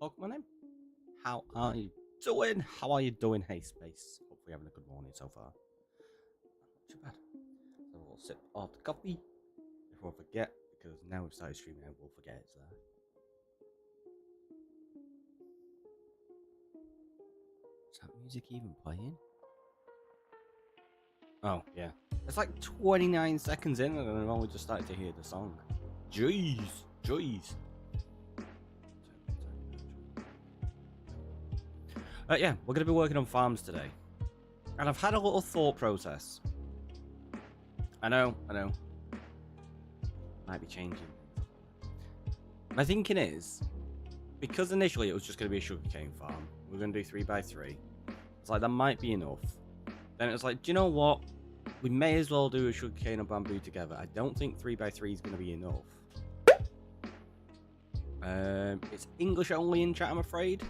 welcome in. How are you doing? How are you doing? Hey, Space. Hopefully having a good morning so far. Not too bad. So we'll sip of the coffee before I forget, because now we've started streaming and we'll forget it's there. Is that music even playing? Oh, yeah. It's like 29 seconds in and I've only just started to hear the song. Jeez. Yeah, we're going to be working on farms today. And I've had a little thought process. I know. Might be changing. My thinking is, because initially it was just going to be a sugarcane farm, we're going to do 3x3. It's like, that might be enough. Then it was like, do you know what? We may as well do a sugarcane and bamboo together. I don't think 3x3 is going to be enough. It's English only in chat, I'm afraid.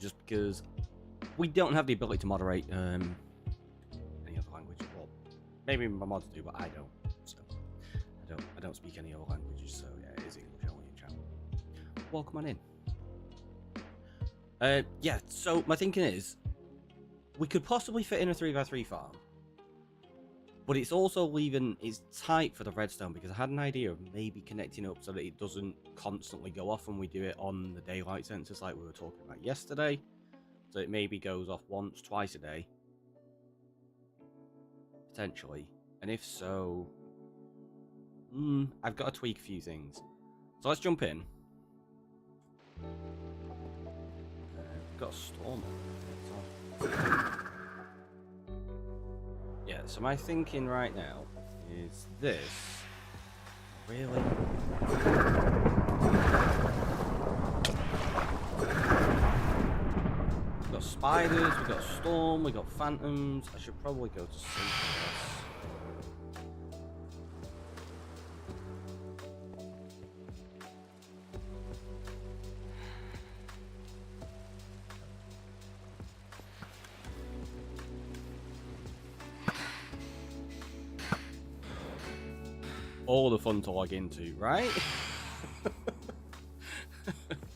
Just because we don't have the ability to moderate any other language. Well, maybe my mods do, but I don't. So I don't speak any other languages. So yeah, it is English only in chat. Welcome on in. Yeah. So my thinking is, we could possibly fit in a 3x3 farm, but it's also it's tight for the redstone, because I had an idea of maybe connecting up so that it doesn't constantly go off when we do it on the daylight sensors like we were talking about yesterday. So it maybe goes off once, twice a day. Potentially. And if so, I've got to tweak a few things. So let's jump in. We've got a storm. Yeah, so my thinking right now is this. Really? We've got spiders, we've got storm, we've got phantoms. I should probably go to sleep, I guess. All the fun to log into, right?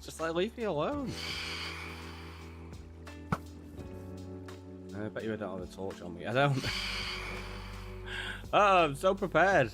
Just like, leave me alone. I bet you I don't have a torch on me. I don't. Oh, I'm so prepared.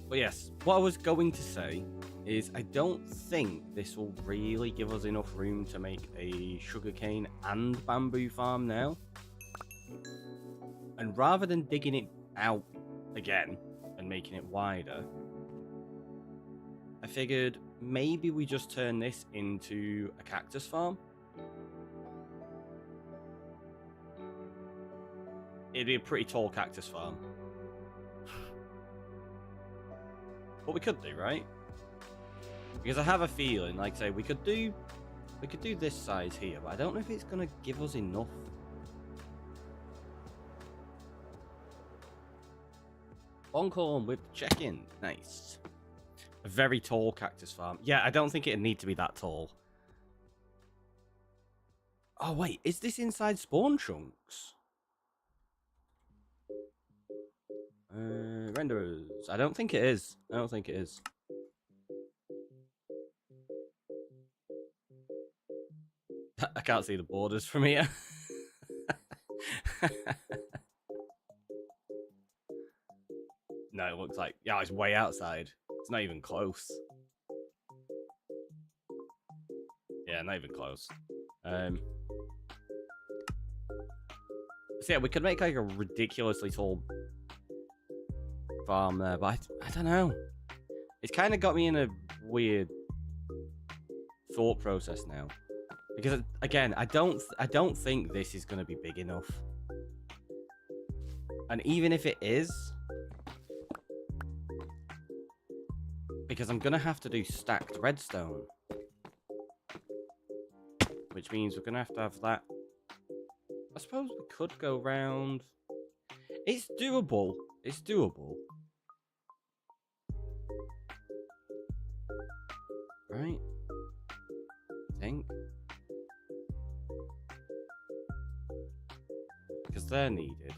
But yes, what I was going to say is I don't think this will really give us enough room to make a sugarcane and bamboo farm now. And rather than digging it out again and making it wider, I figured maybe we just turn this into a cactus farm. It'd be a pretty tall cactus farm. What we could do, right? Because I have a feeling, like say, we could do this size here, but I don't know if it's gonna give us enough. Boncorn with check-in, nice. A very tall cactus farm. Yeah, I don't think it'd need to be that tall. Oh wait, is this inside spawn chunks? Renderers. I don't think it is. I can't see the borders from here. No, it looks like... Yeah, it's way outside. It's not even close. Yeah, not even close. So yeah, we could make like a ridiculously tall farm there, but I don't know. It's kind of got me in a weird thought process now, because again, I don't think this is going to be big enough, and even if it is, because I'm going to have to do stacked redstone, which means we're going to have that. I suppose we could go round. It's doable. Right? think. Because they're needed.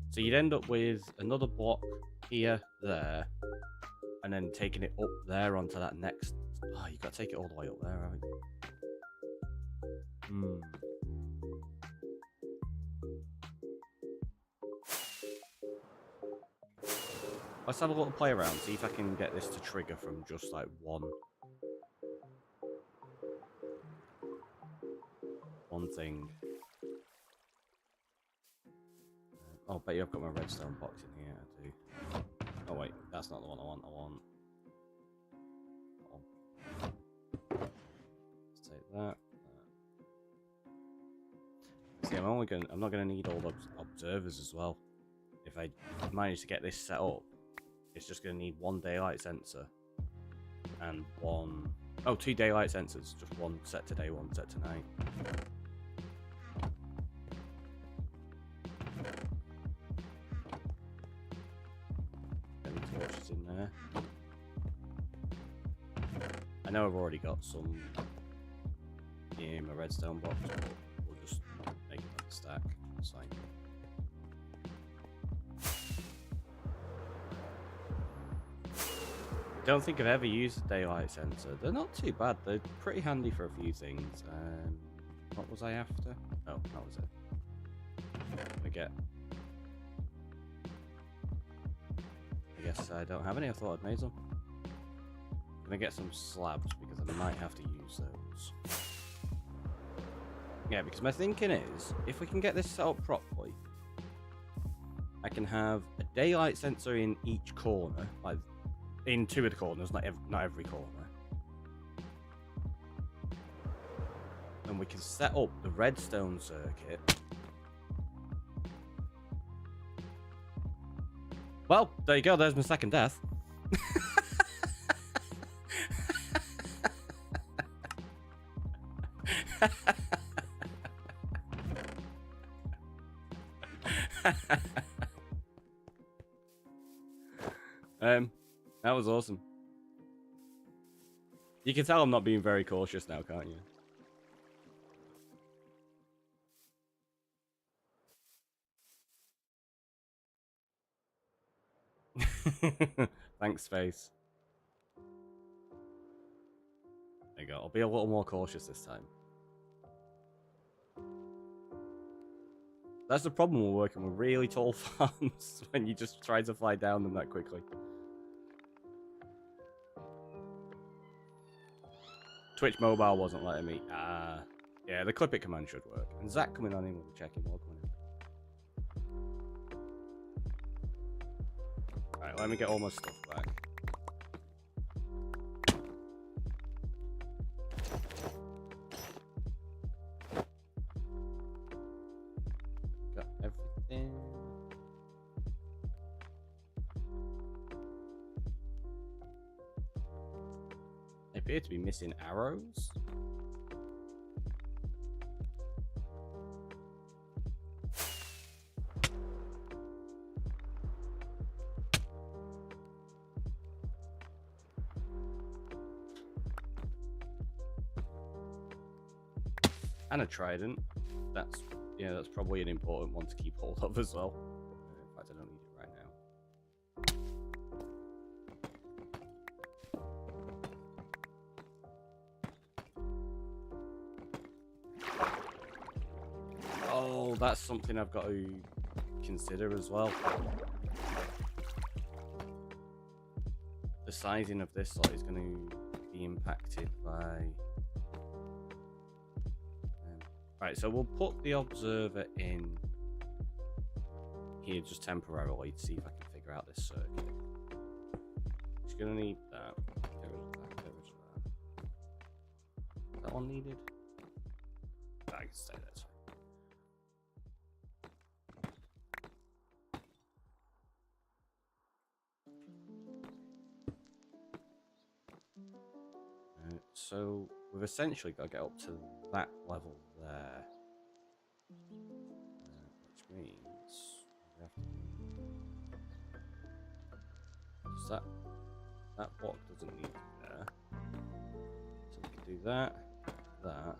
So you'd end up with another block here, there, and then taking it up there onto that next... Oh, you've got to take it all the way up there, haven't you? Let's have a little play around, see if I can get this to trigger from just like one thing. Oh, bet you I've got my redstone box in here. I do. Oh wait, that's not the one I want. Let's take that. See, I'm not gonna need all the observers as well. If I manage to get this set up, it's just gonna need one daylight sensor and two daylight sensors. Just one set to day, one set to night. Torches in there. I know I've already got some in my redstone box, but we'll just make another stack. It's fine. Don't think I've ever used a daylight sensor. They're not too bad. They're pretty handy for a few things. What was I after? Oh, that was it. I guess I don't have any. I thought I'd made some. I'm gonna get some slabs because I might have to use those. Yeah, because my thinking is, if we can get this set up properly, I can have a daylight sensor in each corner, like in two of the corners, not every corner. And we can set up the redstone circuit. Well, there you go, there's my second death. That was awesome. You can tell I'm not being very cautious now, can't you? Thanks, Space. There you go. I'll be a little more cautious this time. That's the problem with working with really tall farms, when you just try to fly down them that quickly. Twitch mobile wasn't letting me. Yeah, the clip it command should work. And Zach coming on in with the check-in. Welcome in. Alright, let me get all my stuff back. Got everything. I appear to be missing arrows. And a trident. That's probably an important one to keep hold of as well. In fact, I don't need it right now. Oh, that's something I've got to consider as well. The sizing of this slot is going to be impacted by... Right, so we'll put the observer in here just temporarily to see if I can figure out this circuit. Just gonna need that. Get rid of that, get rid of that. Is that one needed? I can stay there. So we've essentially got to get up to that level there, which means we have to do that block doesn't need to be there, so we can do that, that.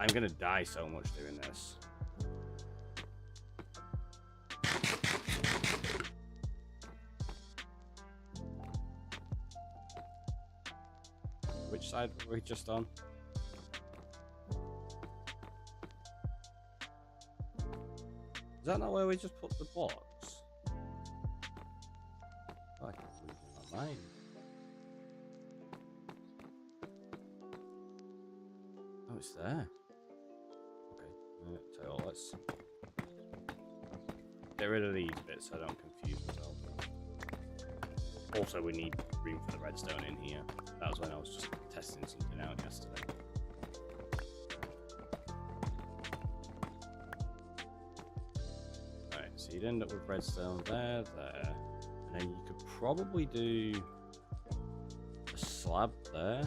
I'm gonna die so much doing this. Which side were we just on? Is that not where we just put the blocks? Oh, I can't lose my mind. Oh, it's there. Okay, so let's get rid of these bits so I don't confuse myself. Also, we need room for the redstone in here. That was when I was just testing something out yesterday. Alright, so you'd end up with redstone there, and then you could probably do a slab there.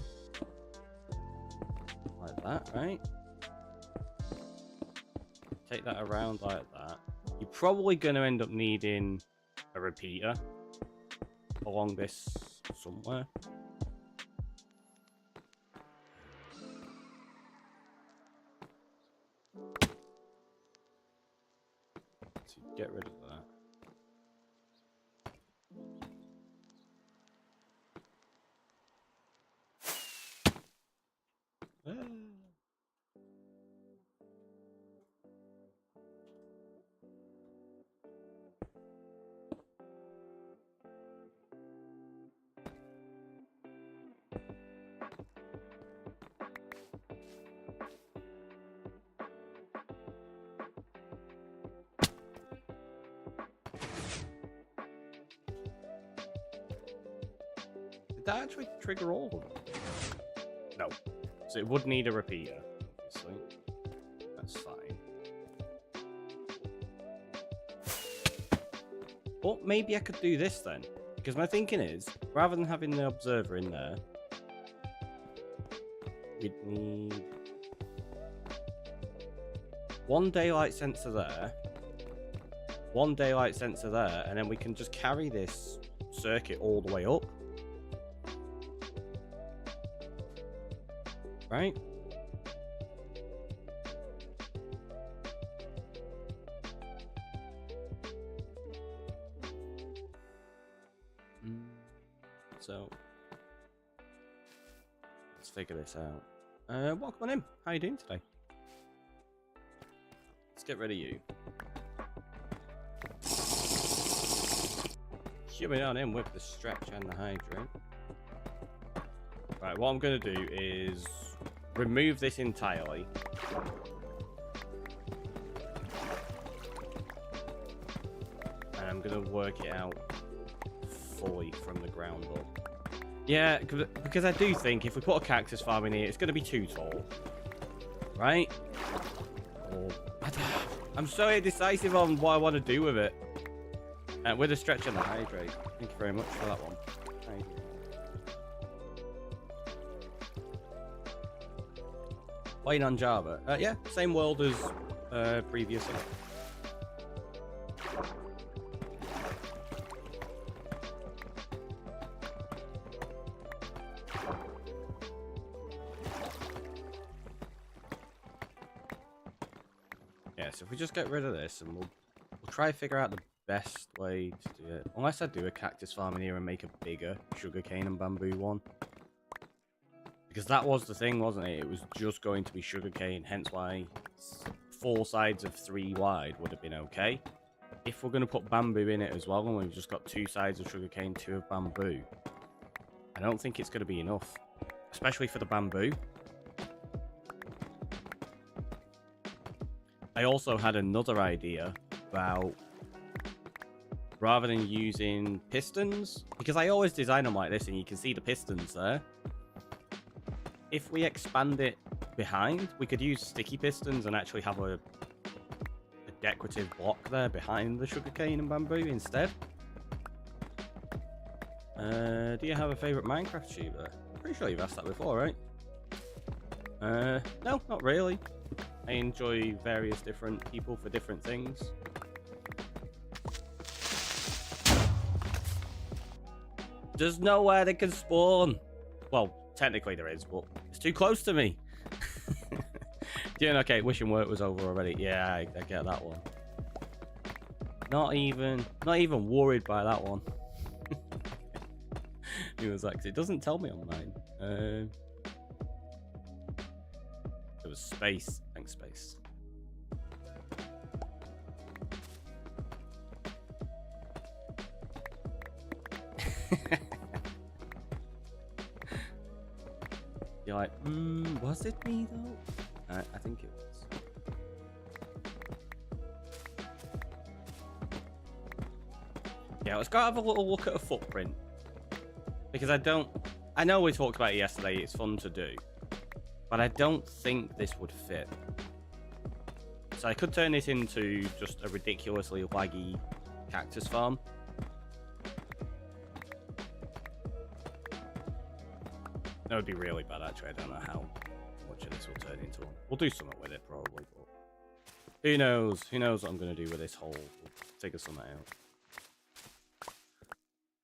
Like that, right? Take that around like that. You're probably going to end up needing a repeater along this somewhere. So get rid of that. Did that actually trigger all of them? No. So it would need a repeater, obviously. That's fine. Or maybe I could do this then. Because my thinking is, rather than having the observer in there, we'd need one daylight sensor there, one daylight sensor there, and then we can just carry this circuit all the way up. Right? So let's figure this out. Welcome on in. How you doing today? Let's get rid of you. Coming on in with the stretch and the hydrate. Right, what I'm going to do is remove this entirely. And I'm going to work it out fully from the ground up. Yeah, because I do think if we put a cactus farm in here, it's going to be too tall. Right? Or, I'm so indecisive on what I want to do with it. With a stretch and the hydrate. Thank you very much for that one. Thank you. Playing on Java. Yeah, same world as previously. Yeah, so if we just get rid of this and we'll try to figure out the best way to do it. Unless I do a cactus farm in here and make a bigger sugarcane and bamboo one. Because that was the thing, wasn't it? It was just going to be sugarcane, hence why 4 sides of 3 wide would have been okay. If we're going to put bamboo in it as well, and we've just got 2 sides of sugarcane, 2 of bamboo, I don't think it's going to be enough. Especially for the bamboo. I also had another idea about, rather than using pistons, because I always design them like this and you can see the pistons there. If we expand it behind, we could use sticky pistons and actually have a decorative block there behind the sugarcane and bamboo instead. Do you have a favourite Minecraft tuber? Pretty sure you've asked that before, right? No, not really. I enjoy various different people for different things. There's nowhere they can spawn. Well, technically there is, but it's too close to me. Doing okay. Wishing work was over already. Yeah, I get that one. Not even worried by that one. He was like, it doesn't tell me on mine. It was space. Thanks, space. You're like, was it me though? I think it was. Yeah, let's go have a little look at a footprint. Because I know we talked about it yesterday, it's fun to do. But I don't think this would fit. So I could turn this into just a ridiculously laggy cactus farm. That would be really bad, actually. I don't know how much of this will turn into one. We'll do something with it, probably. But who knows? Who knows what I'm going to do with this hole? We'll figure something out.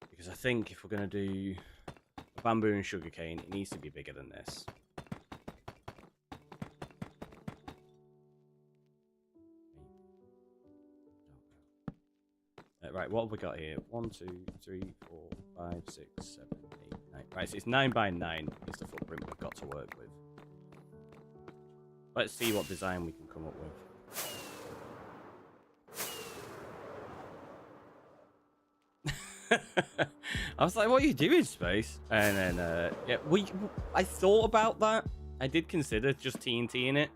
Because I think if we're going to do bamboo and sugarcane, it needs to be bigger than this. Right, what have we got here? 1, 2, 3, 4, 5, 6, 7, 8, 9. Right, so it's 9 by 9 is the footprint we've got to work with. Let's see what design we can come up with. I was like, what are you doing, Space? And then, yeah, I thought about that. I did consider just TNT in it.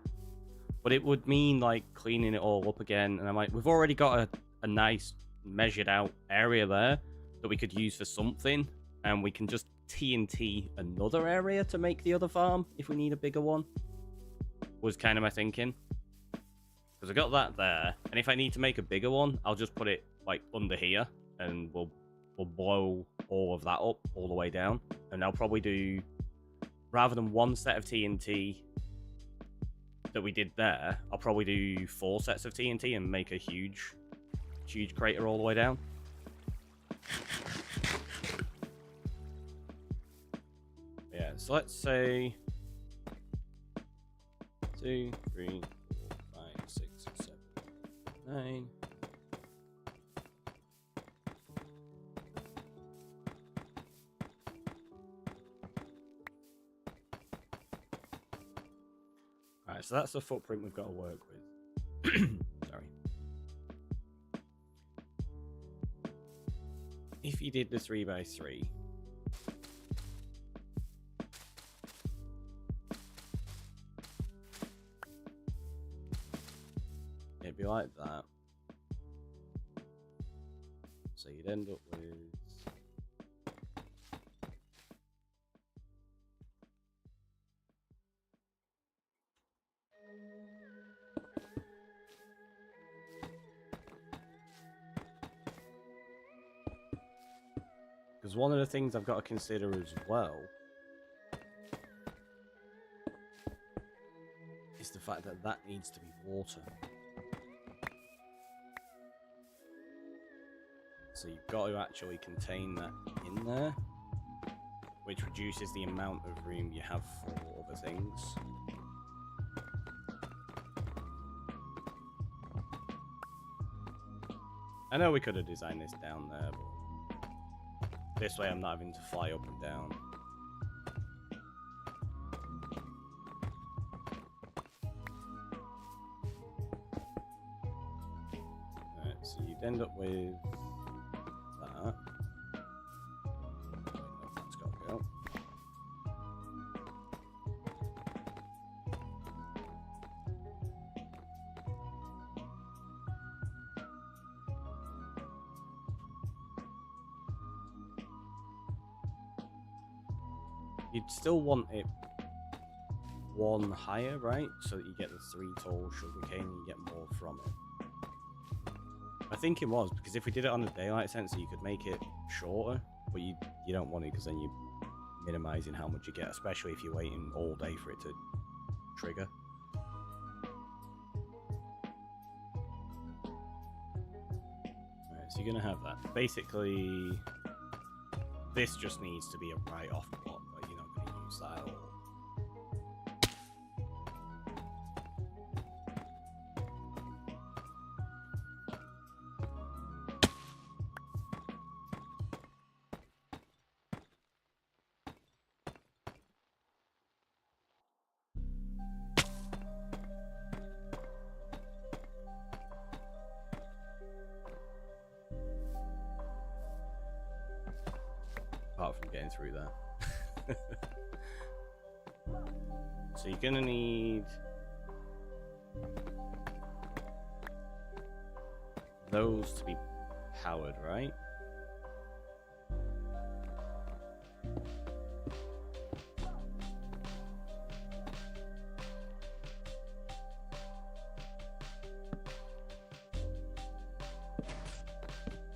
But it would mean, like, cleaning it all up again. And I'm like, we've already got a nice measured out area there that we could use for something. And we can just TNT another area to make the other farm if we need a bigger one. Was kind of my thinking. Because I got that there. And if I need to make a bigger one, I'll just put it, like, under here. And we'll blow all of that up all the way down. And I'll probably do, rather than one set of TNT that we did there, I'll probably do 4 sets of TNT and make a huge crater all the way down. Yeah, so let's say 2, 3, 4, 5, 6, 7, 9. Alright, so that's the footprint we've got to work with. Sorry. If you did the 3 by 3, it'd be like that. So you'd end up with because one of the things I've got to consider as well is the fact that that needs to be water. So you've got to actually contain that in there, which reduces the amount of room you have for other things. I know we could have designed this down there, but this way I'm not having to fly up and down. Alright, so you'd end up with that. That's got to go. You'd still want it one higher, right? So that you get the 3 tall sugarcane and you get more from it. I think it was, because if we did it on a daylight sensor, you could make it shorter, but you don't want it because then you're minimizing how much you get, especially if you're waiting all day for it to trigger. Alright, so you're going to have that. Basically, this just needs to be a write-off block. You're not going getting through there. So you're gonna need those to be powered, right?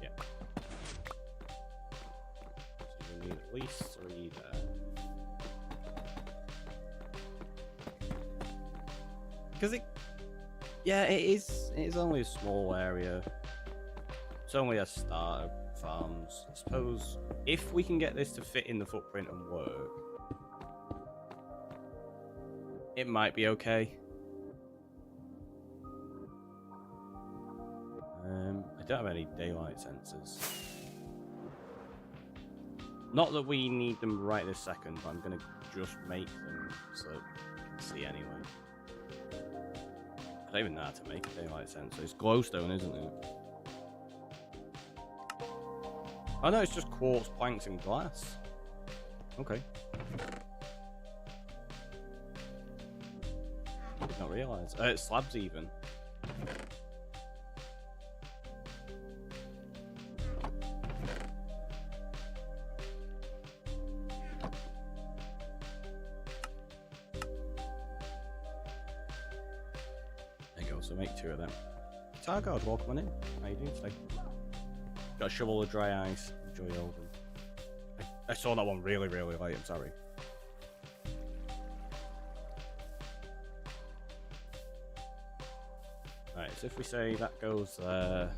Yeah. So you need at least 3 there. Because it is only a small area. It's only a start of farms. I suppose if we can get this to fit in the footprint and work, it might be okay. I don't have any daylight sensors. Not that we need them right this second, but I'm gonna just make them so that we can see anyway. I don't even know how to make a daylight sensor. It's glowstone, isn't it? Oh no, it's just quartz, planks, and glass. Okay. Did not realise. It's slabs even. So make 2 of them. Guitar guard, welcome on in. How you doing today? Got a shovel of dry ice. Enjoy all of them. I saw that one really, really late. I'm sorry. Right, so if we say that goes there,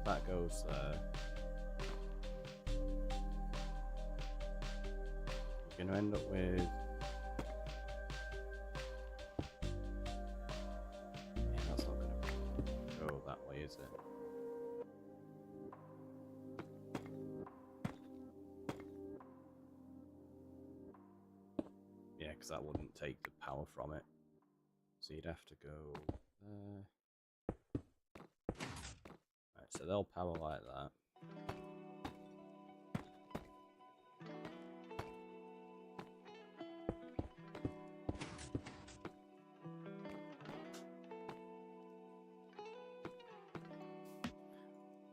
that goes there. You're gonna end up with. Is it? Yeah, because that wouldn't take the power from it. So you'd have to go there. Right, so they'll power like that.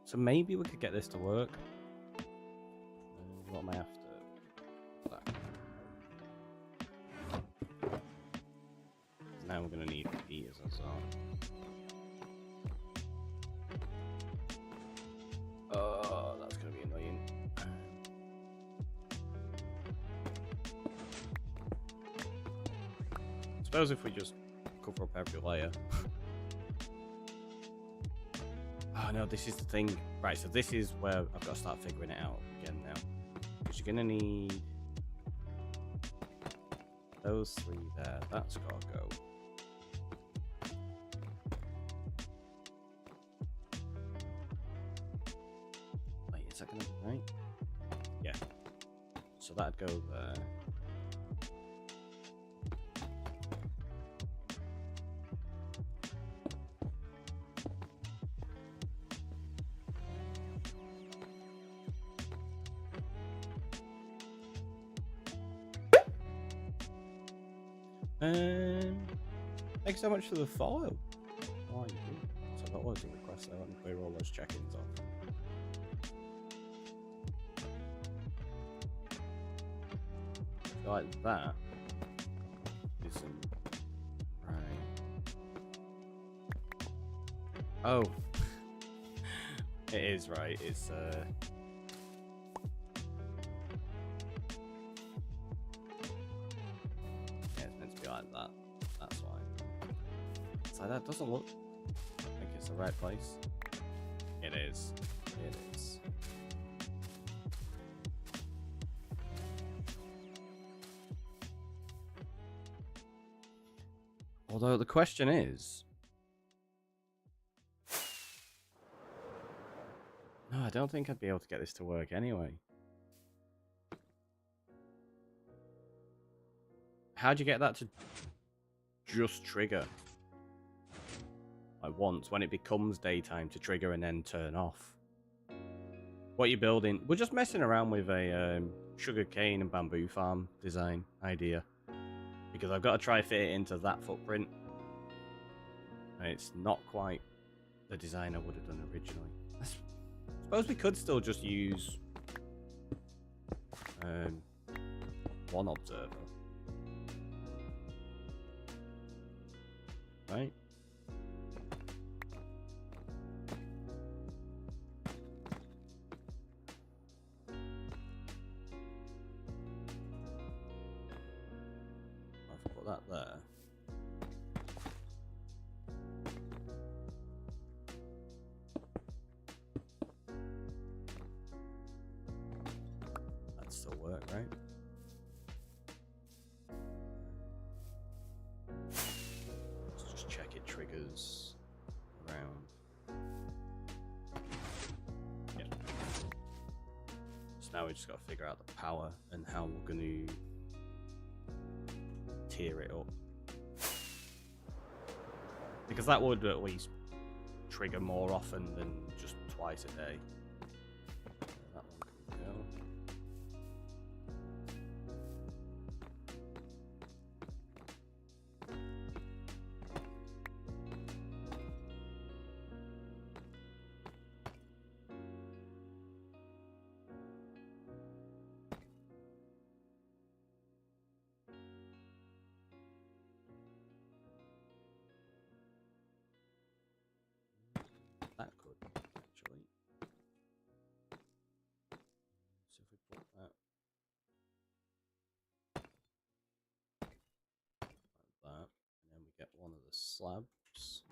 So maybe we could get this to work. What am I after? That. Now we're going to need heaters as well. Oh, that's going to be annoying. I suppose if we just cover up every layer. Oh no, this is the thing. Right, so this is where I've got to start figuring it out again now. Because you're going to need those 3 there. That's got to go. Wait, is that going to be right? Yeah. So that'd go there. Thanks so much for the follow. How are you? So I've got loads of requests there. Let me clear all those check-ins off. Like that isn't right. Oh, it is right. It's like that. That's why. So that doesn't look like it's the right place. It is. It is. Although the question is... No, I don't think I'd be able to get this to work anyway. How'd you get that to just trigger? Like once, when it becomes daytime, to trigger and then turn off. what you're building. We're just messing around with a sugarcane and bamboo farm design idea. Because I've got to try fit it into that footprint. And it's not quite the design I would have done originally. I suppose we could still just use one observer. Right? I've put that there. That'd still work, right? Let's just check it triggers around. Yeah. So now we just got to figure out the power and how we're going to tier it up, because that would at least trigger more often than just twice a day. That one can go. That could actually. So if we put that like that, and then we get one of the slabs.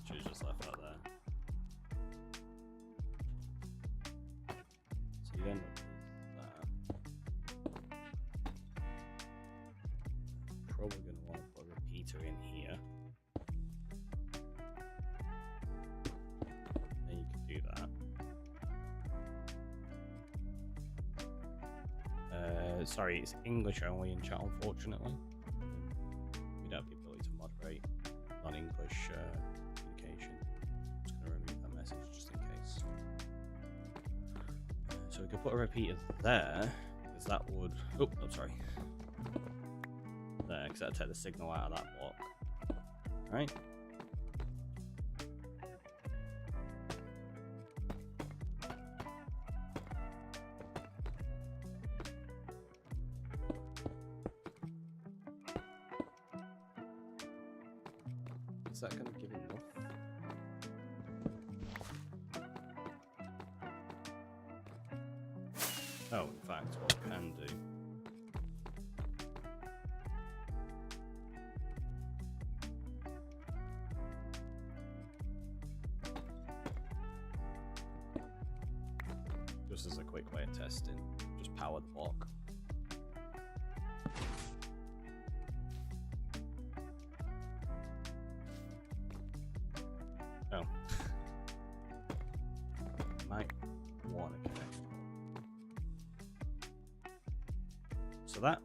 Should have just left that there. So you end up with that. Probably going to want to put a repeater in here. Then you can do that. Sorry, it's English only in chat, unfortunately. We don't have the ability to moderate non-English communication. I'm just going to remove that message just in case. So we could put a repeater there, because that would... Oh, I'm sorry. There, because that would take the signal out of that block. Right? Is that going to give enough? Oh, in fact, what we can do. Just as a quick way of testing, just power the block. Oh. Might want to connect. So that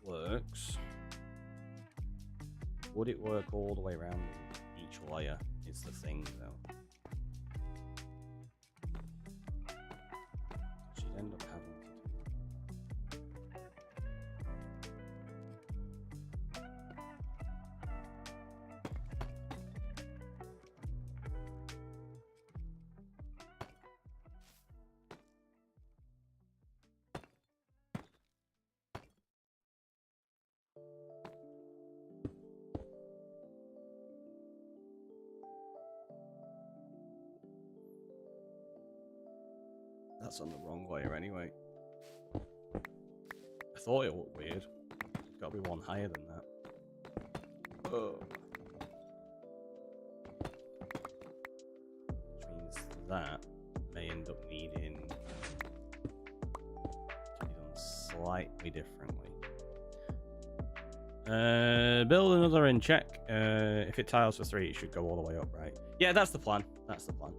works. Would it work all the way around each layer? Is the thing though. She'd end up having to That's on the wrong layer anyway. I thought it looked weird. It's got to be one higher than that. Oh. Which means that may end up needing to be done slightly differently. Build another and check. If it tiles for 3, it should go all the way up, right? Yeah, that's the plan. That's the plan.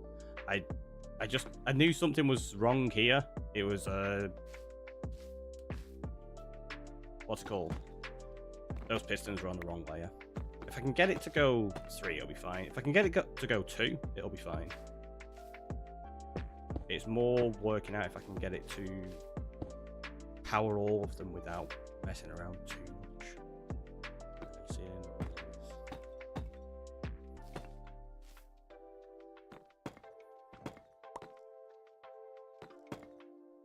I knew something was wrong here. It was what's it called? Those pistons were on the wrong layer. If I can get it to go 3, it'll be fine. If I can get it to go 2, it'll be fine. It's more working out if I can get it to power all of them without messing around too much.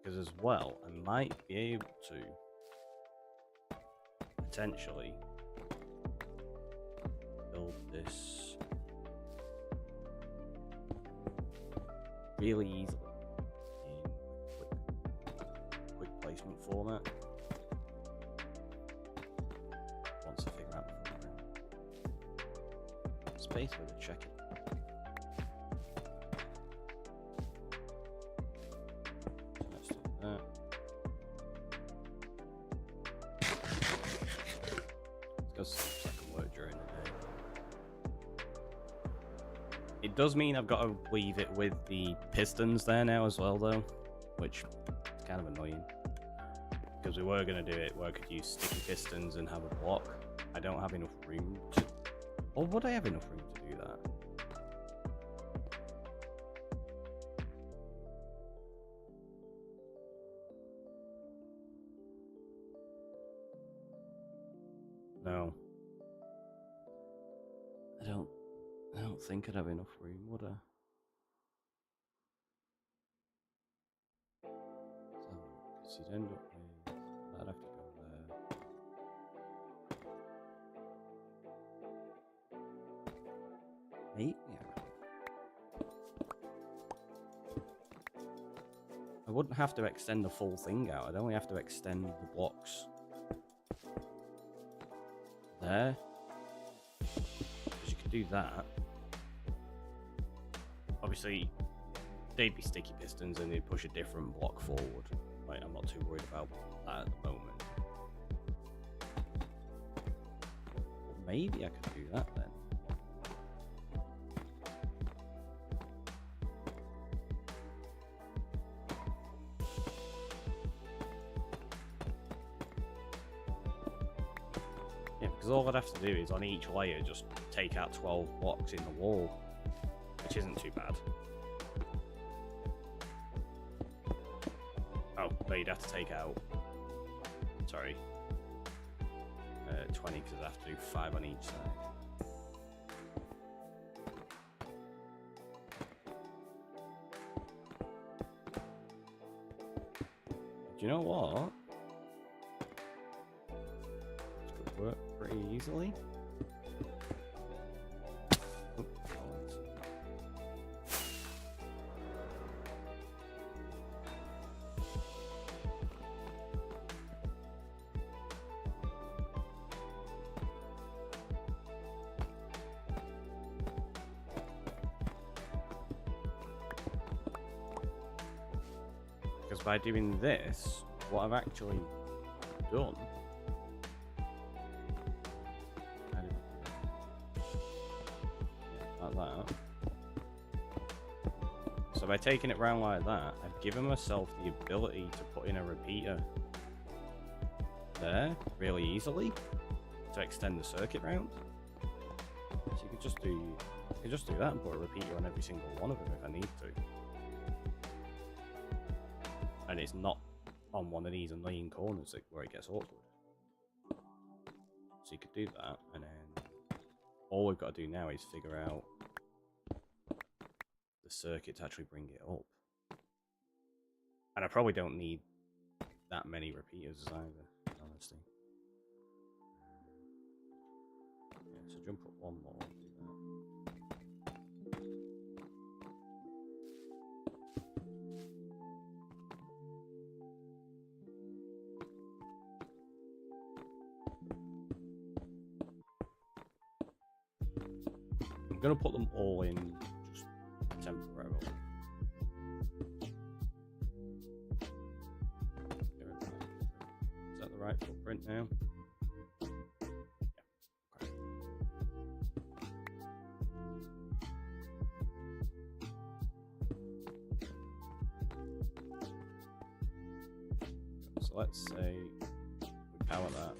Because as well, I might be able to potentially build this really easily in quick placement format. Once I figure out the format. Space with a check it. It does mean I've got to weave it with the pistons there now as well, though, which is kind of annoying. Because we were going to do it where I could use sticky pistons and have a block. I don't have enough room to... Or would I have enough room to do that? No. I don't think I'd have enough room, would I? So, you'd end up with... I'd have to go there. Maybe I wouldn't have to extend the full thing out. I'd only have to extend the blocks. There. Because you could do that. Obviously, they'd be sticky pistons and they'd push a different block forward. Like, I'm not too worried about that at the moment. Well, maybe I could do that then. Yeah, because all I'd have to do is on each layer just take out 12 blocks in the wall. Which isn't too bad. Oh, but you'd have to take out... Sorry. 20, because I have to do 5 on each side. Do you know what? This could work pretty easily. Because by doing this, what I've actually done... like that. So by taking it round like that, I've given myself the ability to put in a repeater there, really easily, to extend the circuit round. So you could just do that and put a repeater on every single one of them if I need to. And it's not on one of these annoying corners where it gets awkward. So you could do that, and then all we've got to do now is figure out the circuit to actually bring it up. And I probably don't need that many repeaters either, honestly. Yeah, so jump up one more. Do that. I'm going to put them all in just temporarily. Is that the right footprint now? Yeah. Okay. So let's say we power that.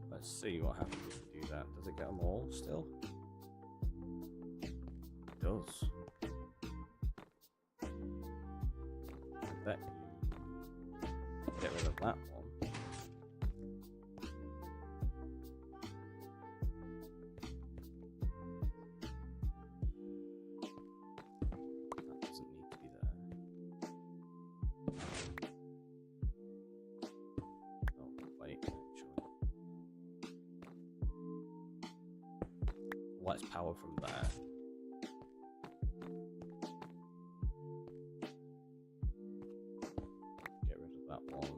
Let's see what happens if we do that. Does it get them all still? It does. I bet you get rid of that one. That doesn't need to be there. Oh, wait, actually. Let's power from there. Get rid of that one.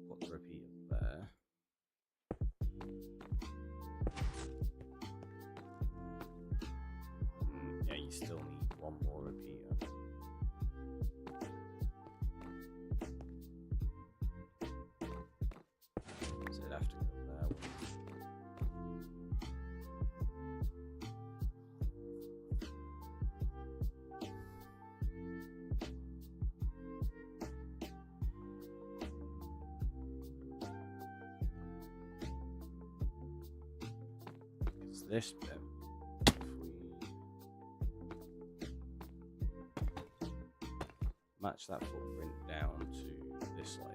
Put the repeater there. Yeah, you still need one more repeater. So it'd have to go there. Because this bit, if we match that footprint down to this layer.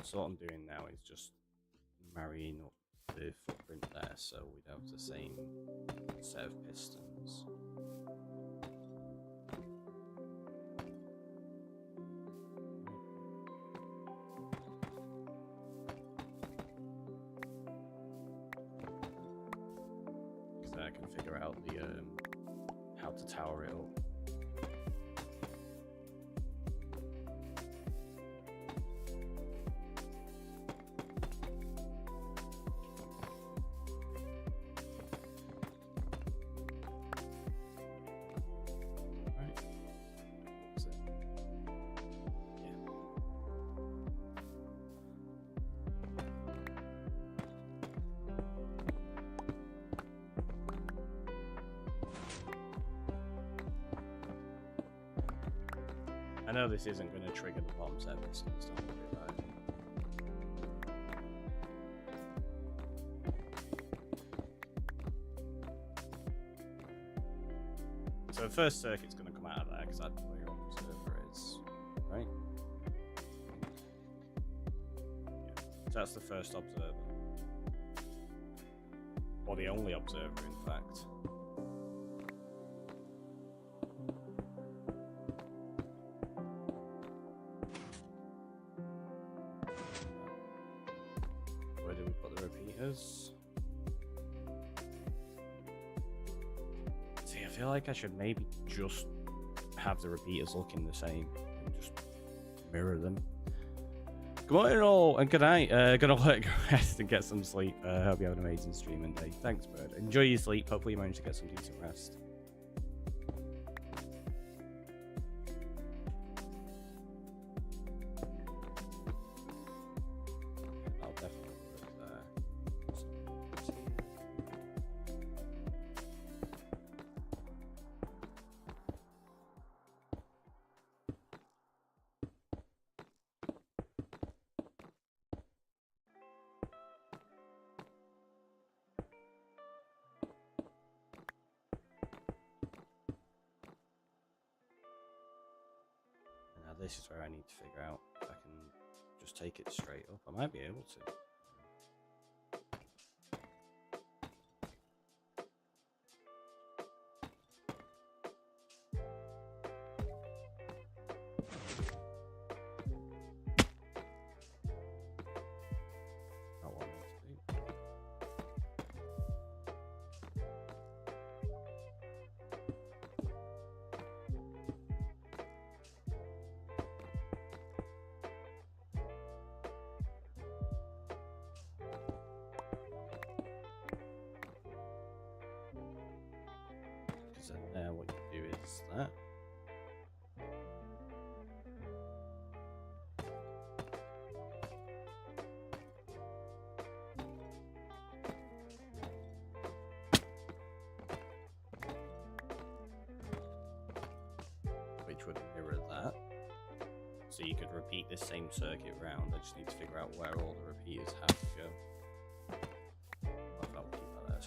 So what I'm doing now is just marrying up the footprint there so we'd have the same set of pistons. Because then I can figure out the how to tower it up. I know this isn't going to trigger the bottom set, but don't worry about it. So the first circuit's going to come out of there because that's where your observer is, right? Yeah. So that's the first observer. Or the only observer, in fact. Where do we put the repeaters? See, I feel like I should maybe just have the repeaters looking the same and just mirror them. Good morning all, and good night. Gonna let go rest and get some sleep. Hope you have an amazing streaming day. Thanks, Bird. Enjoy your sleep. Hopefully you manage to get some decent rest. I'll definitely work there. Now this is where I need to figure out if I can just take it straight up. I might be able to. Not what I meant to do. could mirror that. So you could repeat this same circuit round. I just need to figure out where all the repeaters have to go. I'll keep that there.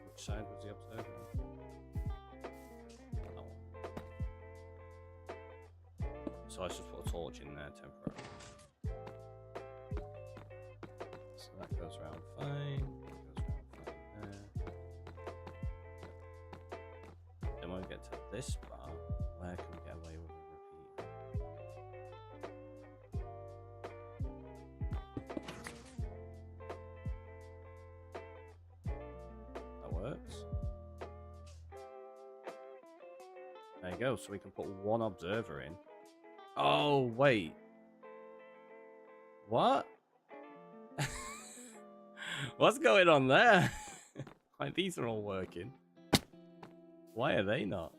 Which side was the observer on? That one. So let's just put a torch in there temporarily. So that goes around fine. Then when we get to this bar, where can we get away with a repeat? That works. There you go, so we can put one observer in. Oh, wait. What? What's going on there? Like, these are all working. Why are they not?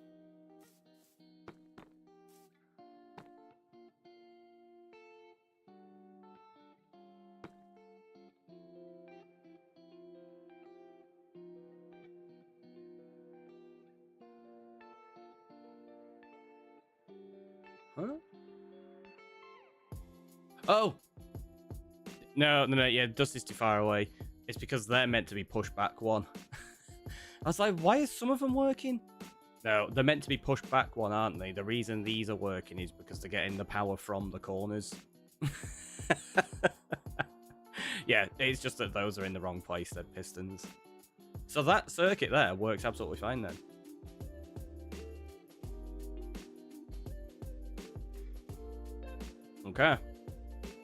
Huh? Oh! No, yeah, dust is too far away. It's because they're meant to be pushed back one. I was like, why is some of them working? No, they're meant to be pushed back one, aren't they? The reason these are working is because they're getting the power from the corners. Yeah, it's just that those are in the wrong place, they're pistons. So that circuit there works absolutely fine then. Okay.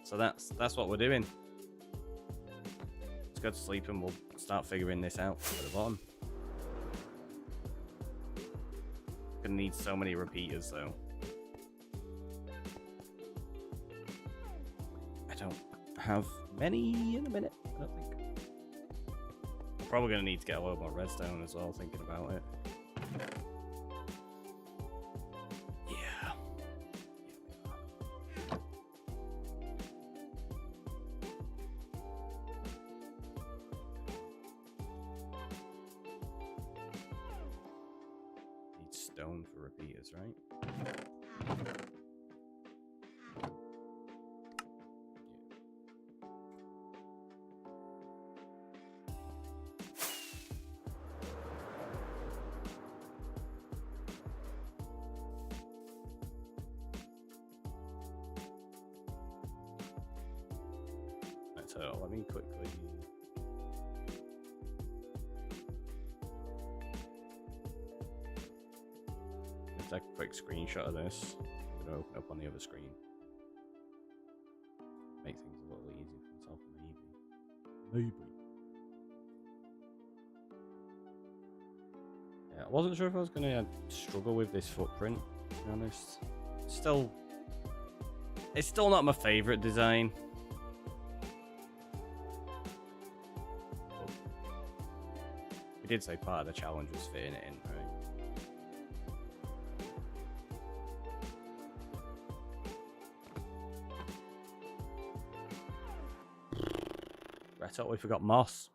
So that's what we're doing. Let's go to sleep and we'll start figuring this out at the bottom. Gonna need so many repeaters though. I don't have many in a minute, I don't think. Probably gonna need to get a little more redstone as well, thinking about it. Yeah. Need stone for repeaters, right? So let me quickly just take a quick screenshot of this. I'm gonna open up on the other screen. Make things a little easier for myself, maybe. Yeah, I wasn't sure if I was gonna struggle with this footprint, to be honest. It's still not my favorite design. We did say part of the challenge was fitting it in, right? Right, we forgot moss.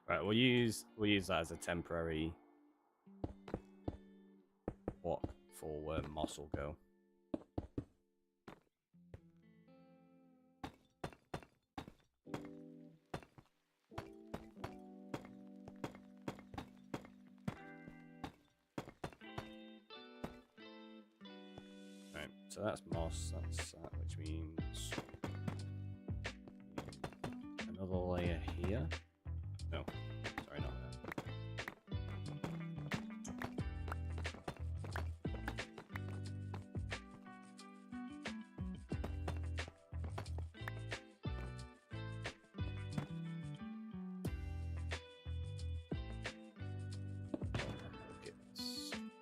Right, we'll use that as a temporary block for where moss will go. Right, so that's moss, that's that, which means another layer here. No, sorry, not there.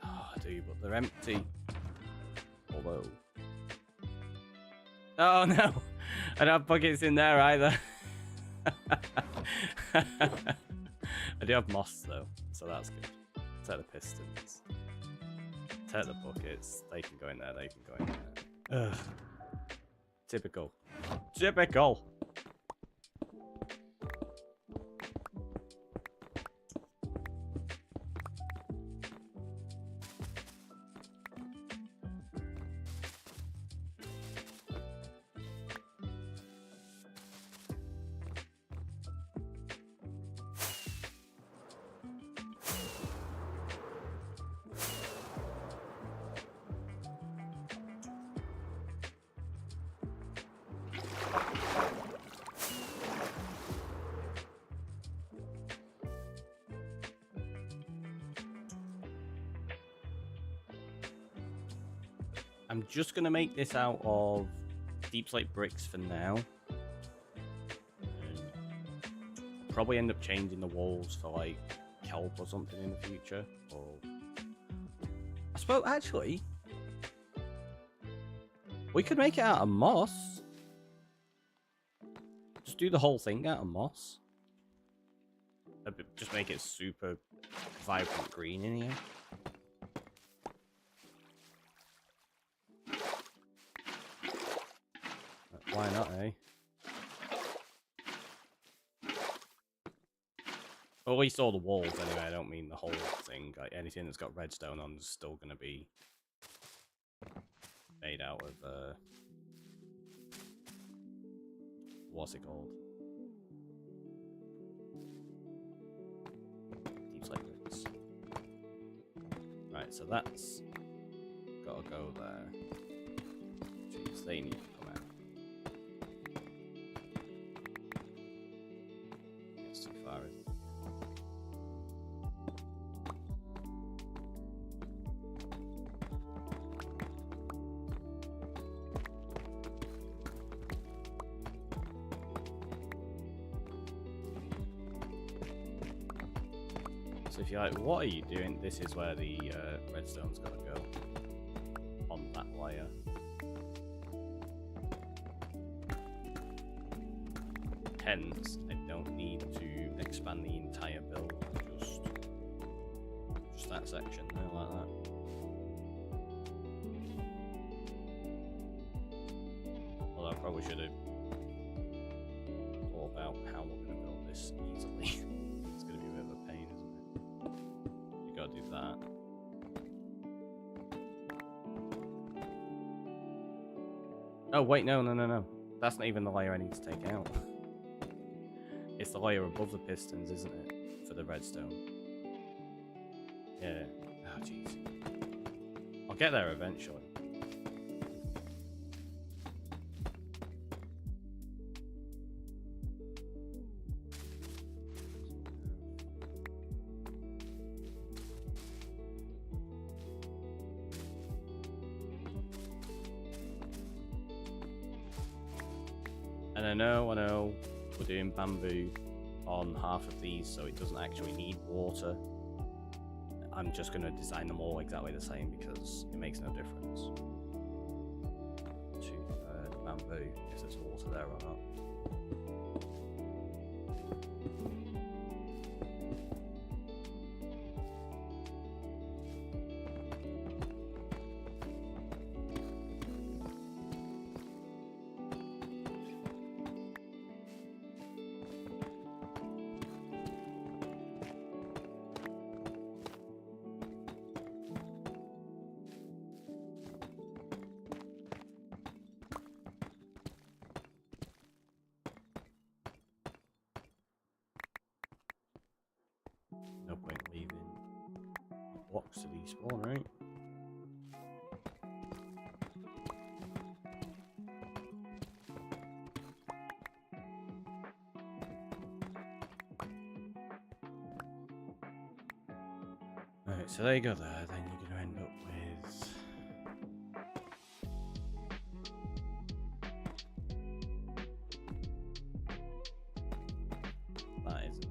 Oh, I do, but they're empty. Although, oh no, I don't have buckets in there either. I do have moss though, so that's good. Take the pistons, take the buckets. They can go in there. They can go in there. Ugh. Typical. I'm just gonna make this out of deep slate bricks for now. Probably end up changing the walls for like kelp or something in the future. Or I suppose actually we could make it out of moss. Just do the whole thing out of moss. Just make it super vibrant green in here. Why not, eh? Or at least all the walls, anyway. I don't mean the whole thing. Like, anything that's got redstone on is still going to be made out of, what's it called? Deep slate bricks. Right, so that's got to go there. Jeez, they need to come out. It's too far, isn't it? So if you're like, what are you doing? This is where the redstone's got to go. On that layer. Hence, I don't need to expand the entire build. Just that section there, like that. Although I probably should have thought about how we're going to build this easily. It's going to be a bit of a pain, isn't it? You got to do that. Oh wait, no. That's not even the layer I need to take out. It's the layer above the pistons, isn't it? For the redstone. Yeah. Oh jeez. I'll get there eventually. And I know, we're doing bamboo on half of these, so it doesn't actually need water. I'm just going to design them all exactly the same because it makes no difference to the bamboo if there's water there or not. No point leaving blocks to despawn, right? Alright, so there you go there, then you're going to end up with... that isn't it?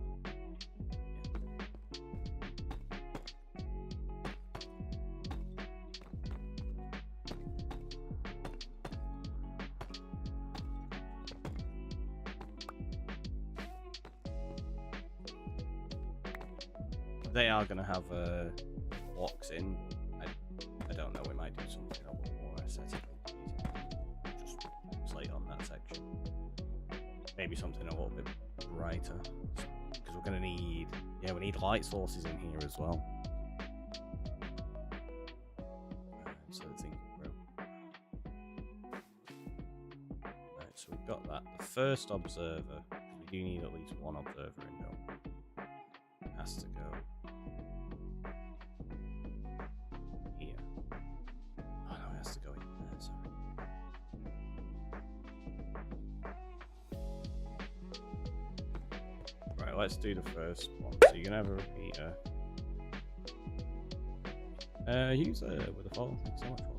They are going to have blocks in. I don't know, we might do something a little more aesthetically pleasing. Just slate on that section. Maybe something a little bit brighter. Because we're going to need... yeah, we need light sources in here as well. So the thing can grow. Right, so we've got that. The first observer, because we do need at least one observer in there, has to go here. Oh no, it has to go in there, sorry. Right, let's do the first one. So you're gonna have a repeater. Use with a phone. Thanks so much for it.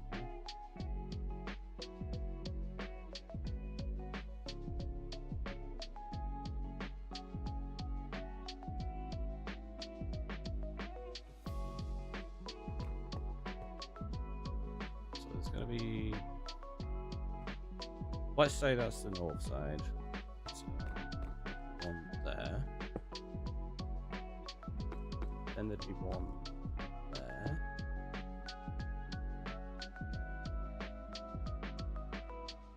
be... Let's say that's the north side. So, one there. Then there'd be one there.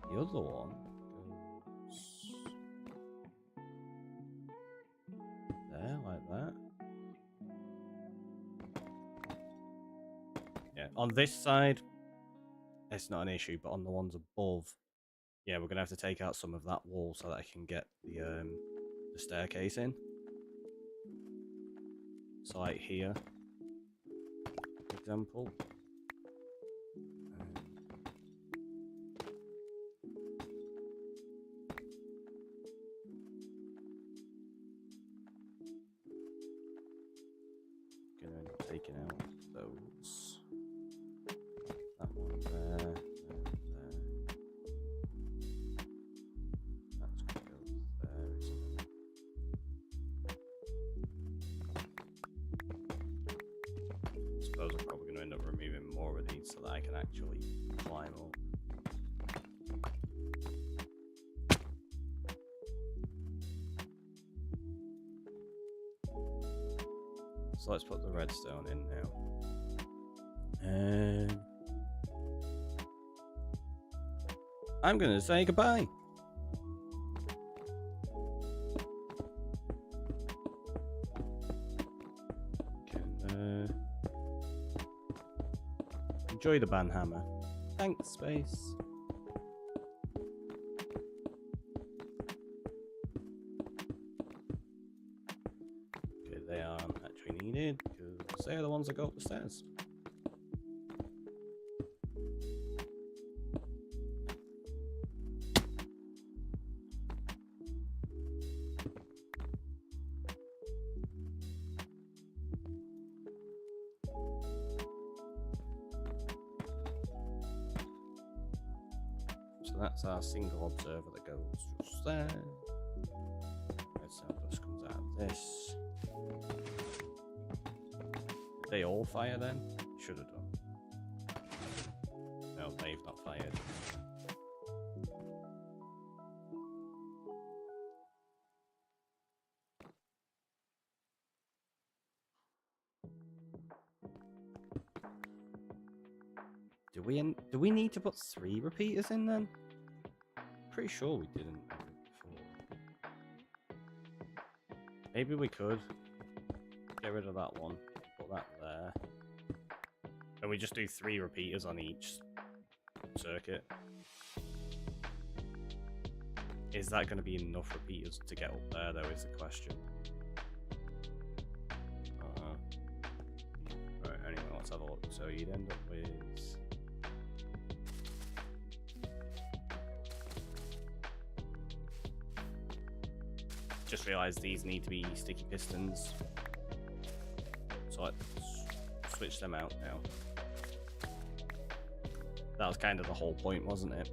The other one goes there, like that. Yeah, on this side, it's not an issue, but on the ones above, yeah, we're gonna have to take out some of that wall so that I can get the staircase in. So like here, for example. Gonna end up taking out those. That one there, there. That's gonna go there, isn't it? I suppose I'm probably gonna end up removing more of these so that I can actually climb up. So let's put the redstone in now. And I'm gonna say goodbye. Enjoy the banhammer. Thanks, Space. Okay, they aren't actually needed because they're the ones that go up the stairs. So that's our single observer that goes just there. Redstone just comes out of this. Did they all fire then? Should have done. No, they've not fired. Do we need to put 3 repeaters in then? Pretty sure we didn't before. Maybe we could get rid of that one, put that there, and we just do 3 repeaters on each circuit. Is that going to be enough repeaters to get up there though, is the question. Right, anyway, let's have a look. So you'd end up with... Just realised these need to be sticky pistons, so let's switch them out now. That was kind of the whole point, wasn't it?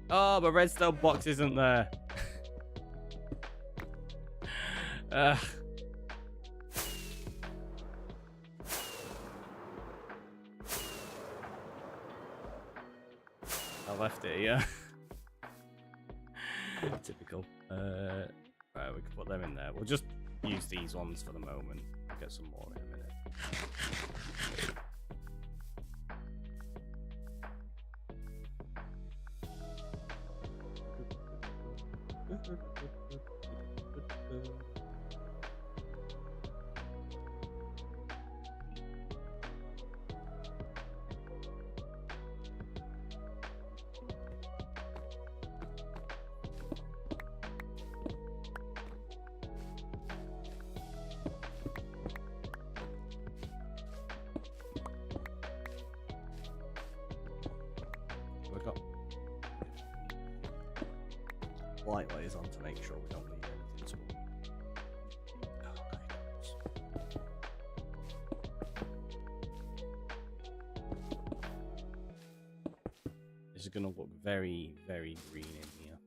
Oh, the redstone box isn't there. I left it here. Typical. Right, we can put them in there. We'll just use these ones for the moment. I'll get some more in a minute. Light layers on to make sure we don't leave anything small. This is going to look very, very green in here.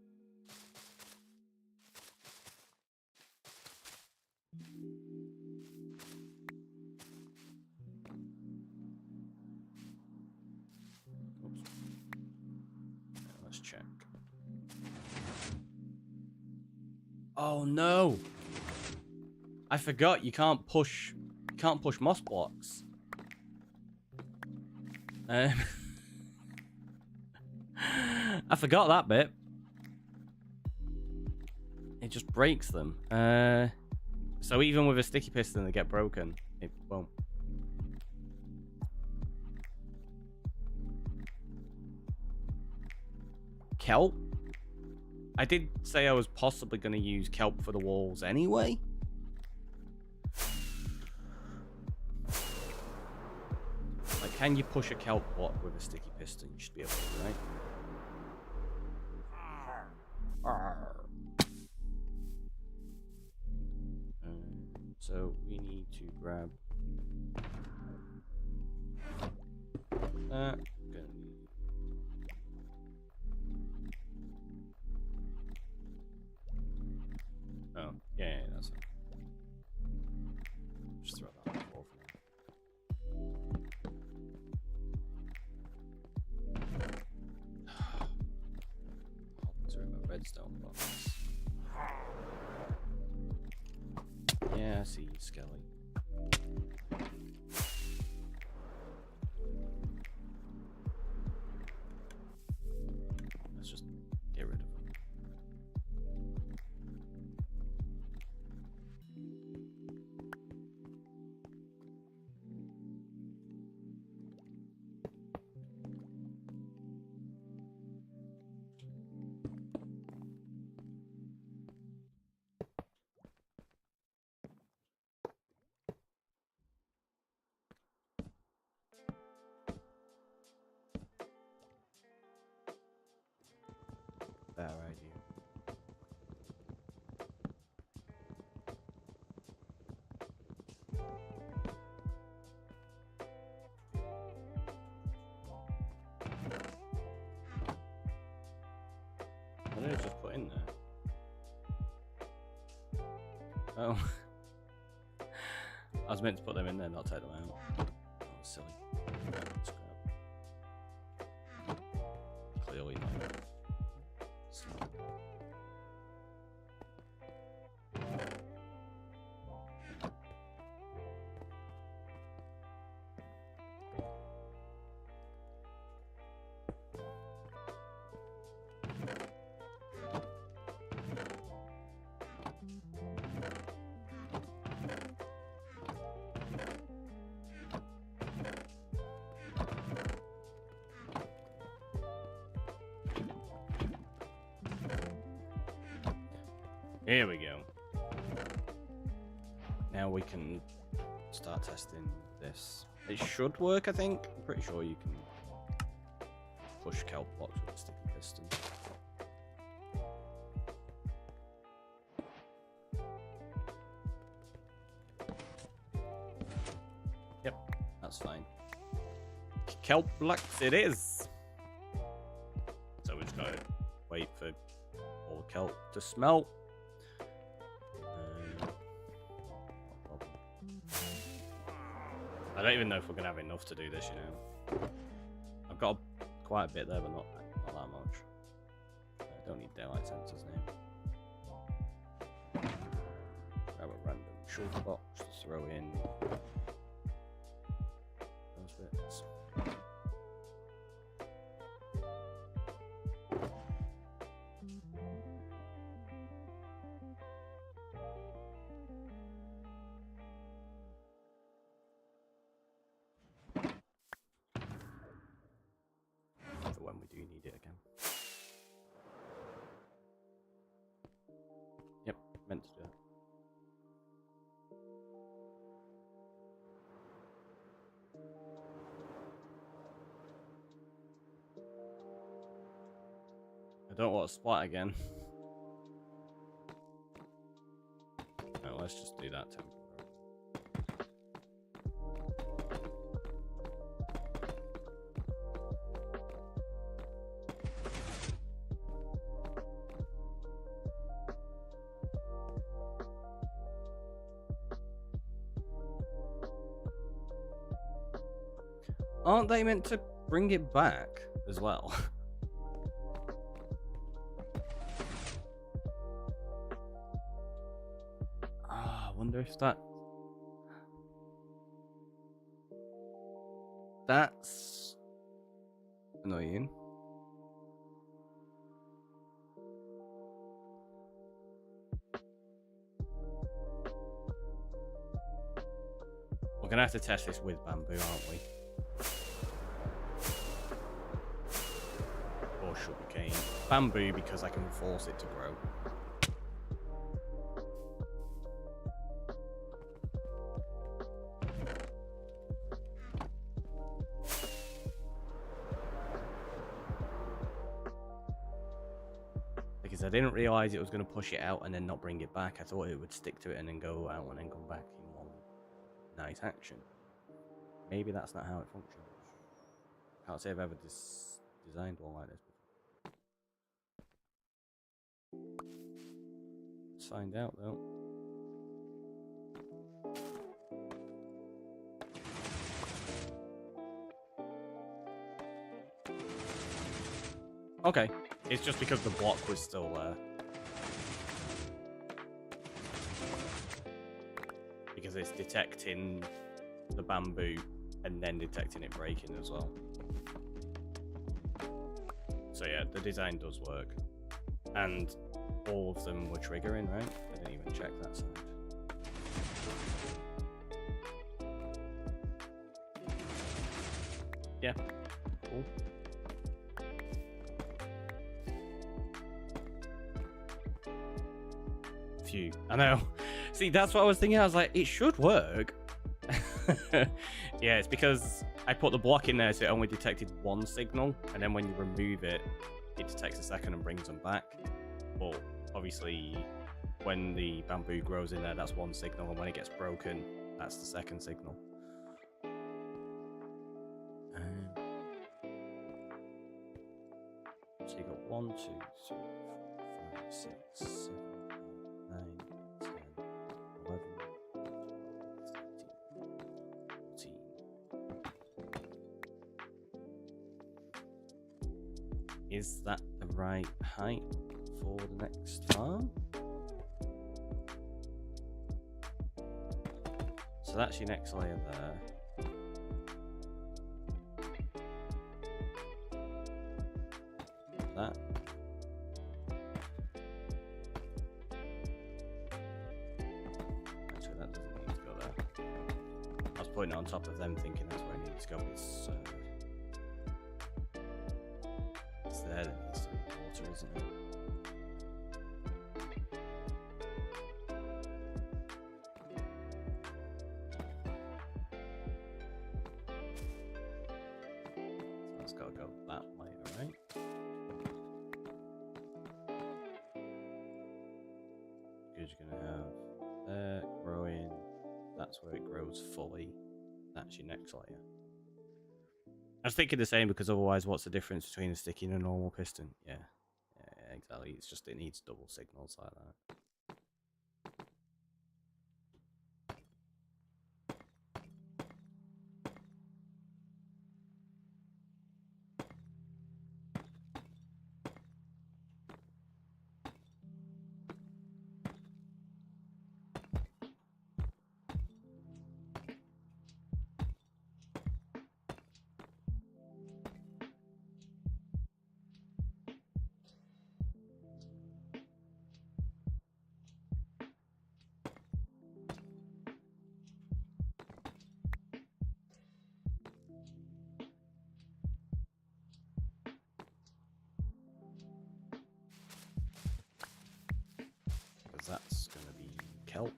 Let's check. Oh no! I forgot you can't push moss blocks. I forgot that bit. It just breaks them. So even with a sticky piston, they get broken. It won't. Kelp? I did say I was possibly going to use kelp for the walls anyway. Like, can you push a kelp block with a sticky piston? You should be able to, right? So we need to grab that. Oh, yeah, that's it. Just throw that on the floor for now. Through my redstone box. Yeah, I see you, Skelly. Let's just get rid of him. Better idea. What did I just put in there? Oh. I was meant to put them in there, not take them out. Oh, silly. Clearly not. Here we go. Now we can start testing this. It should work, I think. I'm pretty sure you can push kelp blocks with a sticky piston. Yep, that's fine. Kelp blocks it is. So we just gotta wait for all the kelp to smelt. I don't even know if we're gonna have enough to do this, you know. I've got quite a bit there, but not that much. I don't need daylight sensors now. Grab a random shulker box to throw in those bits. When we do need it again. Yep, meant to do it. I don't want to splat again. No, let's just do that temporarily. Aren't they meant to bring it back as well? wonder if that's annoying. We're gonna have to test this with bamboo, aren't we? Or sugarcane. Bamboo because I can force it to grow. Because I didn't realize it was going to push it out and then not bring it back. I thought it would stick to it and then go out and then come back in one nice action. Maybe that's not how it functions. Can't say I've ever designed one like this before. Let's find out though. Okay, it's just because the block was still there. Because it's detecting the bamboo and then detecting it breaking as well. So yeah, the design does work. And all of them were triggering, right? I didn't even check that side. Yeah, cool. Phew, I know. See, that's what I was thinking. I was like, it should work. Yeah, it's because I put the block in there so it only detected one signal, and then when you remove it, it detects a second and brings them back. But obviously, when the bamboo grows in there, that's one signal, and when it gets broken, that's the second signal. So you got 1, 2, 3, 4, 5, 6, 7, 8, 9, 10, 11, 12, 13, 14. Is that the right height for the next farm? So that's your next layer there. That. Actually, that doesn't need to go there. I was putting it on top of them, thinking that's where it needs to go. It's there that needs to be water, isn't it? So that's got to go that way, alright? Because you're going to have there growing, that's where it grows fully, that's your next layer. I was thinking the same, because otherwise what's the difference between a sticky and a normal piston? Yeah, exactly, it's just it needs double signals like that. That's going to be kelp.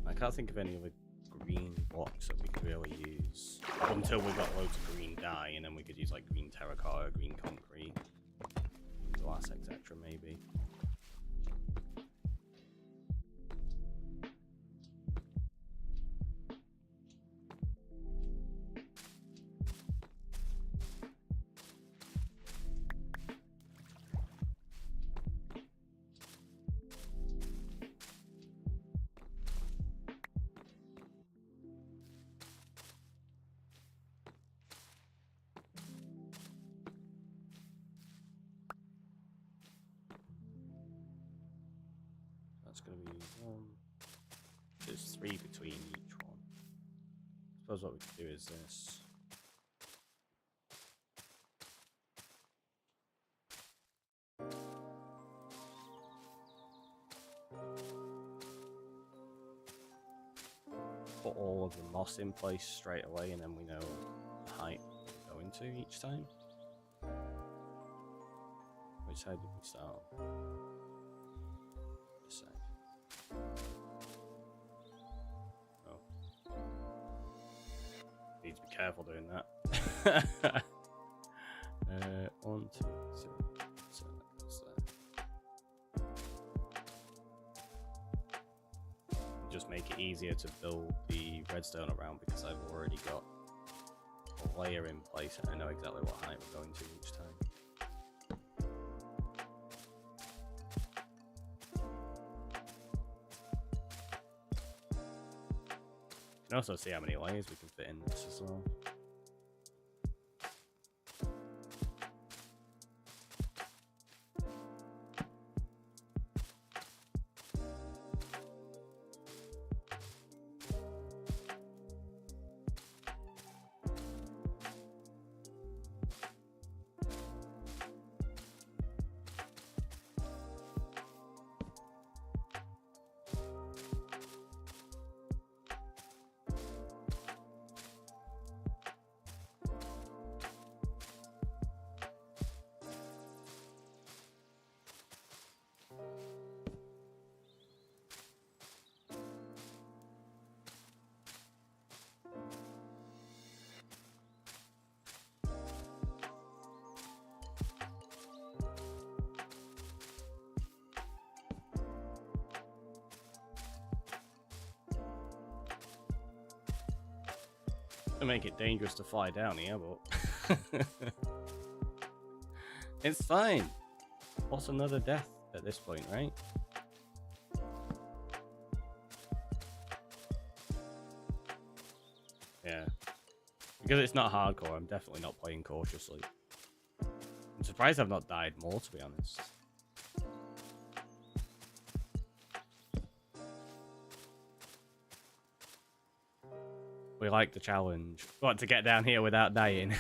I can't think of any other green blocks that we could really use until we got loads of green dye, and then we could use like green terracotta, green concrete, glass, etc. maybe. it's going to be 1. There's 3 between each one. I suppose what we could do is this. Put all of the moss in place straight away, and then we know the height we're going to each time. Which side did we start? This side. Oh. Need to be careful doing that. 1, 2, 3. So that's there. Just make it easier to build the redstone around because I've already got a layer in place and I know exactly what height we're going to each time. You can also see how many layers we can fit in this as well. To make it dangerous to fly down here, but it's fine. What's another death at this point, right? Yeah. Because it's not hardcore, I'm definitely not playing cautiously. I'm surprised I've not died more, to be honest. We like the challenge. What, to get down here without dying?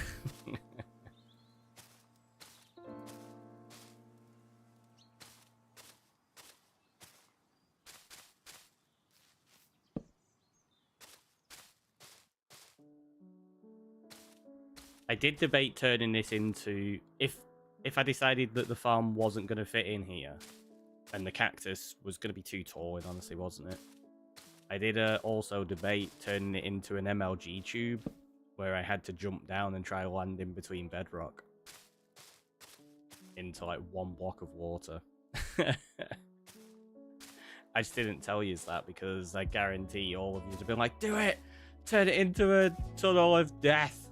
I did debate turning this into... If I decided that the farm wasn't going to fit in here, and the cactus was going to be too tall, it honestly wasn't it? I did also debate turning it into an MLG tube, where I had to jump down and try landing between bedrock into like 1 block of water. I just didn't tell you that because I guarantee all of you would have been like, do it! Turn it into a tunnel of death!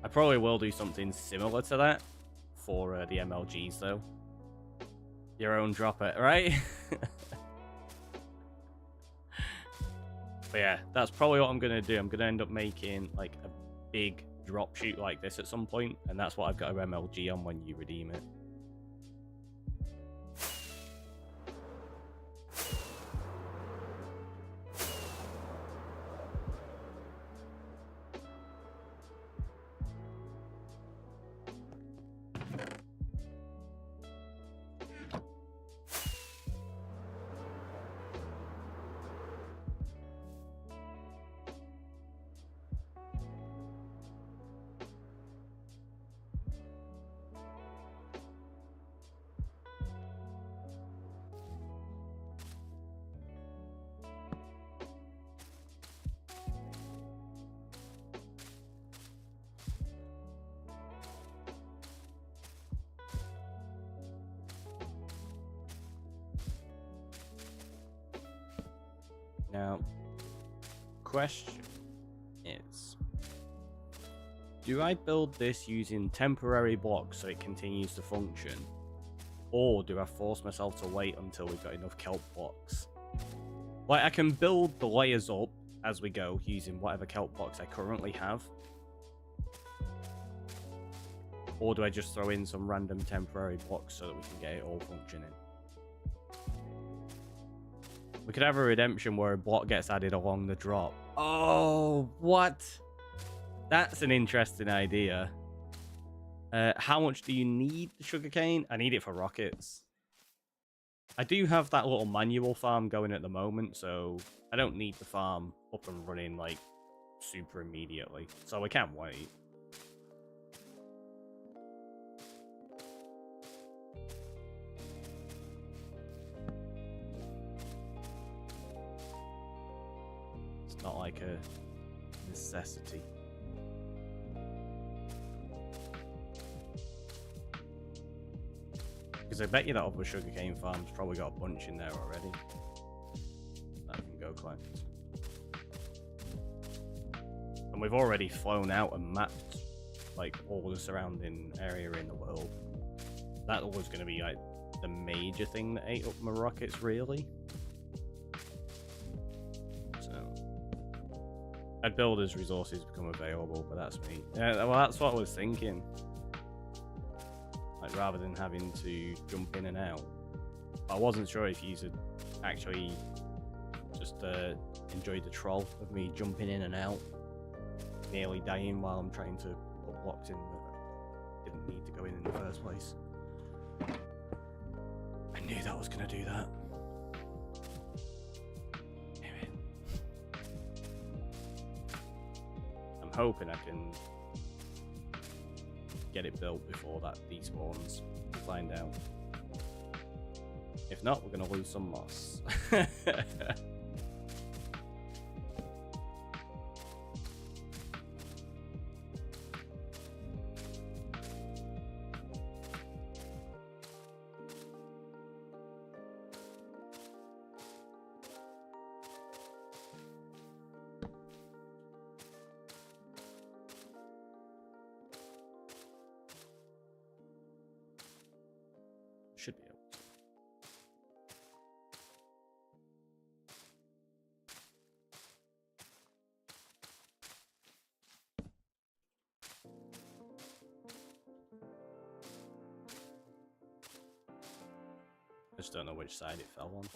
I probably will do something similar to that for the MLGs, though. Your own drop it, right? But yeah, that's probably what I'm going to do. I'm going to end up making like a big drop chute like this at some point, and that's what I've got a MLG on when you redeem it. Now, question is, do I build this using temporary blocks so it continues to function? Or do I force myself to wait until we've got enough kelp blocks? Like, I can build the layers up as we go using whatever kelp blocks I currently have. Or do I just throw in some random temporary blocks so that we can get it all functioning? We could have a redemption where a block gets added along the drop. Oh, what? That's an interesting idea. How much do you need the sugarcane? I need it for rockets. I do have that little manual farm going at the moment, so I don't need the farm up and running like super immediately. So I can't wait. It's not like a necessity. Because I bet you that other sugarcane farm's probably got a bunch in there already that I can go collect. And we've already flown out and mapped like all the surrounding area in the world. That was going to be like the major thing that ate up my rockets, really. So I'd build as resources become available, but that's me. Yeah, well, that's what I was thinking. Like, rather than having to jump in and out. I wasn't sure if you should actually just enjoy the troll of me jumping in and out, nearly dying while I'm trying to put blocks in that didn't need to go in the first place. I knew that was going to do that. Damn it. I'm hoping I can get it built before that despawns. We'll find out. If not, we're going to lose some moss. Should be able to. I just don't know which side it fell on.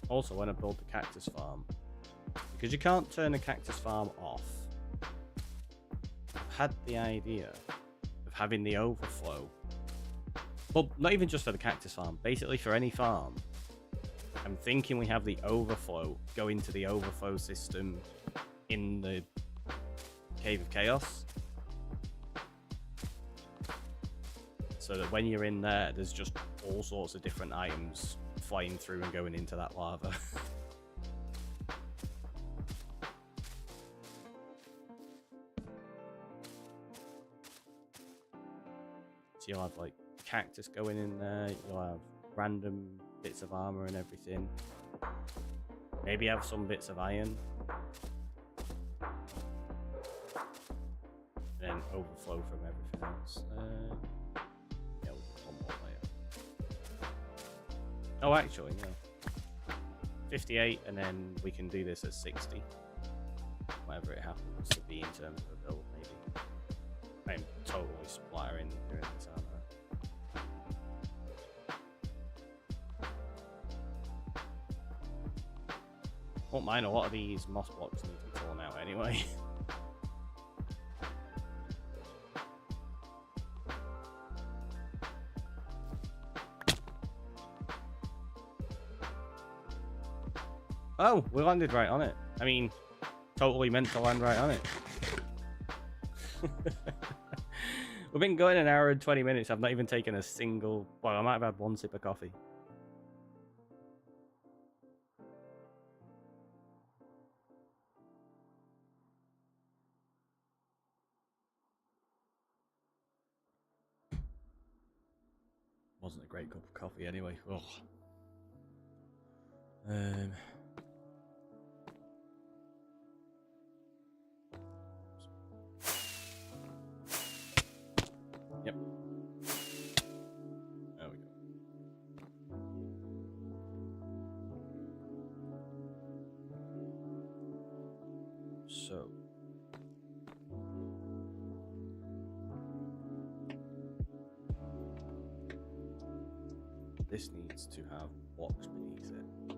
Also, when I build the cactus farm, because you can't turn a cactus farm off, I've had the idea of having the overflow. Well, not even just for the cactus farm, basically for any farm. I'm thinking we have the overflow go into the overflow system in the Cave of Chaos. So that when you're in there, there's just all sorts of different items flying through and going into that lava. So you'll have like cactus going in there, you'll have random bits of armor and everything. Maybe have some bits of iron. And then overflow from everything else. Yeah, we'll put one more layer. Oh, actually, no. 58, and then we can do this at 60. Whatever it happens to be in terms of a build, maybe. I'm totally splattering during this, aren't I? Won't mind, a lot of these moss blocks need to be torn out anyway. Oh, we landed right on it. I mean, totally meant to land right on it. We've been going an hour and 20 minutes. I've not even taken a single... Well, I might have had one sip of coffee. Wasn't a great cup of coffee anyway. Ugh. So. This needs to have blocks beneath it.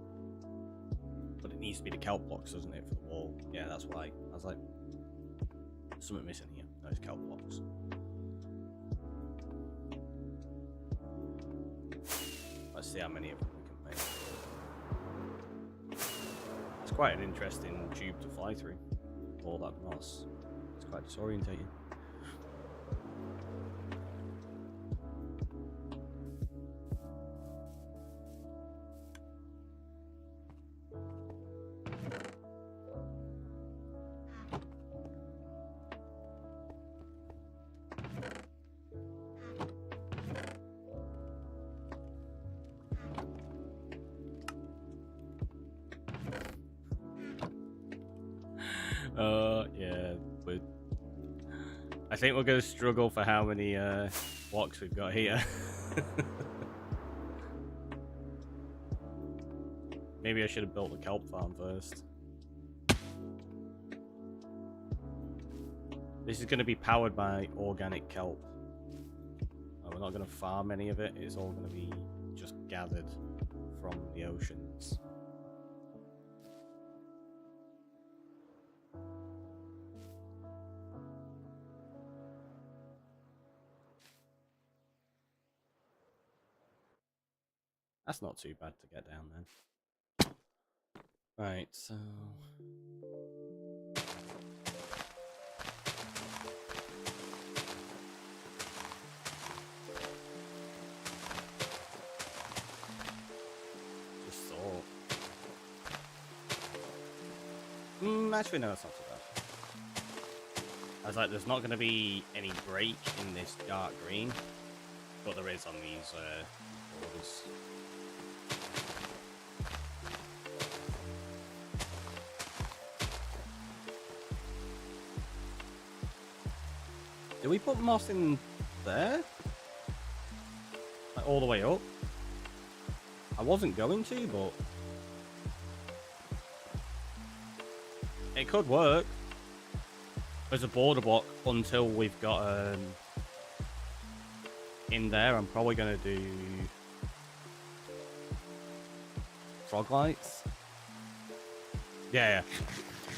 But it needs to be the kelp blocks, doesn't it, for the wall? Yeah, that's why. I was like, something missing here. Those kelp blocks. Let's see how many of them we can make. It's quite an interesting tube to fly through. All that moss. It's quite disorientating. Yeah, but I think we're gonna struggle for how many blocks we've got here. Maybe I should have built the kelp farm first. This is going to be powered by organic kelp. We're not going to farm any of it. It's all going to be just gathered from the oceans. That's not too bad to get down then. Right, so... just thought. Actually, no, that's not too bad. I was like, there's not going to be any break in this dark green, but there is on these borders. Did we put moss in there? Like all the way up? I wasn't going to, but... it could work as a border block until we've got in there. I'm probably going to do frog lights. Yeah.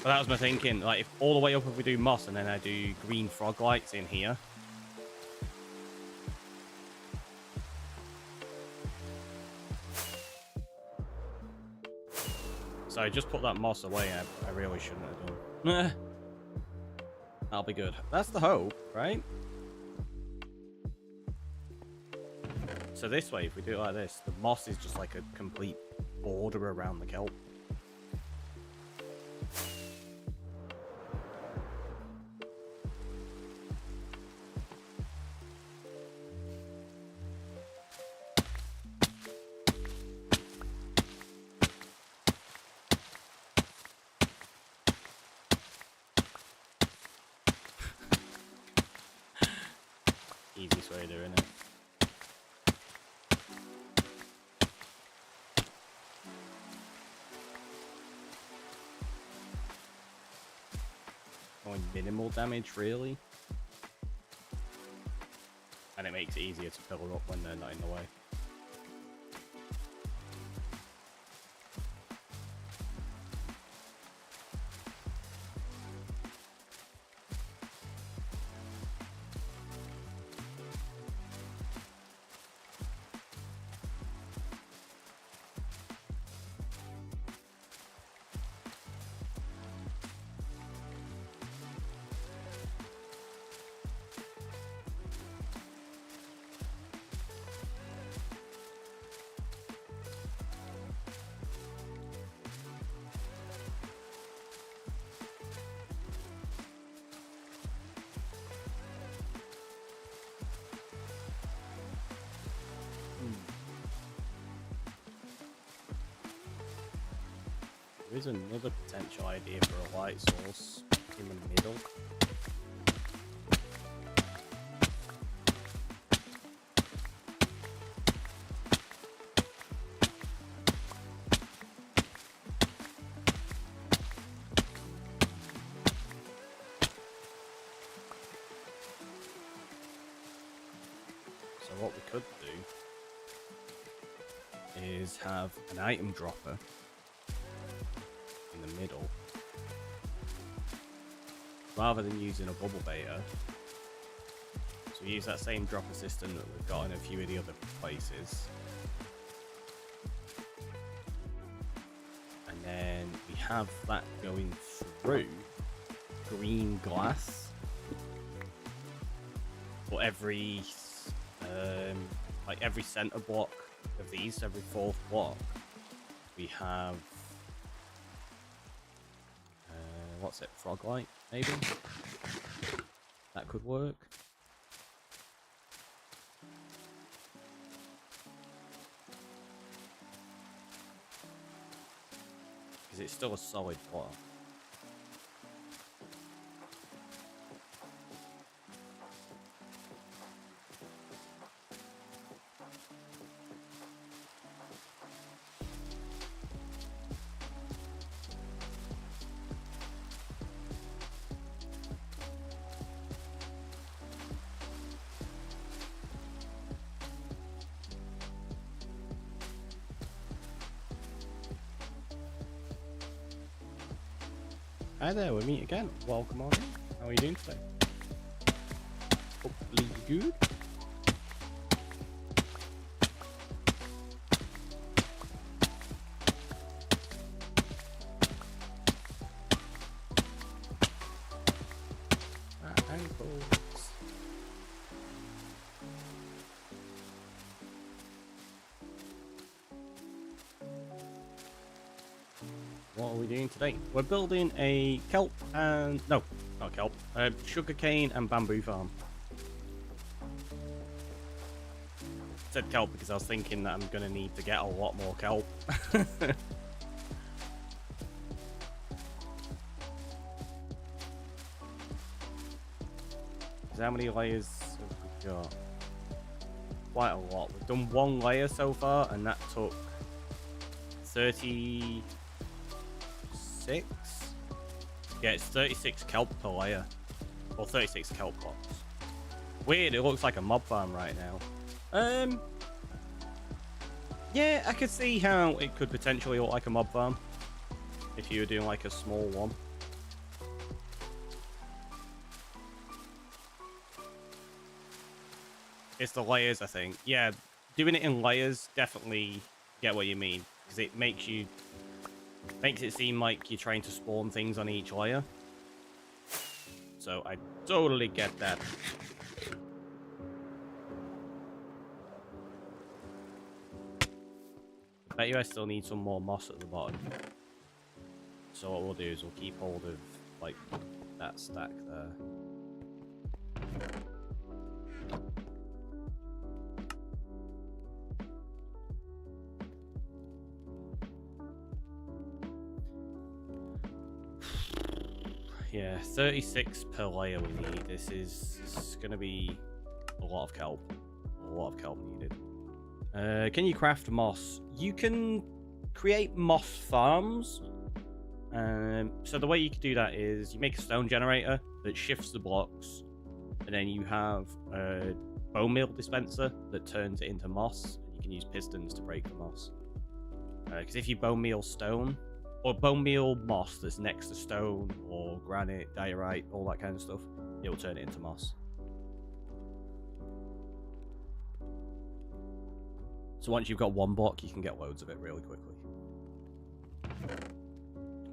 But that was my thinking. Like, if all the way up, if we do moss and then I do green frog lights in here. So I just put that moss away. I really shouldn't have done. That'll be good. That's the hope, right? So this way, if we do it like this, the moss is just like a complete border around the kelp. Easiest way of doing it. Only minimal damage, really. And it makes it easier to pillar up when they're not in the way. There is another potential idea for a light source in the middle. So what we could do is have an item dropper in the middle, rather than using a bubble beta. So we use that same dropper system that we've got in a few of the other places. And then we have that going through green glass for every like every center block of these, every fourth block we have what's it, frog light maybe? That could work. Because it's still a solid block. Hi there, we meet again. Welcome on in. How are you doing today? Hopefully good. Ankles. What are we doing today? We're building a kelp and... no, not kelp. Sugarcane and bamboo farm. I said kelp because I was thinking that I'm going to need to get a lot more kelp. How many layers have we got? Quite a lot. We've done one layer so far, and that took 36. Yeah, it's 36 kelp per layer, or 36 kelp blocks. Weird. It looks like a mob farm right now. Yeah, I could see how it could potentially look like a mob farm if you were doing like a small one. It's the layers, I think. Yeah, doing it in layers, definitely get what you mean. Because it makes it seem like you're trying to spawn things on each layer. So I totally get that. I bet you I still need some more moss at the bottom. So what we'll do is we'll keep hold of, like, that stack there. Yeah, 36 per layer we need. This is going to be a lot of kelp. A lot of kelp needed. Can you craft moss? You can create moss farms. So the way you can do that is you make a stone generator that shifts the blocks. And then you have a bone meal dispenser that turns it into moss. And you can use pistons to break the moss. Because if you bone meal stone... or bone meal moss that's next to stone or granite, diorite, all that kind of stuff, it will turn it into moss. So once you've got one block, you can get loads of it really quickly.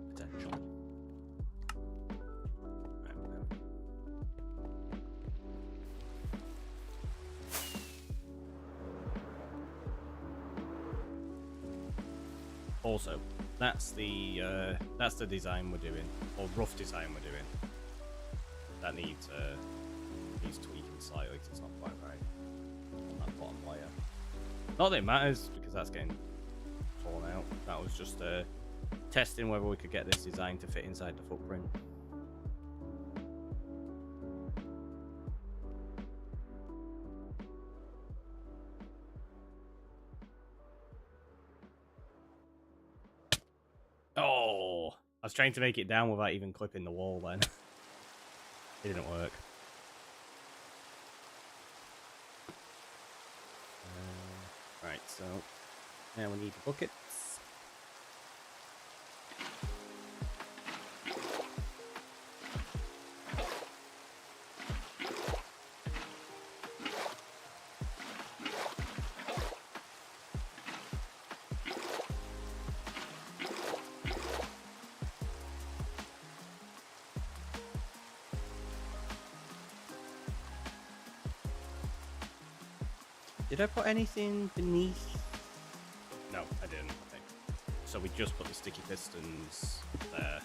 Potentially. Also, that's the design we're doing, or rough design we're doing. That needs tweaking slightly because it's not quite right on that bottom layer. Not that it matters because that's getting torn out. That was just testing whether we could get this design to fit inside the footprint. Oh, I was trying to make it down without even clipping the wall then. It didn't work. Alright, so now we need the buckets. Did I put anything beneath? No, I didn't. Okay. So we just put the sticky pistons there.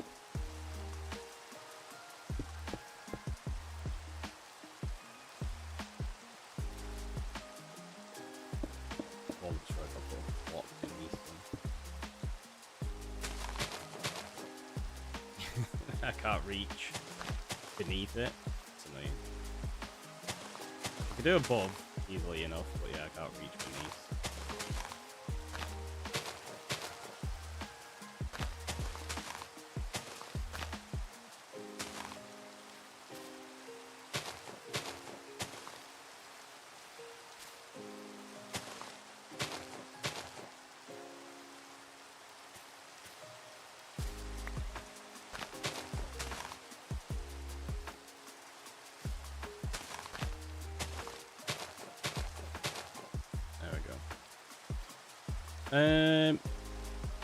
Well, just right up a block beneath them. I can't reach beneath it. It's annoying. I could do above easily enough, but yeah, I can't reach beneath.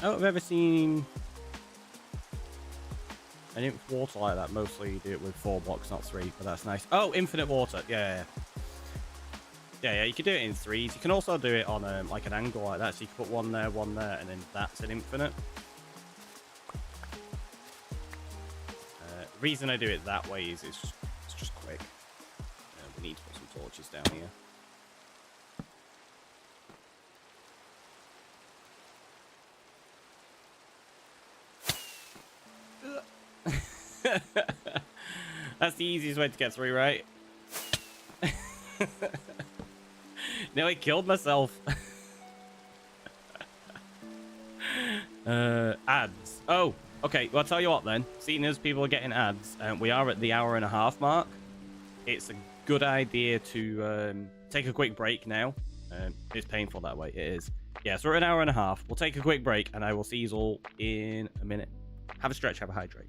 I don't think I've ever seen an infinite water like that. Mostly you do it with 4 blocks, not 3, but that's nice. Oh, infinite water. Yeah. You can do it in 3s. You can also do it on like an angle like that. So you can put one there, and then that's an infinite. The reason I do it that way is it's just quick. We need to put some torches down here. That's the easiest way to get through, right? No, I killed myself. Ads. Oh, okay. Well, I'll tell you what then. Seeing as people are getting ads, we are at the 1.5 hour mark. It's a good idea to take a quick break now. It's painful that way. It is. Yeah, so we're at 1.5 hours. We'll take a quick break, and I will see you all in a minute. Have a stretch, have a hydrate.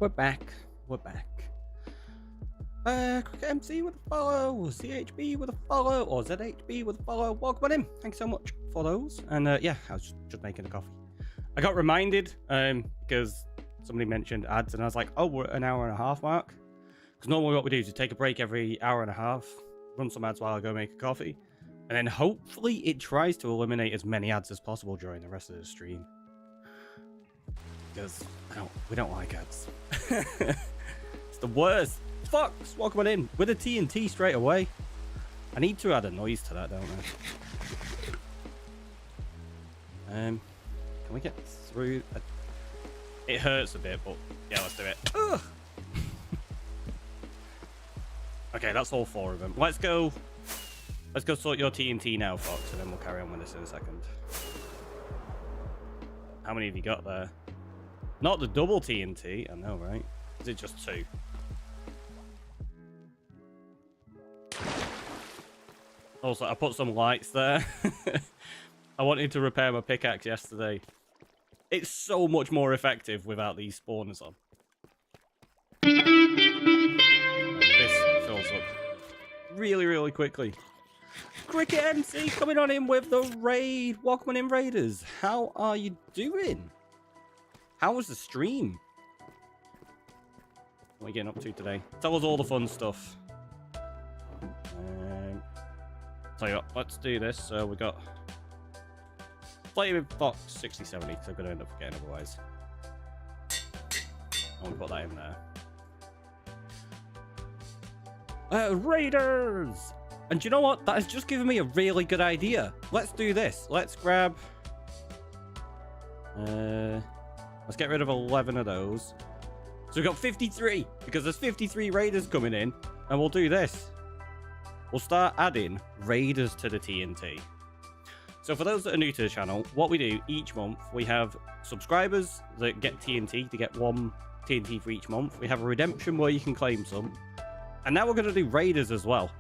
We're back. We're back. Cricket MC with a follow, CHB with a follow, or ZHB with a follow. Welcome on in. Thanks so much for those. And yeah, I was just making a coffee. I got reminded because somebody mentioned ads, and I was like, oh, we're at an hour and a half mark. Because normally what we do is we take a break every hour and a half, run some ads while I go make a coffee, and then hopefully it tries to eliminate as many ads as possible during the rest of the stream. Because we don't like ads. It's the worst. Fox, welcome on in with a TNT straight away. I need to add a noise to that, don't I? Can we get through? It hurts a bit, but yeah, let's do it. Ugh. Okay, that's all 4 of them. Let's go sort your TNT now, Fox, and then we'll carry on with this in a second. How many have you got there? Not the double TNT, I know, right? Is it just 2? Also, I put some lights there. I wanted to repair my pickaxe yesterday. It's so much more effective without these spawners on. This fills up really, really quickly. Cricket MC coming on in with the raid. Welcome on in, Raiders. How are you doing? How was the stream? What are we getting up to today? Tell us all the fun stuff. Tell you what, let's do this. So we got play with Fox 60/70 because I'm going to end up forgetting otherwise. I'll put that in there. Raiders! And do you know what? That has just given me a really good idea. Let's do this. Let's grab... let's get rid of 11 of those. So we've got 53 because there's 53 Raiders coming in. And we'll do this. We'll start adding Raiders to the TNT. So for those that are new to the channel, what we do each month, we have subscribers that get TNT to get 1 TNT for each month. We have a redemption where you can claim some. And now we're going to do Raiders as well.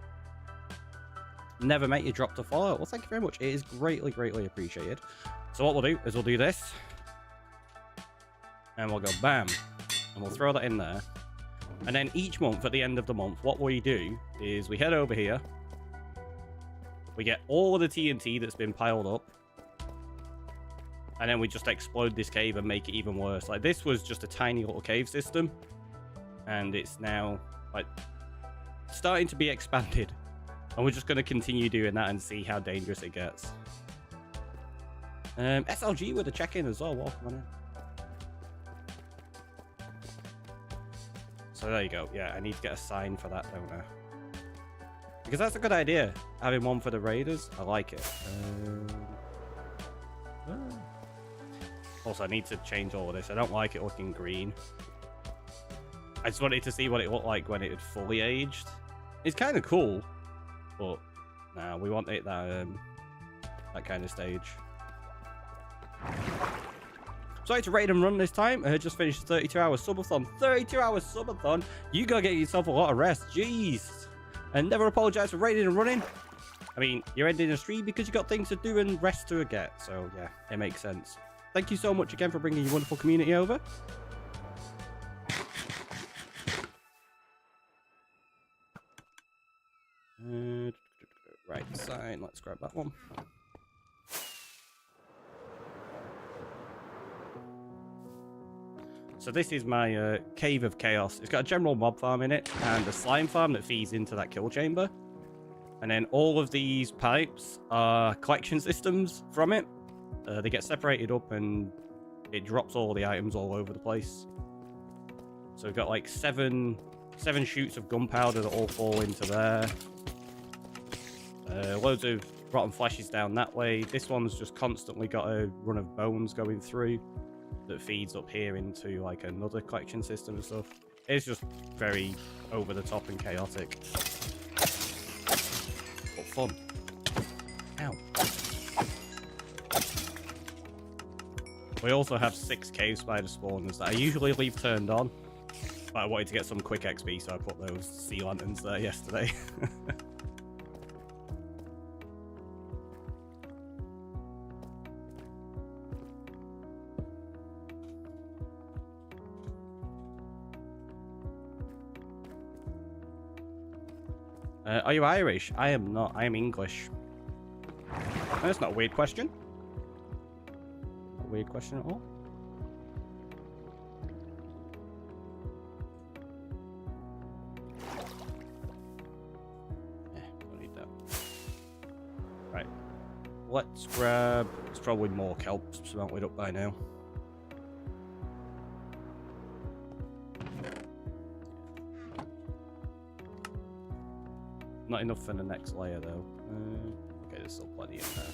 Never mate, you dropped a follow. Well, thank you very much. It is greatly, greatly appreciated. So what we'll do is we'll do this. And we'll go bam. And we'll throw that in there. And then each month, at the end of the month, what we do is we head over here. We get all of the TNT that's been piled up. And then we just explode this cave and make it even worse. Like, this was just a tiny little cave system. And it's now, like, starting to be expanded. And we're just going to continue doing that and see how dangerous it gets. SLG with a check-in as well. Welcome on in. So there you go. Yeah, I need to get a sign for that, don't I? Because that's a good idea. Having one for the Raiders. I like it. Also, I need to change all of this. I don't like it looking green. I just wanted to see what it looked like when it had fully aged. It's kind of cool. But, nah, we want it that kind of stage. So it's raid and run this time. I just finished a 32-hour subathon. 32-hour subathon? You gotta get yourself a lot of rest. Jeez. And never apologize for raiding and running. I mean, you're ending a stream because you got things to do and rest to get. So, yeah, it makes sense. Thank you so much again for bringing your wonderful community over. Right, sign. Let's grab that one. So this is my Cave of Chaos. It's got a general mob farm in it and a slime farm that feeds into that kill chamber. And then all of these pipes are collection systems from it. They get separated up and it drops all the items all over the place. So we've got like seven shoots of gunpowder that all fall into there. Loads of rotten fleshes down that way. This one's just constantly got a run of bones going through that feeds up here into like another collection system and stuff. It's just very over the top and chaotic. But fun. Ow. We also have 6 cave spider spawners that I usually leave turned on. But I wanted to get some quick XP, so I put those sea lanterns there yesterday. Are you Irish? I am not. I am English. That's not a weird question. Not a weird question at all. Don't need that. Right. Let's grab... There's probably more kelps smelted up by now. Not enough for the next layer, though. Okay, there's still plenty in there.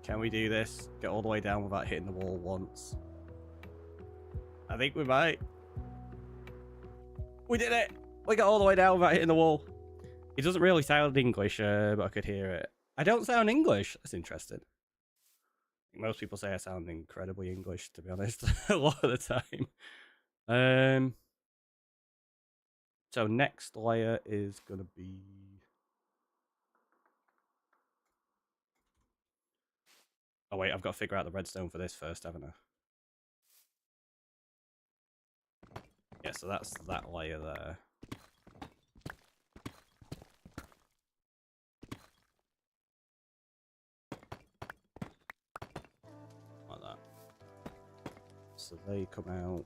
Can we do this? Get all the way down without hitting the wall once? I think we might. We did it! We got all the way down without hitting the wall. It doesn't really sound English, but I could hear it. I don't sound English. That's interesting. Most people say I sound incredibly English, to be honest, a lot of the time. So next layer is going to be... Oh wait, I've got to figure out the redstone for this first, haven't I? Yeah, so that's that layer there. Like that. So they come out.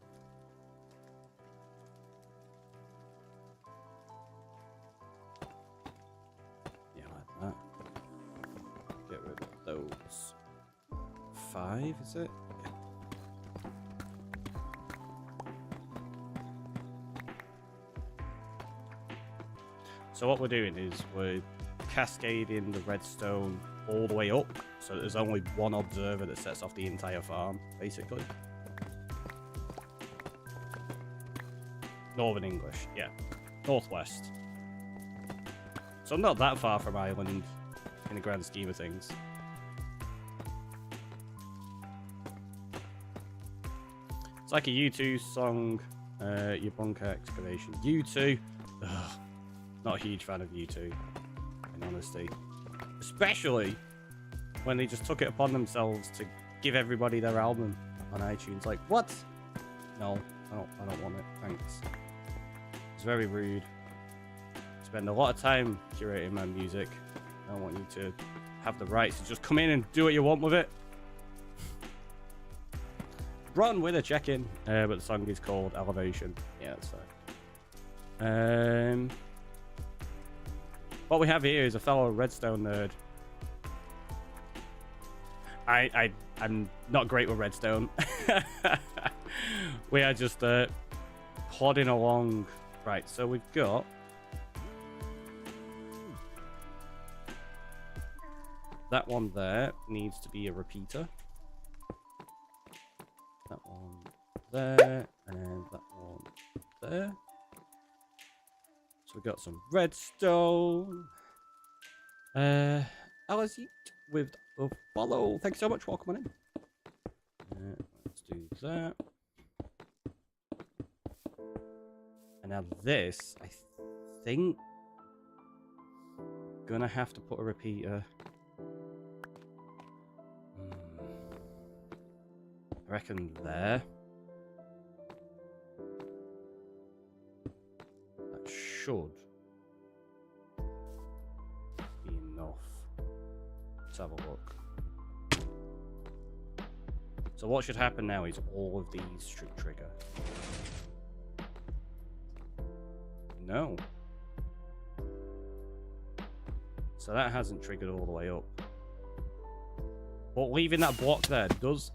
Yeah, like that. Get rid of those. 5, is it? Yeah. So what we're doing is we're cascading the redstone all the way up, so there's only one observer that sets off the entire farm, basically. Northern English, yeah. Northwest. So I'm not that far from Ireland in the grand scheme of things. It's like a U2 song, your bunker excavation. U2, ugh, not a huge fan of U2, in honesty. Especially when they just took it upon themselves to give everybody their album on iTunes. Like, what? No, I don't want it, thanks. It's very rude. I spend a lot of time curating my music. I don't want you to have the rights to just come in and do what you want with it. Run with a check-in, but the song is called Elevation. Yeah, that's fine. What we have here is a fellow redstone nerd. I'm not great with redstone. We are just plodding along. Right, so we've got that one there needs to be a repeater. That one there, and that one there. So we've got some redstone. Allays with a follow. Thanks so much for coming in. Let's do that. And now this, I think, gonna have to put a repeater. I reckon there. That should be enough. Let's have a look. So what should happen now is all of these should trigger. No. So that hasn't triggered all the way up. But leaving that block there does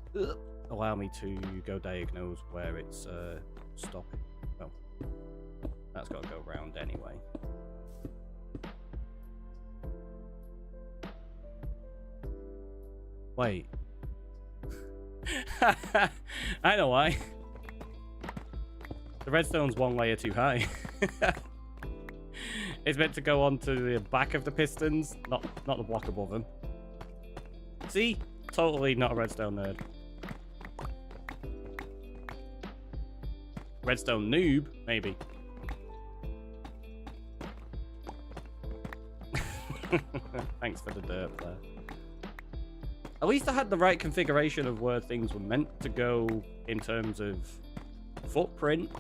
allow me to go diagnose where it's stopping. Oh, that's got to go round anyway. Wait. I know why. The redstone's one layer too high. It's meant to go onto the back of the pistons, not the block above them. See? Totally not a redstone nerd. Redstone noob, maybe. Thanks for the derp there. At least I had the right configuration of where things were meant to go in terms of footprint.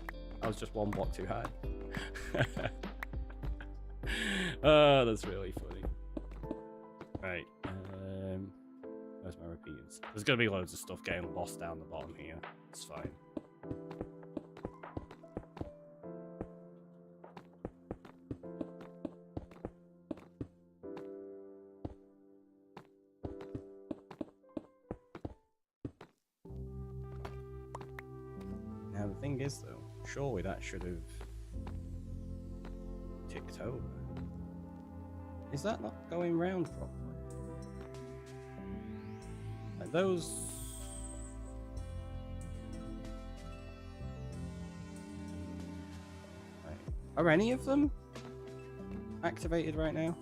I was just one block too high. Oh, that's really funny. Right. Where's my repeaters? There's going to be loads of stuff getting lost down the bottom here. It's fine. Now the thing is though, surely that should have ticked over. Is that not going round properly? Like those... Right. Are any of them activated right now?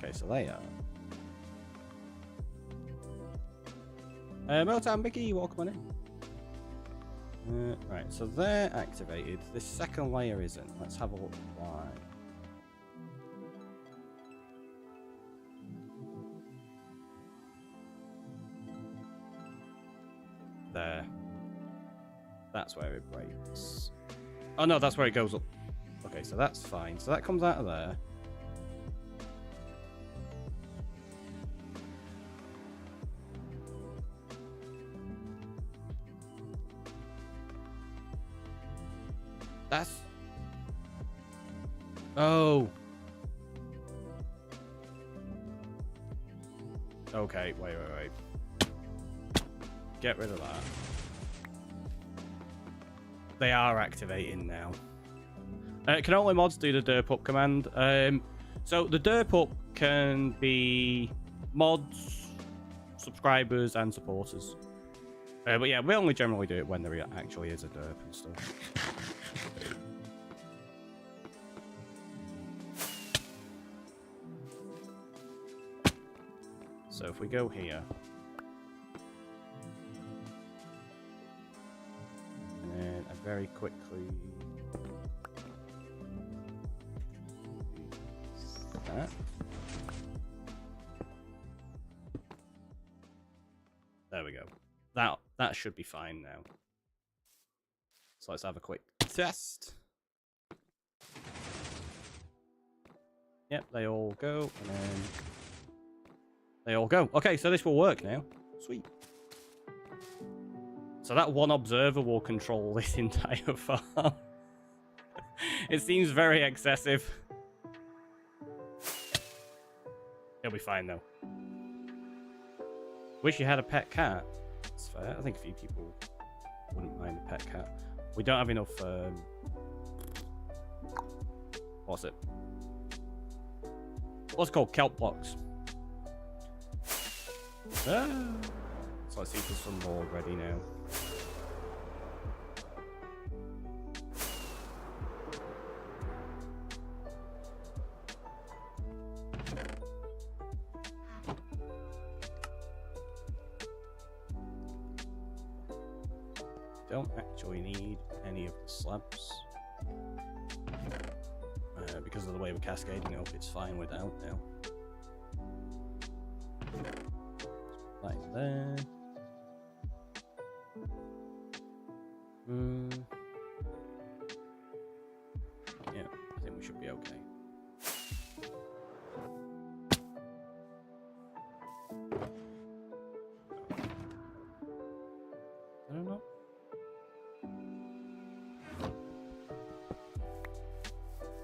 Okay, so they are. Meltdown Mickey, welcome on in. Right, so they're activated. This second layer isn't. Let's have a look why. There. That's where it breaks. Oh no, that's where it goes up. Okay, so that's fine. So that comes out of there. That's... Oh. Okay, wait. Get rid of that. They are activating now. Can only mods do the derp up command? So the derp up can be mods, subscribers, and supporters. But yeah, we only generally do it when there actually is a derp and stuff. So if we go here, and then I very quickly that. There we go. That should be fine now. So let's have a quick test. Yep, they all go, and then they all go. Okay, so this will work now. Sweet. So that one observer will control this entire farm. It seems very excessive. He'll be fine though. Wish you had a pet cat. That's fair. I think a few people wouldn't mind a pet cat. We don't have enough. What's it? What's it called? Kelp blocks. Ah. So let's see if there's some more ready now. Don't actually need any of the slabs because of the way we're cascading up. It's fine without now. Like there. Yeah, I think we should be okay. I don't know.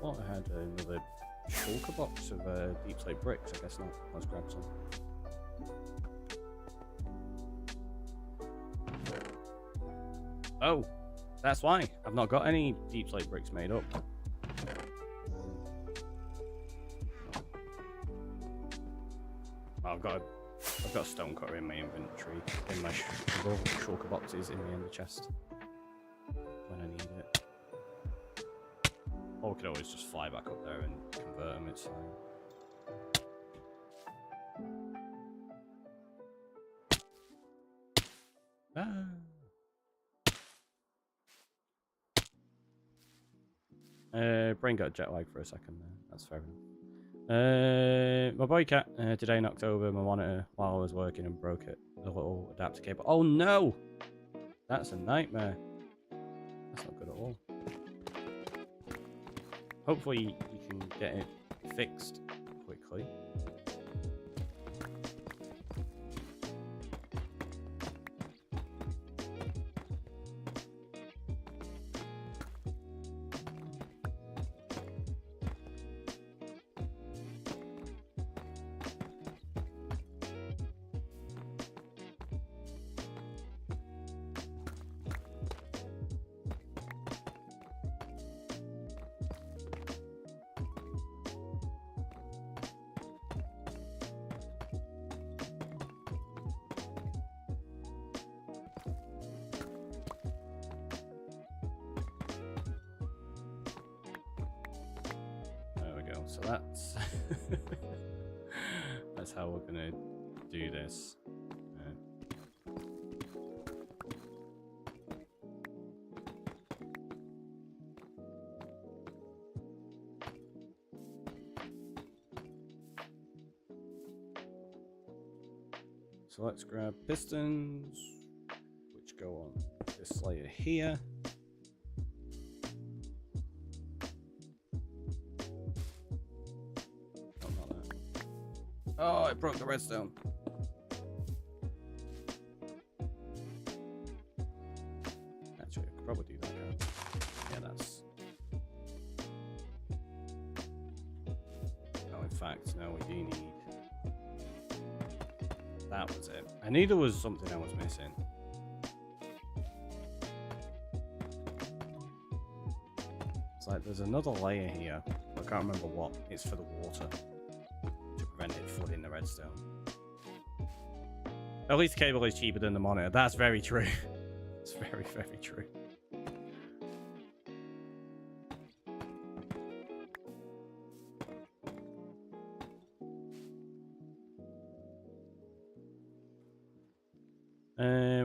Well, I had another shulker box of deep slate bricks. I guess not. Let's grab some. Oh, that's why I've not got any deep slate bricks made up. I've got a stone cutter in my inventory, in my shulker boxes in the ender chest when I need it. Or we could always just fly back up there and convert them. It's fine. Brain got jet lag for a second there. That's fair My boy cat today knocked over my monitor while I was working and broke it. The little adapter cable. Oh no! That's a nightmare. That's not good at all. Hopefully you can get it fixed quickly. So that's that's how we're gonna do this. So let's grab pistons, which go on this layer here. Oh, it broke the redstone. Actually, I could probably do that now. Yeah, that's... Oh, in fact, no, we do need... That was it. I knew there was something I was missing. It's like there's another layer here. I can't remember what. It's for the water. Prevent it flooding the redstone. At least the cable is cheaper than the monitor. That's very true. It's very, very true.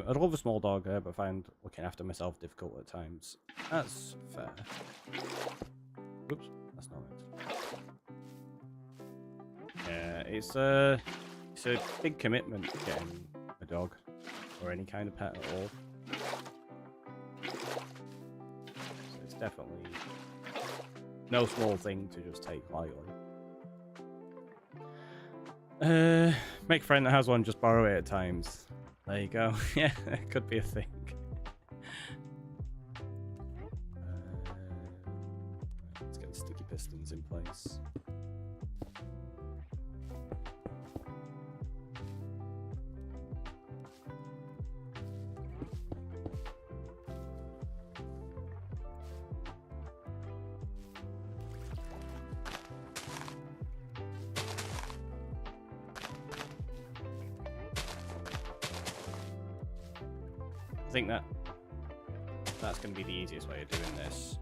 I'd love a small dog, but I find looking after myself difficult at times. That's fair. Oops, that's not it. Yeah, it's a big commitment getting a dog or any kind of pet at all. So it's definitely no small thing to just take lightly. Make a friend that has one, just borrow it at times. There you go. Yeah, it could be a thing. Let's get the sticky pistons in place. I think that's going to be the easiest way of doing this.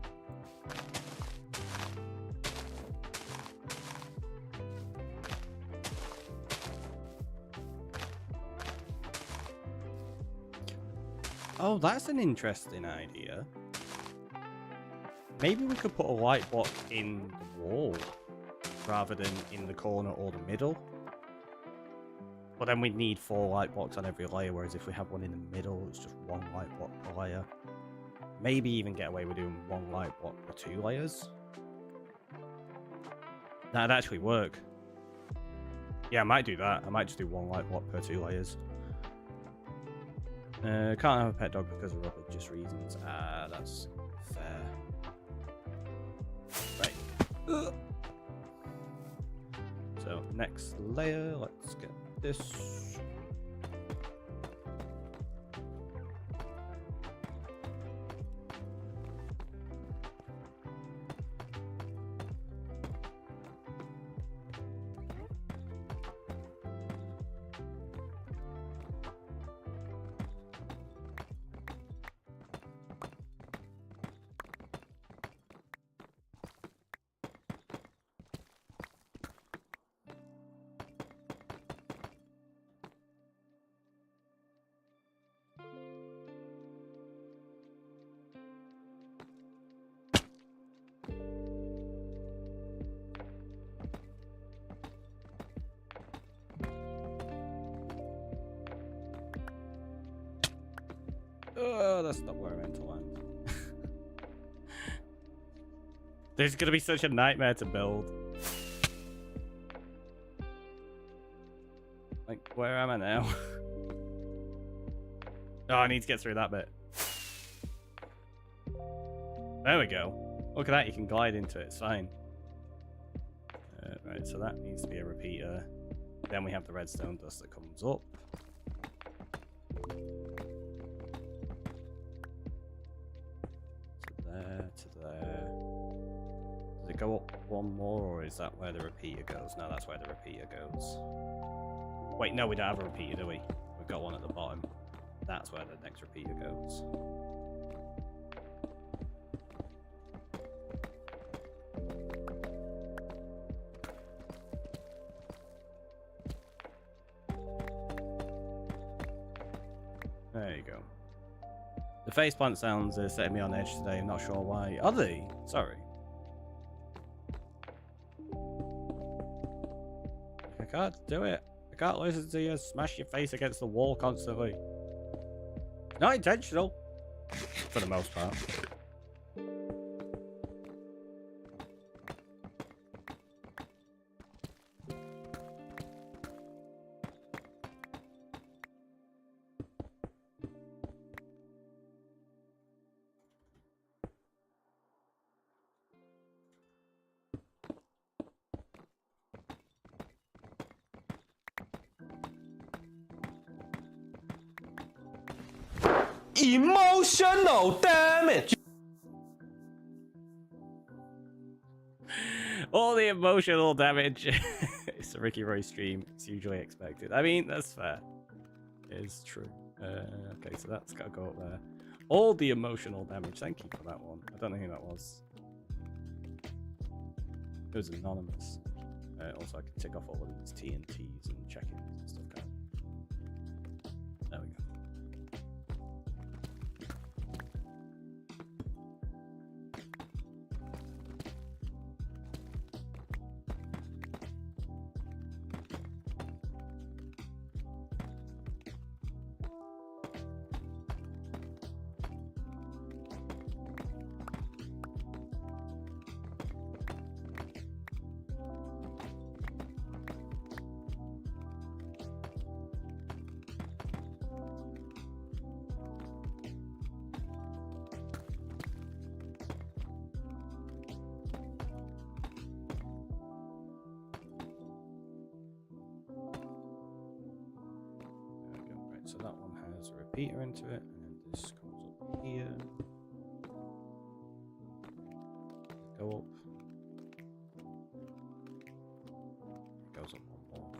Oh, that's an interesting idea. Maybe we could put a light block in the wall rather than in the corner or the middle. But then we'd need 4 light blocks on every layer, whereas if we have one in the middle, it's just 1 light block per layer. Maybe even get away with doing 1 light block per 2 layers. That'd actually work. Yeah, I might do that. I might just do 1 light block per 2 layers. Can't have a pet dog because of religious reasons. Ah, that's fair. Right. So, next layer, let's get this. Oh, that's not where I meant to land. This is gonna be such a nightmare to build. Like, where am I now? Oh, I need to get through that bit. There we go. Look at that, you can glide into it, it's fine. Right, so that needs to be a repeater. Then we have the redstone dust that comes up. To there, to there. Does it go up one more, or is that where the repeater goes? No, that's where the repeater goes. Wait, no, we don't have a repeater, do we? We've got one at the bottom. That's where the next repeater goes. There you go. The faceplant sounds are setting me on edge today. I'm not sure why. Are they? Sorry. I can't do it. I can't listen to you smash your face against the wall constantly. Not intentional. For the most part. Emotional damage. All the emotional damage. It's a Ricky Roy stream. It's usually expected. I mean, that's fair. It is true. Okay, so that's got to go up there. All the emotional damage. Thank you for that one. I don't know who that was. It was anonymous. Also, I can tick off all of these TNTs and check-ins and stuff. There we go. So that one has a repeater into it, and this comes up here. Go up. It goes up one more.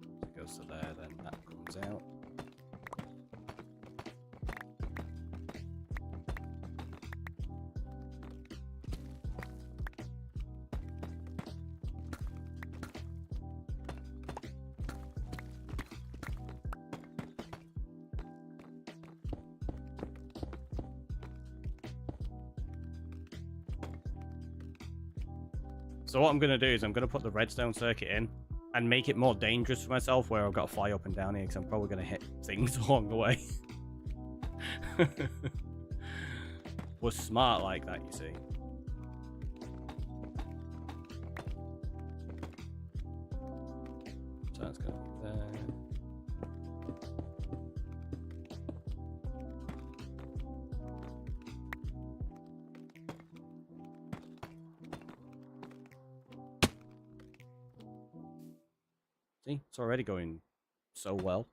So it goes to there, then that comes out. So what I'm going to do is I'm going to put the redstone circuit in and make it more dangerous for myself, where I've got to fly up and down here, because I'm probably going to hit things along the way. We're smart like that, you see. So that's going to be there. See, it's already going so well.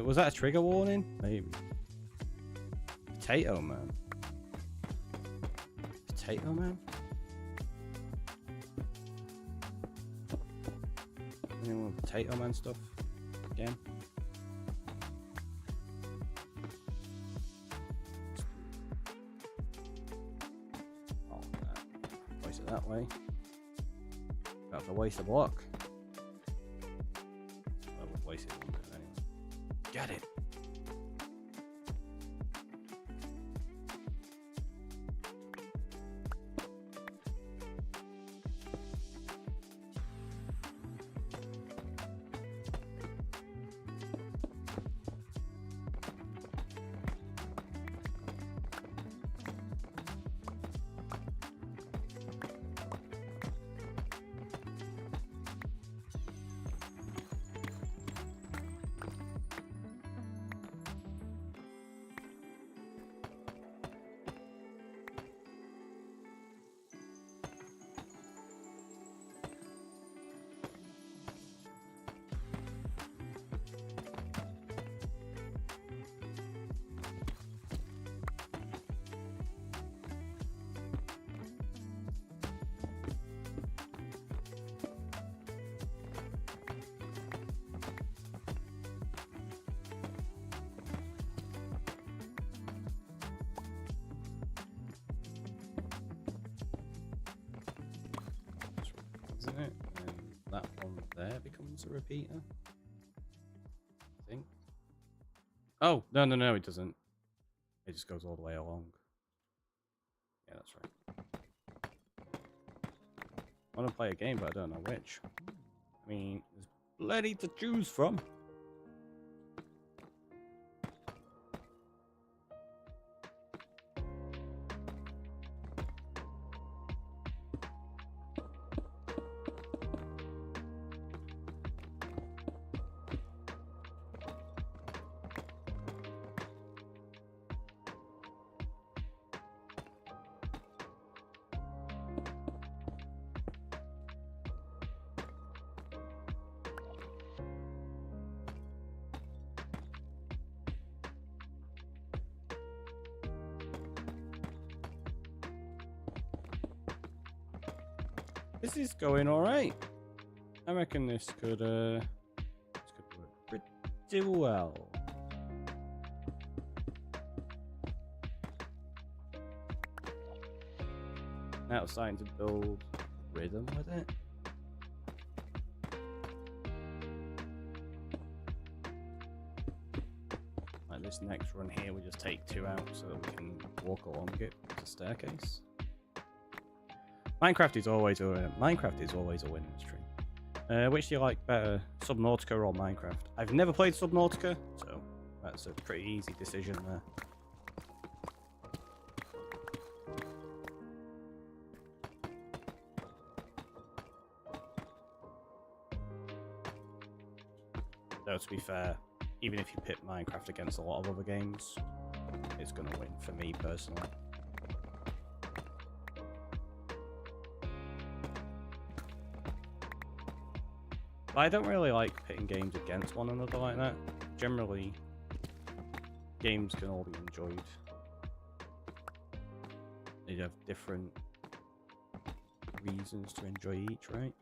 Was that a trigger warning? Maybe. Potato Man. Potato Man? Anyone with Potato Man stuff? Again? Oh, place it that way. About to waste a block. I would waste it one bit anyway. Get it! isn't it? And that one there becomes a repeater. I think. Oh, no, it doesn't. It just goes all the way along. Yeah, that's right. I want to play a game, but I don't know which. I mean, there's plenty to choose from. This is going alright. I reckon this could work pretty well. Now it's starting to build rhythm with it. Like this next run here, we just take 2 out so that we can walk along it to staircase. Minecraft is always a winning stream. Which do you like better, Subnautica or Minecraft? I've never played Subnautica, so that's a pretty easy decision there. Though to be fair, even if you pit Minecraft against a lot of other games, it's going to win for me personally. I don't really like pitting games against one another like that. Generally, games can all be enjoyed. They have different reasons to enjoy each, right?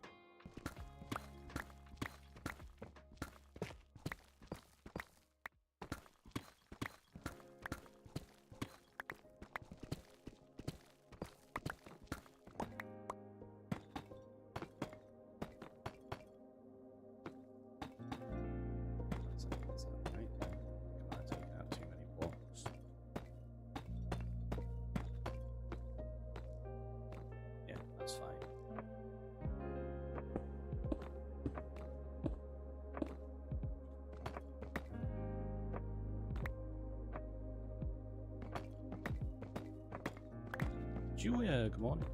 Julia, good morning.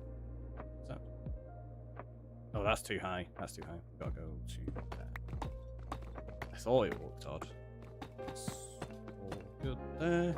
What's that? Oh, that's too high. That's too high. We've got to go to there. I thought it looked odd. It's all good there.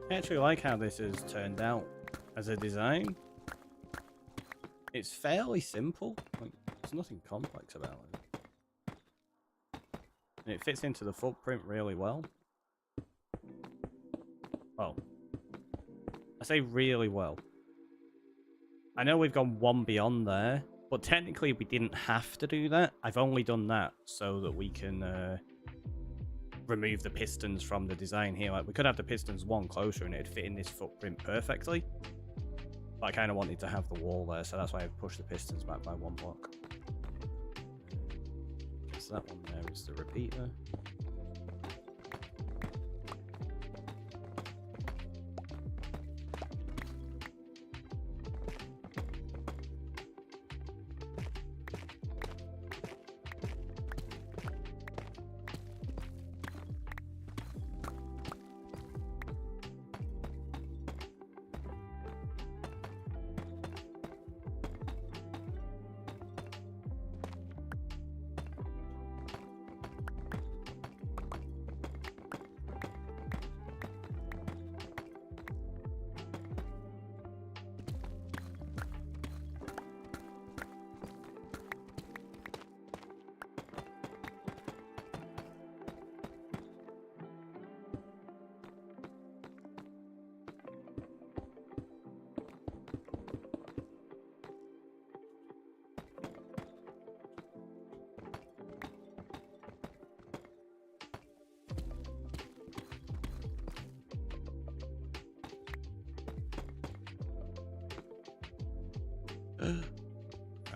I actually like how this has turned out as a design. It's fairly simple. Like, there's nothing complex about it. And it fits into the footprint really well. Well, I say really well. I know we've gone one beyond there, but technically we didn't have to do that. I've only done that so that we can remove the pistons from the design here. Like, we could have the pistons one closer and it'd fit in this footprint perfectly. But I kind of wanted to have the wall there, so that's why I've pushed the pistons back by 1 block. So that one there is the repeater.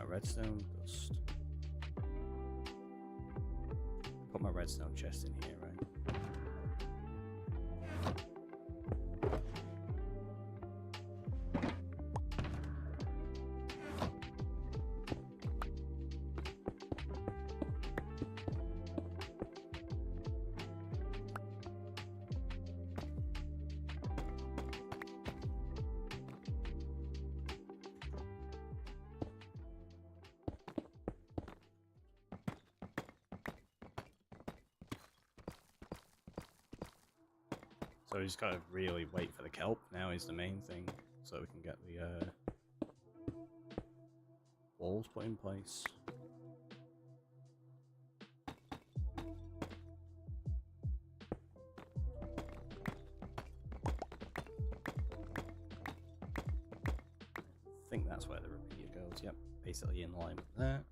Redstone dust. Put my redstone chest in here, right? So we just gotta really wait for the kelp now is the main thing, so we can get the walls put in place. I think that's where the repeater goes, yep, basically in line with that.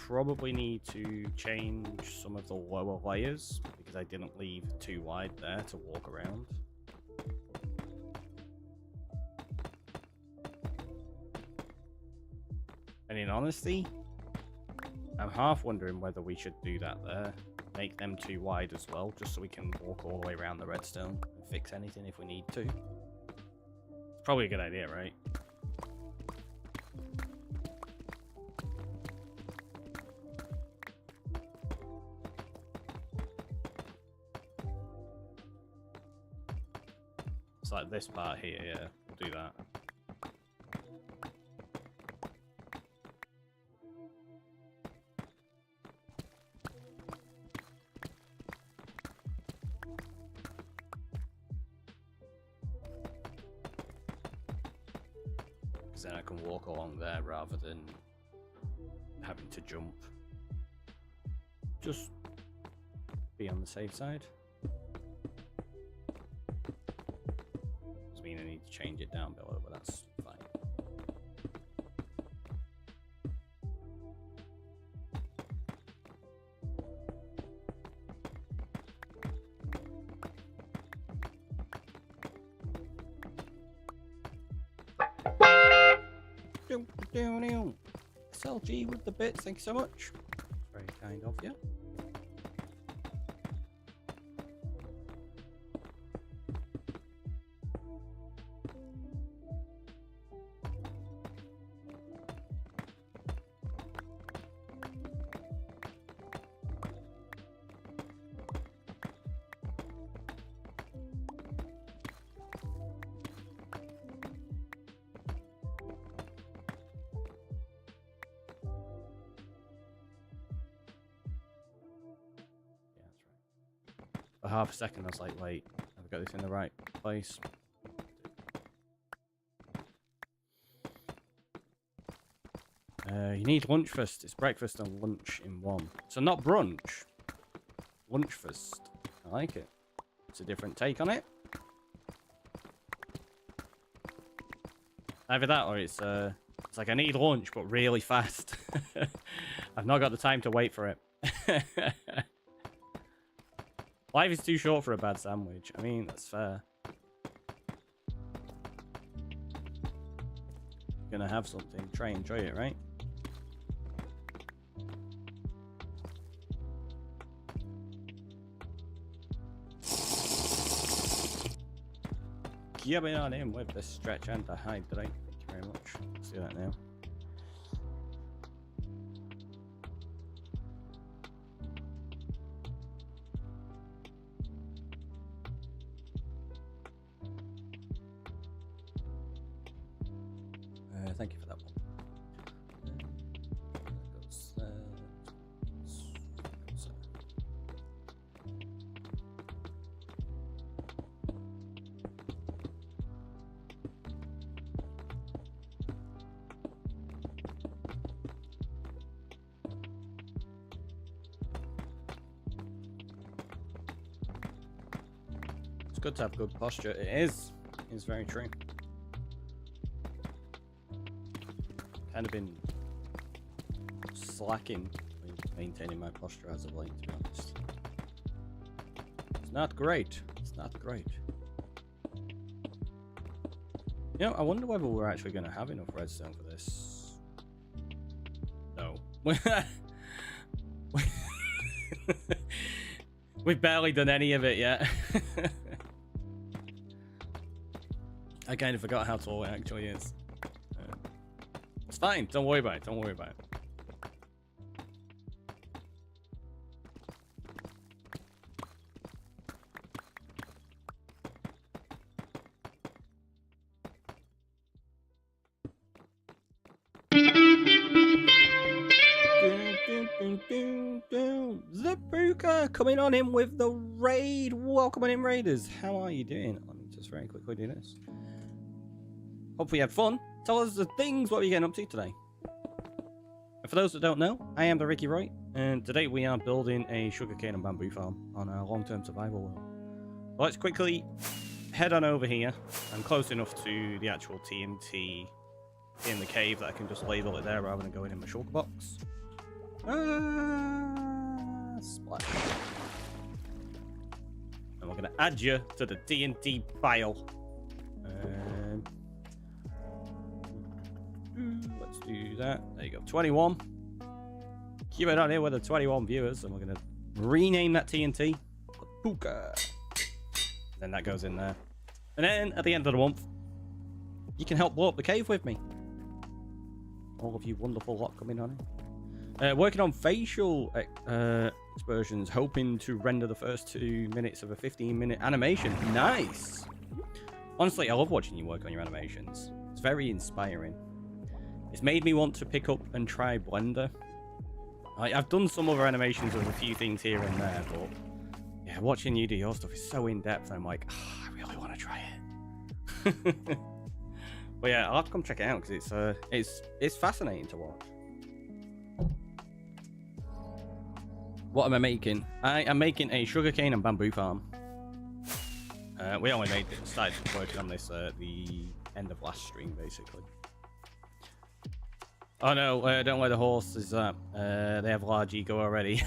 Probably need to change some of the lower layers because I didn't leave too wide there to walk around. And in honesty, I'm half wondering whether we should do that there. Make them too wide as well, just so we can walk all the way around the redstone and fix anything if we need to. It's probably a good idea, right? It's like this part here, yeah, we'll do that. Because then I can walk along there rather than having to jump. Just be on the safe side. I need to change it down below, but that's fine. SLG with the bits, thank you so much. Very kind of you. For half a second, I was like, wait, have I got this in the right place? You need lunch first. It's breakfast and lunch in one. So not brunch. Lunch first. I like it. It's a different take on it. Either that or it's like I need lunch, but really fast. I've not got the time to wait for it. Life is too short for a bad sandwich. I mean, that's fair. You're gonna have something. Try and enjoy it, right? Getting on in with the stretch and the hydrate. Thank you very much. Let's do that now. Thank you for that one. It's good to have good posture. It is. It's very true. Kind of been slacking with maintaining my posture as of late, to be honest. It's not great. It's not great. You know, I wonder whether we're actually going to have enough redstone for this. No. We've barely done any of it yet. I kind of forgot how tall it actually is. It's fine. Don't worry about it. Don't worry about it. Zabuka coming on in with the raid. Welcome on in, raiders. How are you doing? Let me just very quickly do this. Hopefully you had fun. Tell us the things. What are you getting up to today? And for those that don't know, I am the Ricky Roy, and today we are building a sugarcane and bamboo farm on a long-term survival world. Let's quickly head on over here. I'm close enough to the actual TNT in the cave that I can just label it there rather than going in my shulker box. Splash. And we're going to add you to the TNT file. Let's do that. There you go. 21. Keep it on here with the 21 viewers, and we're going to rename that TNT Puka. Then that goes in there. And then at the end of the month, you can help blow up the cave with me. All of you wonderful lot coming on in. Working on facial expressions, hoping to render the first 2 minutes of a 15-minute animation. Nice. Honestly, I love watching you work on your animations. It's very inspiring. It's made me want to pick up and try Blender. I've done some other animations of a few things here and there, but yeah, watching you do your stuff is so in-depth, I'm like, oh, I really want to try it. But yeah, I'll have to come check it out because it's fascinating to watch. What am I making? I am making a sugarcane and bamboo farm. We only started working on this at the end of last stream, basically. Oh no, don't let the horses up. They have large ego already.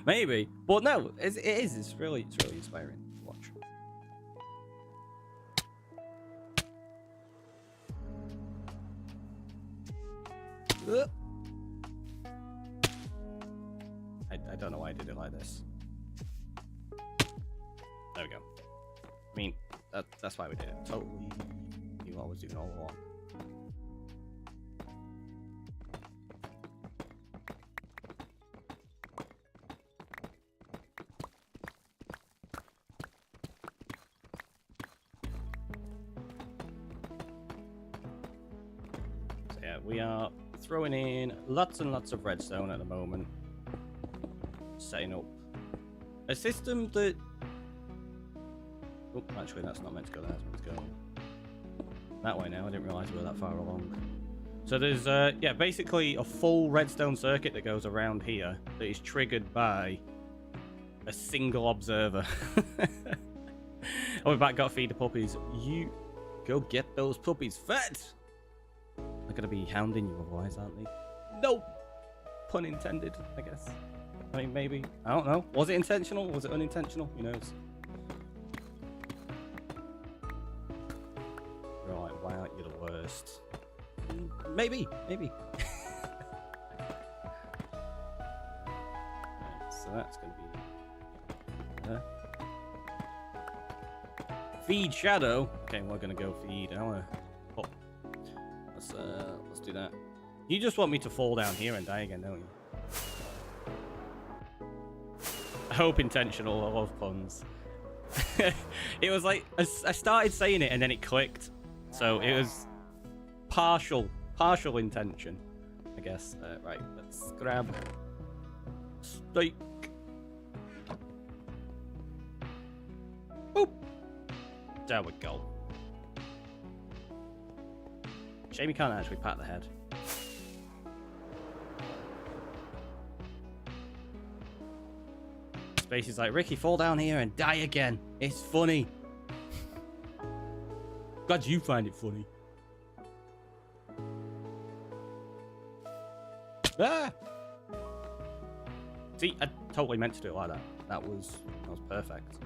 Maybe, but no, it is. It's really inspiring to watch. I don't know why I did it like this. There we go. I mean, that's why we did it. Totally knew what I was doing all along. So yeah, we are throwing in lots and lots of redstone at the moment. Setting up a system that... Oh, actually, that's not meant to go there. It's meant to go that way now. I didn't realize we were that far along. So there's, yeah, basically a full redstone circuit that goes around here that is triggered by a single observer. Oh, we've back got to feed the puppies. You go get those puppies fed. They're going to be hounding you otherwise, aren't they? Nope. Pun intended, I guess. I mean, maybe. I don't know. Was it intentional? Was it unintentional? Who knows? Right, wow, you're the worst. Maybe. Right, so that's going to be... feed Shadow. Okay, we're going to go feed our... Oh. Let's do that. You just want me to fall down here and die again, don't you? I hope intentional. I love puns. It was like I started saying it and then it clicked, so it was partial intention, I guess. Right, let's grab steak. Boop. There we go. Shame you can't actually pat the head. Spacey's like, Ricky, fall down here and die again. It's funny. Glad you find it funny. Ah! See, I totally meant to do it like that. That was perfect.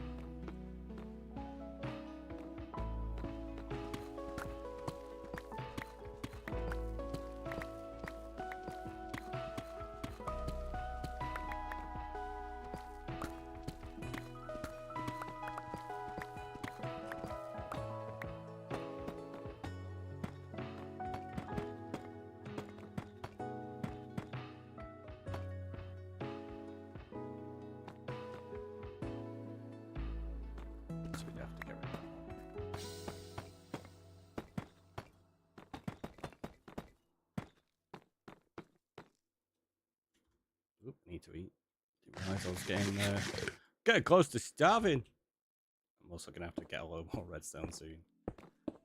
So we have to get rid of that. Oop, need to eat. Didn't realize I was getting close to starving. I'm also gonna have to get a little more redstone soon.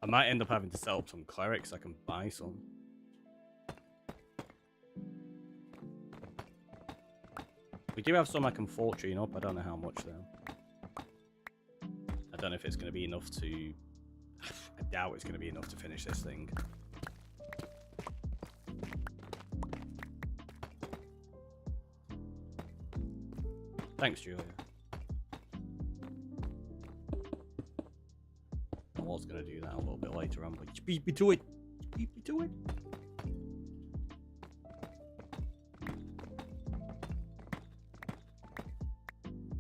I might end up having to set up some clerics so I can buy some. We do have some I can fortune up. I don't know how much though. I don't know if it's going to be enough to... I doubt it's going to be enough to finish this thing. Thanks, Julia. I was going to do that a little bit later on, but you beat me to it. You beat me to it.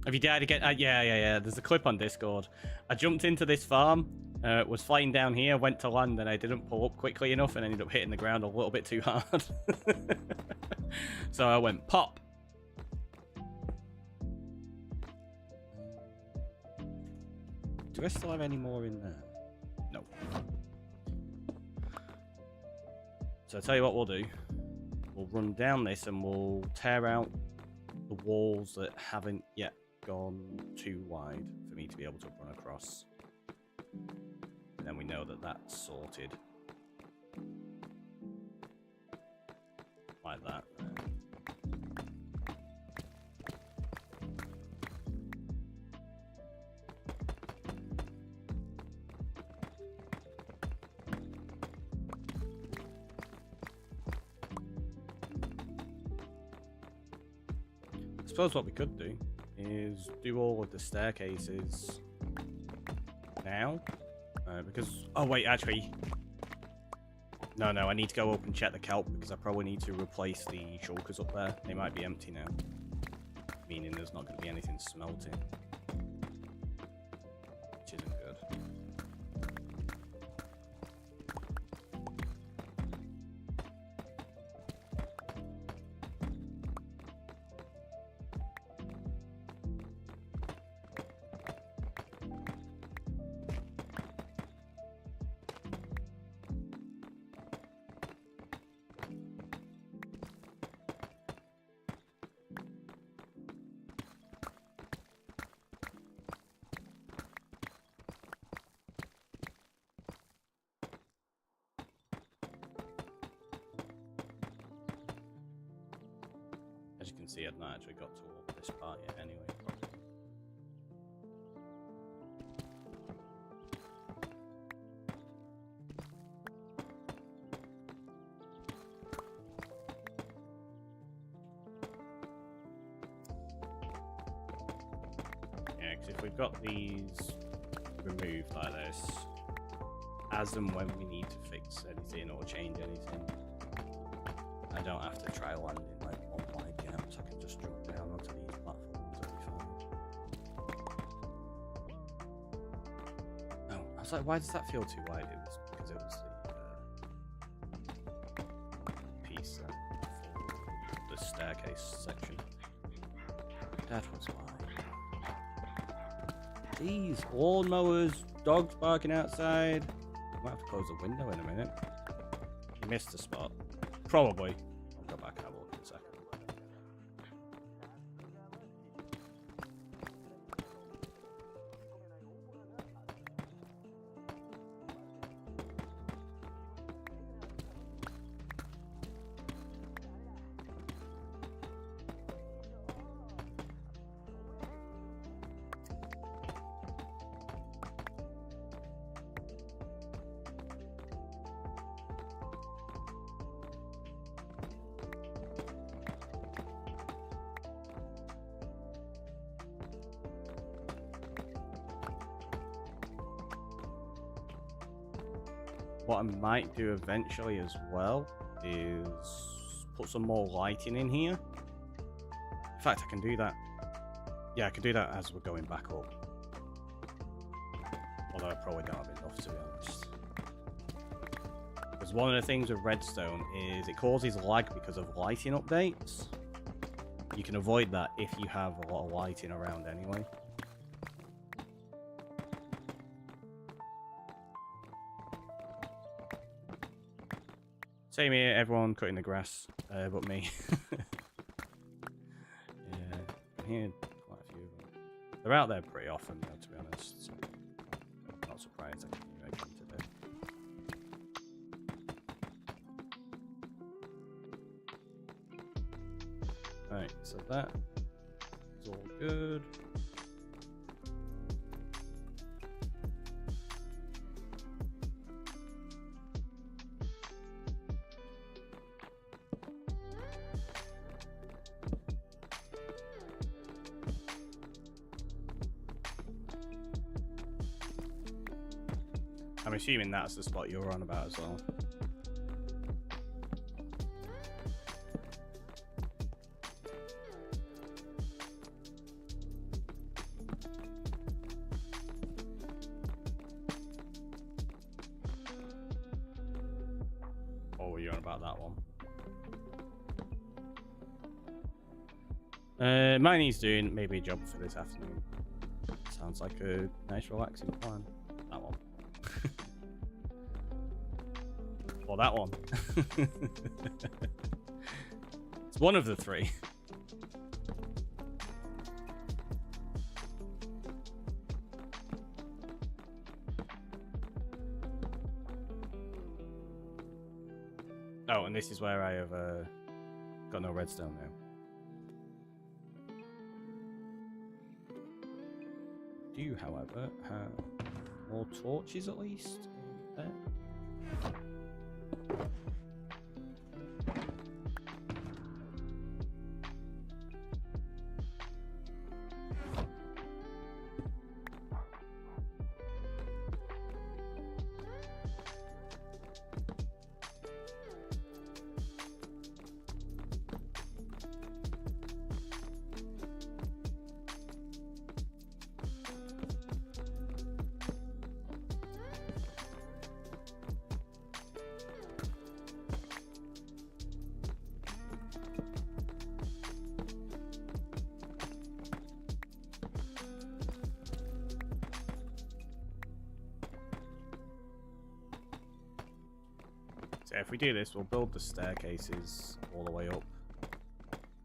Have you died again? Yeah. There's a clip on Discord. I jumped into this farm, was flying down here, went to land, and I didn't pull up quickly enough and ended up hitting the ground a little bit too hard. So I went pop. Do I still have any more in there? No. So I'll tell you what we'll do. We'll run down this and we'll tear out the walls that haven't yet gone too wide for me to be able to run across. And then we know that that's sorted. Like that. I suppose what we could do is do all of the staircases now, because oh wait, actually no, I need to go up and check the kelp because I probably need to replace the shulkers up there. They might be empty now, meaning there's not going to be anything smelting, which isn't good. As you can see, I've not actually got to all this part yet anyway. Yeah, because if we've got these removed like this, as and when we need to fix anything or change anything, I don't have to try landing like one wide gaps. I can just jump down onto these platforms. That'll be fine. Oh, I was like, why does that feel too wide? It was because it was the piece for the staircase section. That was why. These lawnmowers, dogs barking outside. I might have to close the window in a minute. Missed the spot. Probably. I'll go back and have a look in a second. what I might do eventually as well is put some more lighting in here. In fact, I can do that. Yeah, I can do that as we're going back up. Although I probably don't have enough, to be honest. Because one of the things with redstone is it causes lag because of lighting updates. You can avoid that if you have a lot of lighting around anyway. Same here, everyone cutting the grass, but me. Yeah, I hear quite a few of them. They're out there pretty often, though, to be honest. So I'm not surprised I can hear again today. Right, so that is all good. I'm assuming that's the spot you're on about as well. Oh, you're on about that one. Mining's doing maybe a job for this afternoon. Sounds like a nice relaxing plan. That one. Or that one. It's one of the three. Oh, and this is where I have got no redstone now. Do you, however, have more torches at least there? So if we do this, we'll build the staircases all the way up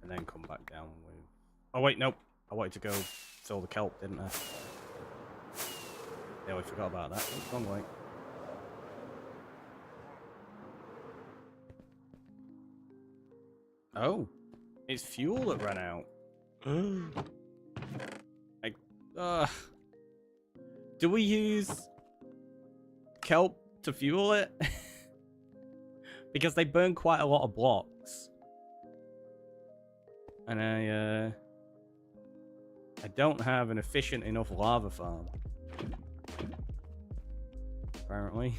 and then come back down with... Oh wait, nope. I wanted to go fill the kelp, didn't I? Yeah, we forgot about that. Oh, wrong way. Oh, it's fuel that ran out. Do we use kelp to fuel it? Because they burn quite a lot of blocks. And I don't have an efficient enough lava farm. Apparently.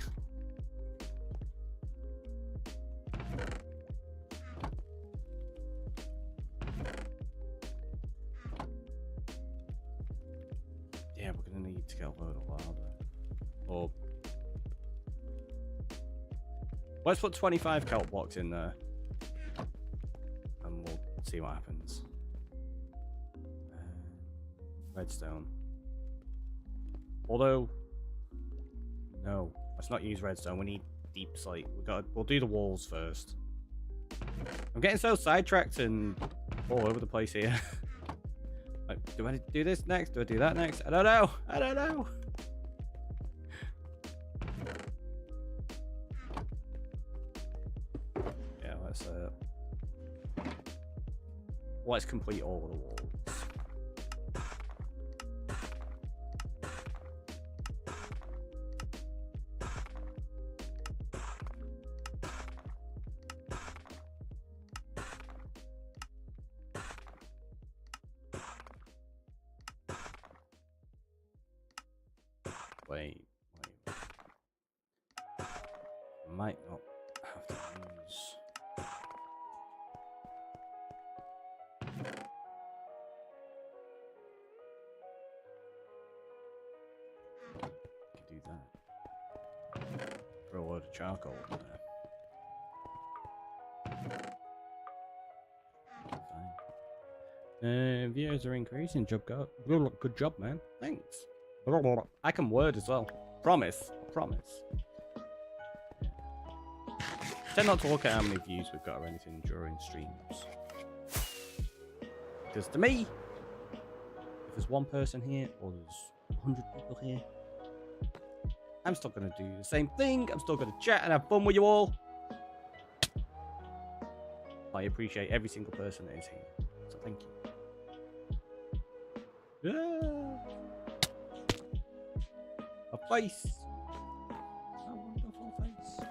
Yeah, we're gonna need to get a load of lava. Or let's put 25 kelp blocks in there. And we'll see what happens. Redstone. Although, no, let's not use redstone. We need deep slate. We'll do the walls first. I'm getting so sidetracked and all over the place here. Like, do I do this next? Do I do that next? I don't know. I don't know. Yeah, let's complete all of the walls. Wait. might not have to use. Could do that. Throw a load of charcoal in there. Fine. Views are increasing. Good job, man. Thanks. I can word as well. Promise. Promise. Tend not to look at how many views we've got or anything during streams. Because to me, if there's one person here or there's 100 people here, I'm still going to do the same thing. I'm still going to chat and have fun with you all. I appreciate every single person that is here. So thank you. Yeah. A face. A wonderful face.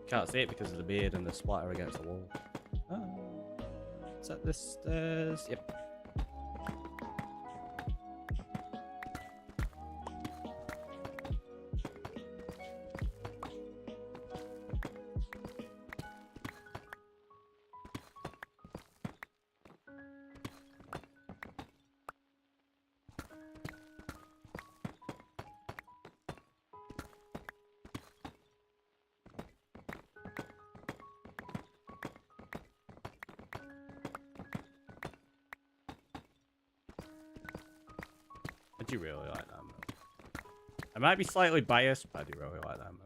Can't see it because of the beard and the splatter against the wall. Oh. Is that the stairs? Yep. I do really like that move. I might be slightly biased, but I do really like that move.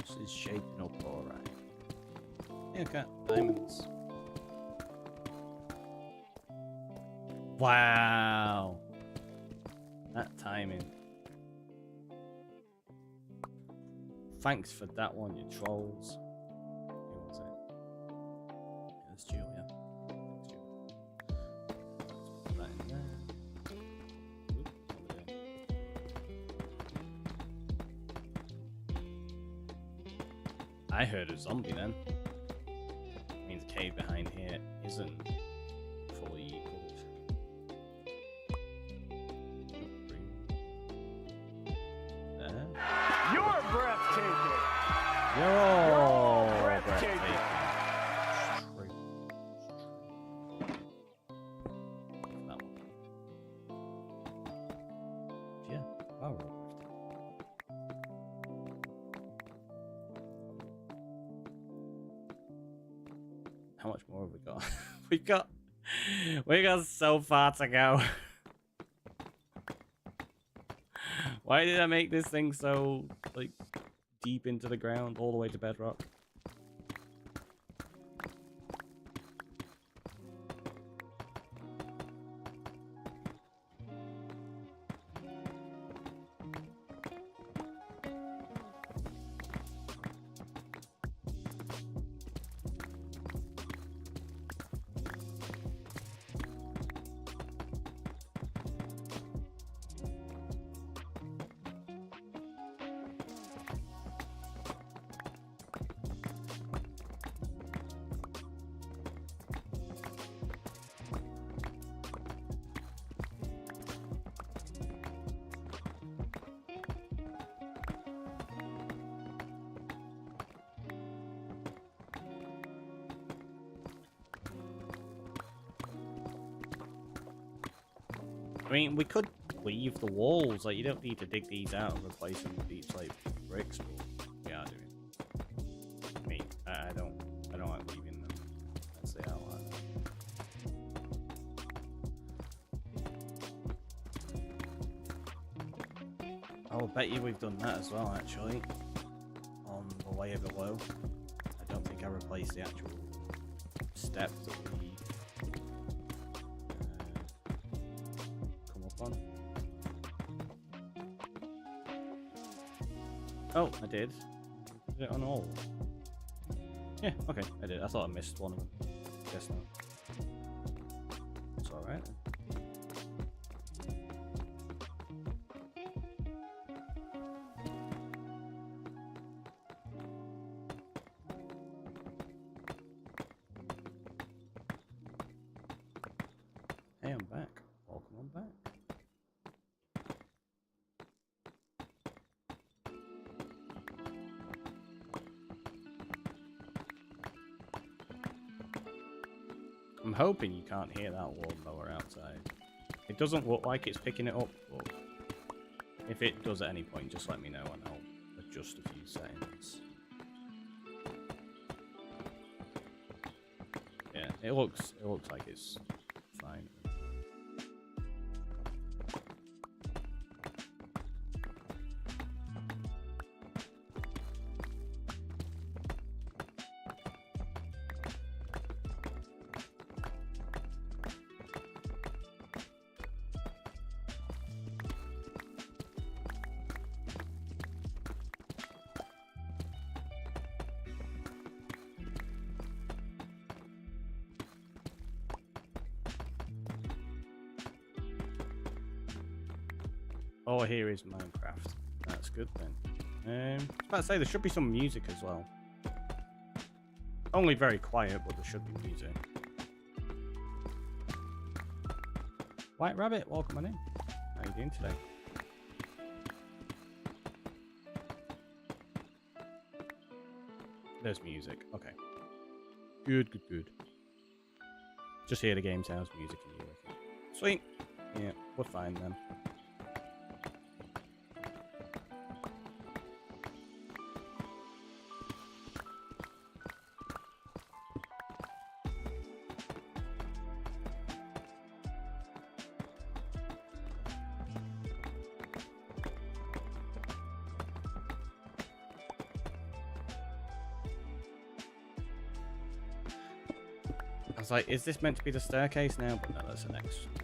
This is shaping up alright. Yeah, okay, diamonds. Wow. That timing. Thanks for that one, you trolls. Who was it? Yeah, that's Julia. Thanks, Julia. Let's put that in there. Oop, over there. I heard a zombie then. It means the cave behind here isn't fully covered. There. You're breathtaking. You're all breathtaking. Straight. That one. Yeah, wow, we're all breathtaking. How much more have we got? we got so far to go. Why did I make this thing so like deep into the ground, all the way to bedrock? I mean, we could leave the walls. Like, you don't need to dig these out and replace them with these like bricks. But we are doing. I mean, I don't like leaving them. Let's say out like that. I'll bet you we've done that as well, actually. On the layer below. I don't think I replaced the actual steps that we come up on. Oh, I did. Did it on all? Yeah, okay, I did. I thought I missed one of them. Guess not. It's alright then. Hey, I'm back. Welcome on back. I'm hoping you can't hear that lawnmower outside. It doesn't look like it's picking it up, but if it does at any point, just let me know and I'll adjust a few settings. Yeah, it looks like it's fine. All I hear is Minecraft. That's good then. I was about to say there should be some music as well. Only very quiet, but there should be music. White Rabbit, welcome on in. How are you doing today? There's music. Okay. Good, good, good. Just hear the game sounds, music, and music. Sweet. Yeah, we're fine then. I was like, is this meant to be the staircase now? But no, that's the next one.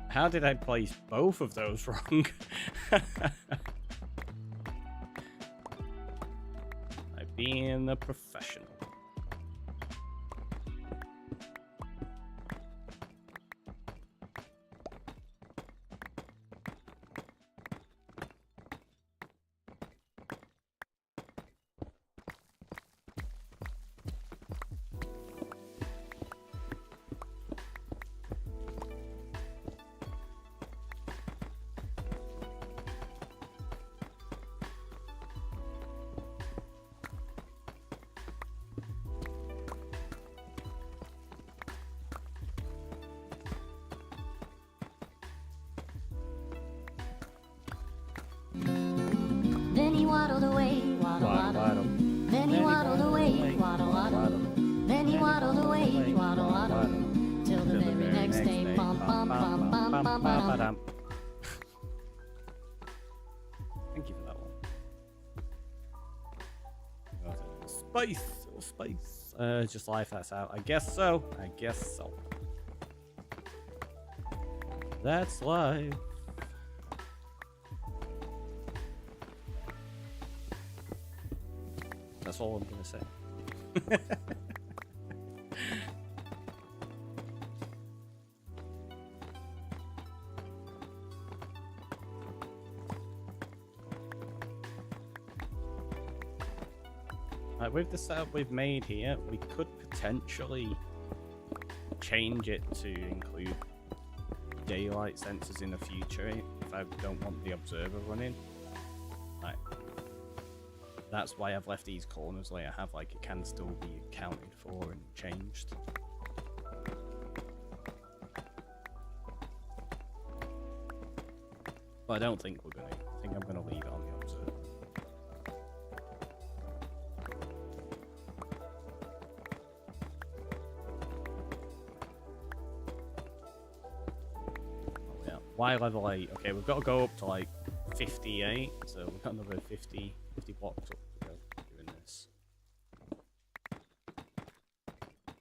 How did I place both of those wrong? Like being a professional. Then he waddled away, waddle, waddle. Then he waddled away, waddle, waddle. Then he waddled away, waddle, waddle. Till the very next day, bum, bum, bum, bum, bum, bum. Thank you for that one. Space, little space. Just life that's out. I guess so. I guess so. That's life. That's all I'm gonna say. With the setup we've made here, we could potentially change it to include daylight sensors in the future if I don't want the observer running. Right. That's why I've left these corners like I have, like it can still be accounted for and changed. But I don't think we're gonna. I think I'm gonna leave it on the opposite. Oh yeah. Y level 8. Okay, we've got to go up to like 58. So we've got another 50 blocks up to go doing this.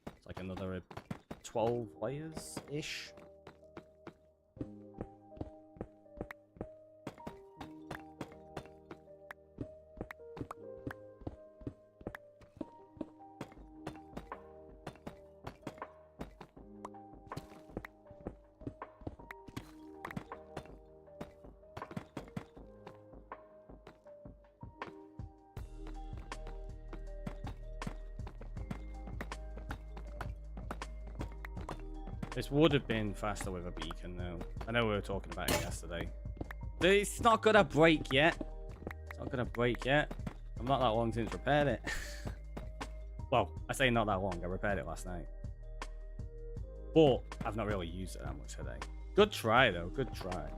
It's like another 12 layers ish. This would have been faster with a beacon, though. I know we were talking about it yesterday. It's not gonna break yet. It's not gonna break yet. I'm not that long since repaired it. Well, I say not that long. I repaired it last night. But I've not really used it that much today. Good try, though. Good try.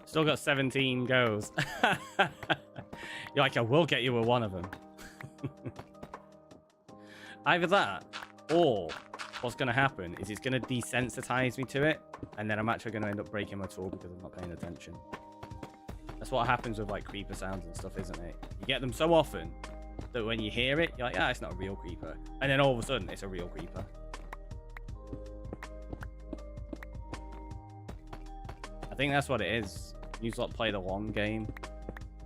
Still got 17 goes. You're like, I will get you with one of them. Either that, or what's going to happen is it's going to desensitize me to it, and then I'm actually going to end up breaking my tool because I'm not paying attention. That's what happens with like creeper sounds and stuff, isn't it? You get them so often that when you hear it, you're like, ah, it's not a real creeper. And then all of a sudden, it's a real creeper. I think that's what it is. You just play the long game.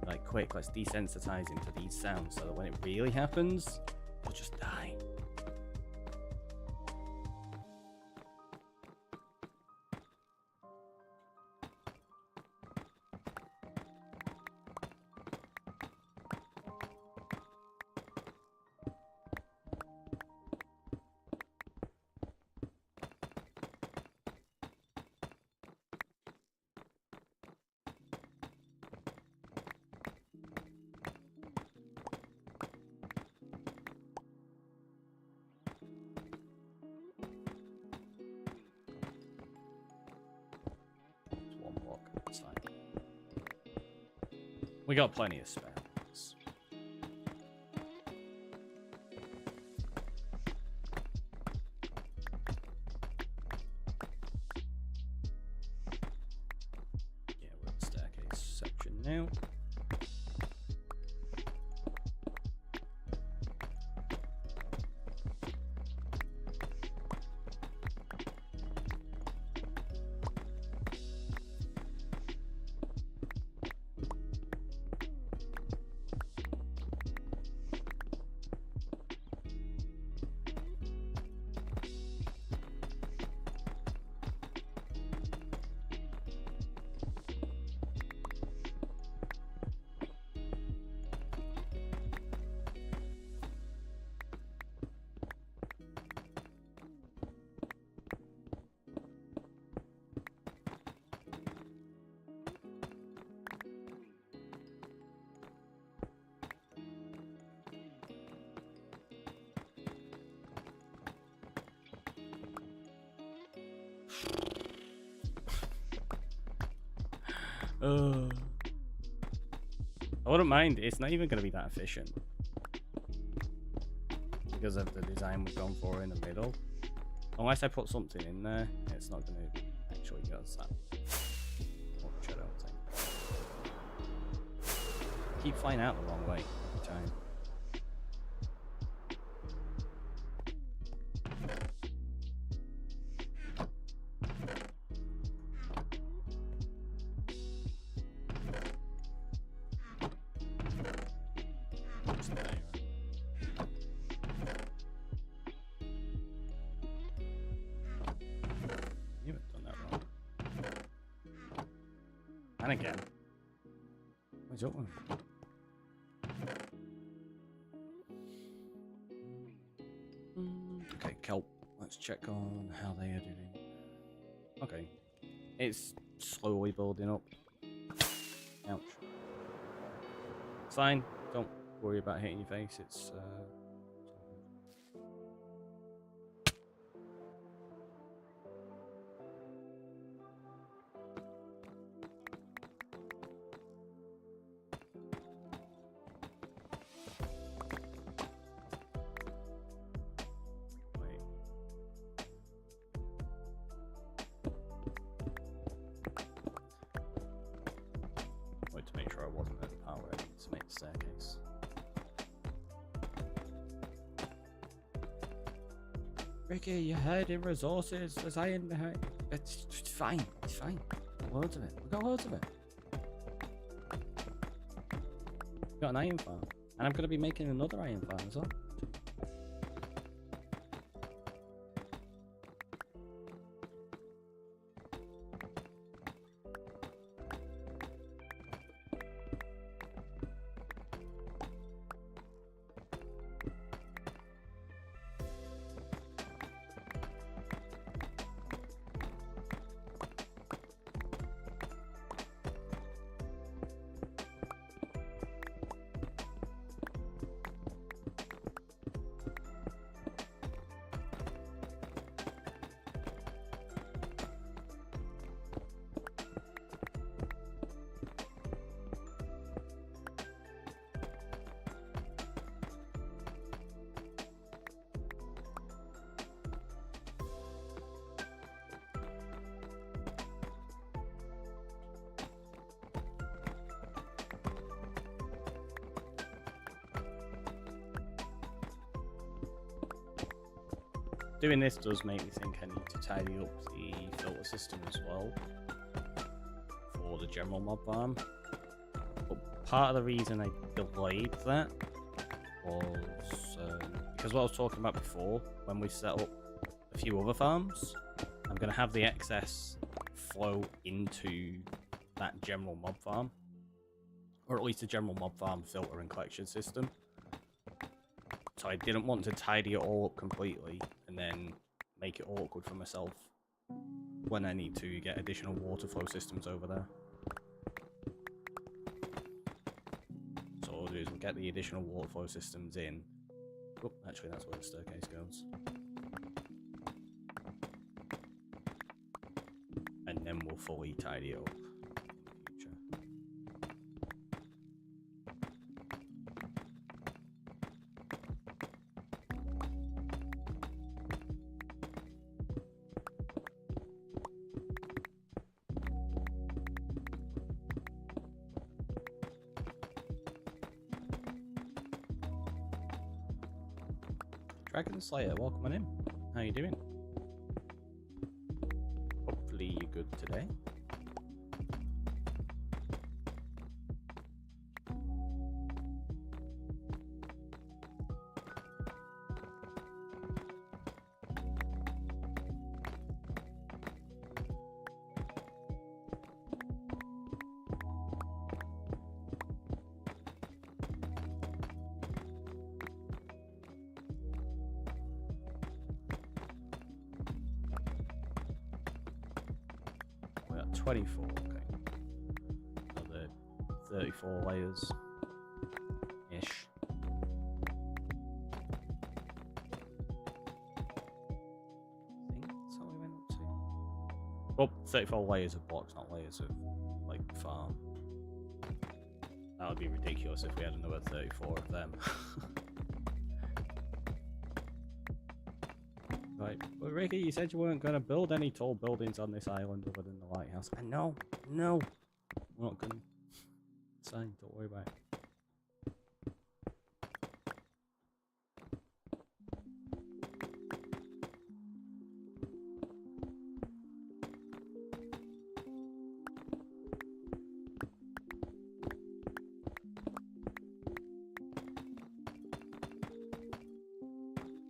Like, quick, let's desensitize him to these sounds so that when it really happens, he'll just die. We got plenty of spare ones. Yeah, we're at the staircase section now. I wouldn't mind. It's not even going to be that efficient because of the design we've gone for in the middle. Unless I put something in there, it's not going to actually go as that much, I don't think. Keep flying out the wrong way every time. And again. Where's your one? Okay, kelp. Let's check on how they are doing. Okay. It's slowly building up. Ouch. It's fine. Don't worry about hitting your face. It's wait to make sure I wasn't at the power ready to make the staircase. Ricky, you're hiding resources. There's iron behind. It's fine. It's fine. Loads of it. We've got loads of it. We've got an iron farm. And I'm going to be making another iron farm as well. Doing this does make me think I need to tidy up the filter system as well for the general mob farm. But part of the reason I delayed that was because what I was talking about before, when we set up a few other farms, I'm going to have the excess flow into that general mob farm, or at least a general mob farm filter and collection system. So I didn't want to tidy it all up completely and then make it awkward for myself when I need to get additional water flow systems over there. So what we'll do is we'll get the additional water flow systems in. Oh, actually that's where the staircase goes. And then we'll fully tidy it up in the future. Dragon Slayer, welcome on in. How you doing? Hopefully you're good today. We got 24, okay. Another 34 layers ish. I think that's how we went up to. Well, 34 layers of blocks, not layers of like farm. That would be ridiculous if we had another 34 of them. Right, but Ricky, you said you weren't going to build any tall buildings on this island other than the lighthouse. I know, no, we're not going to. It's fine, don't worry about it.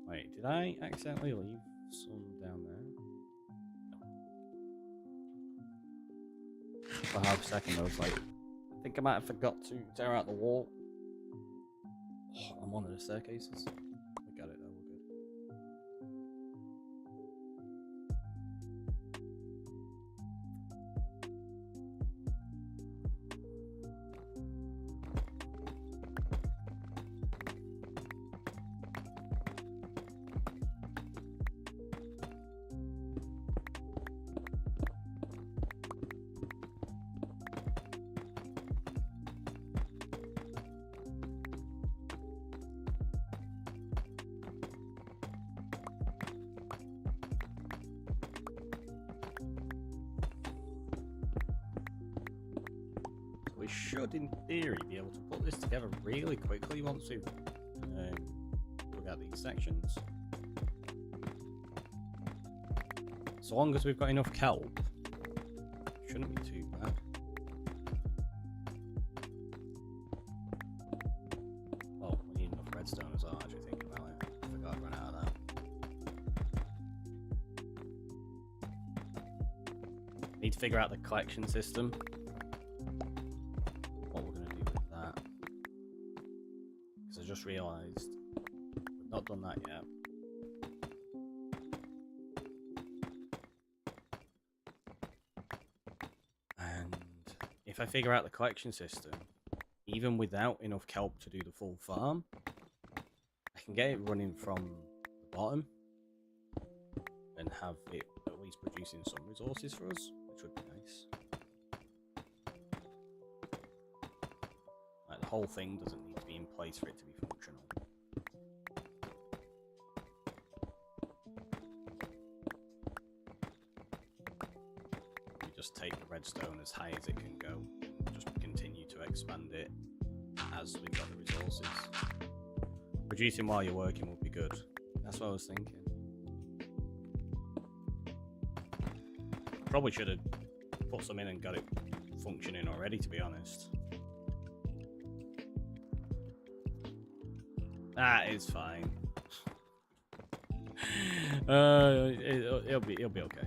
Wait, did I accidentally leave some down there? For half a second, I was like, I think I might have forgot to tear out the wall. Oh, I'm on the staircases. We got it though, we're good. We should, in theory, be able to put this together really quickly once we've dug out these sections. So long as we've got enough kelp, it shouldn't be too bad. Well, we need enough redstone as well, actually thinking about it. I forgot to run out of that. Need to figure out the collection system. Just realised we've not done that yet. And if I figure out the collection system, even without enough kelp to do the full farm, I can get it running from the bottom and have it at least producing some resources for us, which would be nice. Like, the whole thing doesn't need to be in place for it to be functional. You just take the redstone as high as it can go, and just continue to expand it as we got the resources. Producing while you're working would be good. That's what I was thinking. Probably should have put some in and got it functioning already, to be honest. That is fine. It'll be okay.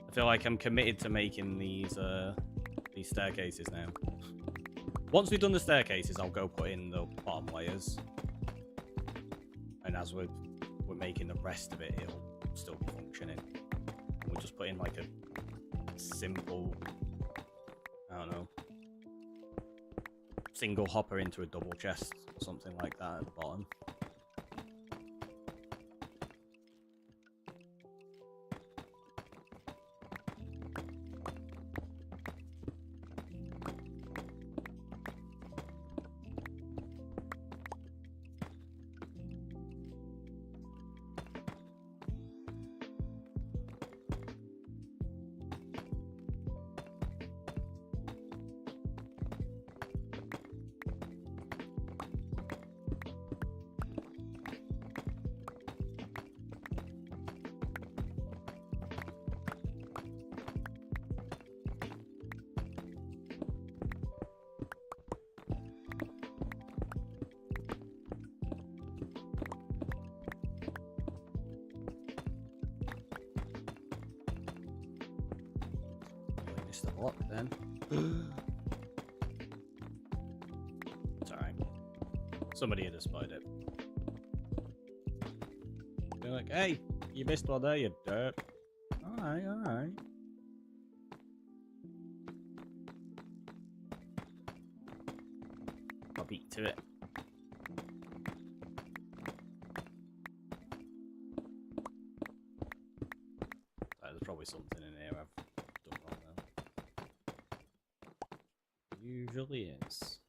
I feel like I'm committed to making these staircases now. Once we've done the staircases, I'll go put in the bottom layers, and as we're making the rest of it, it'll still be functioning. We'll just put in like a simple, I don't know, single hopper into a double chest, or something like that at the bottom. Missed the block then. It's alright. Somebody had spotted it. They're like, hey, you missed one there, you dirt. Alright, alright. I'll beat to it. There's probably something in here I've done wrong though. Usually is.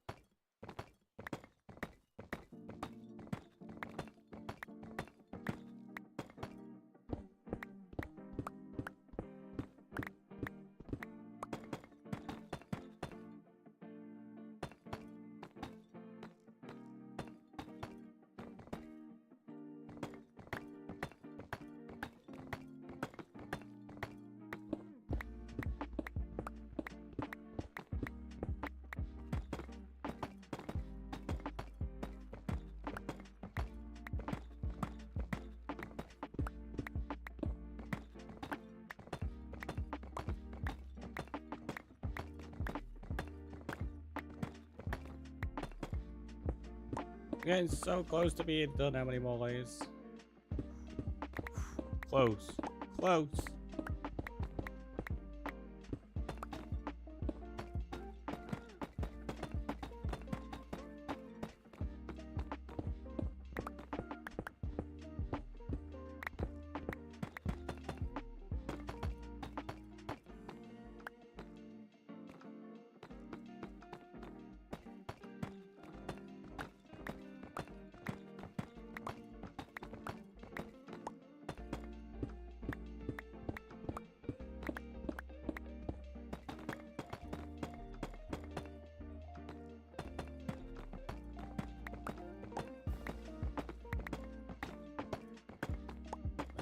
We're getting so close to being done. How many more layers? Close. Close.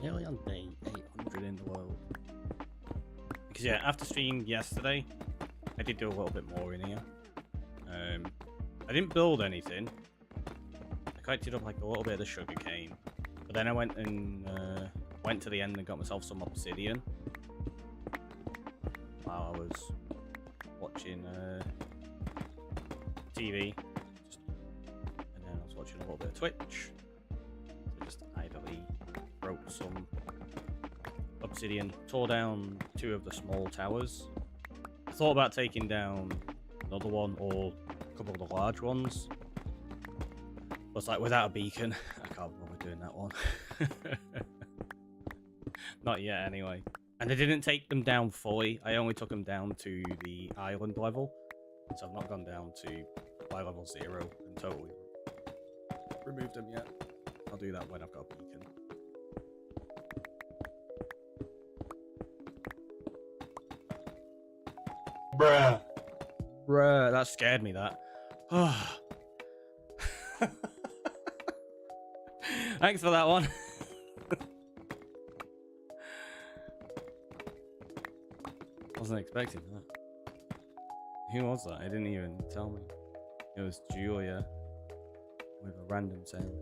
Nearly on day 800 in the world. Because yeah, after stream yesterday, I did do a little bit more in here. I didn't build anything. I collected up like a little bit of the sugarcane, but then I went to the end and got myself some obsidian while I was watching TV, and then I was watching a little bit of Twitch. So just idly broke some obsidian, tore down 2 of the small towers. I thought about taking down another one or a couple of the large ones, but it's like without a beacon, I can't bother doing that one. Not yet, anyway. And I didn't take them down fully. I only took them down to the island level, so I've not gone down to by level 0 and totally removed them yet. I'll do that when I've got a beacon. Bruh. Bruh, that scared me, that. Thanks for that one. Wasn't expecting that. Who was that? I didn't even tell me. It was Julia with a random sound.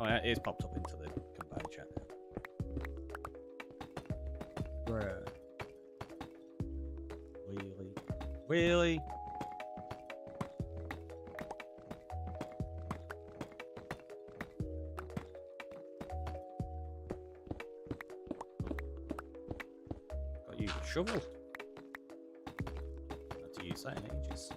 Oh yeah, it's popped up into the combined chat now. Bruh. Really? Really? Got to use a shovel. Not to use that in ages.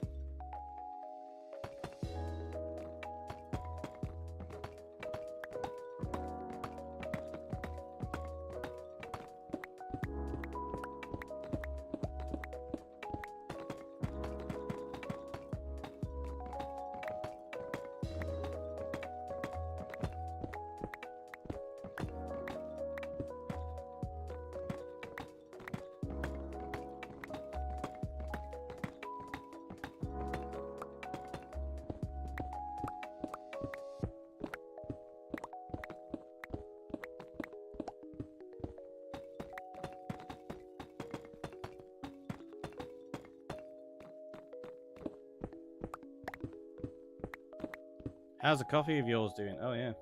How's the coffee of yours doing? Oh yeah,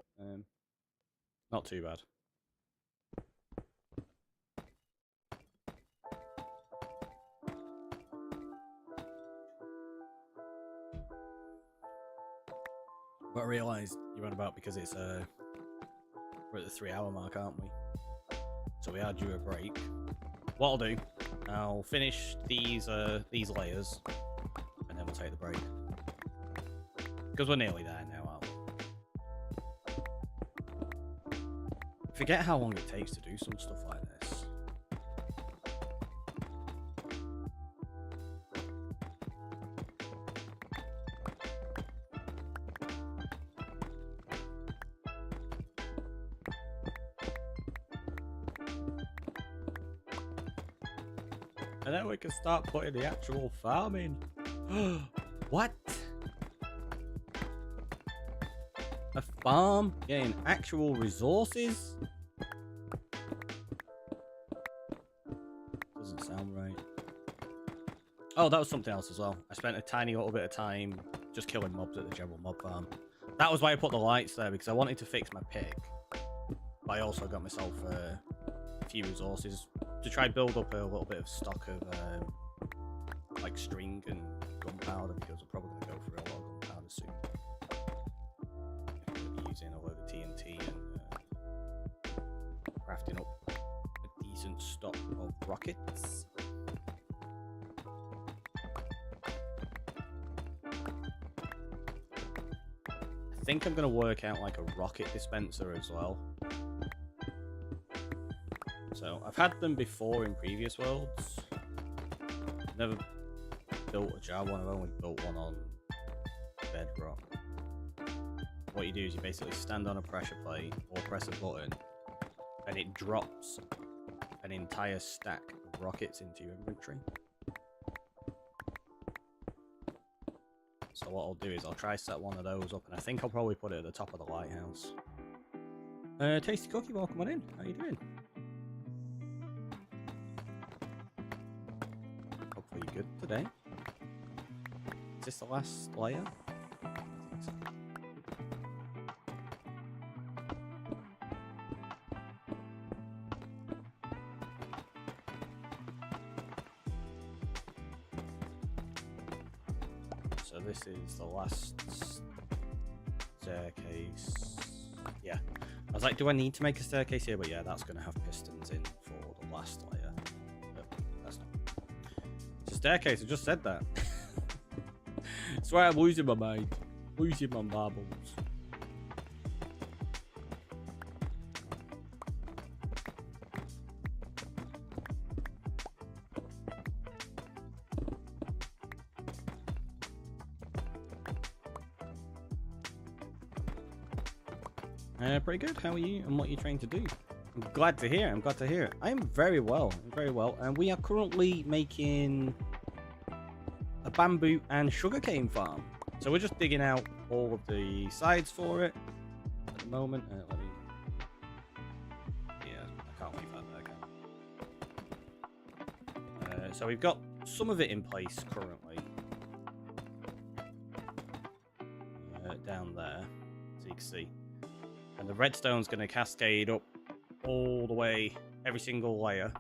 not too bad. But I realised you're on about because it's we're at the 3-hour mark, aren't we? So we are due a break. What I'll do, I'll finish these layers, and then we'll take the break. Because we're nearly there now, aren't we? Forget how long it takes to do some stuff like this. And then we can start putting the actual farm in. What? A farm getting actual resources? Doesn't sound right. Oh, that was something else as well. I spent a tiny little bit of time just killing mobs at the general mob farm. That was why I put the lights there, because I wanted to fix my pick. But I also got myself a few resources to try build up a little bit of stock of like string and gunpowder, because I'm probably going to go for a lot of gunpowder soon. crafting up a decent stock of rockets. I think I'm going to work out like a rocket dispenser as well. So I've had them before in previous worlds. I've never built a jar one, I've only built one on bedrock. What you do is you basically stand on a pressure plate or press a button and it drops an entire stack of rockets into your inventory. So what I'll do is I'll try set one of those up, and I think I'll probably put it at the top of the lighthouse. Tasty Cookie, welcome on in. How you doing? Hopefully you're good today. Is this the last layer? I think so. So this is the last staircase. Yeah. I was like, do I need to make a staircase here? But yeah, that's going to have pistons in for the last layer. But that's not. It's a staircase, I just said that. That's why I'm losing my mind. Losing my marbles. Pretty good. How are you and what are you trying to do? I'm glad to hear. I'm glad to hear it. I am very well. Very well. And we are currently making a bamboo and sugarcane farm. So we're just digging out all of the sides for it at the moment. Let me... Yeah, I can't leave that there. So we've got some of it in place currently. Down there, so you can see. And the redstone's going to cascade up all the way, every single layer.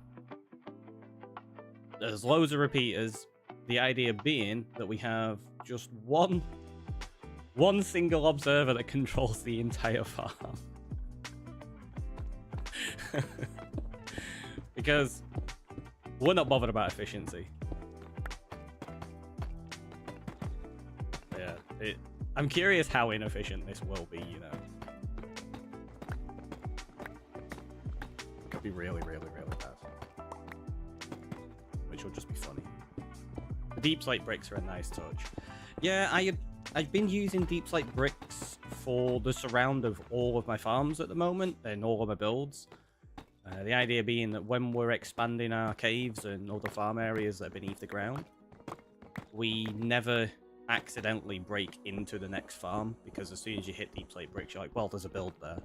There's loads of repeaters. The idea being that we have just one single observer that controls the entire farm. Because we're not bothered about efficiency. Yeah, I'm curious how inefficient this will be, you know. Be really, really, really bad. Which will just be funny. The deep slate bricks are a nice touch. Yeah, I've been using deep slate bricks for the surround of all of my farms at the moment and all of my builds. The idea being that when we're expanding our caves and other farm areas that are beneath the ground, we never accidentally break into the next farm, because as soon as you hit deep slate bricks, you're like, well, there's a build there.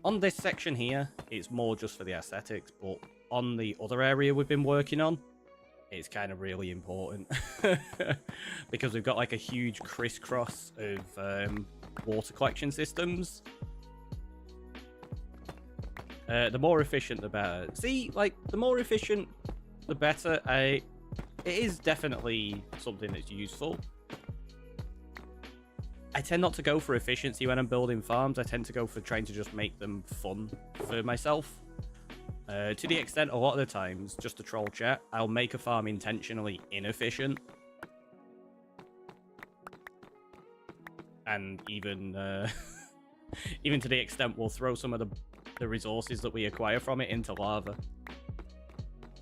On this section here, it's more just for the aesthetics, but on the other area we've been working on, it's kind of really important. Because we've got like a huge crisscross of water collection systems. The more efficient, the better. See, like, the more efficient, the better. It is definitely something that's useful. I tend not to go for efficiency when I'm building farms. I tend to go for trying to just make them fun for myself. To the extent, a lot of the times, just to troll chat, I'll make a farm intentionally inefficient. And even even to the extent we'll throw some of the resources that we acquire from it into lava.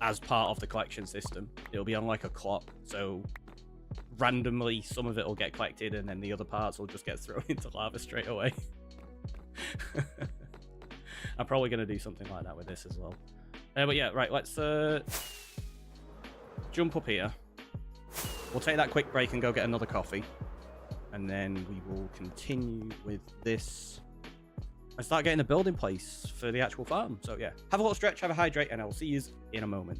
As part of the collection system. It'll be on like a clock, so randomly some of it will get collected and then the other parts will just get thrown into lava straight away. I'm probably going to do something like that with this as well. But yeah, right, let's jump up here. We'll take that quick break and go get another coffee. And then we will continue with this and start getting a building place for the actual farm. So yeah, have a little stretch, have a hydrate, and I'll see you in a moment.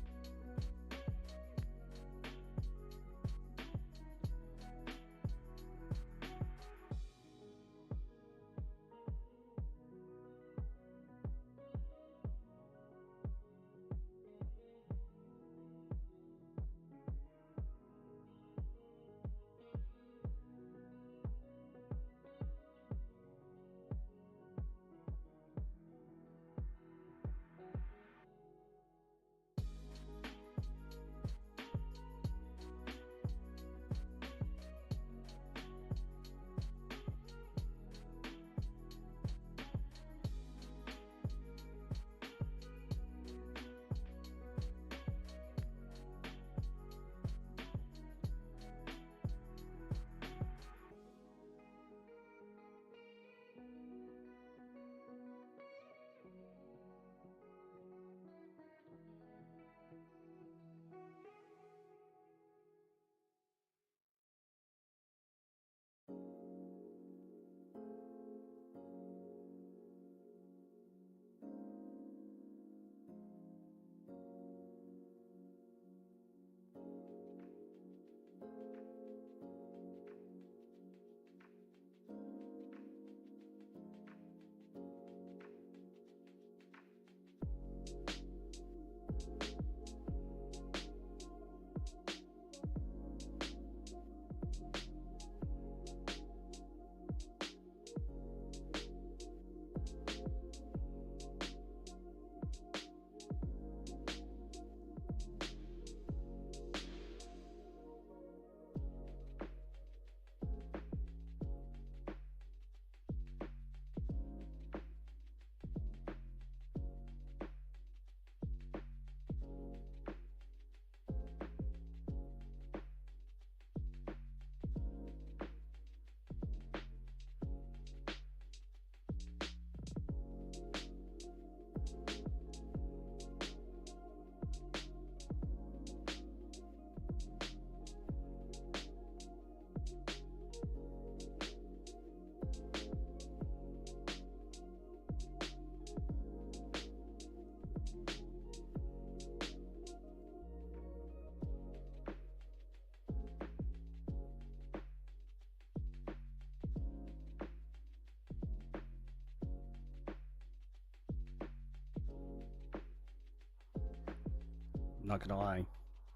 Not gonna lie,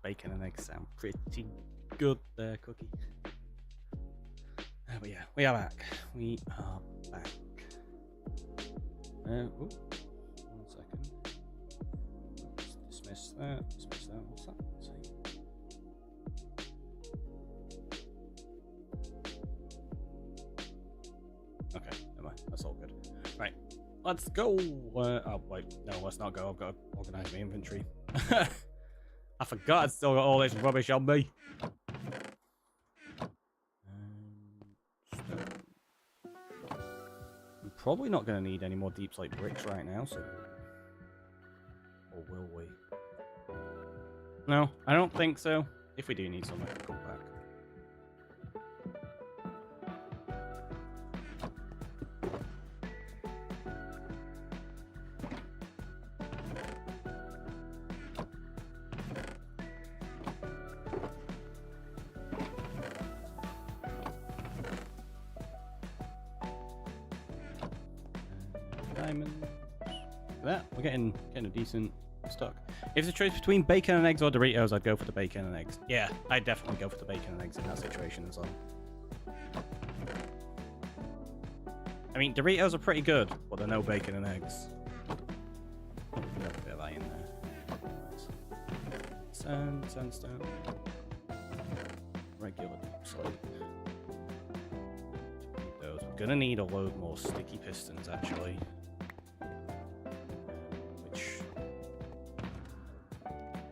bacon and eggs sound pretty good there, Cookie. But yeah, we are back. We are back. Ooh, 1 second. Dismiss that. Dismiss that. What's that? Let's see. Okay, never mind. That's all good. Right, let's go. Oh wait, no, let's not go. I've got to organise my inventory. I forgot I still got all this rubbish on me. I'm probably not going to need any more deep slate bricks right now, so... Or will we? No, I don't think so. If we do need some, I can come back. Diamonds. Look at that. We're getting a decent stock. If it's a choice between bacon and eggs or Doritos, I'd go for the bacon and eggs. Yeah, I'd definitely go for the bacon and eggs in that situation as well. I mean, Doritos are pretty good, but they're no bacon and eggs. A bit of that in there. Sandstone. Regular deep slate. Those. We're gonna need a load more sticky pistons, actually.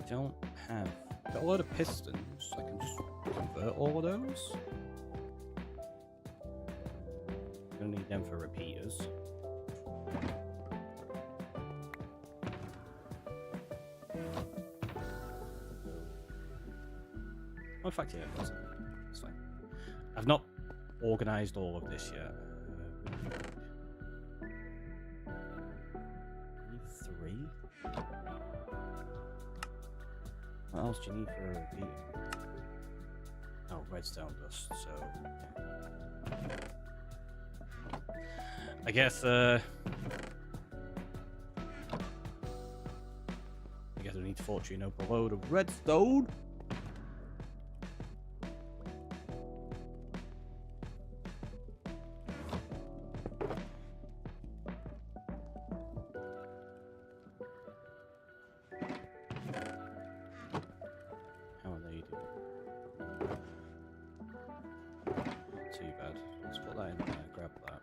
Don't have. Got a load of pistons. I can just convert all of those. Gonna need them for repeaters. Oh, in fact, yeah, it's fine. I've not organised all of this yet. Need 3. What else do you need for a repeater? Oh, redstone dust, so... I guess, I need to fortune up a load of redstone. Too bad. Let's put that in there, grab that.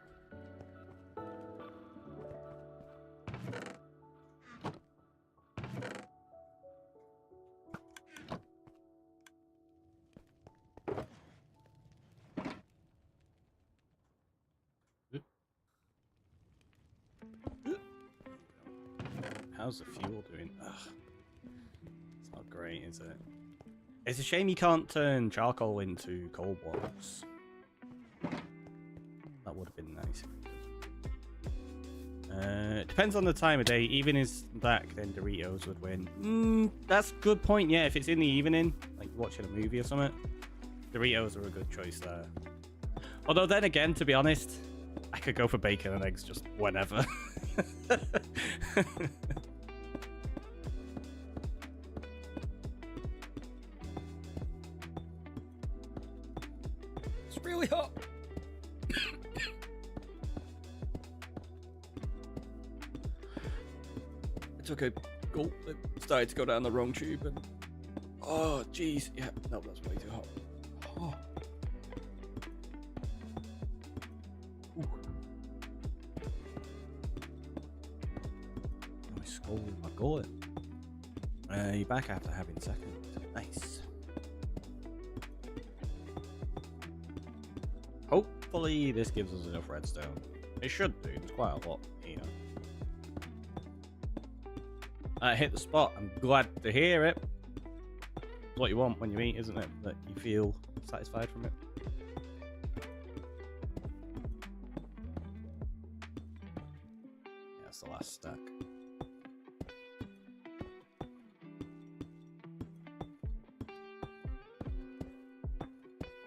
How's the fuel doing? Ugh. It's not great, is it? It's a shame you can't turn charcoal into coal blocks. That would have been nice. It depends on the time of day. Even is back, then Doritos would win. That's a good point. Yeah, if it's in the evening, like watching a movie or something, Doritos are a good choice there. Although then again, to be honest, I could go for bacon and eggs just whenever. It's really hot. It's okay. Cool. It started to go down the wrong tube and... Oh, jeez. Yeah, no, that's way too hot. Oh. My skull with my gullet. You're back after having a second. Nice. Hopefully this gives us enough redstone. It should do. It's quite a lot here. I hit the spot. I'm glad to hear it. It's what you want when you eat, isn't it? That you feel satisfied from it. Yeah, that's the last stack.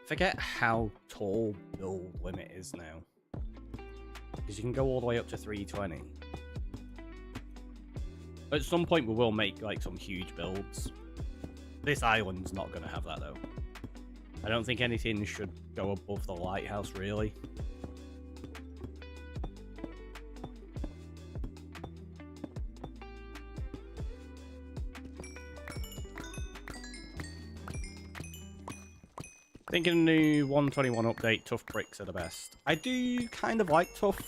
Forget how tall build limit is now. Because you can go all the way up to 320. At some point, we will make like some huge builds. This island's not going to have that though. I don't think anything should go above the lighthouse, really. Thinking new 121 update, tough bricks are the best. I do kind of like tough.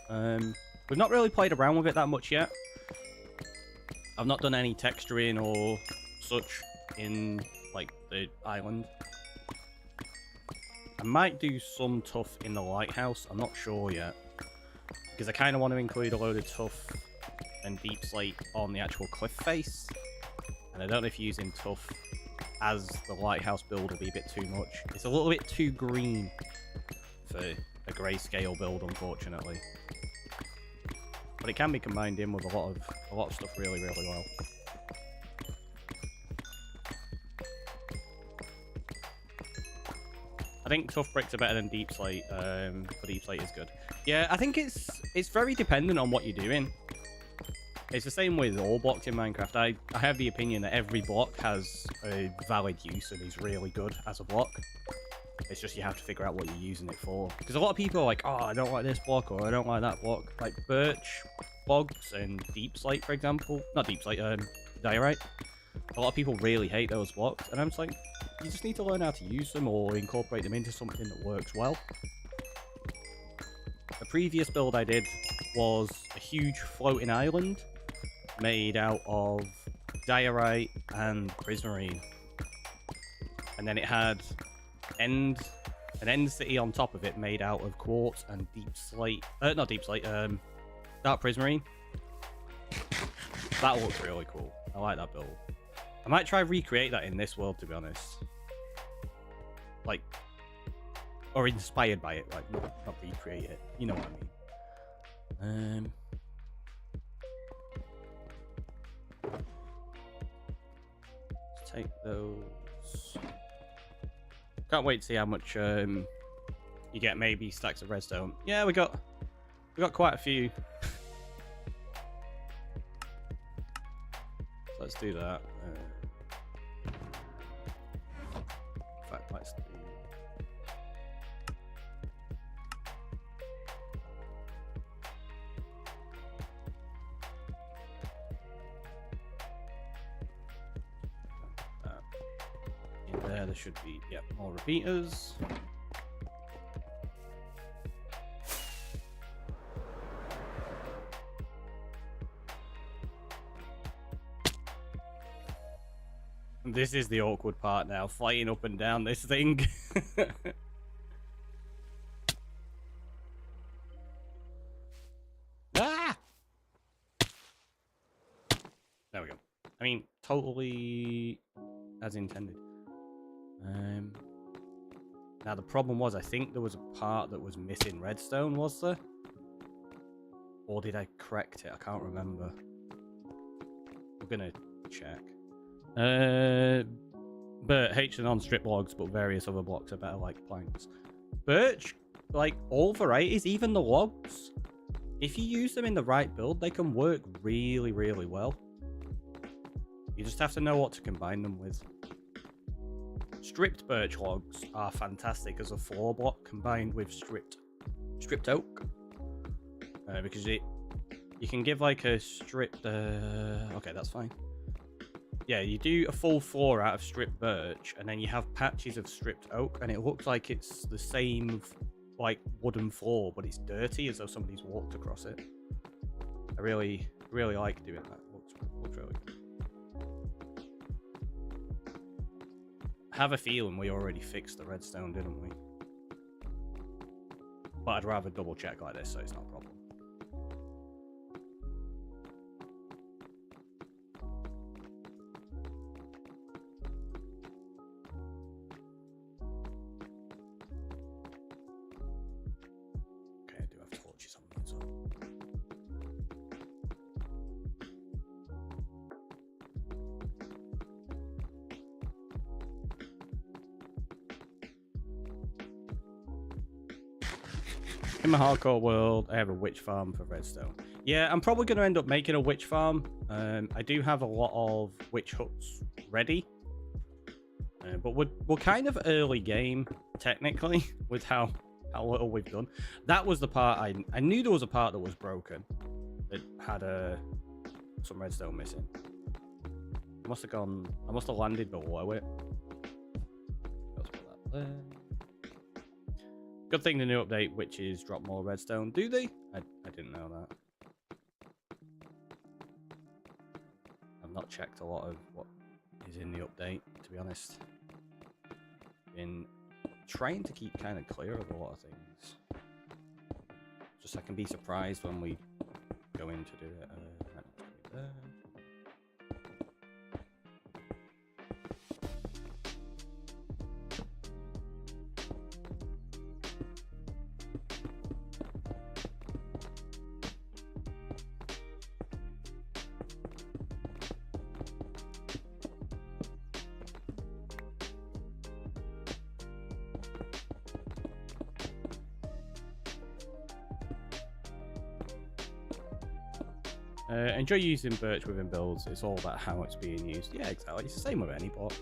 We've not really played around with it that much yet. I've not done any texturing or such in like the island. I might do some tough in the lighthouse. I'm not sure yet. Because I kind of want to include a load of tough and deep slate on the actual cliff face. And I don't know if using tough as the lighthouse build would be a bit too much. It's a little bit too green for a grayscale build, unfortunately. But it can be combined in with a lot of stuff really, really well. I think tough bricks are better than deep slate, but deep slate is good. Yeah, I think it's very dependent on what you're doing. It's the same with all blocks in Minecraft. I have the opinion that every block has a valid use and is really good as a block. It's just you have to figure out what you're using it for. Because a lot of people are like, oh, I don't like this block or I don't like that block. Like birch, bogs, and deep slate, for example. Not deep slate, diorite. A lot of people really hate those blocks. And I'm just like, you just need to learn how to use them or incorporate them into something that works well. The previous build I did was a huge floating island made out of diorite and prismarine. And then it had an end city on top of it made out of quartz and deep slate. Not deep slate, dark prismarine. That looks really cool. I like that build. I might try recreate that in this world, to be honest. Like, or inspired by it, like not recreate it. You know what I mean. Let's take those. Can't wait to see how much you get. Maybe stacks of redstone. Yeah, we got quite a few. So let's do that. In fact, let's do. There should be, yep, more repeaters. This is the awkward part now, flying up and down this thing. Ah! There we go. I mean, totally as intended. Now the problem was, I think there was a part that was missing redstone, was there? Or did I correct it? I can't remember. We're gonna check. H and on strip logs, but various other blocks are better, like planks. Birch, like all varieties, even the logs, if you use them in the right build, they can work really, really well. You just have to know what to combine them with. Stripped birch logs are fantastic as a floor block combined with stripped oak, because you can give like a stripped. Okay, that's fine. Yeah, you do a full floor out of stripped birch, and then you have patches of stripped oak, and it looks like it's the same like wooden floor, but it's dirty as though somebody's walked across it. I really, really like doing that. Looks really good. I have a feeling we already fixed the redstone, didn't we? But I'd rather double check like this so it's not a problem. Okay, I do have torches on me as well. In my hardcore world, I have a witch farm for redstone. Yeah, I'm probably going to end up making a witch farm. I do have a lot of witch huts ready. But we're kind of early game, technically, with how little we've done. That was the part I knew there was a part that was broken. That had some redstone missing. I must have landed below it. Let's put that there. Good thing the new update, witches drop more redstone. Do they? I didn't know that. I've not checked a lot of what is in the update, to be honest. Been trying to keep kind of clear of a lot of things. Just I can be surprised when we go in to do it. Right, let's go there. Enjoy using birch within builds. It's all about how it's being used. Yeah, exactly. It's the same with any bot.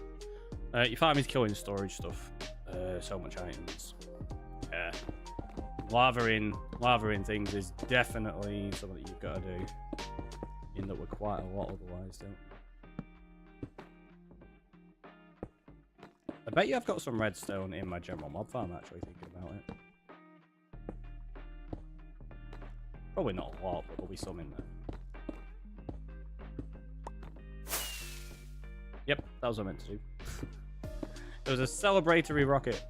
Your farm is killing storage stuff. So much items. Yeah. Lava in things is definitely something that you've got to do. In that we're quite a lot otherwise, don't we? I bet you I've got some redstone in my general mob farm, actually, thinking about it. Probably not a lot, but there'll be some in there. Yep, that was what I meant to do. It was a celebratory rocket.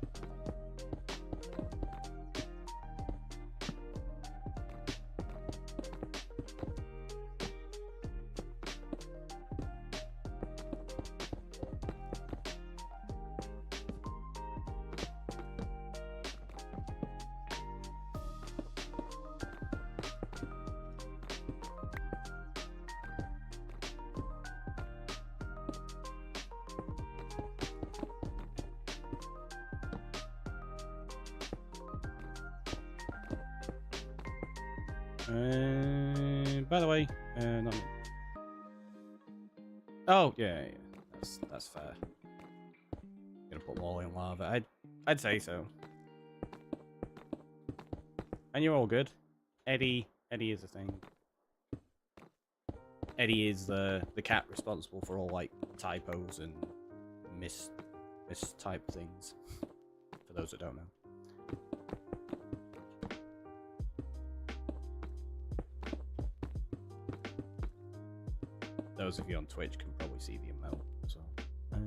By the way, not me. Oh yeah, that's fair. Gonna put them all in lava. I'd say so. And you're all good. Eddie is a thing. Eddie is the cat responsible for all like typos and mistype things. For those that don't know. Those of you on Twitch can probably see the amount as well.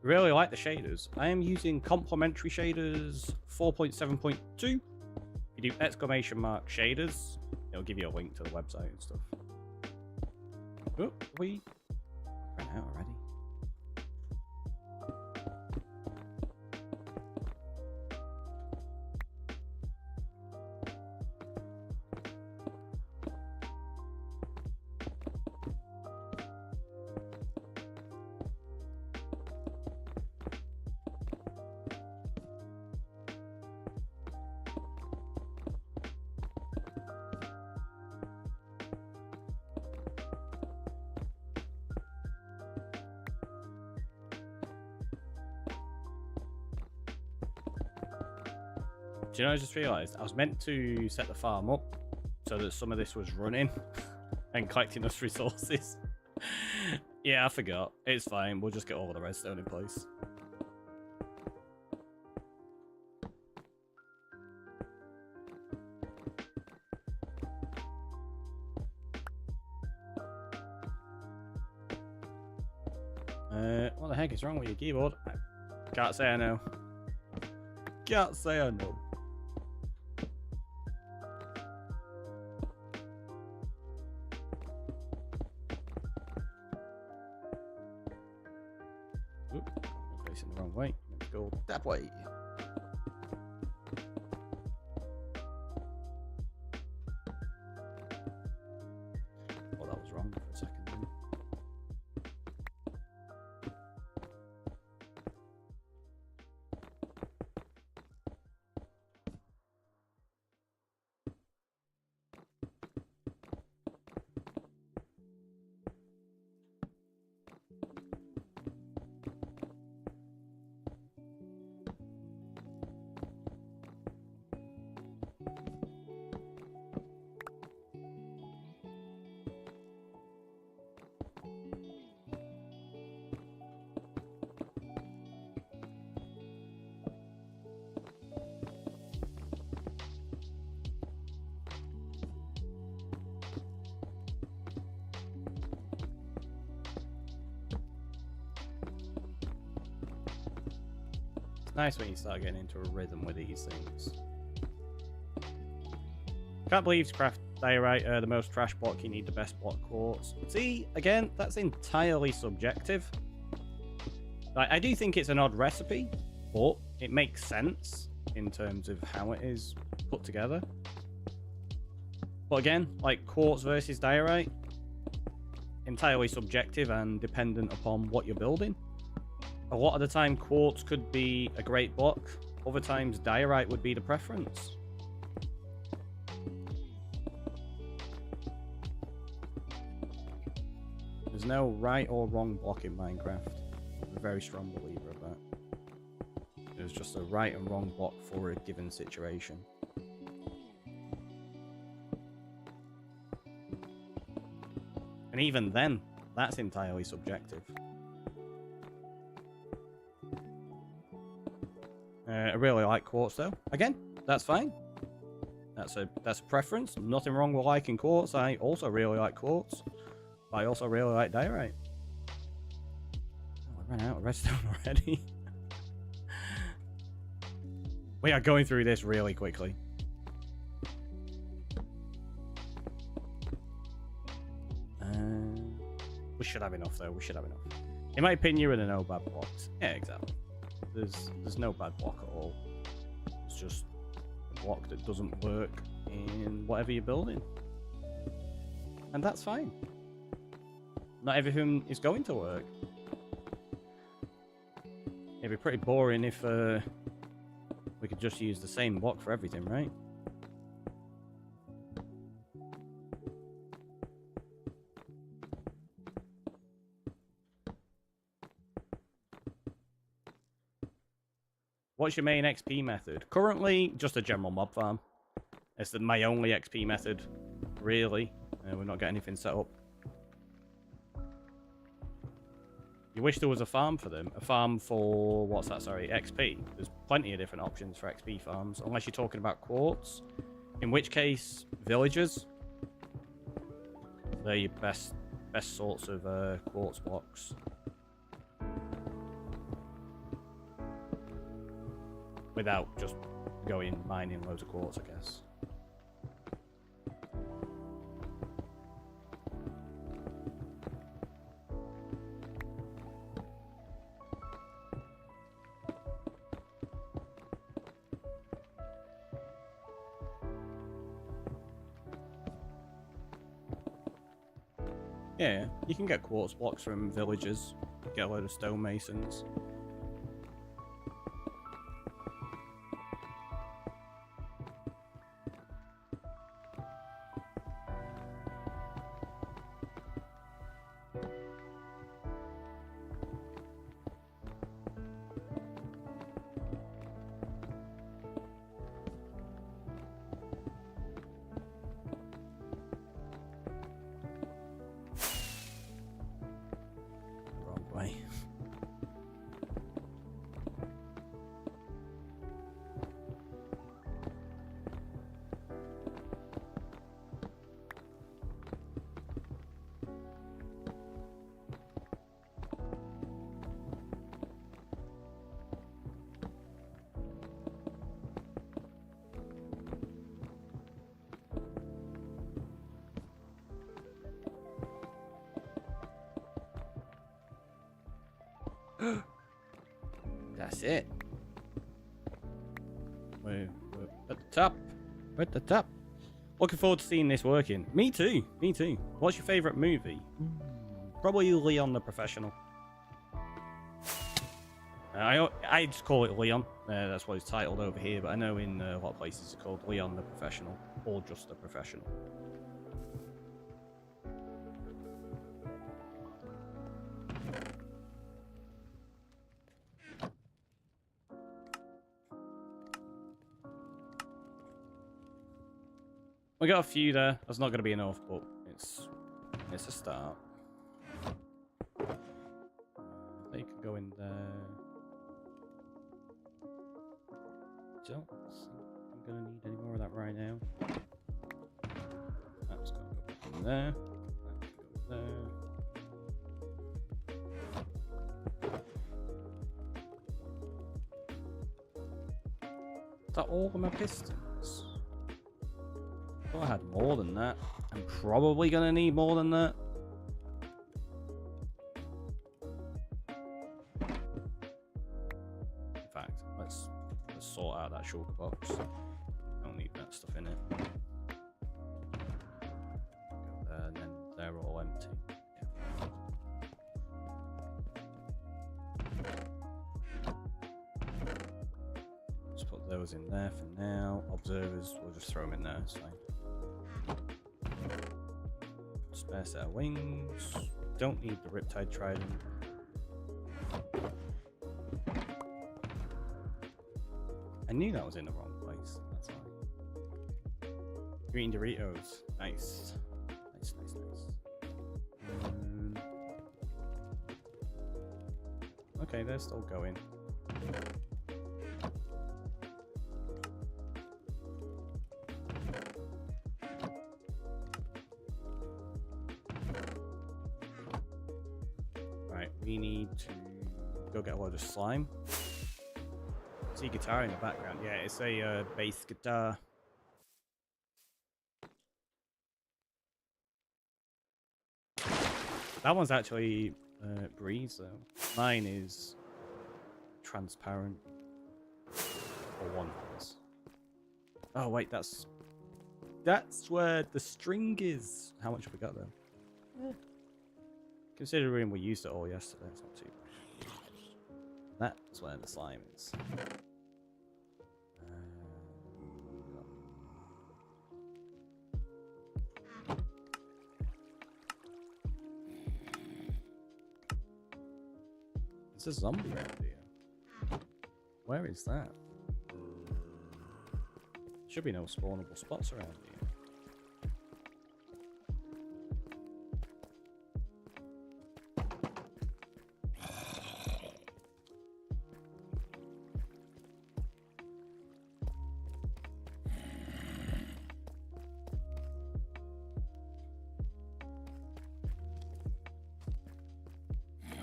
Really like the shaders. I am using complementary shaders 4.7.2. If you do exclamation mark shaders, it'll give you a link to the website and stuff. Oh, we ran out already. Do you know, I just realised I was meant to set the farm up so that some of this was running and collecting us resources. Yeah, I forgot. It's fine. We'll just get all of the redstone in place. What the heck is wrong with your keyboard? I can't say I know. Can't say I know. Oop, I'm facing the wrong way. Let's go that way. Oh, that was wrong for a second. nice when you start getting into a rhythm with these things. Can't believe to craft diorite the most trash block, you need the best block quartz. See, again, that's entirely subjective. Like, I do think it's an odd recipe, but it makes sense in terms of how it is put together. But again, like quartz versus diorite, entirely subjective and dependent upon what you're building. A lot of the time, quartz could be a great block. Other times, diorite would be the preference. There's no right or wrong block in Minecraft. I'm a very strong believer of that. There's just a right and wrong block for a given situation. And even then, that's entirely subjective. I really like quartz though. Again, that's fine. That's a preference. Nothing wrong with liking quartz. I also really like quartz. But I also really like diorite. Oh, I ran out of redstone already. We are going through this really quickly. We should have enough though. We should have enough. In my opinion, you're in a no bad block. Yeah, exactly. There's no bad block at all. It's just a block that doesn't work in whatever you're building. And that's fine. Not everything is going to work. It'd be pretty boring if we could just use the same block for everything, right? What's your main XP method? Currently, just a general mob farm. It's my only XP method, really. We're not getting anything set up. You wish there was a farm for them? A farm for, what's that, sorry, XP? There's plenty of different options for XP farms, unless you're talking about quartz. In which case, villagers. They're your best sorts of quartz blocks. Without just going mining loads of quartz, I guess. Yeah, you can get quartz blocks from villagers. Get a load of stonemasons. That's it. We're at the top. We're at the top. Looking forward to seeing this working. Me too. Me too. What's your favourite movie? Probably Leon the Professional. I just call it Leon. That's what it's titled over here, but I know in a lot of places it's called Leon the Professional, or just the Professional. We got a few there. That's not going to be enough, but it's a start. They can go in there. Don't think I'm going to need any more of that right now. That's going to go in there. That can go there. that all of my pistons? I thought I had more than that. I'm probably gonna need more than that. In fact, let's sort out that sugar box. Don't need that stuff in it. Go there, and then they're all empty. Let's put those in there for now. Observers, we'll just throw them in there. It's fine. Spare set of wings. Don't need the Riptide Trident. I knew that was in the wrong place. That's fine. Green Doritos. Nice. Nice, nice, nice. Okay, they're still going. Right, we need to go get a load of slime. See guitar in the background. Yeah, it's a bass guitar. That one's actually breeze though. Mine is transparent. Or one is. Oh wait, that's where the string is. How much have we got there? Yeah. Considering we used it all yesterday, it's not too bad. That's where the slime is. There's a zombie around here. Where is that? Should be no spawnable spots around here.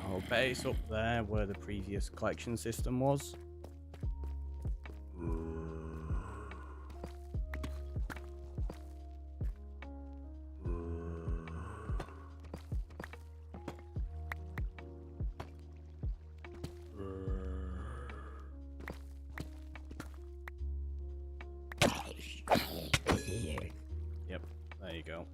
I'll bet it's up there where the previous collection system was. Yep, there you go.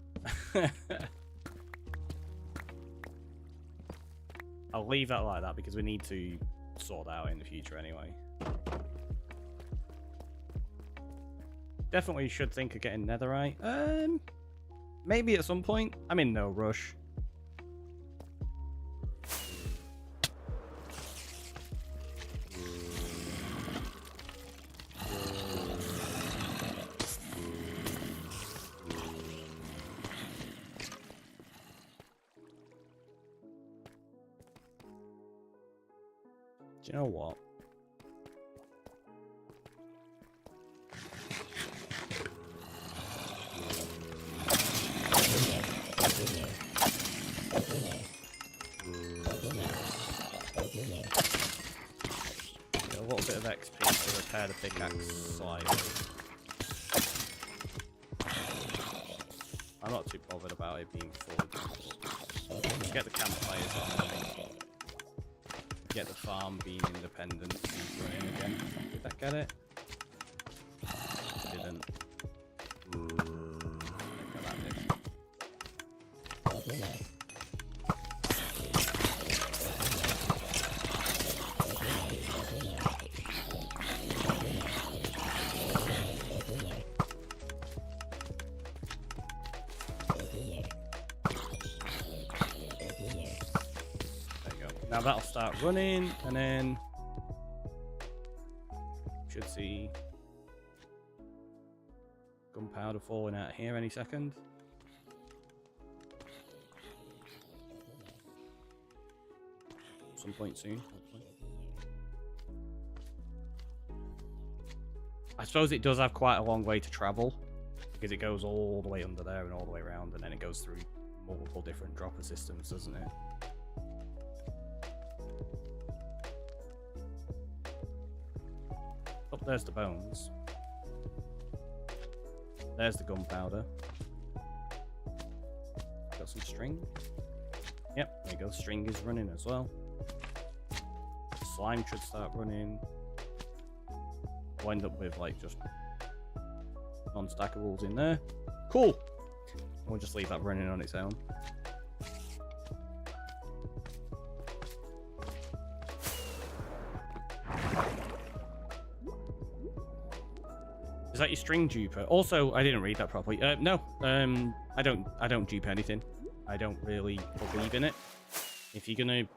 I'll leave that like that because we need to sort that out in the future anyway. Definitely should think of getting netherite. Maybe at some point. I'm in no rush. Do you know what? A little bit of XP to repair the pickaxe slightly. I'm not too bothered about it being full. Let's get the campfires on. Get the farm being independent and running again. Did that get it? It didn't. Now that'll start running, and then should see gunpowder falling out here any second. Some point soon, hopefully. I suppose it does have quite a long way to travel because it goes all the way under there and all the way around, and then it goes through multiple different dropper systems, doesn't it? Oh, there's the bones. there's the gunpowder. Got some string. Yep, there you go. String is running as well. Slime should start running. We'll end up with like just non-stackables in there. Cool. We'll just leave that running on its own. Is that your string duper? Also, I didn't read that properly. No, I don't dupe anything. I don't really believe in it. If you're gonna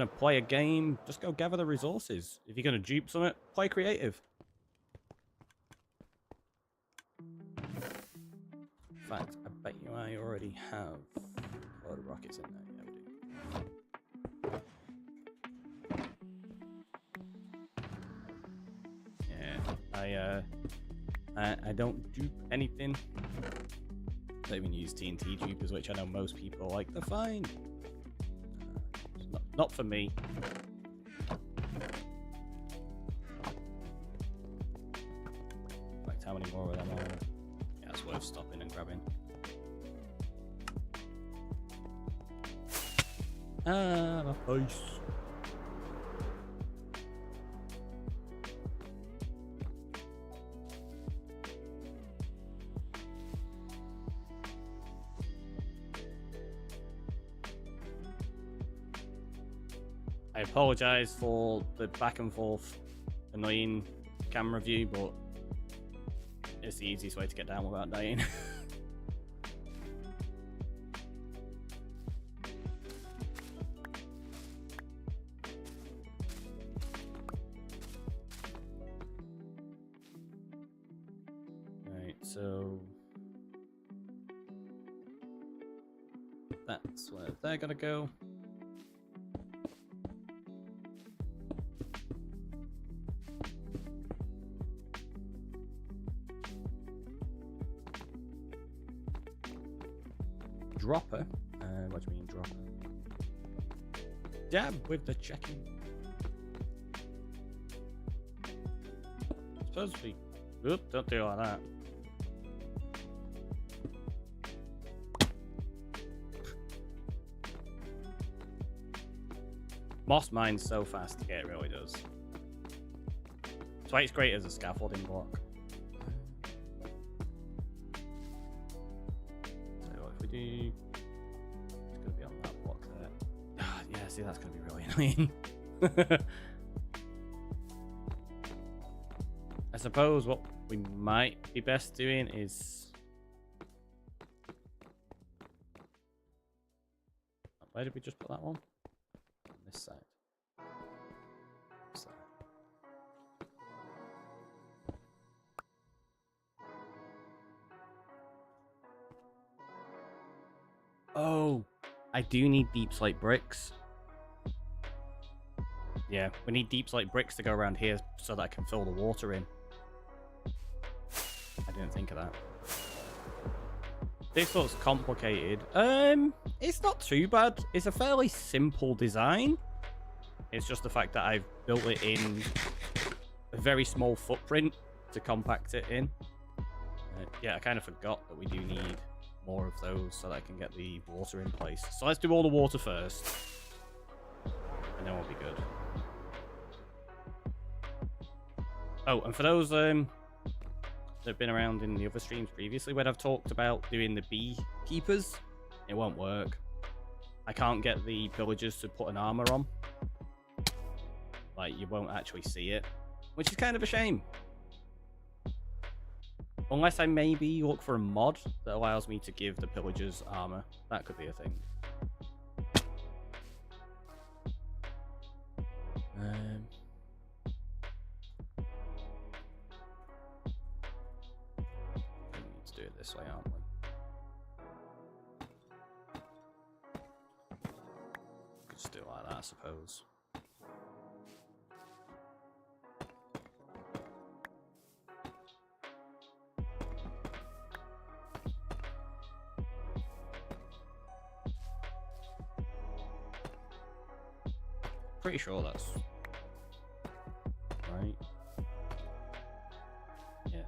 play a game, just go gather the resources. If you're gonna dupe something, play creative. In fact, I bet you I already have a load of rockets in there. Yeah, we do. Yeah, I don't dupe anything. I don't even use TNT dupers, which I know most people like to find. Not for me. Like, how many more of them are there? Yeah, it's worth stopping and grabbing. Ah, nice. I apologise for the back and forth annoying camera view, but it's the easiest way to get down without dying. Right, so that's where they're gonna go. Dropper? What do you mean dropper? Dab with the checking. Supposed to be. Oop, don't do it like that. Moss mines so fast, yeah, it really does. That's why it's great as a scaffolding block. It's gonna be on that block there. Yeah, see, that's gonna be really annoying. I suppose what we might be best doing is, where did we just put that one? On this side. So. Oh, I do need deep slate bricks. Yeah, we need deep slate bricks to go around here so that I can fill the water in. I didn't think of that. This looks complicated. It's not too bad. It's a fairly simple design. It's just the fact that I've built it in a very small footprint to compact it in. Yeah, I kind of forgot that we do need more of those so that I can get the water in place. So let's do all the water first, and then we'll be good. Oh, and for those that have been around in the other streams previously, when I've talked about doing the beekeepers, it won't work. I can't get the villagers to put an armor on. Like, you won't actually see it, which is kind of a shame. Unless I maybe look for a mod that allows me to give the pillagers armor. That could be a thing. We need to do it this way, aren't we? Could just do it like that, I suppose. Pretty sure that's right. Yeah.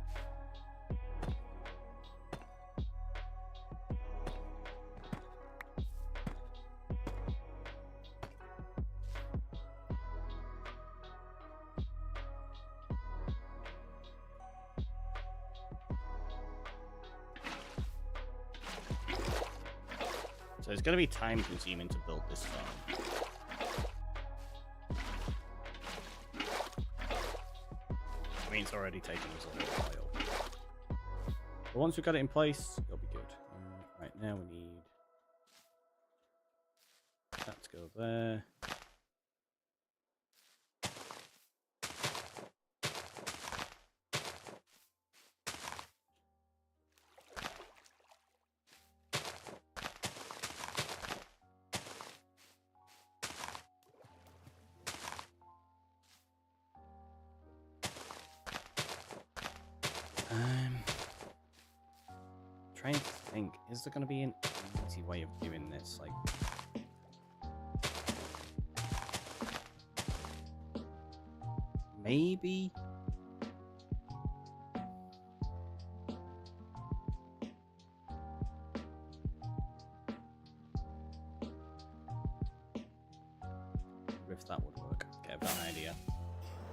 So it's going to be time consuming to build this farm. I mean, it's already taken us a little while. But once we've got it in place, it'll be good. Right now we need that to go there. Trying to think, is there going to be an easy way of doing this? Like, maybe. If that would work. Okay, I've got an idea.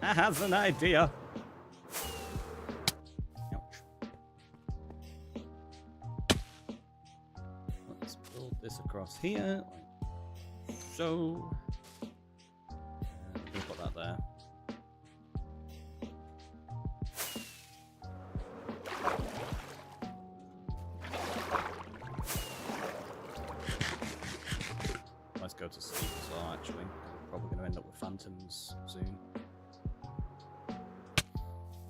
I have an idea. Across here, like so. We'll put that there. Let's go to sleep as well, actually. We're probably going to end up with phantoms soon.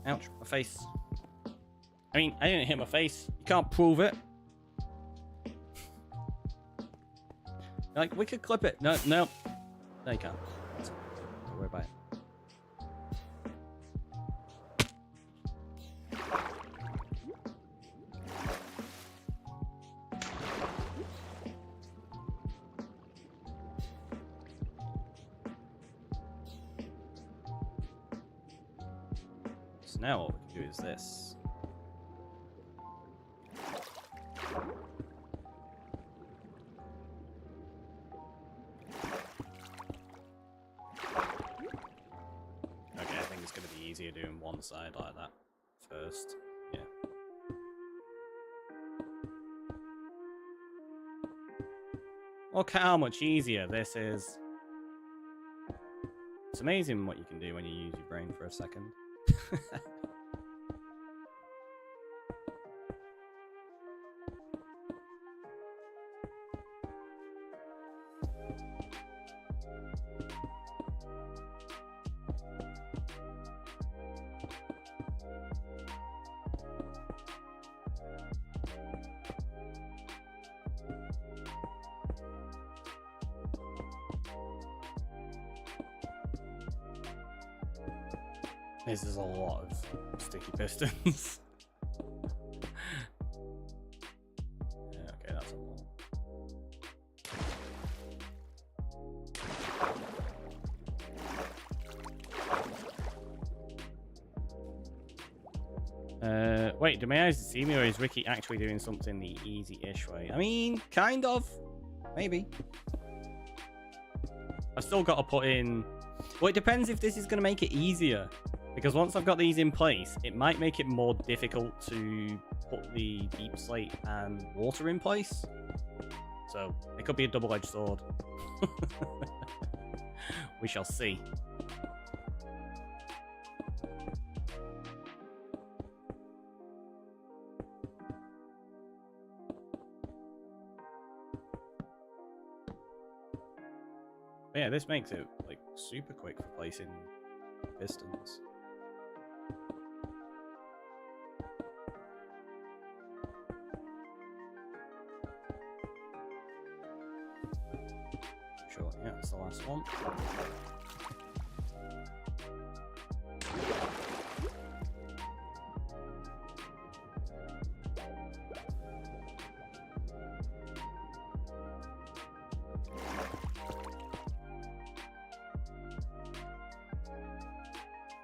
Ouch, my face. I mean, I didn't hit my face. You can't prove it. Like, we could clip it. No, no. No, you can't. Don't worry about it. So now what we can do is this. Easier doing one side like that first. Yeah. Look how much easier this is. It's amazing what you can do when you use your brain for a second. This is a lot of sticky pistons. Yeah, okay, that's a lot. Wait, do my eyes deceive me, or is Ricky actually doing something the easy-ish way? I mean, kind of. Maybe. I've still got to put in... Well, it depends if this is going to make it easier. Because once I've got these in place, it might make it more difficult to put the deep slate and water in place. So, it could be a double-edged sword. We shall see. But yeah, this makes it like super quick for placing pistons. Sure, yeah, that's the last one.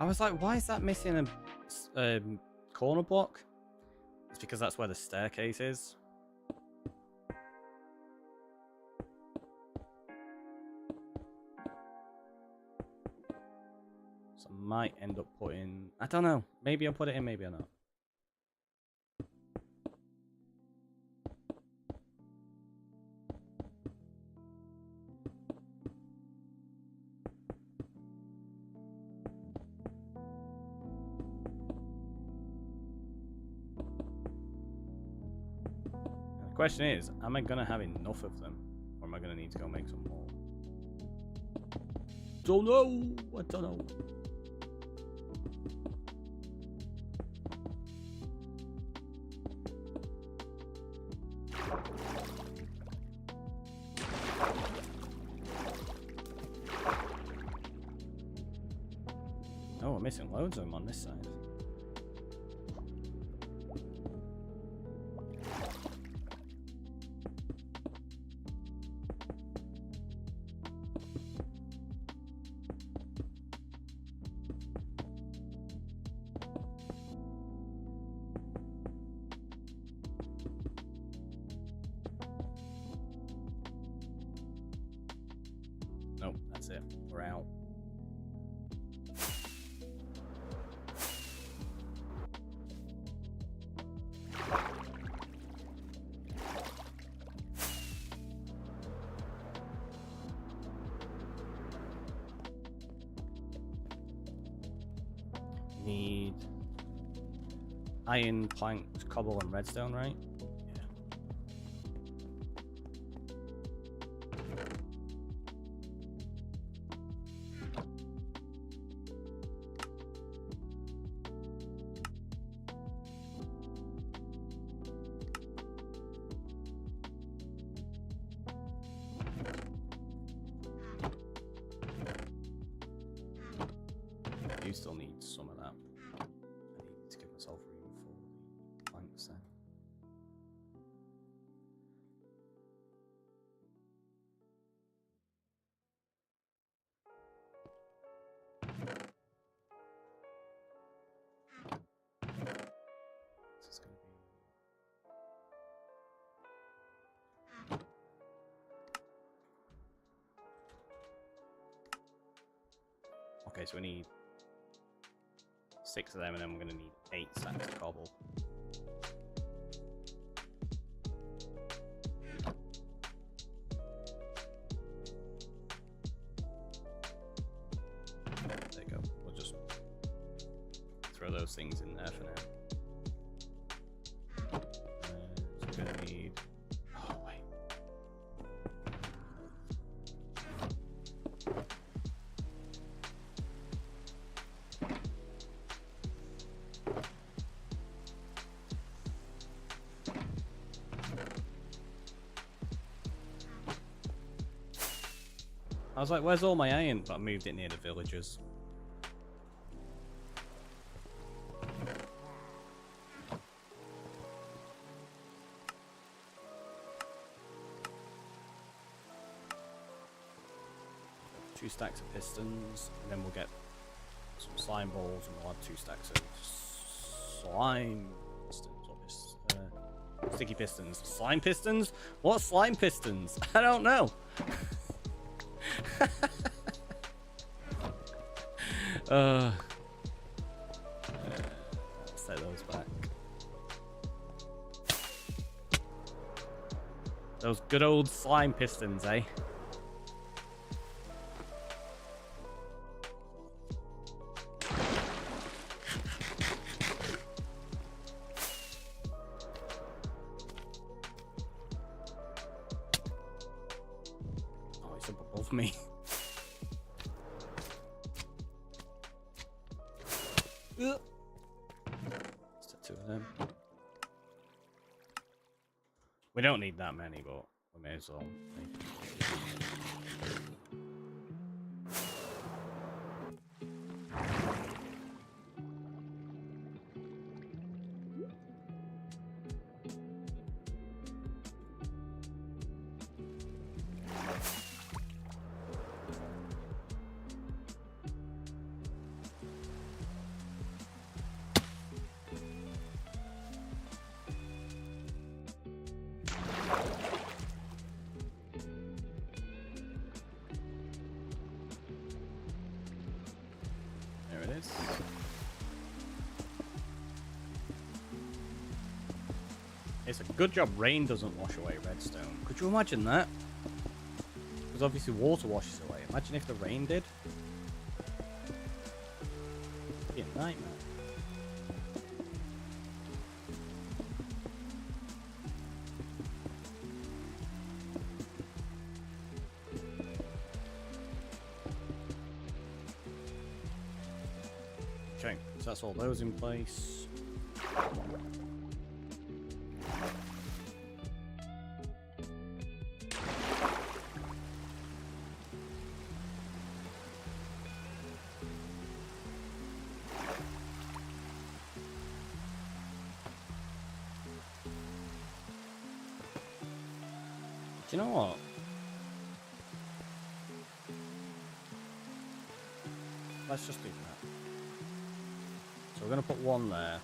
I was like, why is that missing a corner block? It's because that's where the staircase is. So I might end up putting... I don't know. Maybe I'll put it in, maybe I'll not. question is, am I gonna have enough of them, or am I gonna need to go make some more? Don't know. I don't know. Oh, we're missing loads of them on this side. Nope, that's it. We're out. Need iron, planks, cobble, and redstone, right? Yeah. You still need some of that. I need to give myself room for the planks then. This is going to be... Okay, so we need 6 of them, and then we're going to need 8 stacks of cobble. There you go. We'll just throw those things in there for now. So we're going to need... Oh, wait. I was like, where's all my iron? But I moved it near the villagers. Two stacks of pistons, and then we'll get some slime balls, and we'll have 2 stacks of slime pistons, or sticky pistons. Slime pistons? What slime pistons? I don't know. Let's set those back. Those good old slime pistons, eh? Oh, he's up above me. Just 2 of them. We don't need that many, but we may as well. There it is. It's a good job rain doesn't wash away redstone. Could you imagine that? Because obviously water washes away. Imagine if the rain did. It'd be a nightmare. Okay, so that's all those in place. Do you know what? Let's just do that. So we're going to put one there.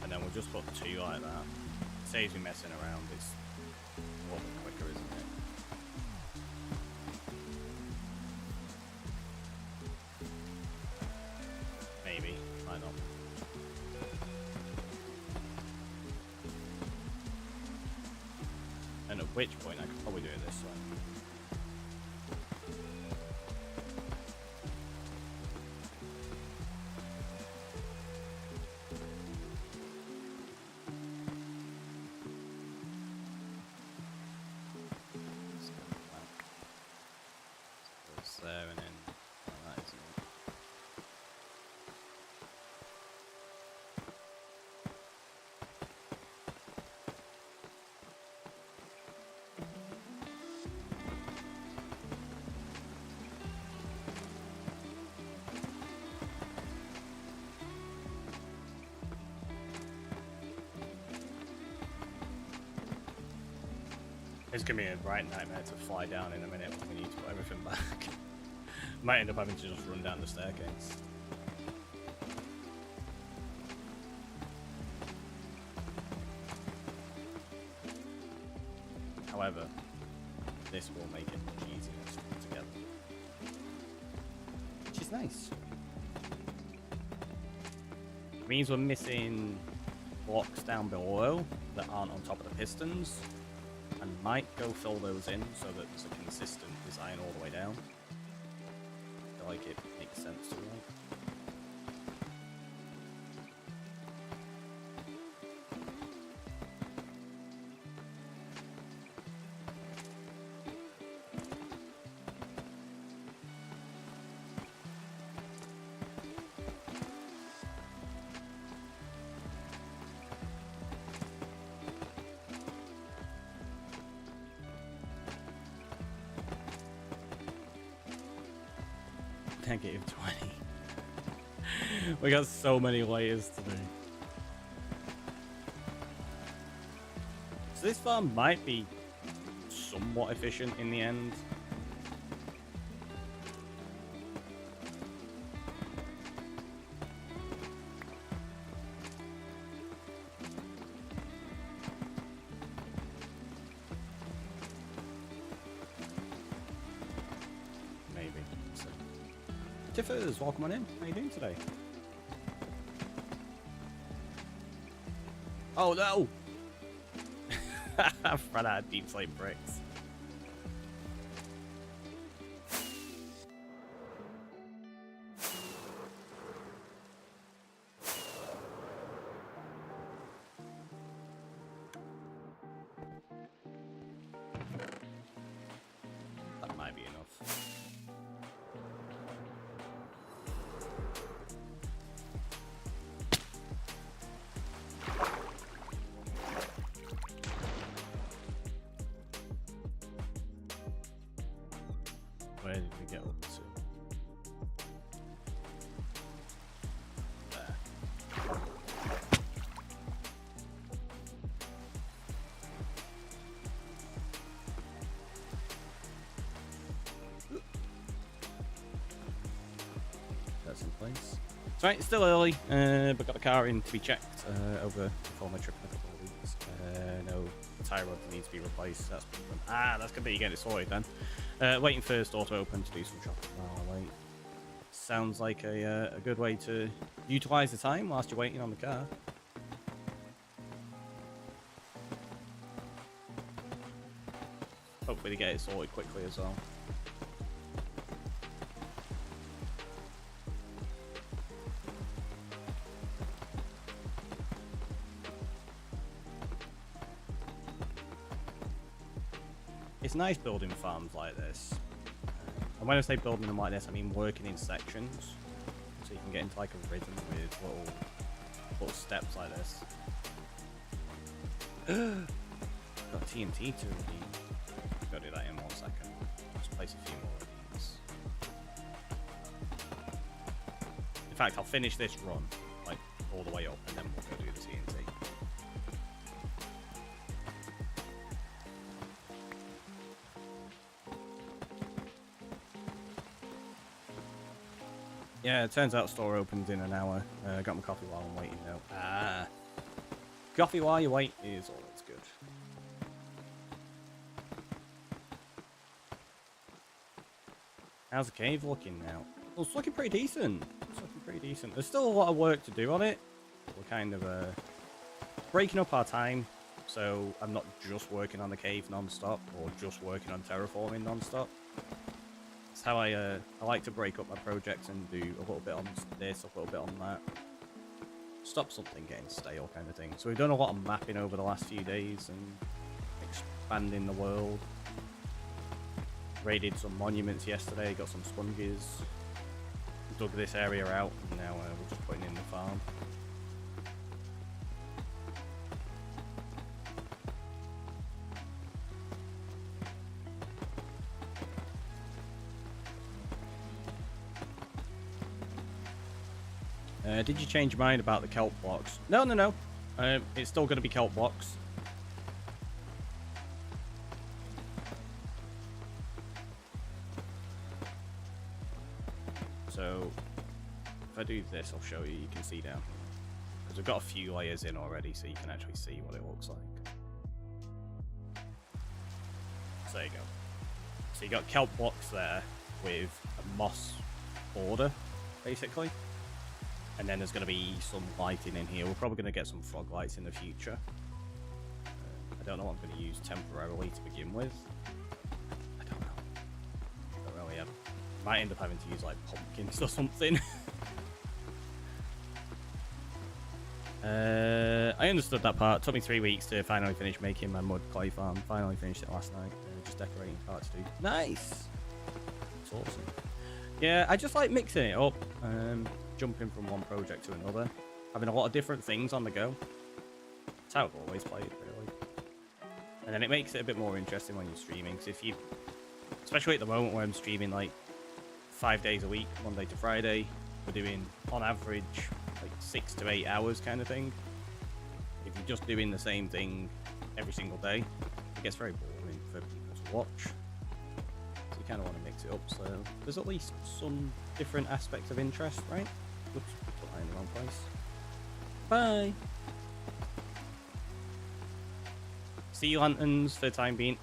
And then we'll just put two like that. Saves me messing around. It's a little bit quicker, isn't it? Maybe. Might not. And at which point I could probably do it this way. There and then that isn't it. It's gonna be a right nightmare to fly down in a minute when we need to put everything back. Might end up having to just run down the staircase. However, this will make it much easier to put together. Which is nice. It means we're missing blocks down below that aren't on top of the pistons. And might go fill those in so that there's a consistent design all the way down. I feel like it makes sense to me. -20. We got so many layers to do. So this farm might be somewhat efficient in the end. Maybe. So. Tiffers, welcome on in. How you doing today? Oh no! I've run out of deep slate bricks. That might be enough. Where did we get up to? There. That's in place. It's right, it's still early, but got the car in to be checked over before my trip in a couple of weeks. No tyre rod needs to be replaced. That's good that you get it sorted then. Waiting for store to open to do some shopping while I wait. Sounds like a good way to utilize the time whilst you're waiting on the car. Hopefully they get it sorted quickly as well. It's nice building farms like this. And when I say building them like this, I mean working in sections. so you can get into like a rhythm with little steps like this. Got TNT to redeem. Go do that in 1 second. Just place a few more of these. In fact, I'll finish this run like all the way up, and then we'll go do the TNT. Yeah, it turns out store opens in an hour. Got my coffee while I'm waiting now. Coffee while you wait is always good. How's the cave looking now? Well, it's looking pretty decent. There's still a lot of work to do on it. We're kind of breaking up our time, so I'm not just working on the cave non-stop or just working on terraforming non-stop. That's how I like to break up my projects and do a little bit on this, a little bit on that. Stop something getting stale kind of thing. So we've done a lot of mapping over the last few days and expanding the world. Raided some monuments yesterday, got some sponges. Dug this area out, and now we're just putting in the farm. Did you change your mind about the kelp blocks? No. It's still going to be kelp blocks. So, if I do this, I'll show you. You can see down. Because we've got a few layers in already, so you can actually see what it looks like. So there you go. So you got kelp blocks there with a moss border, basically. And then there's going to be some lighting in here. We're probably going to get some frog lights in the future. I don't know what I'm going to use temporarily to begin with. I don't really have. Might end up having to use like pumpkins or something. I understood that part. It took me 3 weeks to finally finish making my mud clay farm. Finally finished it last night. Just decorating parts to do. Nice! It's awesome. Yeah, I just like mixing it up. Jumping from one project to another. Having a lot of different things on the go. That's how I've always played, really. And then it makes it a bit more interesting when you're streaming. Because if you... Especially at the moment where I'm streaming like 5 days a week, Monday to Friday. We're doing, on average, like 6 to 8 hours kind of thing. If you're just doing the same thing every single day, it gets very boring for people to watch. So you kind of want to mix it up, so there's at least some different aspects of interest, right? Oops, put that in the wrong place. Bye! Sea lanterns for the time being.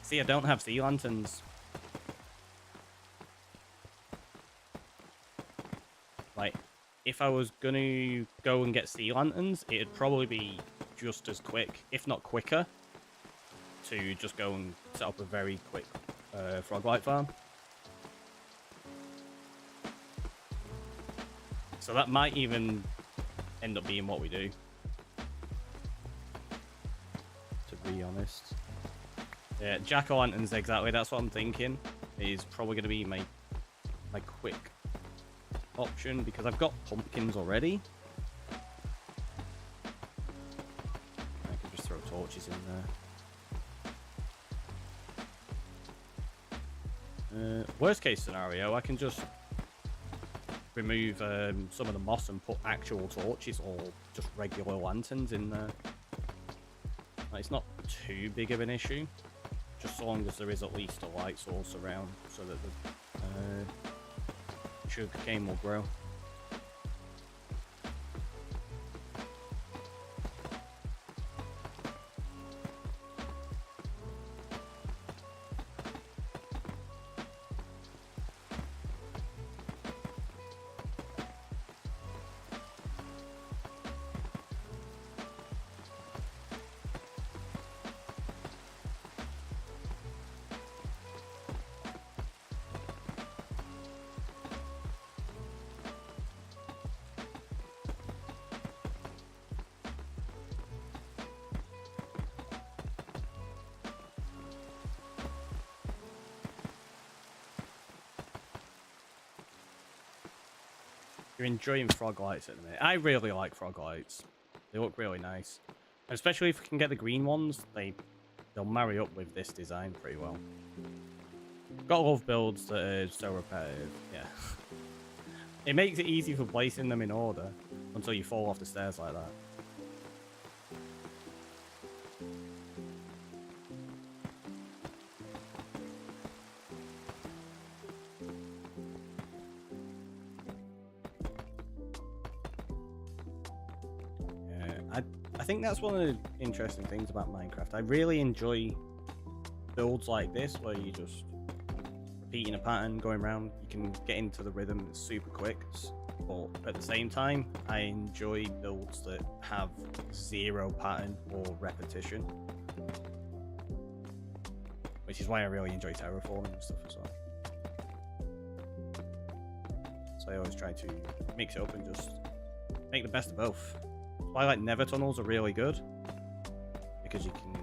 See, I don't have sea lanterns. Like, if I was gonna go and get sea lanterns, it'd probably be just as quick, if not quicker, to just go and set up a very quick frog light farm. So that might even end up being what we do, to be honest. Yeah, jack-o'-lanterns, exactly, that's what I'm thinking, is probably going to be my quick option, because I've got pumpkins already. I could just throw torches in there. Worst case scenario, I can just remove some of the moss and put actual torches or just regular lanterns in there. Like, it's not too big of an issue, just so long as there is at least a light source around so that the sugarcane will grow. you're enjoying frog lights at the minute. I really like frog lights. They look really nice. And especially if we can get the green ones, they'll marry up with this design pretty well. Gotta love builds that are so repetitive. Yeah. It makes it easy for placing them in order until you fall off the stairs like that. I think that's one of the interesting things about Minecraft. I really enjoy builds like this where you just repeating a pattern, going around. You can get into the rhythm super quick, but at the same time, I enjoy builds that have zero pattern or repetition, which is why I really enjoy terraforming and stuff as well. So I always try to mix it up and just make the best of both. I like nether tunnels are really good because you can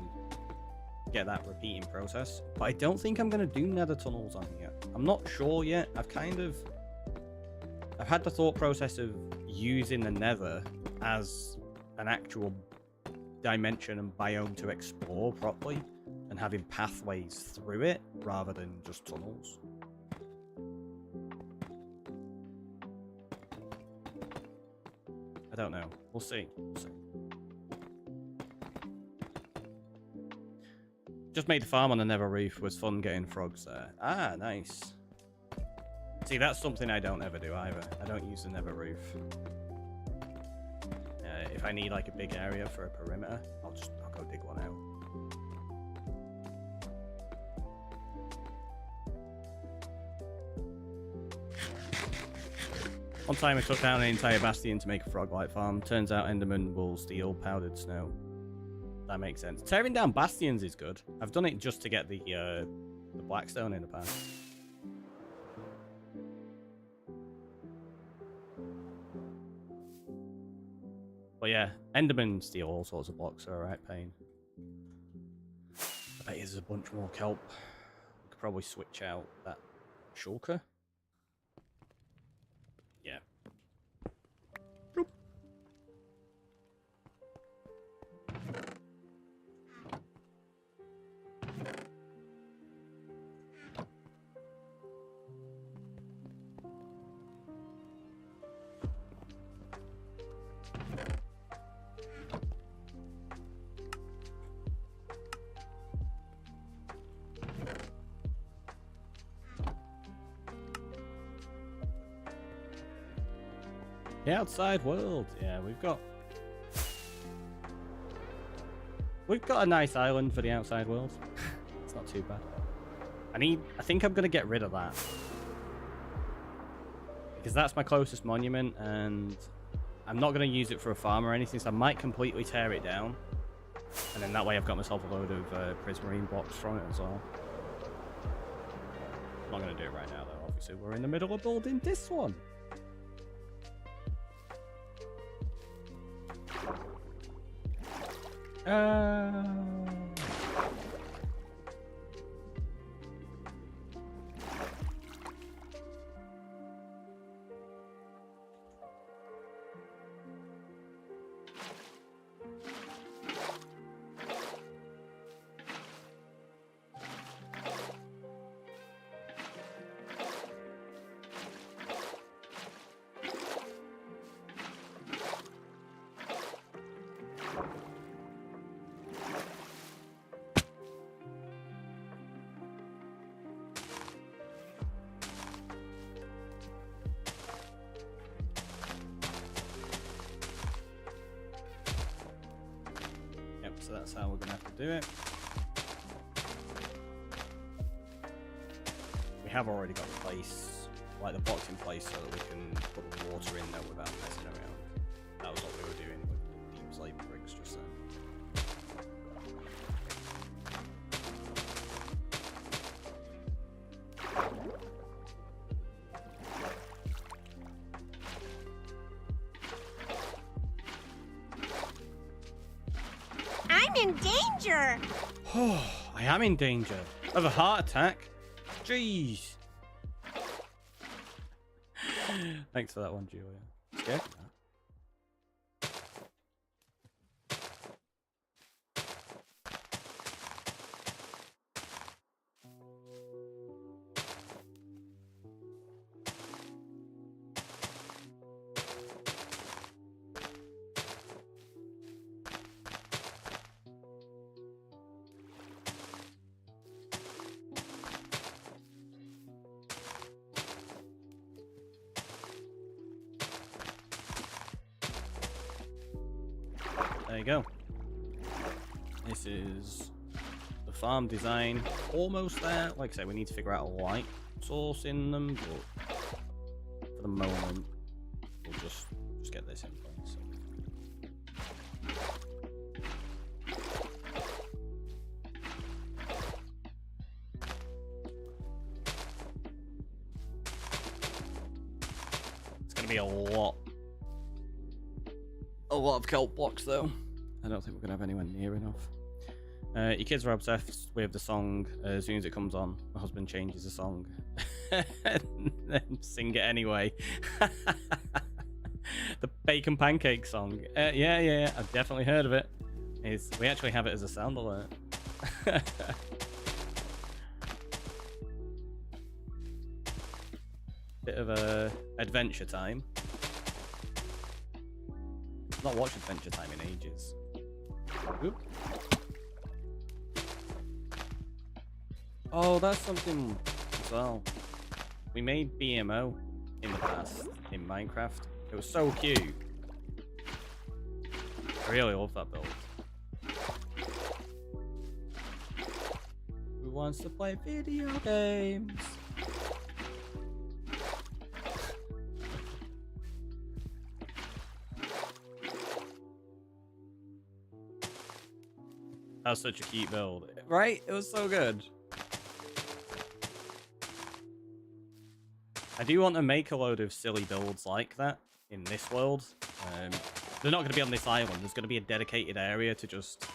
get that repeating process, but I don't think I'm going to do nether tunnels on here. I'm not sure yet. I've had the thought process of using the nether as an actual dimension and biome to explore properly and having pathways through it rather than just tunnels. I don't know. We'll see. Just made the farm on the nether roof. Was fun getting frogs there. Ah, nice. See, that's something I don't ever do either. I don't use the nether roof. If I need like a big area for a perimeter, I'll go dig one out. One time I took down an entire bastion to make a frog light farm. Turns out Enderman will steal powdered snow. That makes sense. Tearing down bastions is good. I've done it just to get the blackstone in the past. But yeah, Enderman steal all sorts of blocks, are a right pain. I bet there's a bunch more kelp. We could probably switch out that shulker. Yeah. Boop. The outside world. Yeah, we've got a nice island for the outside world. It's not too bad. I think I'm gonna get rid of that because that's my closest monument, and I'm not gonna use it for a farm or anything. So I might completely tear it down, and then that way I've got myself a load of prismarine blocks from it as well. I'm not gonna do it right now though. Obviously, we're in the middle of building this one. So that's how we're gonna have to do it. We have already got the place, like the box in place, so that we can put the water in there without messing around. That was what we were doing with the deep slate bricks just then. I'm in danger! Oh, I am in danger of a heart attack. Jeez. Thanks for that one, Julia. Scared of that. There you go. This is the farm design. Almost there. Like I say, we need to figure out a light source in them, but for the moment, we'll just get this in place. It's going to be a lot of kelp blocks, though. I don't think we're going to have anywhere near enough. Your kids are obsessed with the song. As soon as it comes on, my husband changes the song and then sing it anyway. The bacon pancake song. Yeah, I've definitely heard of it. We actually have it as a sound alert. Bit of a adventure time. I've not watched Adventure Time in ages. Oop. Oh, that's something as well. We made BMO in the past in Minecraft. It was so cute. I really love that build. Who wants to play video games? That was such a cute build. Right? It was so good. I do want to make a load of silly builds like that in this world. They're not going to be on this island. There's going to be a dedicated area to just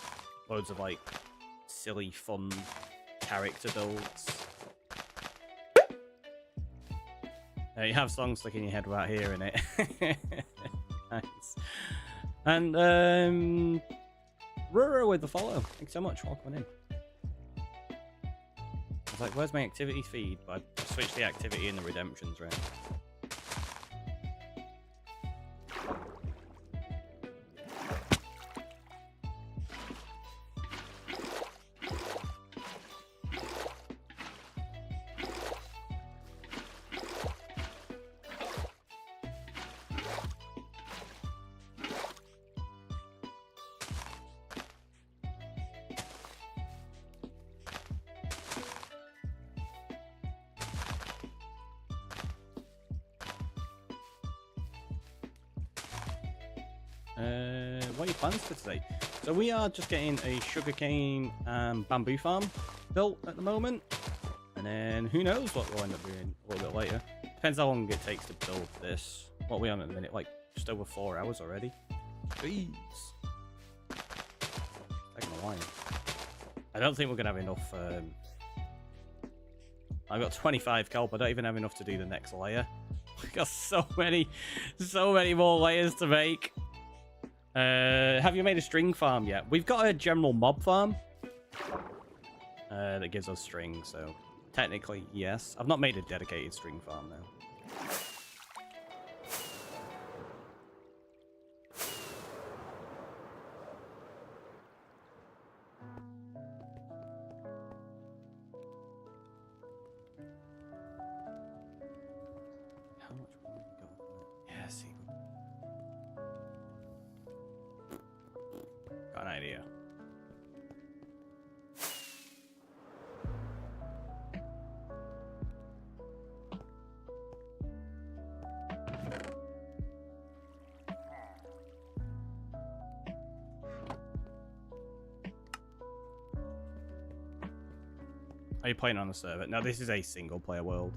loads of, like, silly, fun character builds. You have songs stuck in your head without hearing it. Nice. And, Ruro with the follow. Thanks so much for coming in. I was like, where's my activity feed? But I switched the activity and the redemptions around. What are your plans for today? So we are just getting a sugarcane and bamboo farm built at the moment, and then who knows what we'll end up doing a little bit later. Depends how long it takes to build this. What are we on at the minute? Like just over 4 hours already. Jeez, taking a while. I don't think we're gonna have enough. I've got 25 kelp. I don't even have enough to do the next layer. We've got so many more layers to make. Have you made a string farm yet? We've got a general mob farm that gives us string, so technically yes. I've not made a dedicated string farm though. How much more have we got? Yeah, see. Got an idea. Are you playing on the server? No, this is a single player world.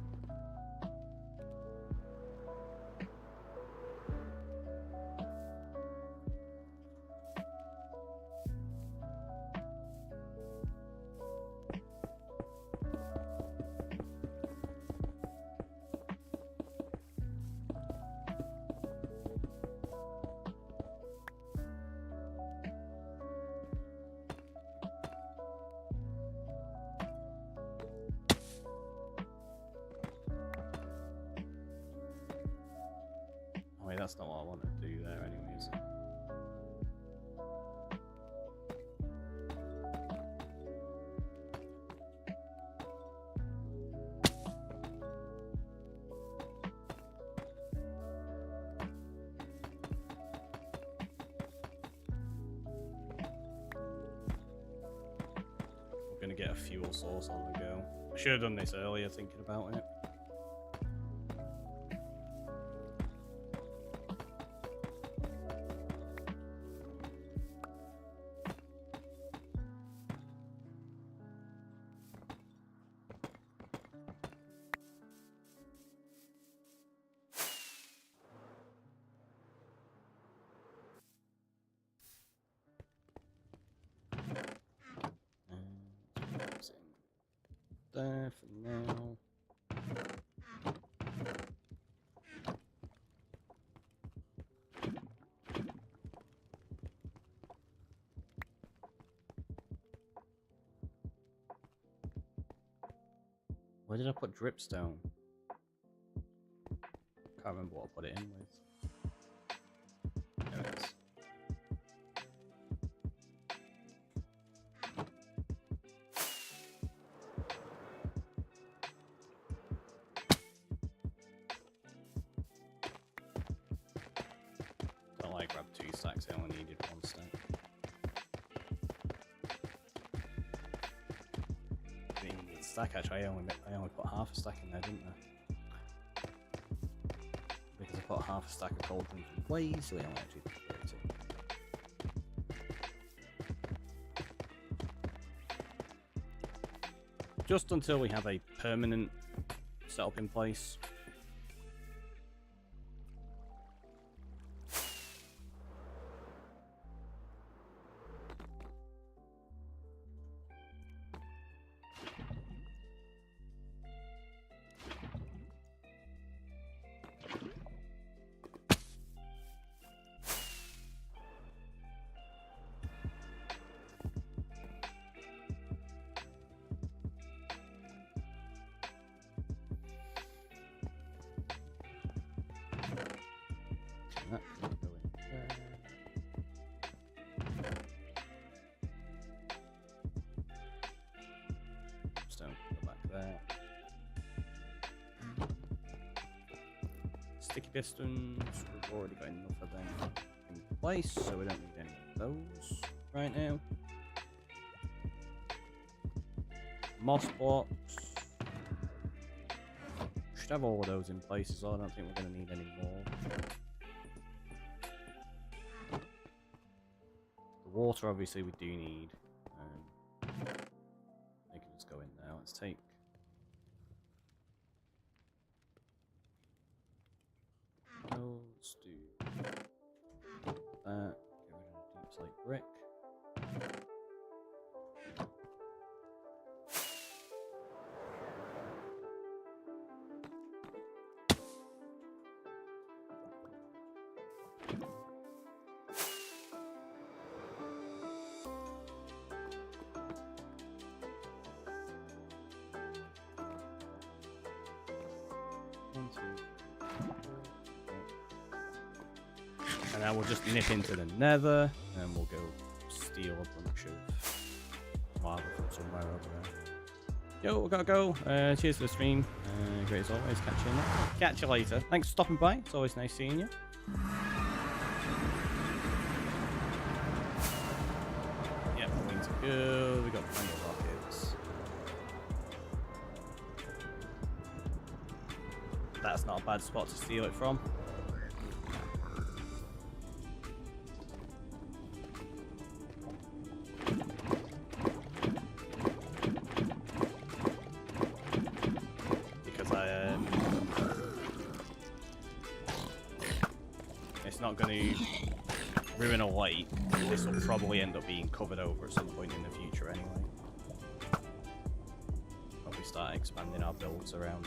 that's not what I want to do there anyways. We're going to get a fuel source on the go. I should have done this earlier thinking about it. There for now. Where did I put dripstone? Can't remember what I put it in with. There it is. I grabbed 2 stacks, I only needed 1 stack. I didn't even need a stack actually, I only put half a stack in there, didn't I? Because I put half a stack of cold from ways, so I only actually put 32. Just until we have a permanent setup in place. That can go in there. Stone go back there. Sticky pistons, we've already got enough of them in place, so we don't need any of those right now. Moss blocks. Should have all of those in place as well. I don't think we're going to need any more. The water, obviously, we do need. They can just go in there. Let's take. Let's do that. Get rid of the deep slate brick. And now we'll just nip into the nether and we'll go steal a bunch of lava from somewhere over there. Yo, we gotta go. Cheers for the stream. Great as always. Catch you later. Thanks for stopping by. It's always nice seeing you. Yep, going to go. We got plenty of rockets. That's not a bad spot to steal it from. Not going to ruin a lake. This will probably end up being covered over at some point in the future anyway. When we start expanding our builds around.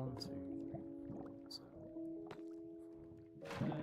1, 2, 3, 4, 7, 8,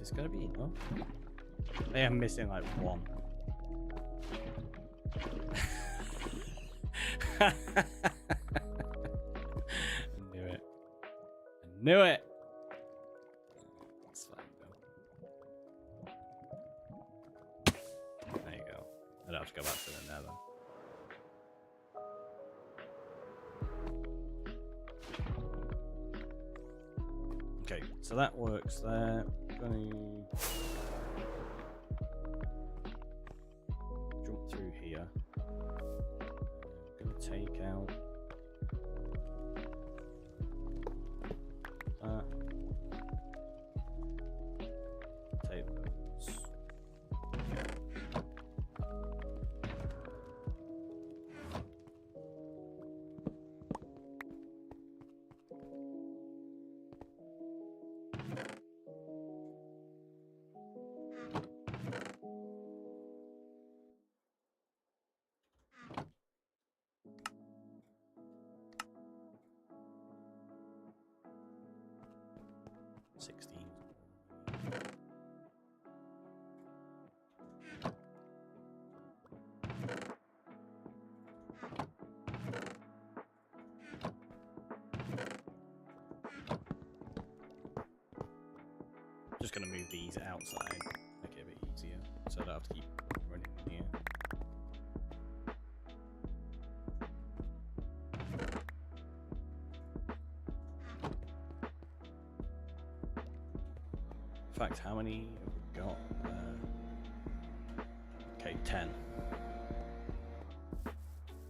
It's gonna be enough. I am missing like one. I knew it. I knew it. It's fine though. There you go. I don't have to go back to the nether. Okay, so that works there. Gonna jump through here. Gonna take out that. Take those. Just gonna move these outside, make it a bit easier, so I don't have to keep running in here. In fact, how many have we got? Okay, 10.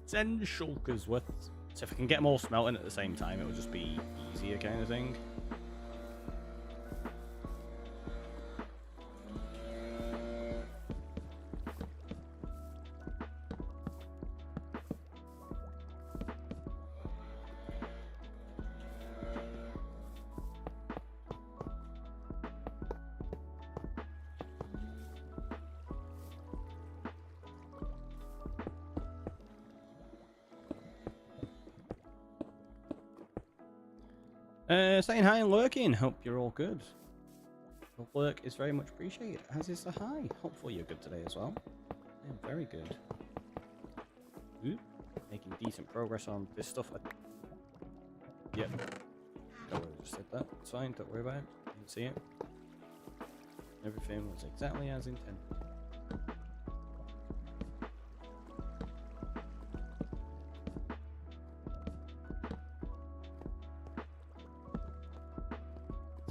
10 shulkers worth. So if I can get more smelting at the same time, it will just be easier kind of thing. Saying hi and lurking. Hope you're all good. The lurk is very much appreciated, as is the hi. Hopefully you're good today as well. I am very good. Ooh, making decent progress on this stuff. Yep. Don't worry, just said that. It's fine, don't worry about it. You can see it. Everything was exactly as intended.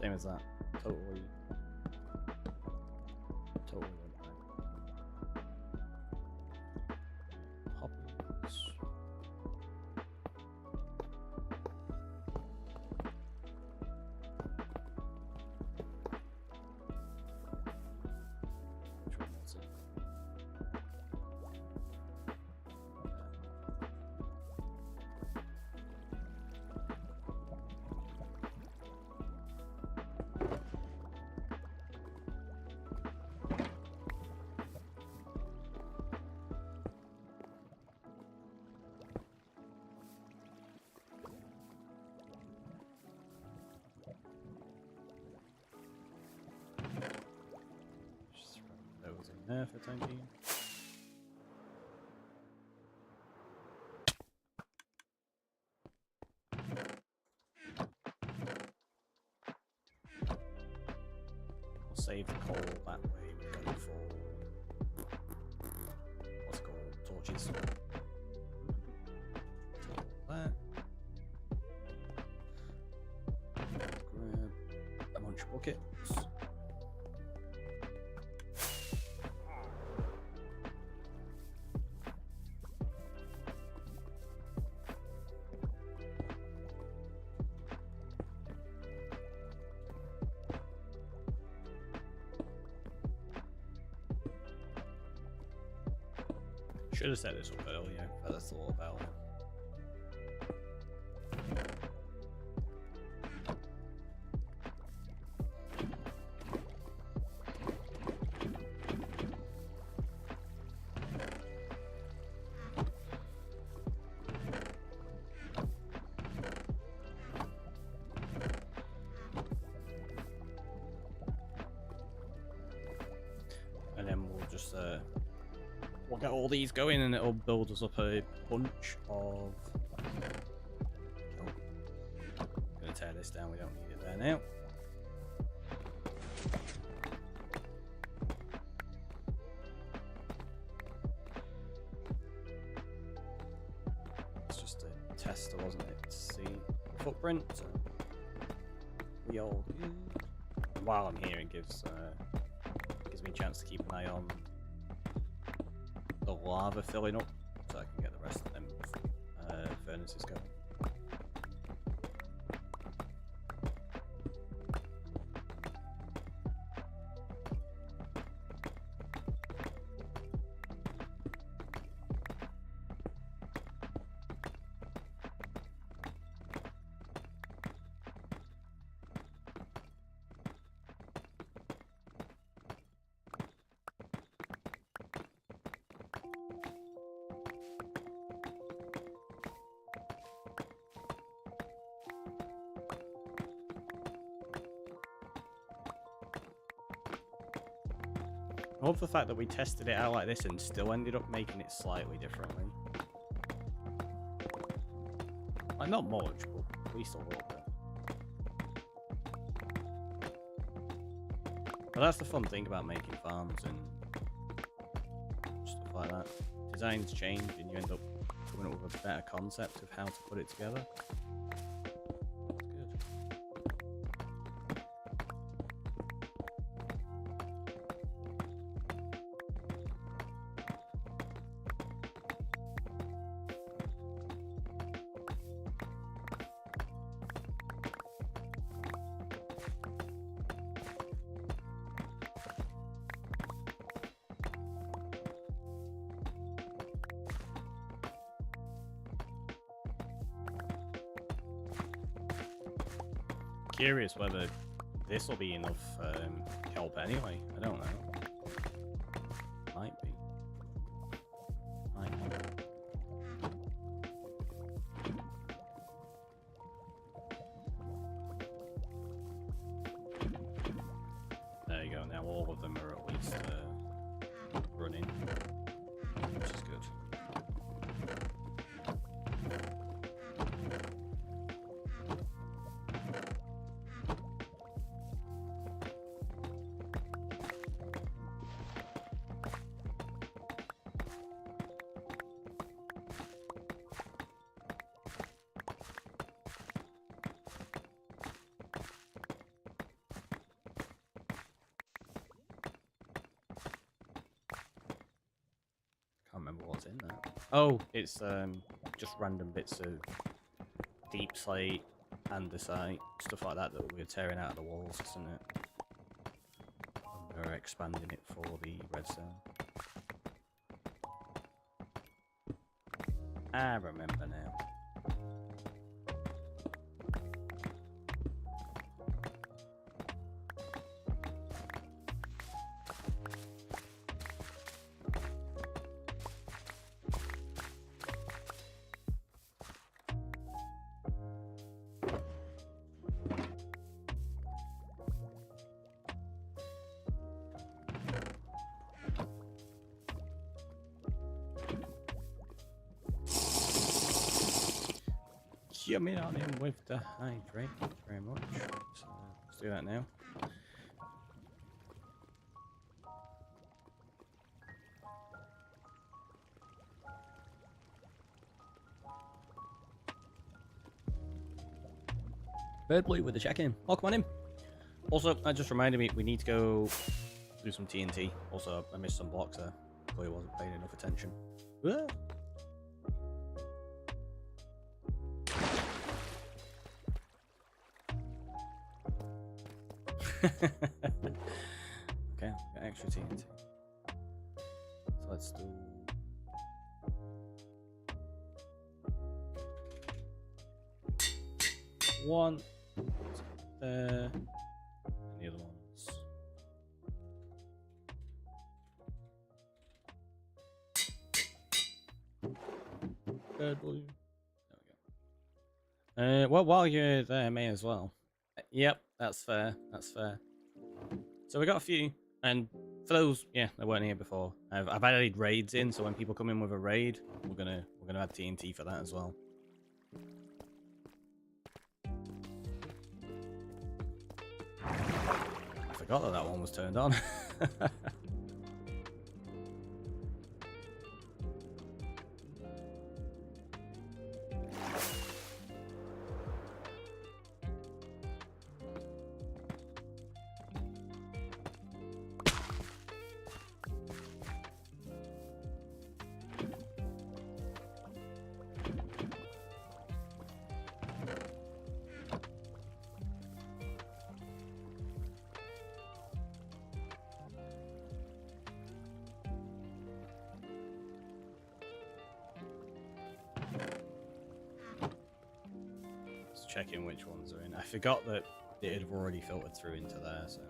Same as that. Totally went back. Hoppers. Which one was it? There for the time being. We'll save the coal that way. We're going for what's it called? Torches. Take all that. Grab a bunch of buckets. Should have set this up earlier, but I thought about it. And then we'll just we'll get all these going, and it'll build us up a bunch of. Oh, gonna tear this down. We don't need it there now. It's just a tester, wasn't it? To see the footprint. So we all good. While I'm here, it gives me a chance to keep an eye on the lava filling up, so I can get the rest of them furnaces going. I love the fact that we tested it out like this and still ended up making it slightly differently. Like, not much, but at least a little bit. But that's the fun thing about making farms and stuff like that. Designs change and you end up coming up with a better concept of how to put it together. Curious whether this will be enough help anyway. I don't know. Might be. Might not. There you go. Now all of them are at least running, which is good. Remember what's in there. Oh, it's just random bits of deep slate, andesite, stuff like that that we're tearing out of the walls, isn't it? And we're expanding it for the redstone. I remember now. Coming on in with the hydrate. Thank you very much. So let's do that now. Bird Blue with the check-in. Welcome on in. Also, that just reminded me we need to go do some TNT. Also, I missed some blocks there. Clearly wasn't paying enough attention. Ah. Okay, got extra TNT. So let's do one. There. And the other ones. Good boy. There we go. Well, while you're there, may as well. Yep, that's fair. That's fair. So we got a few, and for those, yeah, that weren't here before, I've added raids in. So when people come in with a raid, we're gonna add TNT for that as well. I forgot that one was turned on. Checking which ones are in. I forgot that it had already filtered through into there, so.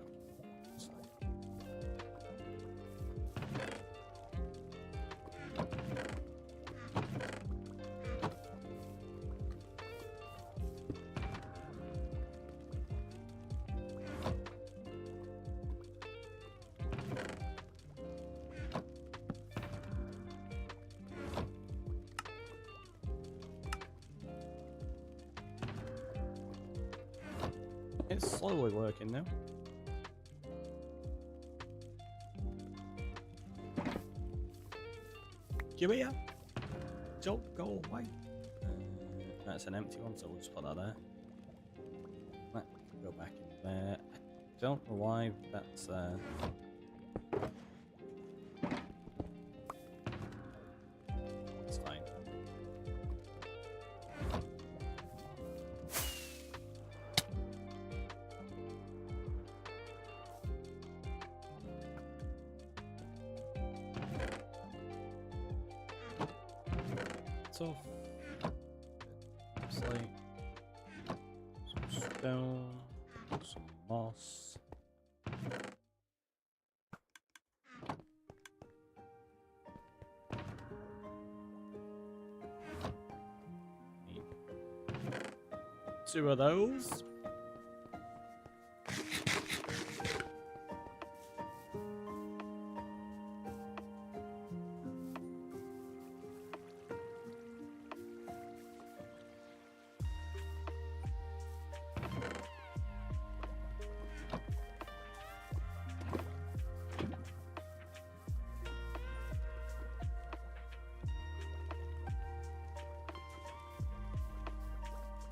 It's slowly working now. Give it up. Don't go away. That's an empty one, so we'll just put that there. Right, go back in there. I don't know why that's there. It's fine. Off. Slate, some stone, some moss. Need 2 of those.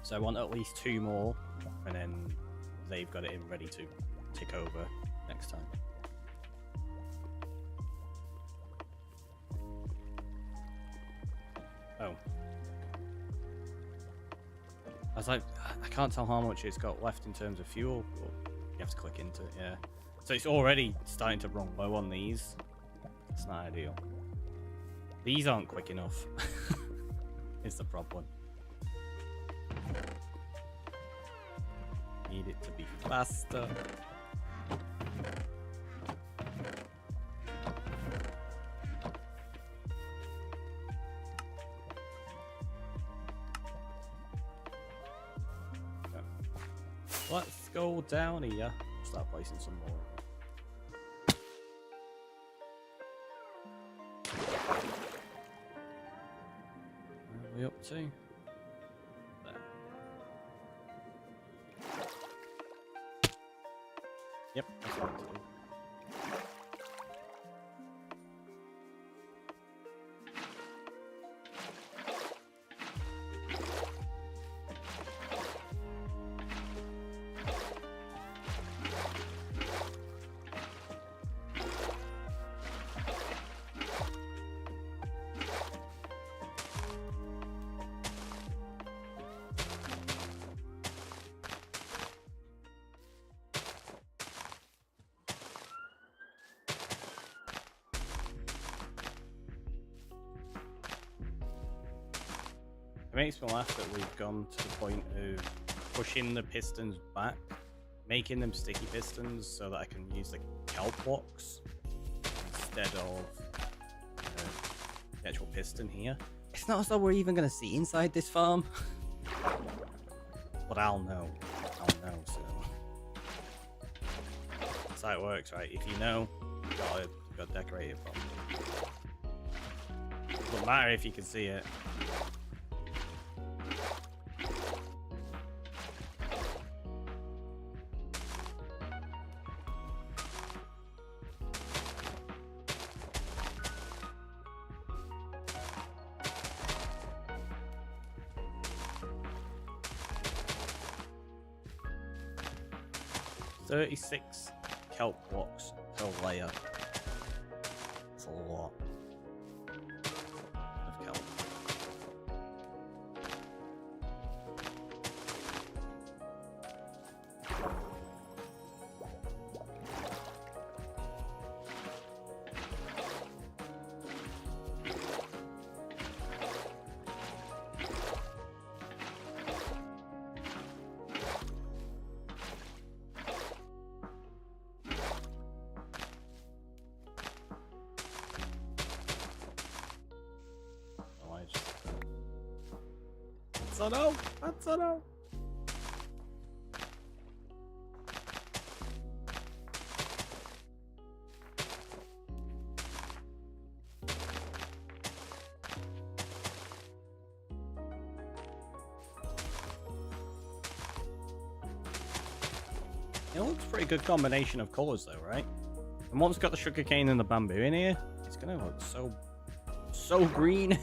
So I want at least 2 more, and then they've got it in ready to tick over next time. Oh. I was like, I can't tell how much it's got left in terms of fuel, but you have to click into it, yeah. So it's already starting to run low on these. It's not ideal. These aren't quick enough, is the problem. Need it to be faster. Let's go down here. Start placing some more. Where are we up to? There. Yep, that's what I want to do. It makes me laugh that we've gone to the point of pushing the pistons back, making them sticky pistons so that I can use the kelp blocks instead of the actual piston here. It's not as though we're even going to see inside this farm. But I'll know. I'll know, so. That's how it works, right? If you know, you gotta decorate it properly. Doesn't matter if you can see it. "36 kelp blocks per layer." That's a lot of kelp. That's a no! That's a no! It looks a pretty good combination of colours though, right? And once it's got the sugarcane and the bamboo in here, it's gonna look so green.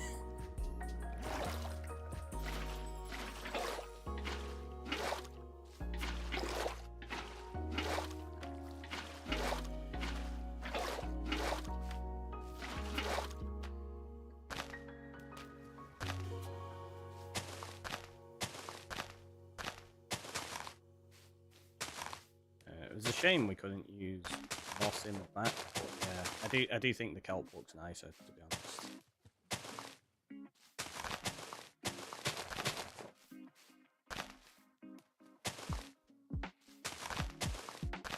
It was a shame we couldn't use moss in the back, but yeah, I do think the kelp looks nicer, to be honest.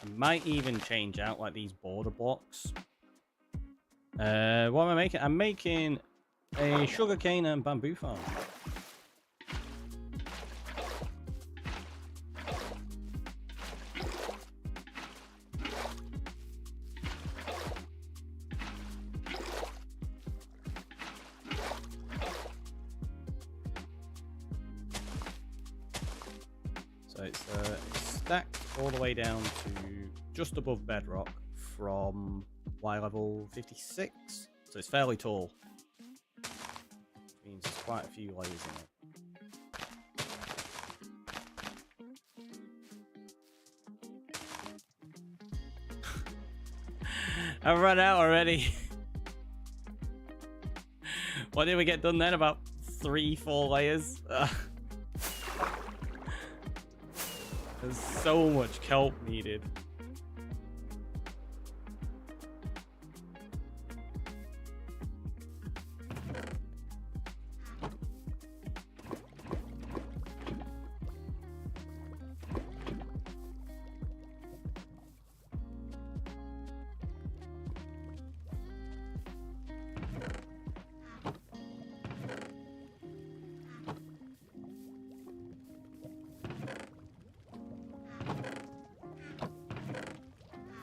I might even change out like these border blocks. What am I making? I'm making a sugarcane and bamboo farm. So it's stacked all the way down to just above bedrock from Y level 56. So it's fairly tall. Which means there's quite a few layers in it. I've run out already. What did we get done then? About 3-4 layers? There's so much kelp needed.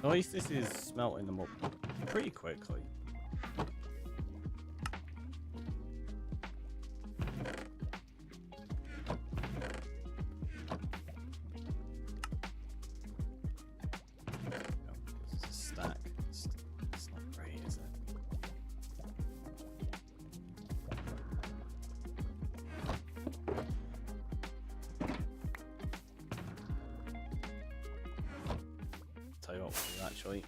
At least this is smelting them up pretty quickly. This is a stack. It's not great, is it? Tell you what we'll do actually.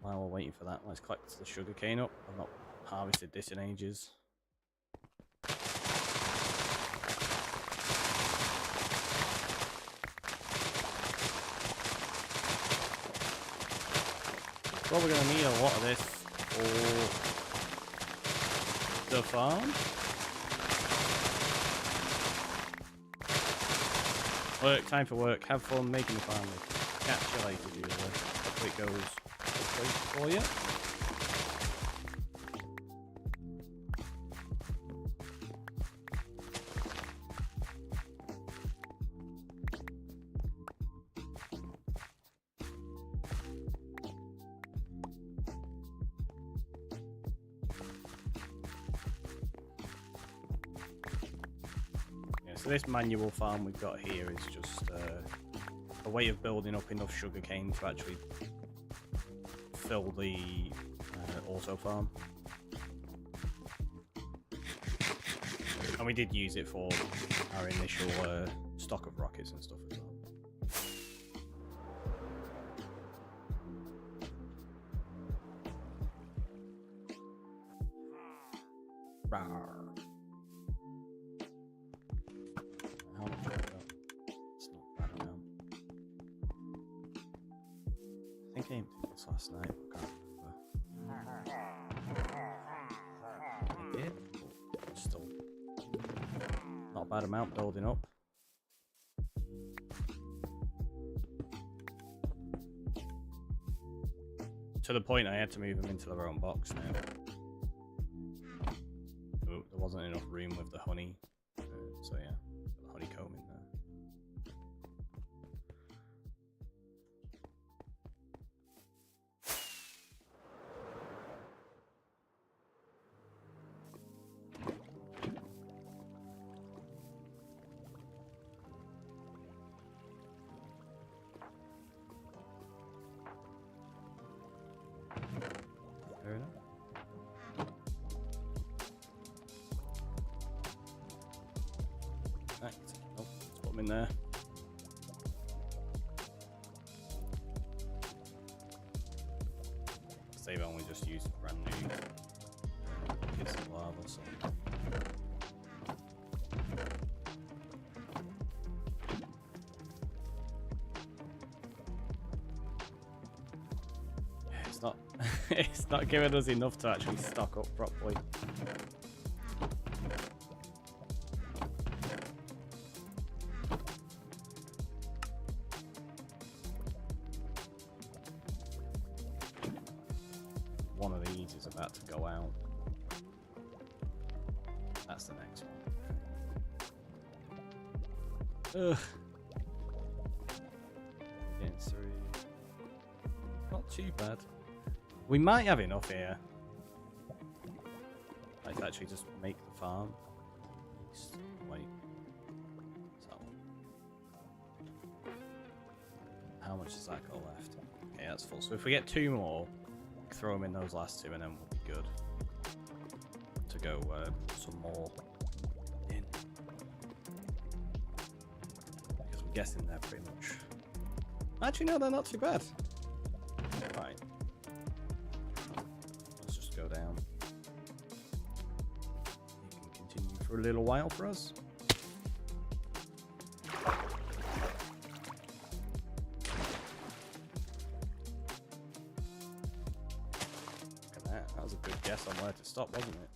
While we're waiting for that, let's collect the sugarcane up. I've not harvested this in ages. Probably going to need a lot of this for the farm. Work, time for work. Have fun making the family. Catch you later, Julia. Hope it goes for you. So this manual farm we've got here is just a way of building up enough sugarcane to actually fill the auto farm. And we did use it for our initial stock of rockets and stuff as well. Rawr. How much have I got? It's not bad amount. I think I emptied this last night, but I can't remember. I did, but still not a bad amount building up. To the point I had to move them into their own box now. There wasn't enough room with the honey, so yeah. Honeycomb in there. Fair enough. Right. Oh, let's put them in there. They've only just used brand new kits of lava, so. Yeah, it's not it's not giving us enough to actually stock up properly. One of these is about to go out. That's the next one. Ugh. Getting through. Not too bad. We might have enough here. Like to actually just make the farm. Wait. So. How much has that got left? Okay, that's full. So if we get 2 more, throw them in those last 2 and then we'll be good to go some more in, because I'm guessing they're pretty much, actually no, they're not too bad. Right, let's just go down. You can continue for a little while for us. That was a good guess on where to stop, wasn't it?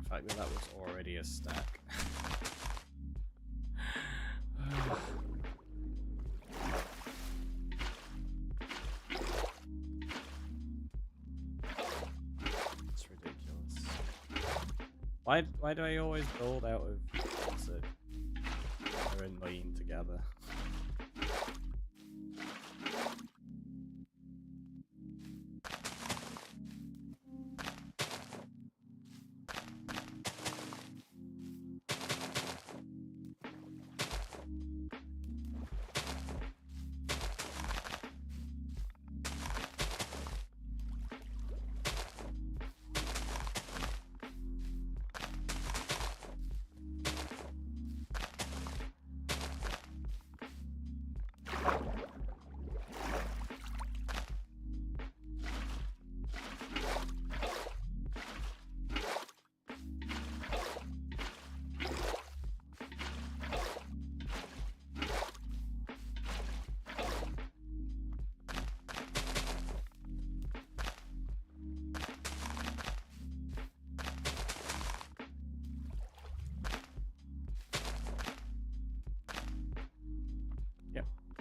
The fact that that was already a stack. It's ridiculous. Why do I always build out of things that are in lean together?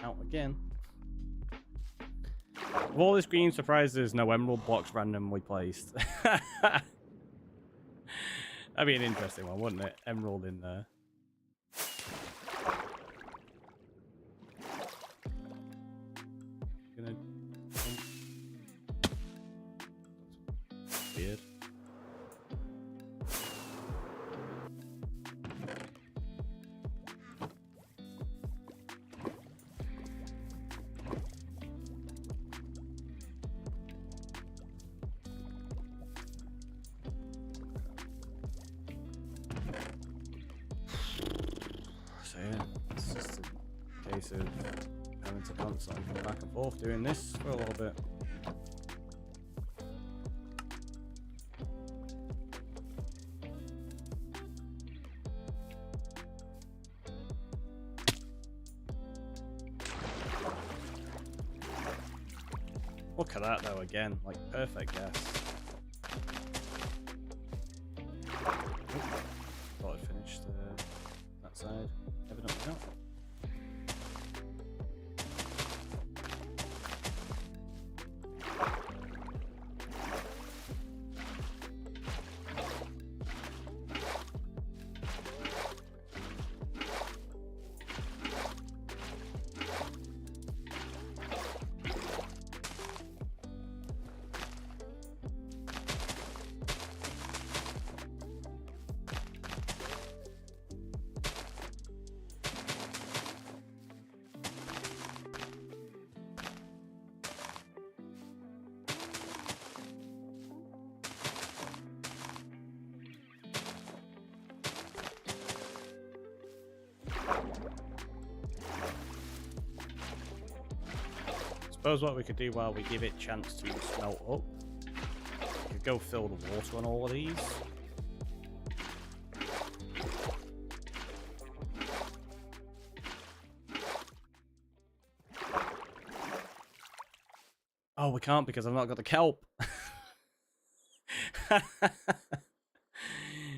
out again. Of all this green surprises, no emerald blocks randomly placed. That'd be an interesting one, wouldn't it? Emerald in there. Gonna... Weird. So yeah, it's just a case of having to constantly come back and forth doing this for a little bit. Look at that though again, like perfect guess. Thought I'd finished that side. Evidently not. Suppose what we could do while we give it a chance to smelt up, we could go fill the water on all of these. Oh, we can't because I've not got the kelp.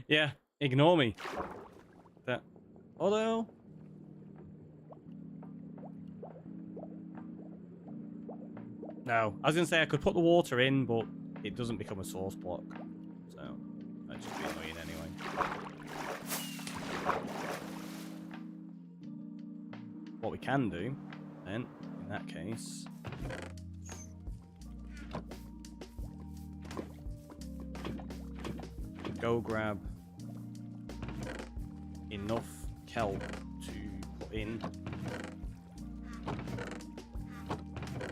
Yeah, ignore me. That, although... No, I was going to say I could put the water in, but it doesn't become a source block. So, that'd just be annoying anyway. What we can do, then, in that case... go grab enough kelp to put in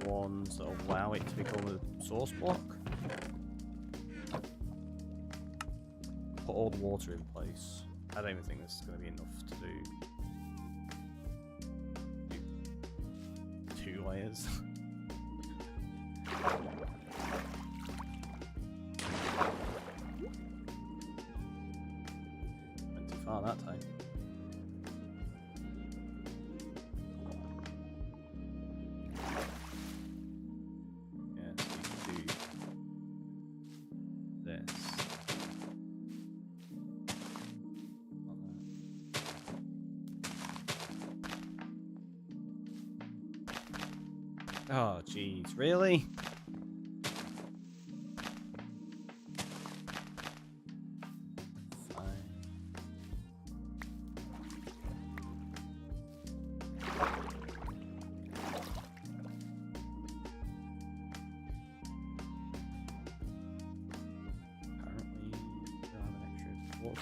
ones that allow it to become a source block. Put all the water in place. I don't even think this is going to be enough to do 2 layers. Went too far that time. Oh, jeez, really? Fine. Apparently, we don't have an extra water.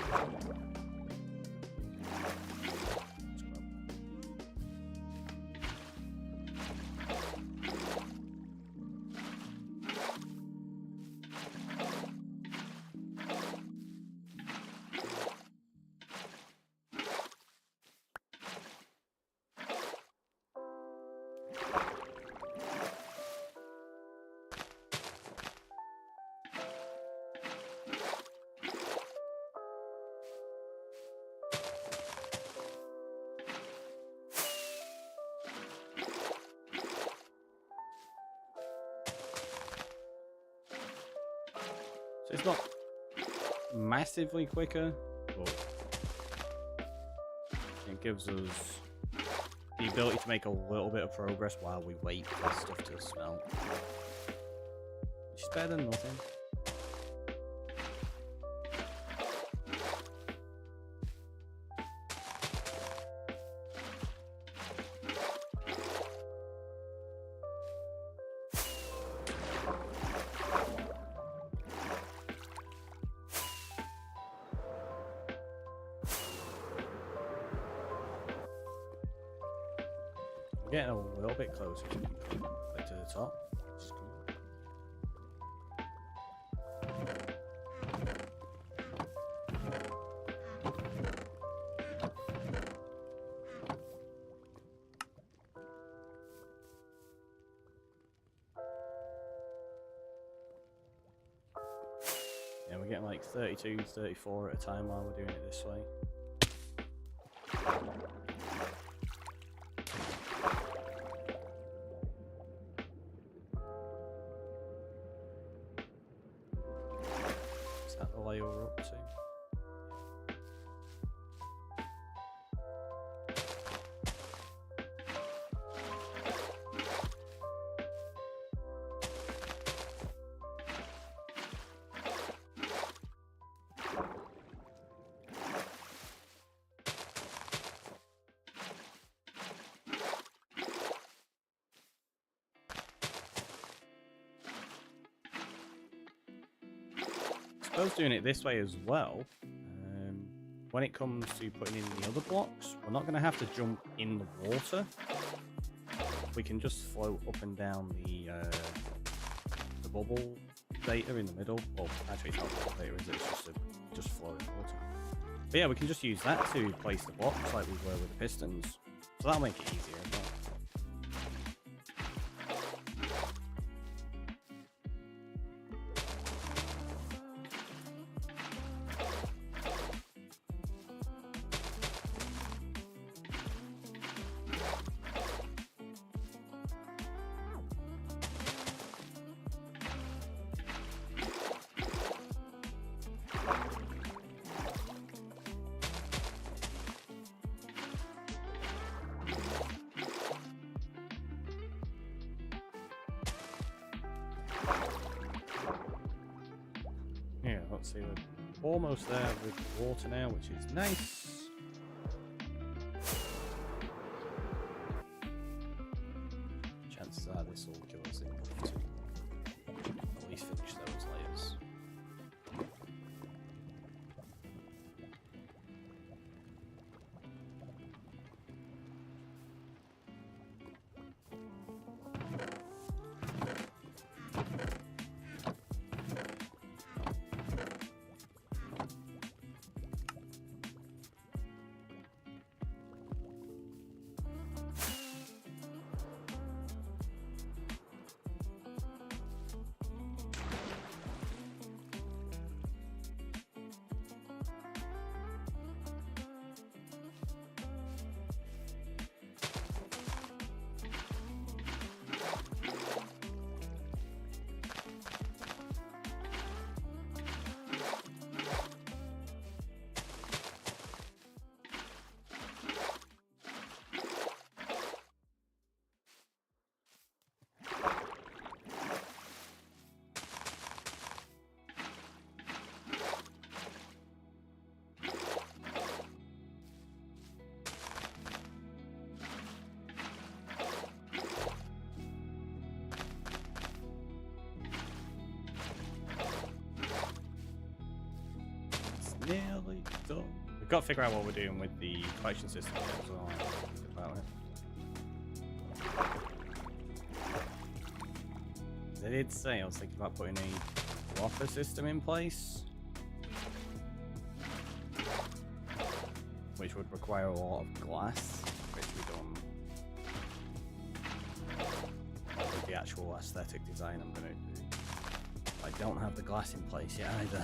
So it's not massively quicker, but it gives us the ability to make a little bit of progress while we wait for stuff to smelt. Which is better than nothing. Getting a little bit closer to the top. Which is good. Yeah, we're getting like 32, 34 at a time while we're doing it this way. Is that the layer we're up to? I suppose doing it this way as well, when it comes to putting in the other blocks, we're not going to have to jump in the water. We can just float up and down the bubble data in the middle. Well, actually it's not bubble data, is it? It's just floating water. But yeah, we can just use that to place the blocks like we were with the pistons. So that'll make it easier as well. Yeah, let's see, we're almost there with water now, which is nice. Chances are this will give us enough to at least finish those layers. Nearly done. We've got to figure out what we're doing with the collection system as well. About it. I did say I was thinking about putting a dropper system in place, which would require a lot of glass, which we don't with the actual aesthetic design I'm going to do. I don't have the glass in place yet either.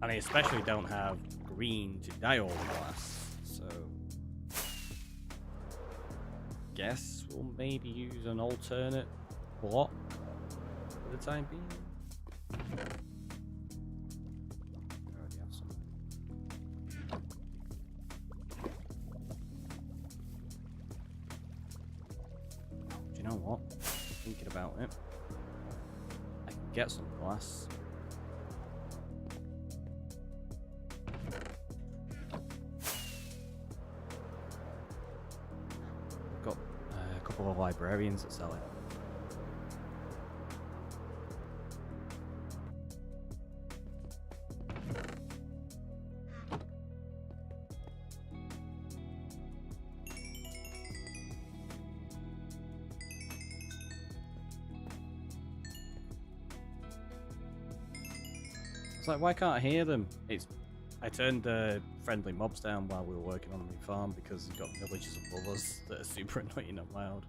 And I especially don't have green to dye all the glass, so guess we'll maybe use an alternate block for the time being. I already have some. know what? Thinking about it. I can get some glass. I've got a couple of librarians that sell it. It's like, why can't I hear them? I turned friendly mobs down while we were working on the new farm because we've got villagers above us that are super annoying and loud.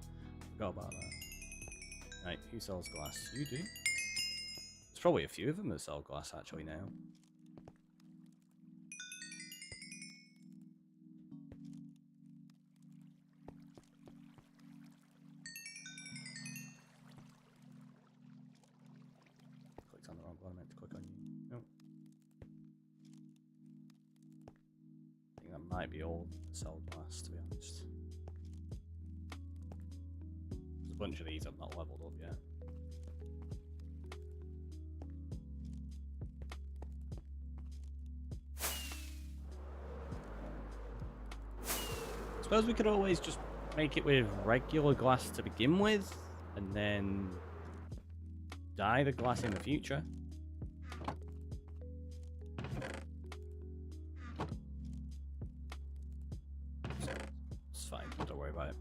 Forgot about that. Right, who sells glass? You do? There's probably a few of them that sell glass actually now. Clicked on the wrong one, I meant to click on you. Nope. I think that might be all that sell glass, to be honest. There's a bunch of these I've not leveled up yet. Suppose we could always just make it with regular glass to begin with, and then dye the glass in the future. It's fine, don't worry about it.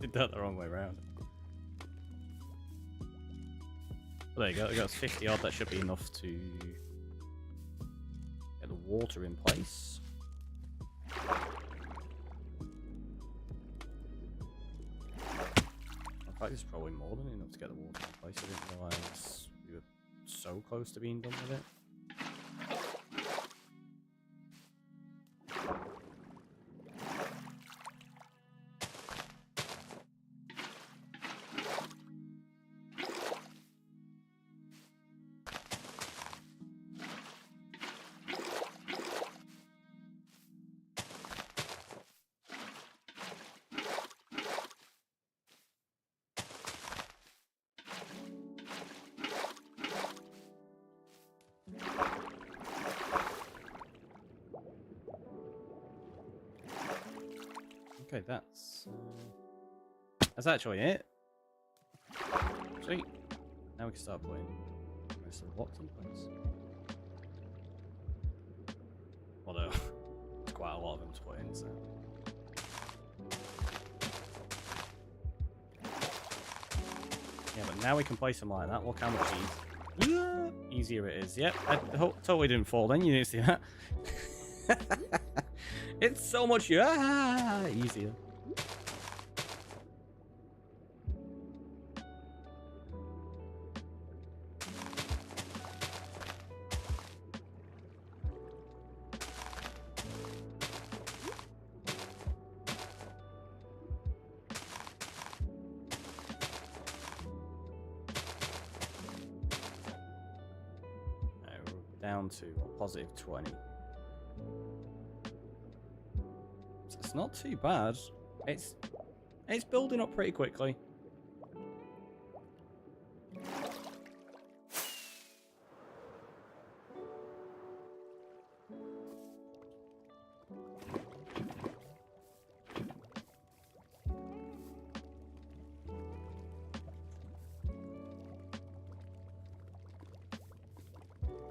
Did that the wrong way around. Well, there you go, I got 50 odd, that should be enough to get the water in place. In fact, it's probably more than enough to get the water in place. I didn't realise we were so close to being done with it. Okay, that's actually it. Sweet. Now we can start putting most of the blocks in place. Although, it's quite a lot of them to put in, so. Yeah, but now we can place them like that. Look how much easier it is. Yep, I totally didn't fall then. You didn't see that. It's so much easier. Down to positive 20. It's not too bad. It's building up pretty quickly.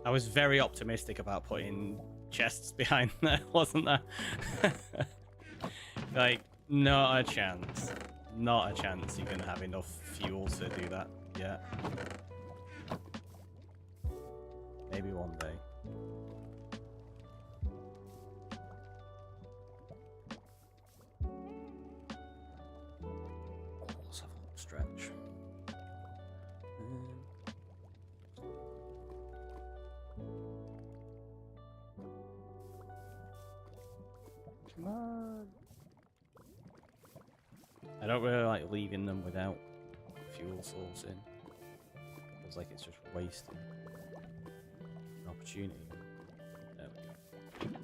I was very optimistic about putting chests behind there, wasn't I? Like, not a chance. Not a chance you're gonna have enough fuel to do that yet. Maybe one day. Let's have a little stretch. don't really like leaving them without fuel source in. Feels like it's just wasting an opportunity. There we go.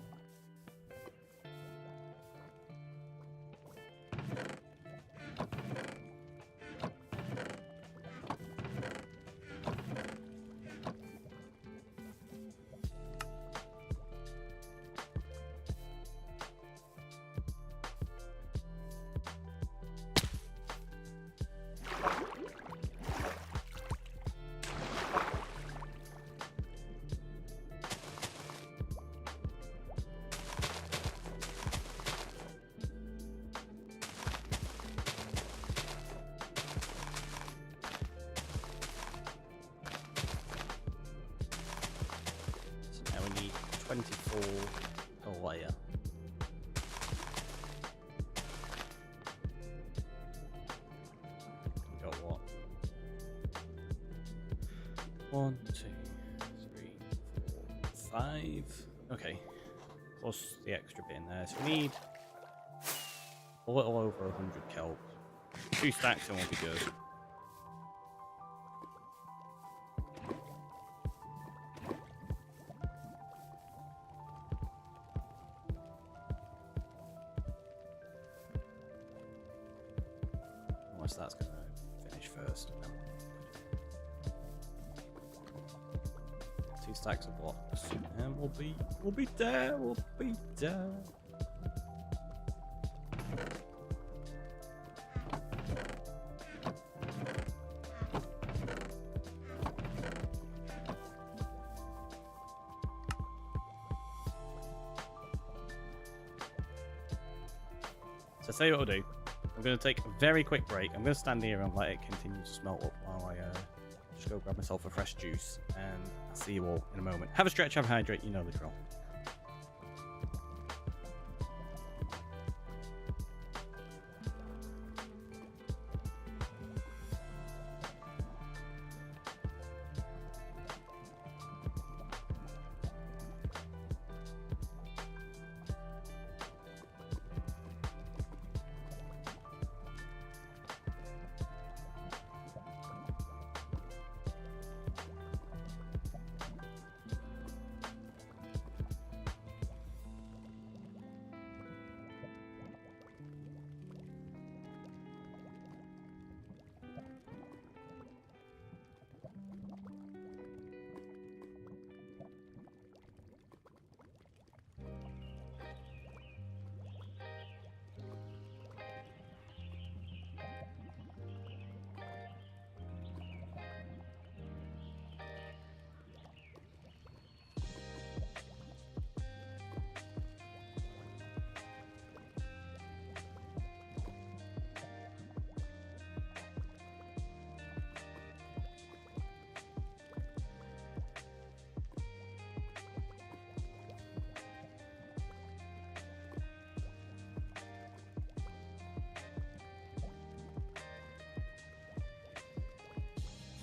So now we need 24 per layer. We got what? 1, 2, 3, 4, 5. Okay. Plus the extra bit in there. So we need a little over 100 kelp. 2 stacks and we'll be good. Unless that's going to finish first. No. 2 stacks of blocks, and we'll be there. We'll be there. So tell you what I'll do. I'm going to take a very quick break. I'm going to stand here and let it continue to smelt up while I just go grab myself a fresh juice. And I'll see you all in a moment. Have a stretch, have a hydrate, you know the drill.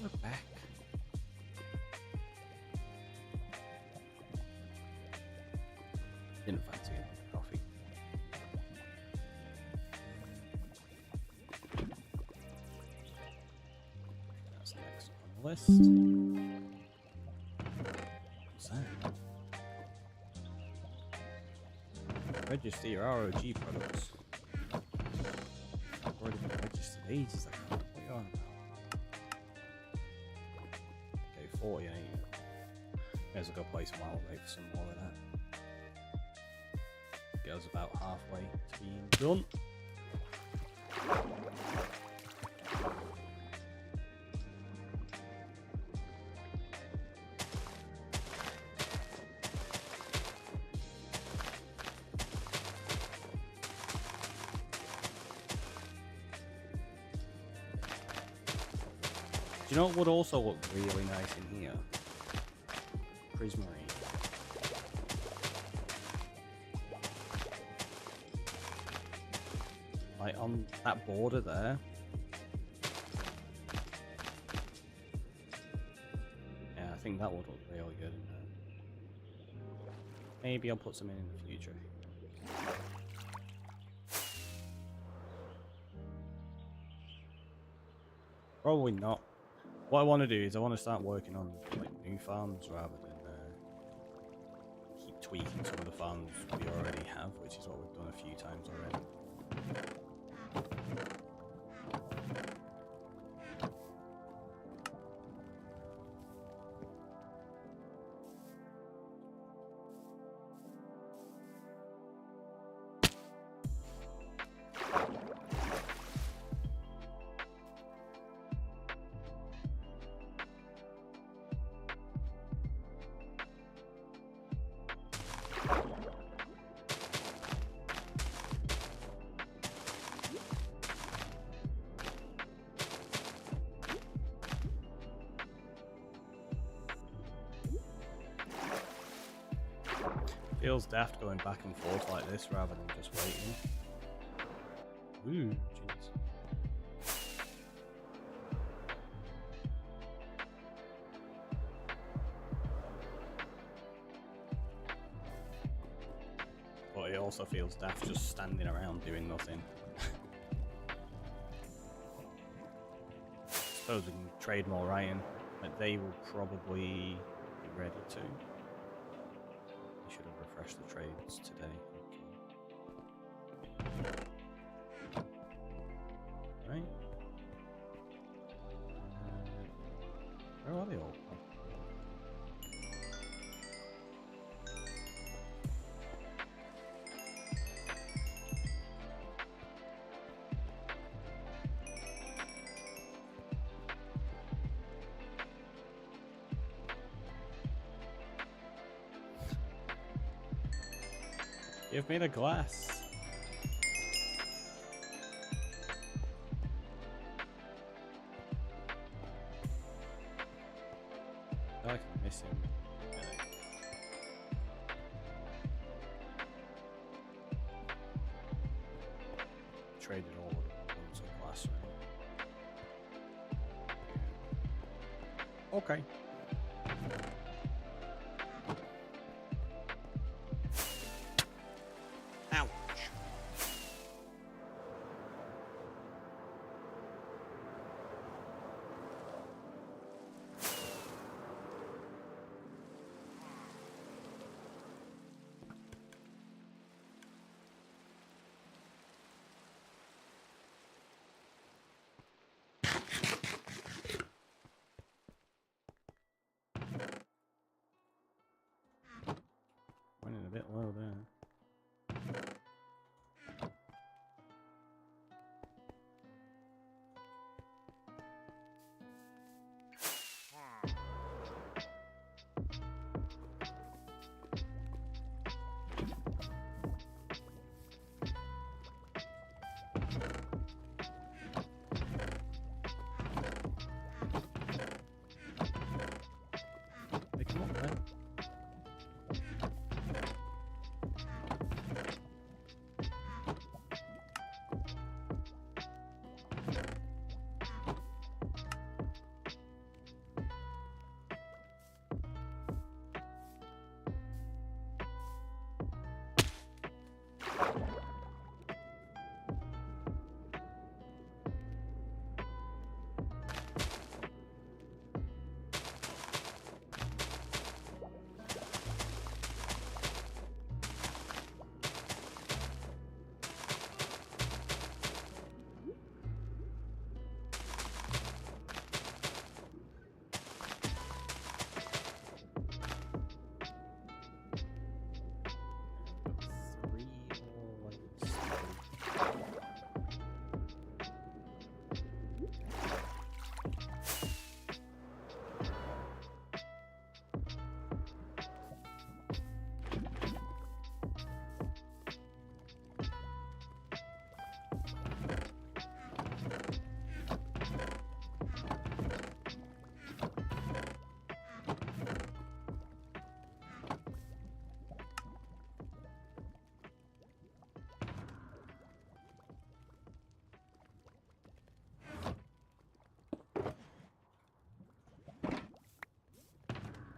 We're back. Didn't fancy a coffee. That's next on the list. What's that? Register your ROG products. I've already been registered ages ago. What are you on about? 40, ain't it? May as well go play some Wild Wait for some more of that. Get us about halfway to being done. Do you know what would also look really nice in here? Prismarine. Like on that border there. Yeah, I think that would look really good in there. Maybe I'll put some in the future. Probably not. What I want to do is I want to start working on like new farms rather than keep tweaking some of the farms we already have, which is what we've done a few times already. Feels daft going back and forth like this rather than just waiting. Ooh, jeez. But it also feels daft just standing around doing nothing. Suppose we can trade more iron, but they will probably be ready to. Should have refreshed the trades today. Okay. Right. Where are they all? Oh. Give me the glass. I feel like I'm missing. Traded all of them to glass, right? Okay. Running a bit low there. They come up there.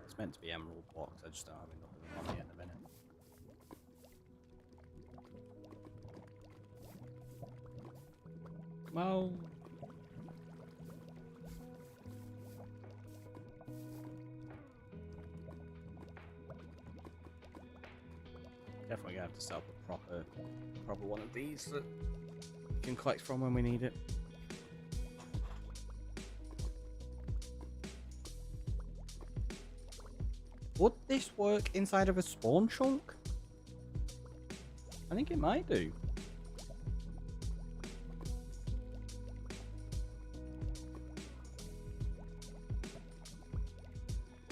It's meant to be emerald blocks, I just don't have enough of them on me at the minute. Come on. Definitely gonna have to set up a proper one of these that we can collect from when we need it. Would this work inside of a spawn chunk? I think it might do.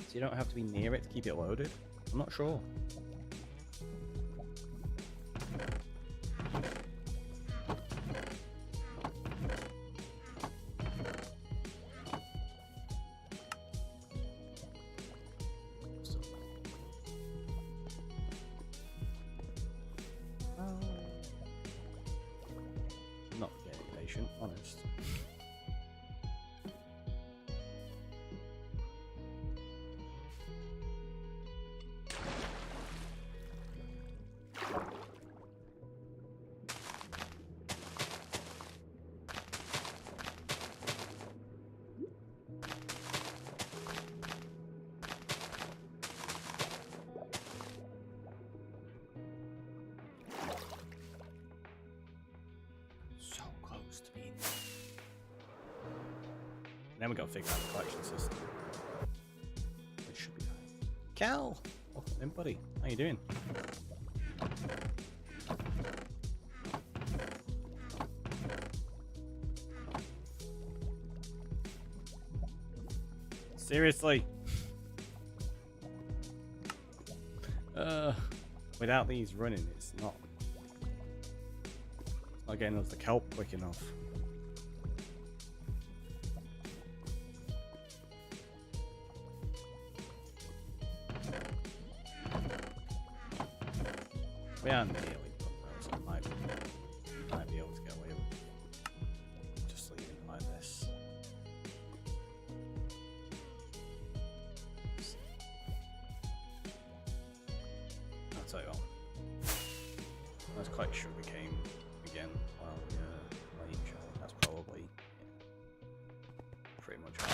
So you don't have to be near it to keep it loaded? I'm not sure. Not getting patient, honest. So close to being there. Then we gotta figure out the collection system. It should be fine. Cal! Welcome in, buddy. How you doing? Seriously? Without these running, it's not getting us the kelp quick enough. We are nearly done though, so might be able to get away with just leaving it like this. I'll tell you what. Let's collect sugarcane again while we eat each other. That's probably pretty much all.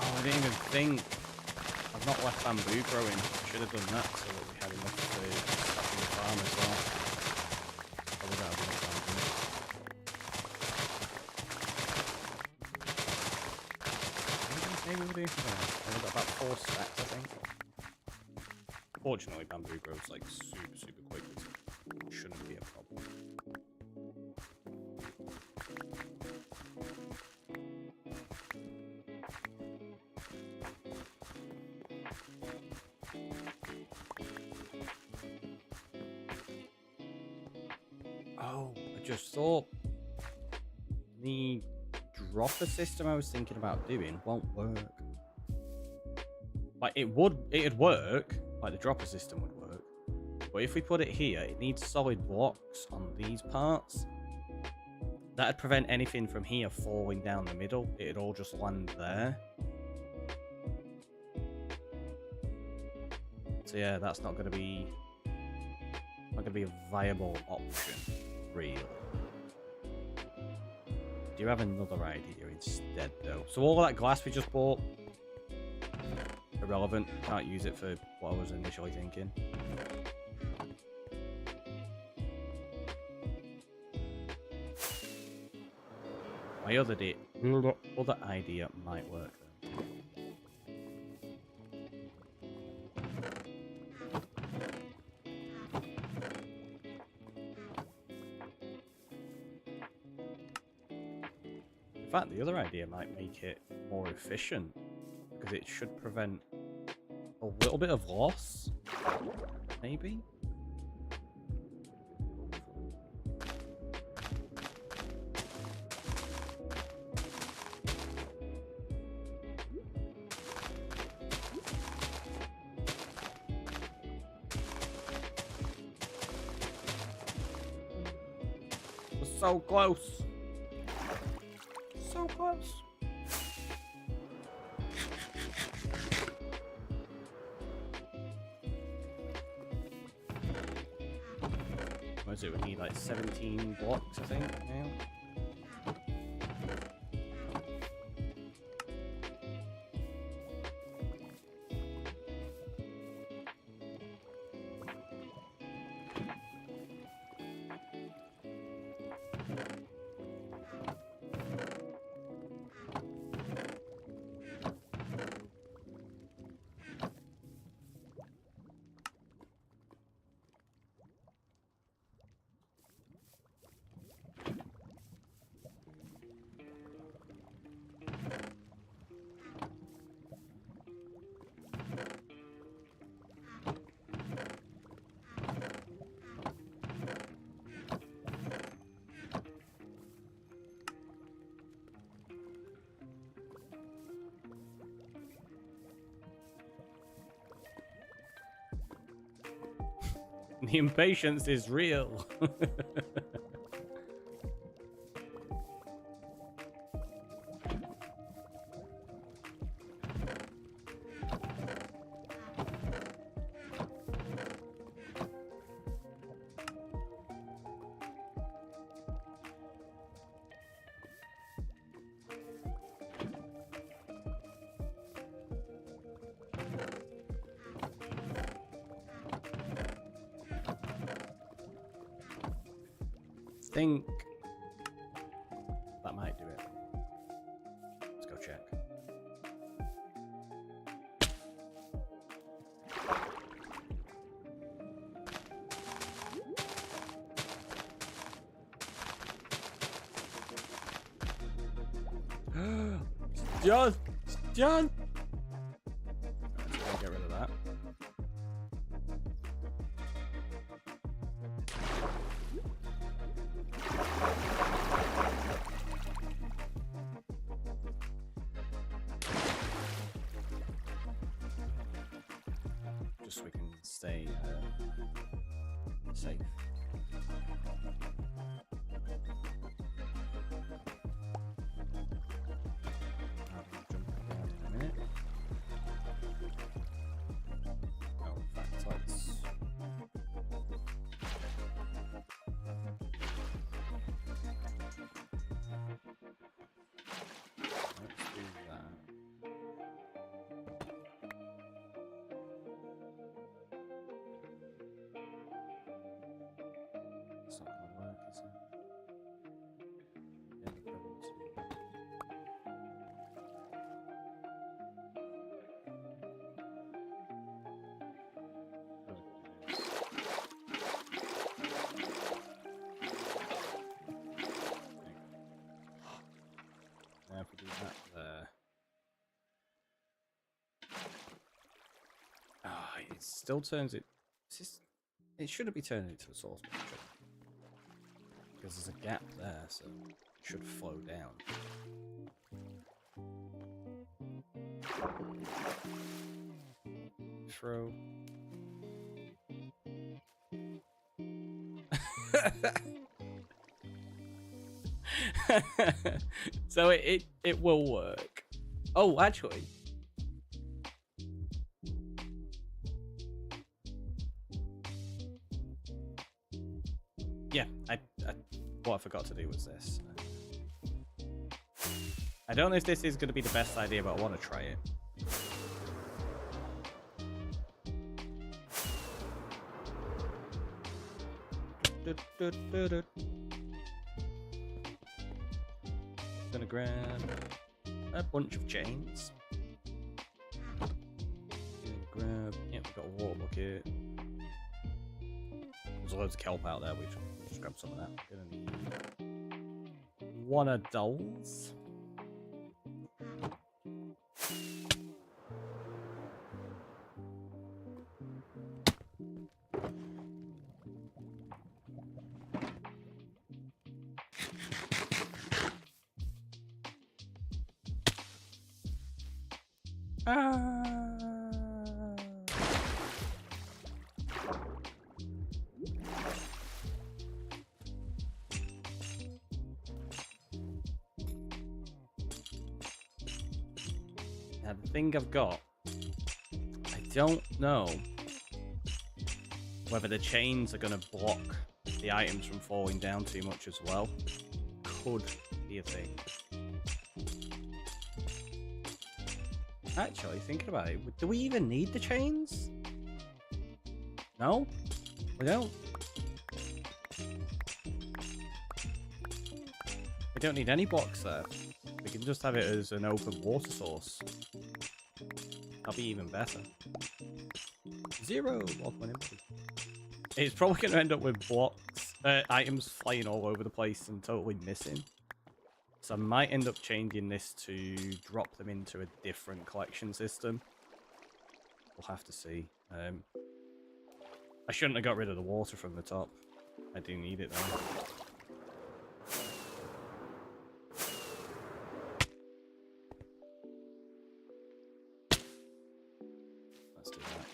Oh, I didn't even think. I've not left bamboo growing. I should have done that so that we had enough to stuff in the farm as well. Probably don't have enough bamboo. Maybe we'll do. We've got about 4 stacks, I think. Fortunately, bamboo grows like super quickly, so it shouldn't be a problem. Oh, I just thought the dropper system I was thinking about doing won't work. Like it'd work, like the dropper system would work, but if we put it here, it needs solid blocks on these parts. That'd prevent anything from here falling down the middle. It'd all just land there. So yeah, that's not gonna be a viable option, really. Do you have another idea instead, though? So all of that glass we just bought, irrelevant. Can't use it for what I was initially thinking. My other idea might work, though. In fact, the other idea might make it more efficient, because it should prevent a little bit of loss, maybe? We're so close. So close. What is it? We need like 17 blocks, I think, now. The impatience is real. Think that might do it. Let's go check. John! John! Let's get rid of that. Just so we can stay safe. I'll jump down in a minute. Oh, factoids. Let's do that. It's not gonna work, is it? Yeah, we're going to- Now if we do that there. Ah, it still turns it. It shouldn't be turning it to a source picture. Because there's a gap there, so it should flow down. Throw. So it will work. Oh, actually. Yeah, what I forgot to do was this. I don't know if this is going to be the best idea, but I want to try it. Gonna grab a bunch of chains. Grab, yeah, we've got a water bucket. There's loads of kelp out there. We just grab some of that. Gonna need one of those. Now the thing I've got, I don't know whether the chains are going to block the items from falling down too much as well. Could be a thing. Actually, thinking about it, do we even need the chains? No? We don't. We don't need any blocks there. We can just have it as an open water source. That'll be even better. 0 block when empty. It's probably going to end up with blocks, items flying all over the place and totally missing. So I might end up changing this to drop them into a different collection system. We'll have to see. I shouldn't have got rid of the water from the top. I do need it though. Let's do that.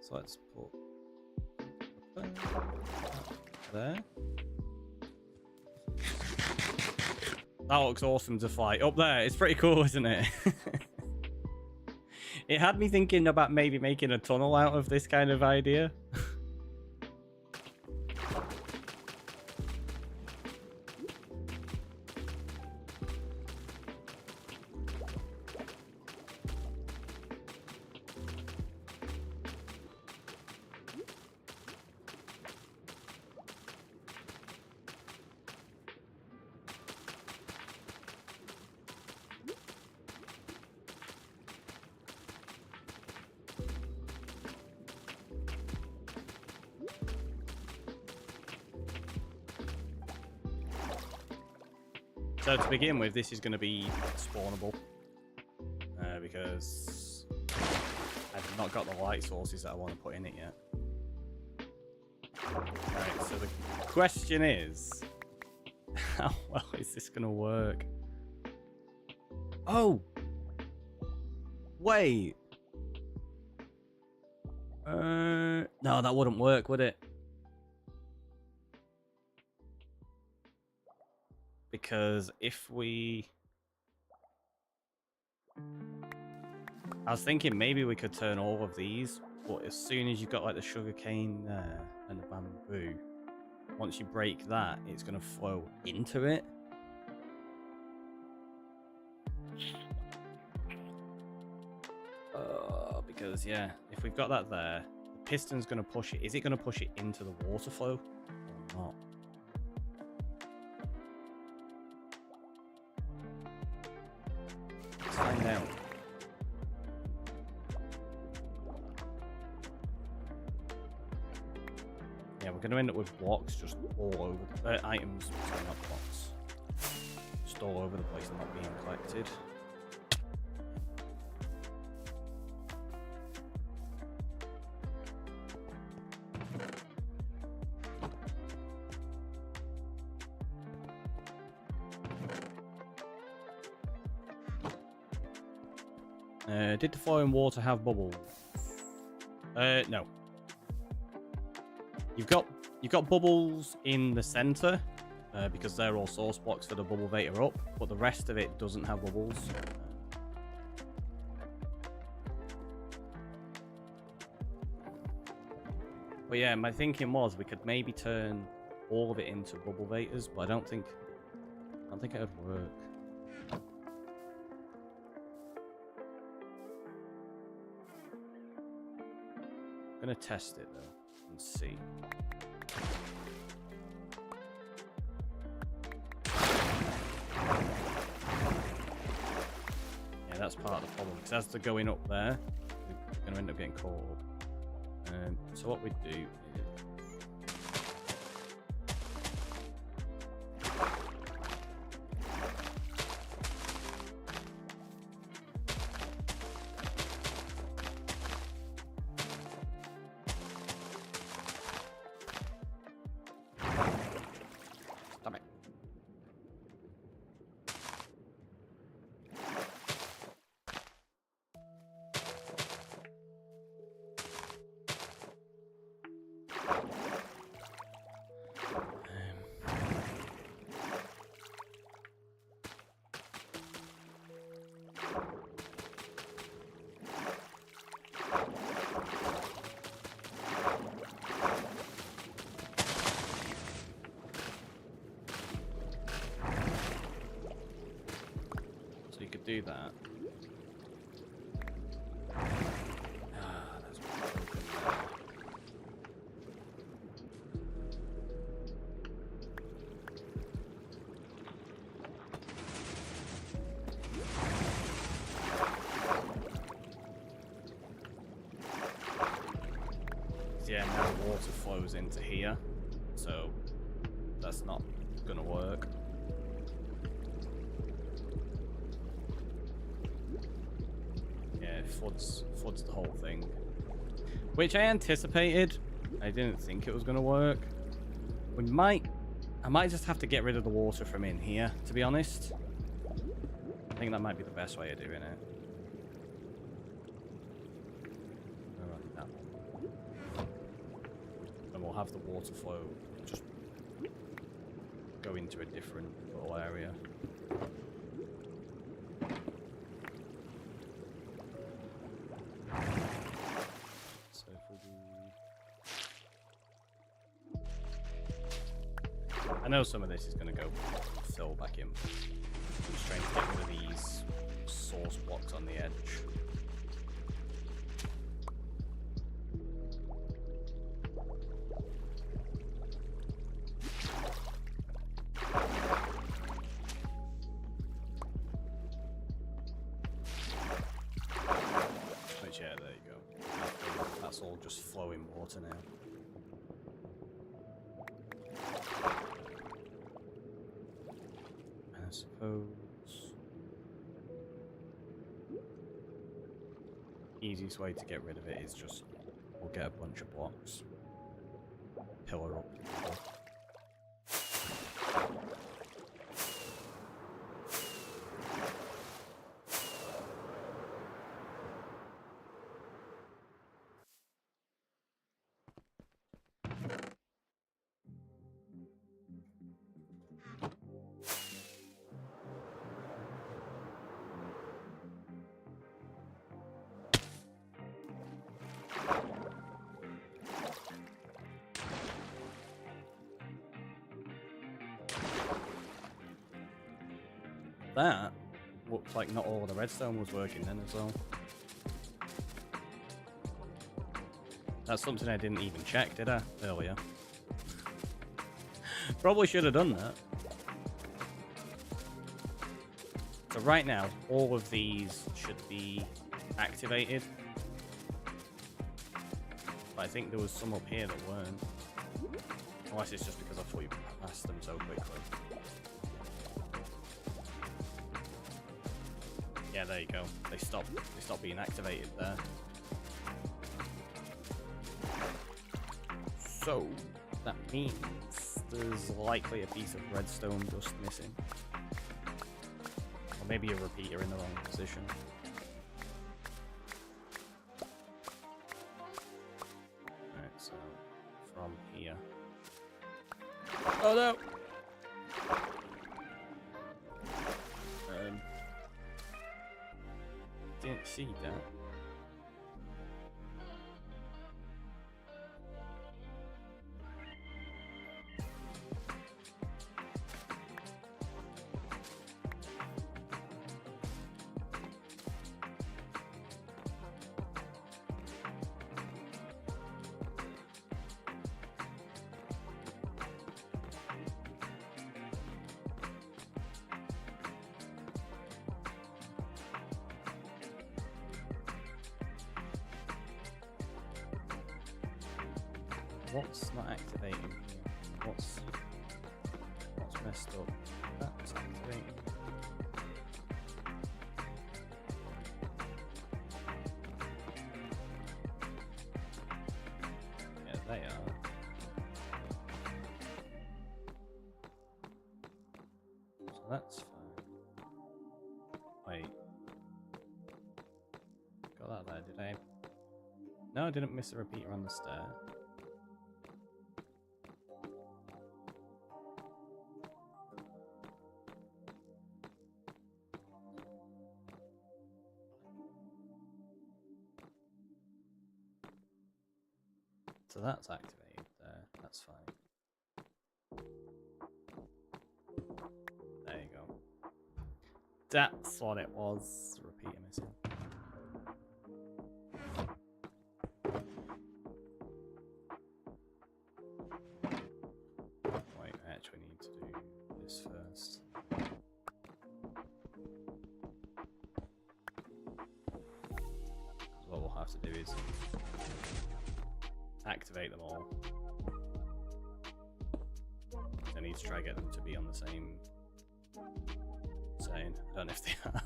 So let's put there. That looks awesome to fly up there. It's pretty cool, isn't it? It had me thinking about maybe making a tunnel out of this kind of idea. So to begin with, this is going to be spawnable because I've not got the light sources that I want to put in it yet. Right, so the question is, how well is this going to work? Oh! Wait! No, that wouldn't work, would it? Because if we... I was thinking maybe we could turn all of these, but as soon as you've got like the sugarcane there and the bamboo, once you break that, it's going to flow into it. Because yeah, if we've got that there, the piston's going to push it. Is it going to push it into the water flow or not? Find out. Yeah, we're going to end up with blocks just all over the items, sorry, not blocks, just all over the place and not being collected. Did the flowing water have bubbles? No. You've got bubbles in the center because they're all source blocks for the bubble vator up, but the rest of it doesn't have bubbles. But yeah, my thinking was we could maybe turn all of it into bubble vators, but I don't think it would work. I'm gonna test it though and see. Yeah, that's part of the problem because as they're going up there, we're gonna end up getting caught up. So what we do is do that. That's broken there. Yeah, now water flows into here, so that's not gonna work. Floods the whole thing, which I anticipated. I didn't think it was going to work. I might just have to get rid of the water from in here, to be honest. I think that might be the best way of doing it. That one. and we'll have the water flow just go into a different little area. So if we do... I know some of this is going to go fill back in. I'm just trying to get rid of these source blocks on the edge. Which, yeah, there you go. That's all just flowing water now. I suppose easiest way to get rid of it is just we'll get a bunch of blocks, pillar up. That looked like not all of the redstone was working then as well. That's something I didn't even check, did I, earlier? Probably should have done that. So right now, all of these should be activated. But I think there was some up here that weren't. Unless it's just because I thought you passed them so quickly. Yeah, there you go. They stopped being activated there. So that means there's likely a piece of redstone just missing. Or maybe a repeater in the wrong position. Alright, so from here. Oh no! Didn't see that. What's not activating here? What's messed up? That's activating. Yeah, they are. So that's fine. Wait. Got that there, did I? No, I didn't miss a repeater on the stair. So that's activated there, that's fine. There you go. That's what it was. Repeater missing. Wait, I actually need to do this first. What we'll have to do is activate them all. I need to try to get them to be on the same zone. I don't know if they are.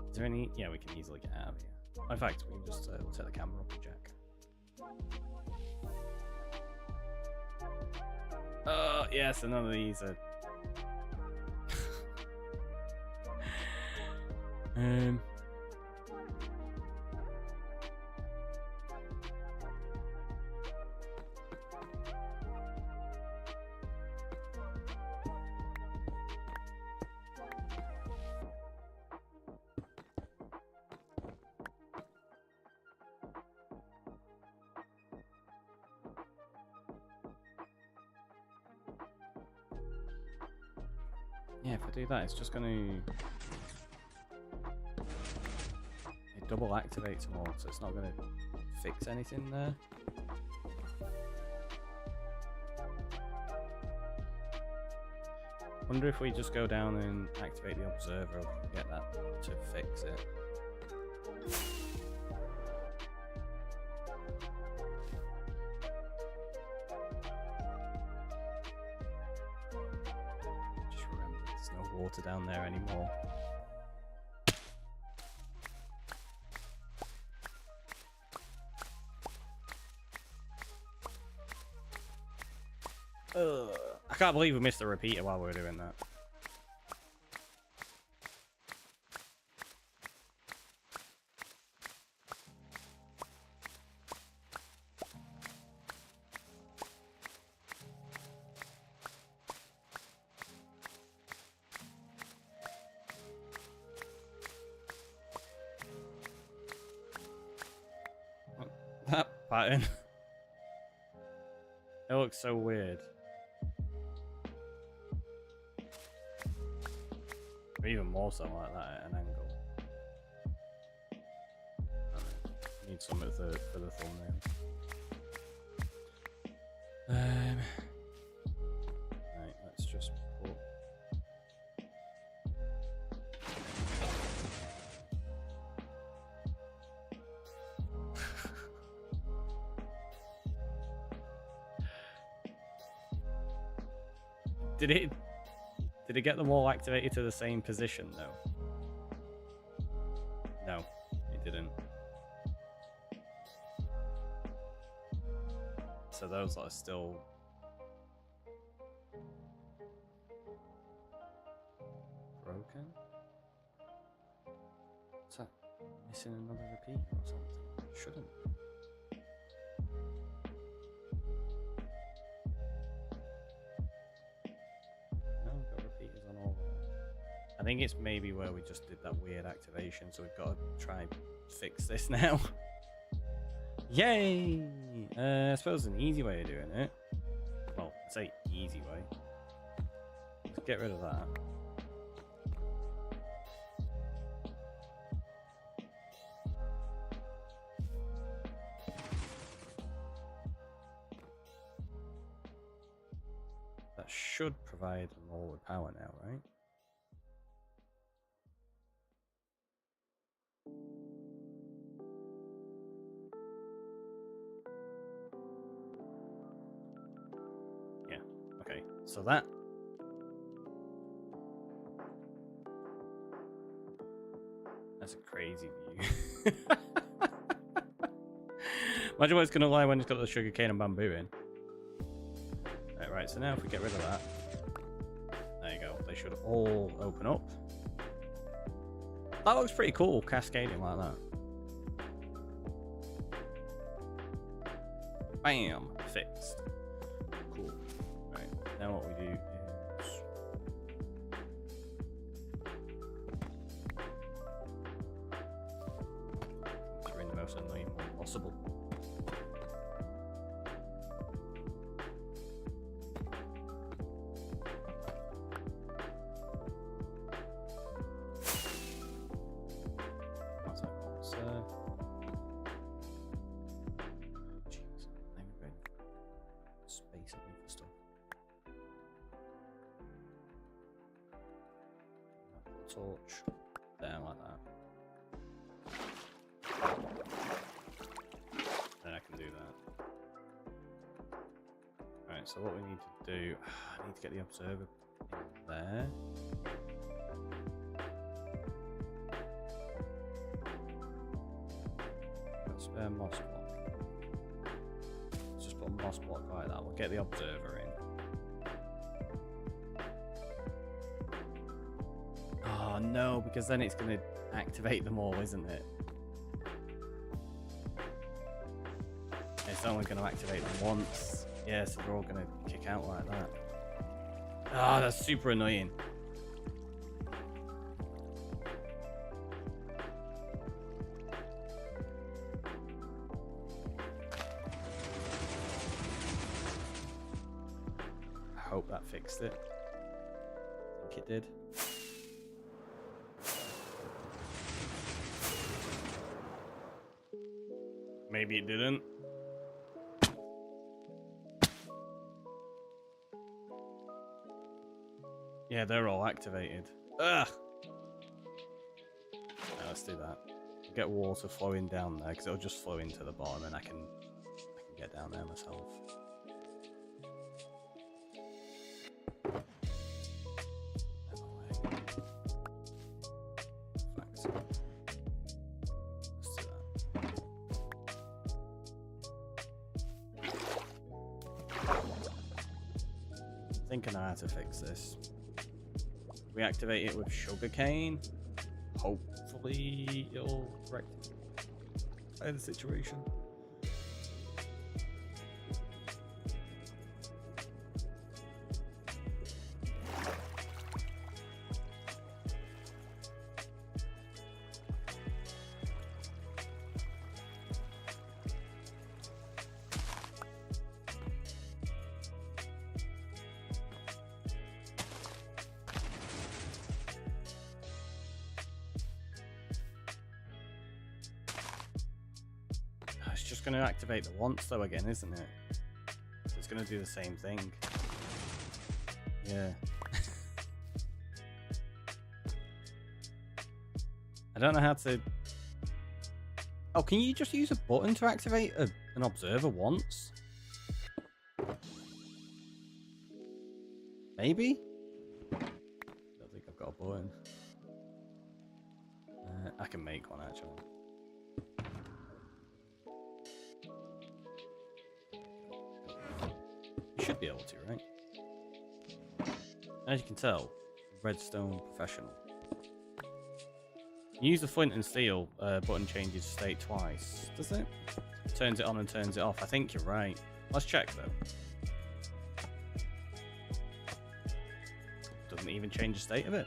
Is there any? Yeah, we can easily get out of here. In fact, we can just set the camera up and check. Oh, yes, so none of these are. Yeah, if I do that, it's just going to... It double activates more, so it's not going to fix anything there. Wonder if we just go down and activate the observer, we can get that to fix it. Just remember there's no water down there anymore. I can't believe we missed the repeater while we were doing that. That pattern. It looks so weird. Or even more so like that at an angle. Need something for the thumbnail. Right, let's just put... Did it get them all activated to the same position though? No, it didn't. So those are still broken? Is that missing another repeat or something? Shouldn't. I think it's maybe where we just did that weird activation, so we've got to try and fix this now. Yay! I suppose an easy way of doing it. Well, I say easy way. Let's get rid of that. That should provide more with power now, right? Okay, so that's a crazy view. Imagine what it's gonna lie when it's got the sugarcane and bamboo in. Right, so now if we get rid of that, there you go. They should all open up. That looks pretty cool, cascading like that. Bam, fixed. Cool. Right, now what we do is in the most annoying way possible. Torch there like that. Then I can do that. Alright, so what we need to do, I need to get the observer in there. Got a spare moss block. Let's just put a moss block like that. We'll get the observer in. Oh no, because then it's going to activate them all, isn't it? It's only going to activate them once. Yeah, so they're all going to kick out like that. Ah, that's super annoying. I hope that fixed it. I think it did. Maybe it didn't. Yeah, they're all activated. Ugh! Right, let's do that. Get water flowing down there, because it'll just flow into the bottom and I can get down there myself. Thanks. Let's do that. Thinking I how to fix this. We activate it with Sugarcane. Hopefully it'll rectify the situation. It's just going to activate the once though again, isn't it? So it's going to do the same thing. Yeah. I don't know how to... Oh, can you just use a button to activate an observer once? Maybe? I don't think I've got a button. I can make one actually. You should be able to, right? As you can tell, redstone professional. You use the flint and steel button changes state twice, does it? Turns it on and turns it off. I think you're right. Let's check though. Doesn't even change the state of it.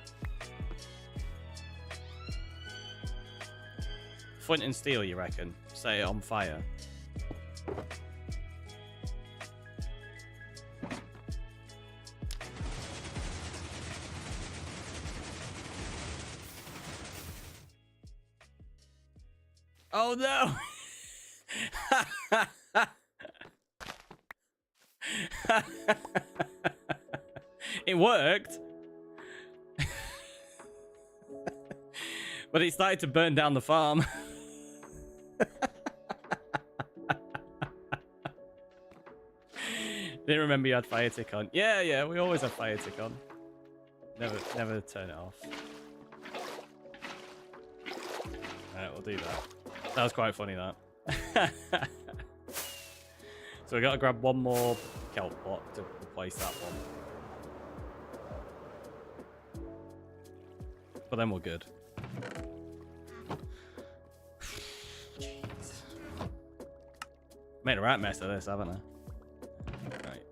Flint and steel, you reckon? Set it on fire. Oh no! It worked! But it started to burn down the farm. Didn't remember you had fire tick on. Yeah, we always have fire tick on. Never turn it off. Alright, we'll do that. That was quite funny, that. So we gotta grab one more kelp block to replace that one. But then we're good. Jeez. Made a right mess of this, haven't I? Right.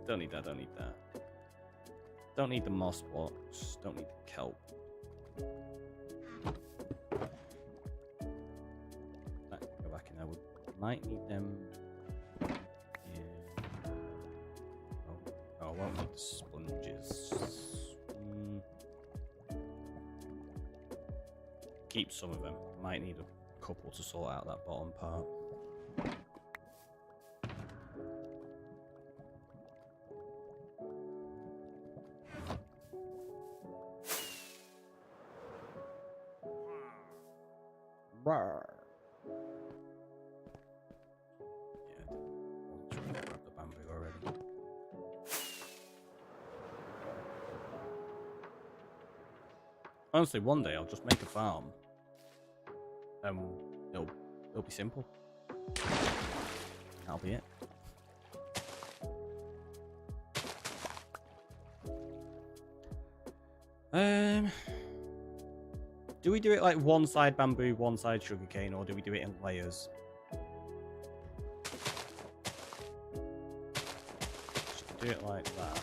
Don't need that, don't need that. Don't need the moss blocks. Don't need the kelp. Go back in there. We might need them. Yeah. Oh, I won't need the sponges. Keep some of them. Might need a couple to sort out that bottom part. Rawr. Yeah, I'll try and grab the bamboo already. Honestly, one day I'll just make a farm. It'll be simple. That'll be it. Do we do it like one side bamboo, one side sugarcane, or do we do it in layers? Should we do it like that?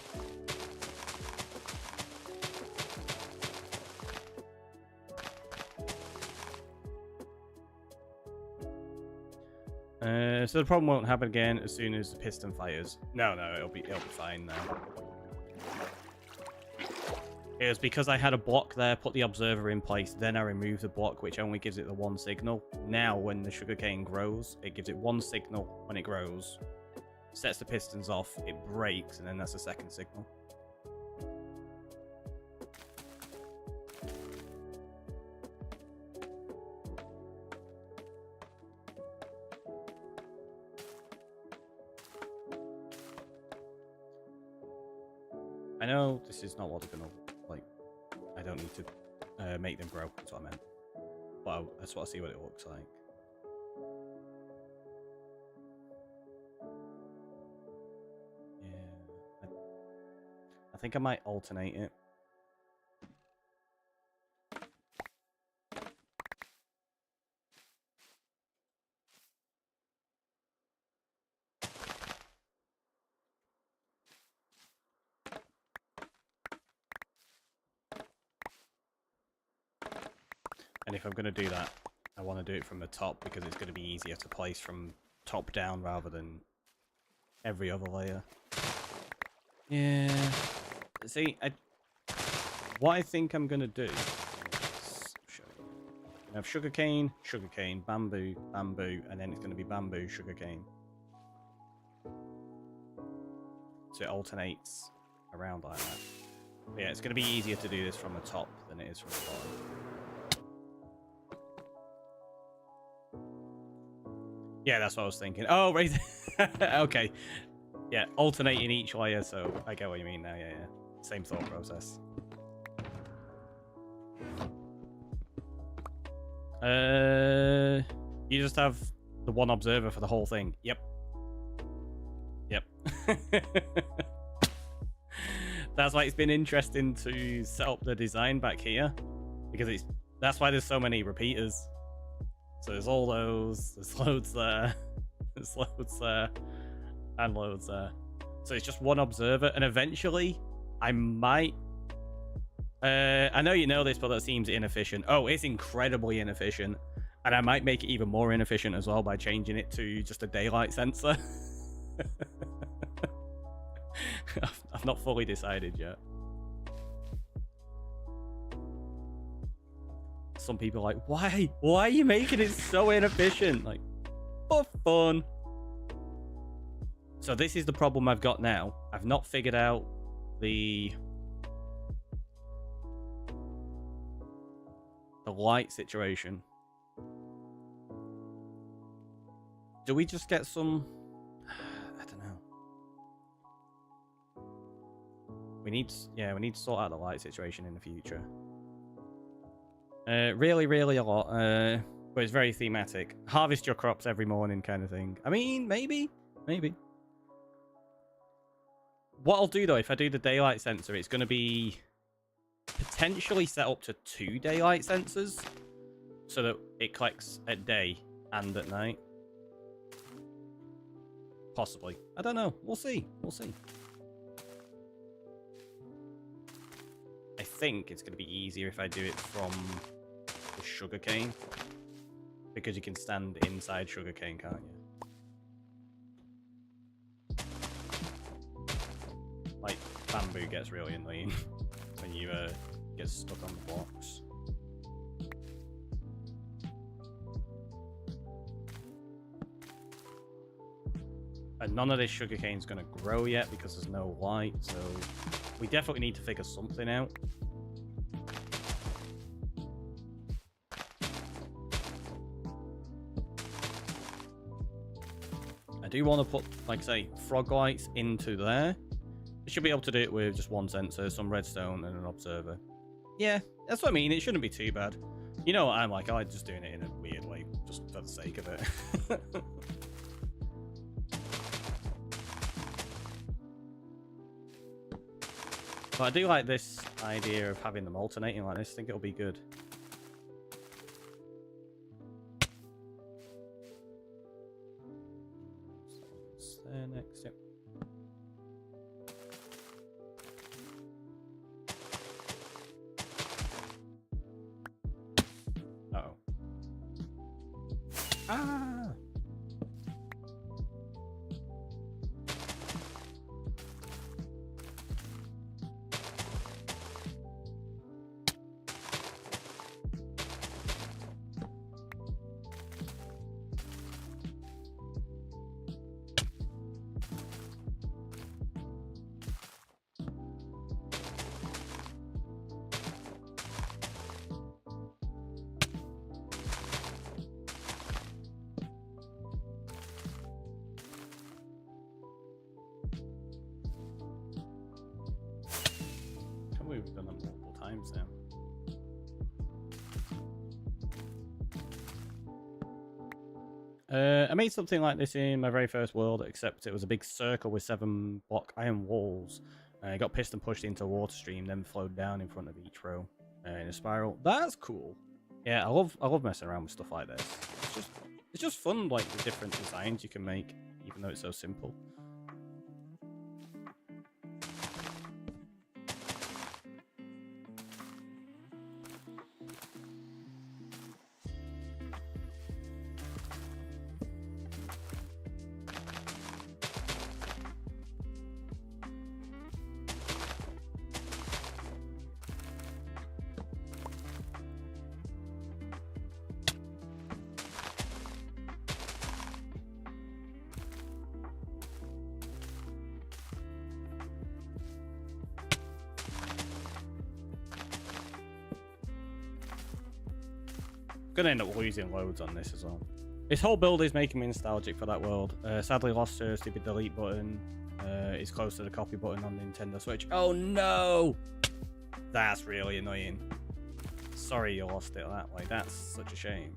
So the problem won't happen again as soon as the piston fires. No, it'll be fine now. It was because I had a block there, put the observer in place, then I removed the block, which only gives it the one signal. Now, when the sugarcane grows, it gives it one signal when it grows, sets the pistons off, it breaks, and then that's the second signal. I know this is not what they're gonna like. I don't need to make them grow. That's what I meant. But I just want to see what it looks like. Yeah, I think I might alternate it. And if I'm going to do that, I want to do it from the top because it's going to be easier to place from top down rather than every other layer. Yeah. See, what I think I'm going to do is show you. I have sugarcane, sugarcane, bamboo, bamboo, and then it's going to be bamboo, sugarcane. So it alternates around like that. But yeah, it's going to be easier to do this from the top than it is from the bottom. Yeah, that's what I was thinking. Oh, right. Okay. Yeah, alternating each layer, so I get what you mean now. Yeah, yeah. Same thought process. You just have the one observer for the whole thing. Yep. Yep. That's why it's been interesting to set up the design back here, because that's why there's so many repeaters. So there's all those, there's loads there, there's loads there, and loads there. So it's just one observer, and eventually I might... I know you know this, but that seems inefficient. Oh, it's incredibly inefficient. And I might make it even more inefficient as well by changing it to just a daylight sensor. I've not fully decided yet. Some people are like, why are you making it so inefficient? Like, for fun. So this is the problem I've got now. I've not figured out the light situation. Do we just get some... I don't know. We need to sort out the light situation in the future. Really, really a lot. But it's very thematic. Harvest your crops every morning kind of thing. I mean, maybe. What I'll do, though, if I do the daylight sensor, it's going to be potentially set up to 2 daylight sensors so that it collects at day and at night. Possibly. I don't know. We'll see. I think it's going to be easier if I do it from the sugarcane, because you can stand inside sugarcane, can't you? Like, bamboo gets really annoying when you get stuck on the blocks. And none of this sugarcane's going to grow yet because there's no light, so we definitely need to figure something out. I do want to put, like I say, frog lights into there. I should be able to do it with just one sensor, some redstone, and an observer. Yeah, that's what I mean. It shouldn't be too bad. You know what I'm like? I like just doing it in a weird way, just for the sake of it. But I do like this idea of having them alternating like this. I think it'll be good. So there next, yep. Uh-oh. Ah! I made something like this in my very first world, except it was a big circle with 7 block iron walls. It got pissed and pushed into a water stream, then flowed down in front of each row in a spiral. That's cool. Yeah, I love messing around with stuff like this. It's just fun, like the different designs you can make, even though it's so simple. Gonna end up losing loads on this as well. This whole build is making me nostalgic for that world. Sadly lost her stupid delete button. It's close to the copy button on Nintendo Switch. Oh no! That's really annoying. Sorry you lost it that way. That's such a shame.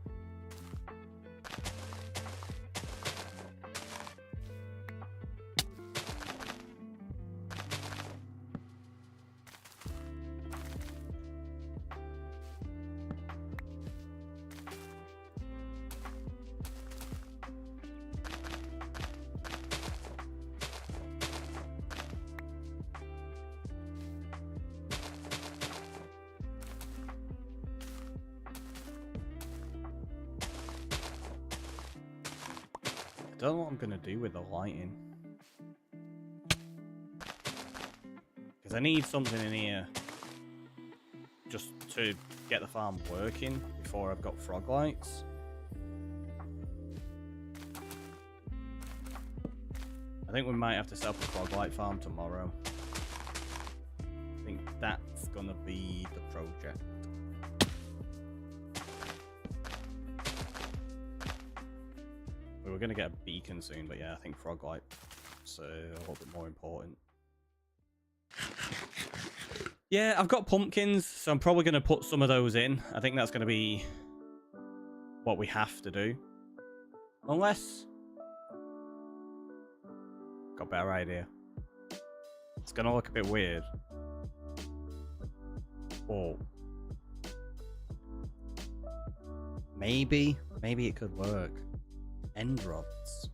I don't know what I'm gonna do with the lighting, because I need something in here just to get the farm working before I've got frog lights. I think we might have to set up a frog light farm tomorrow. I think that's gonna be the project. We're going to get a beacon soon, but yeah, I think frog light is a little bit more important. Yeah, I've got pumpkins, so I'm probably going to put some of those in. I think that's going to be what we have to do. Unless... got a better idea. It's going to look a bit weird. Oh. Maybe it could work. End rods.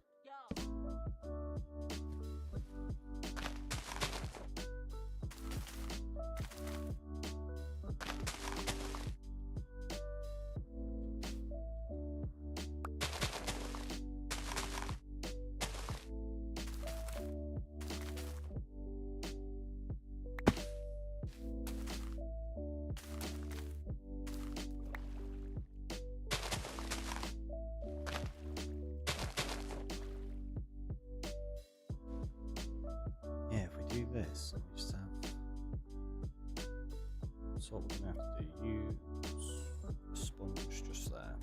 This, let me just have, so what we're gonna have to do, use a sponge just there.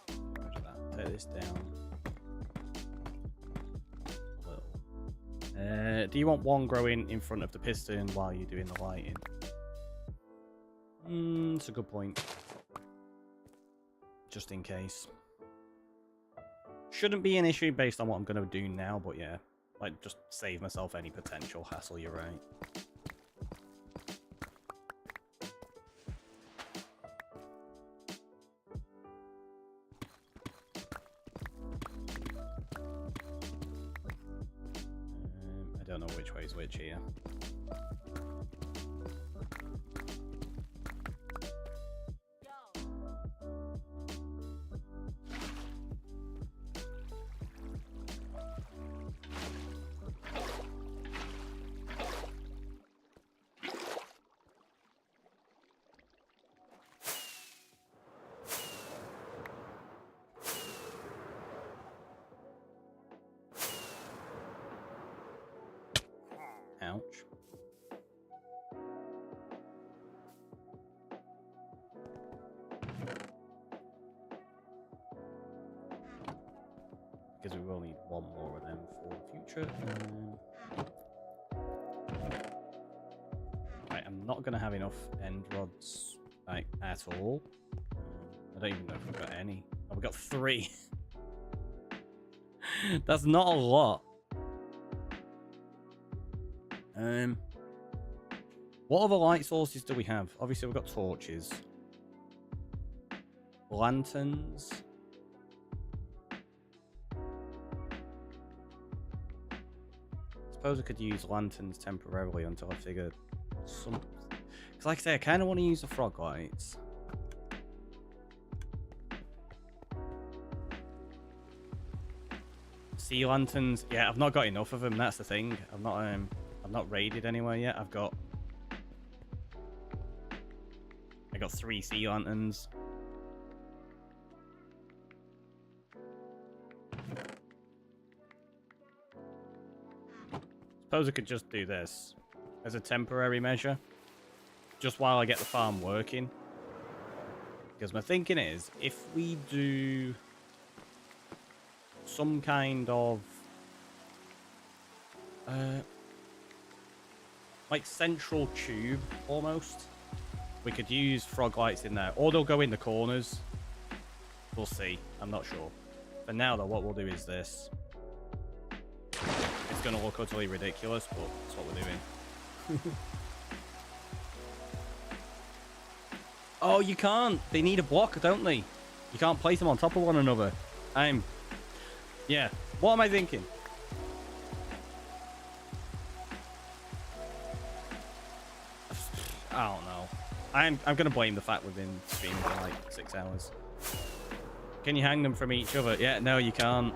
Get rid of that. Take this down a little. Do you want one growing in front of the piston while you're doing the lighting? It's a good point. Just in case. Shouldn't be an issue based on what I'm gonna do now, but yeah. Like, just save myself any potential hassle, you're right. I don't know which way is which here. Ouch. Because we will need one more of them for the future. Right, I'm not going to have enough end rods like at all. I don't even know if we've got any. I've got 3. That's not a lot. What other light sources do we have? Obviously, we've got torches. Lanterns. Suppose I could use lanterns temporarily until I figure some... Because like I say, I kind of want to use the frog lights. Sea lanterns. Yeah, I've not got enough of them. That's the thing. I've not raided anywhere yet. I got 3 sea lanterns. Suppose I could just do this as a temporary measure, just while I get the farm working. Because my thinking is, if we do some kind of like central tube almost, we could use frog lights in there, or they'll go in the corners. We'll see. I'm not sure. For now though, what we'll do is this. It's gonna look utterly ridiculous, but that's what we're doing. Oh, you can't. They need a block, don't they? You can't place them on top of one another. Yeah. What am I thinking? I don't know. I'm gonna blame the fact we've been streaming for like 6 hours. Can you hang them from each other? Yeah, no, you can't.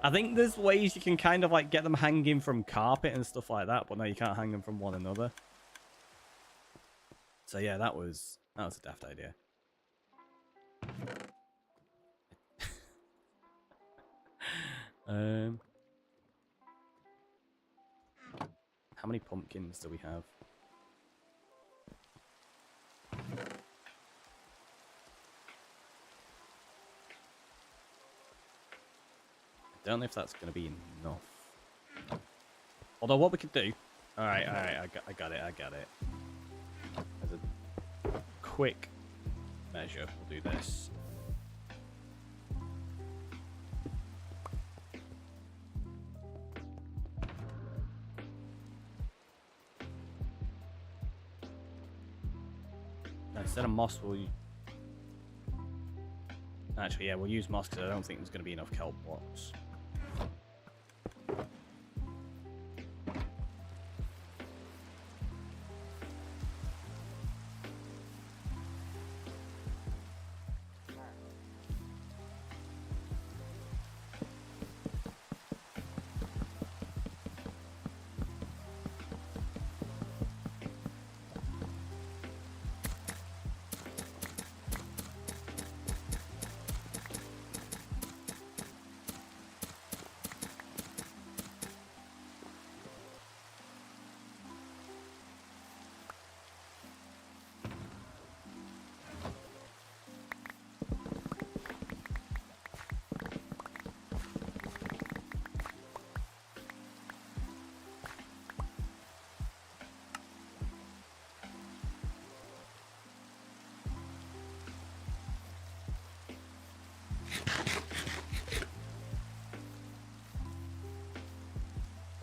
I think there's ways you can kind of like get them hanging from carpet and stuff like that, but no, you can't hang them from one another. So yeah, that was a daft idea. How many pumpkins do we have? I don't know if that's going to be enough. Although what we could do... Alright, I got it. As a quick measure, we'll do this. Instead of moss, we'll... Actually, yeah, we'll use moss because I don't think there's going to be enough kelp blocks.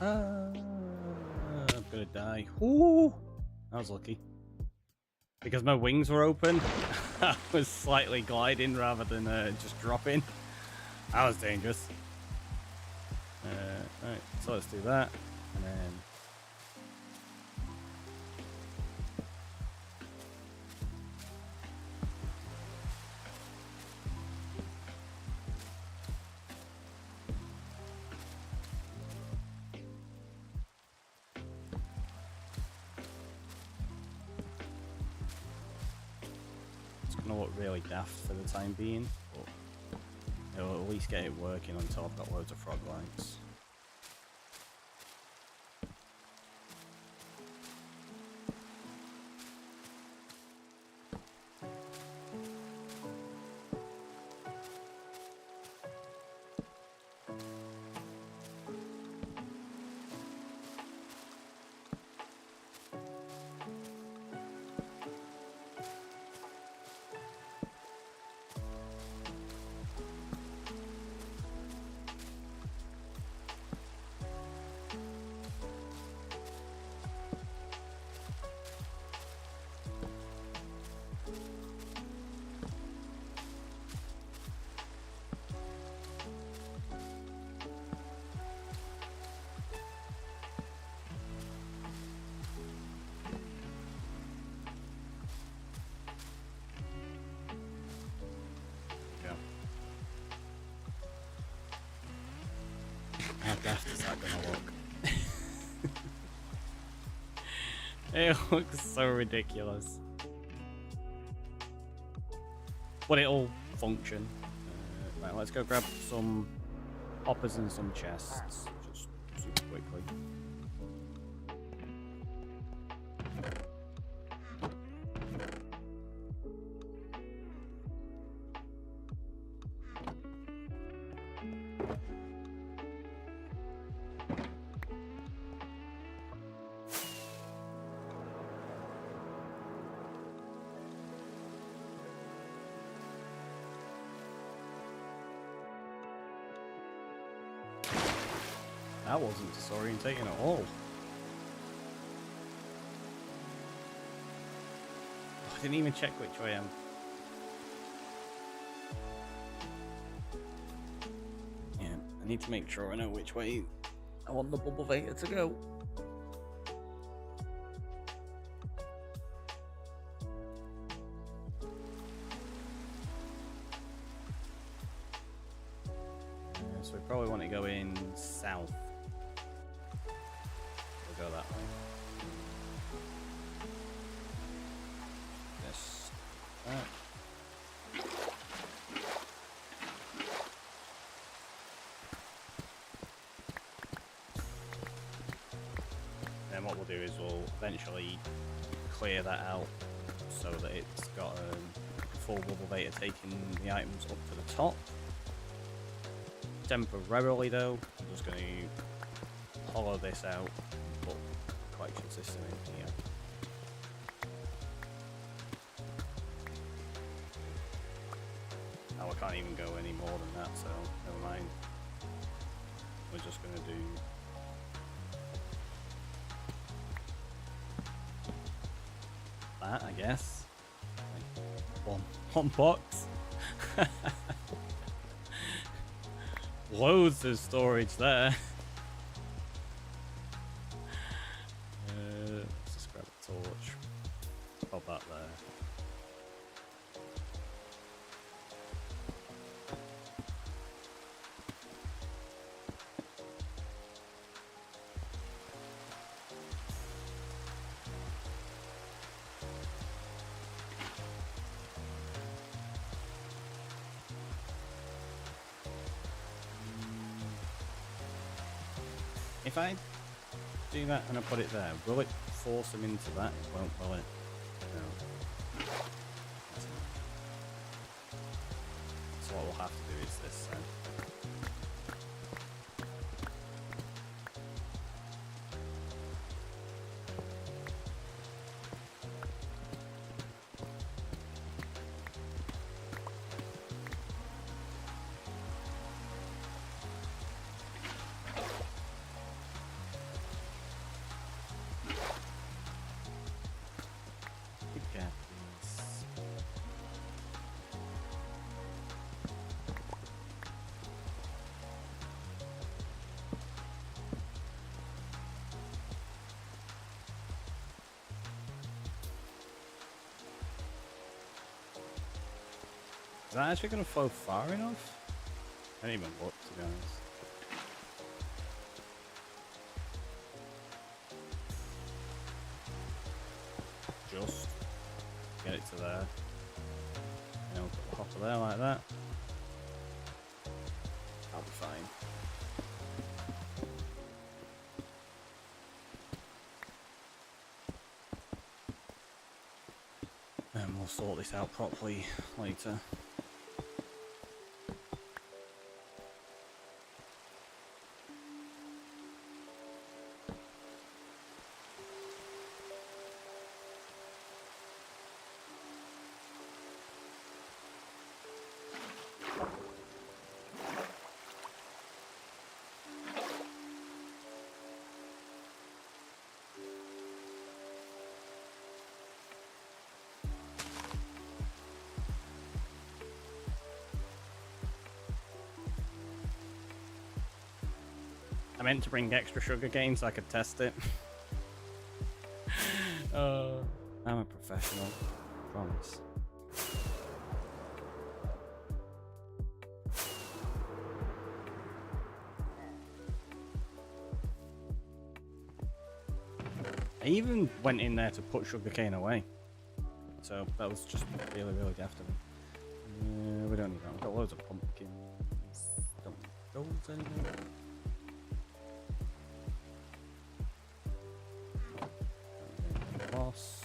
I'm gonna die. Ooh, I was lucky. Because my wings were open, I was slightly gliding rather than just dropping. That was dangerous. Alright, so let's do that. And then... really daft for the time being, but it'll at least get it working until I've got loads of frog lights. It looks so ridiculous. But it'll function. Right, let's go grab some hoppers and some chests. Just super quickly. That wasn't disorientating at all. I didn't even check which way I'm. Yeah, I need to make sure I know which way I want the bubble vator to go. So we probably want to go in south. We'll go that way. Yes. Then what we'll do is we'll eventually clear that out so that it's got a full bubble vator taking the items up to the top. Temporarily though, I'm just going to hollow this out, but quite consistently here. Oh, I can't even go any more than that, so never mind. We're just going to do that, I guess. Like one box. Loads of storage there. Let's just grab a torch. Pop that there. If I do that and I put it there, will it force them into that? It won't, will it? No. So what we'll have to do is this then. Is that actually going to flow far enough? I didn't even look, to be honest. Just get it to there. You know, put the hopper there like that. I'll be fine. And we'll sort this out properly later. I meant to bring extra sugarcane so I could test it. I'm a professional, promise. I even went in there to put sugarcane away. So that was just really, really daft of me. We don't need that. We've got loads of pumpkins. Don't need those anymore. Boss.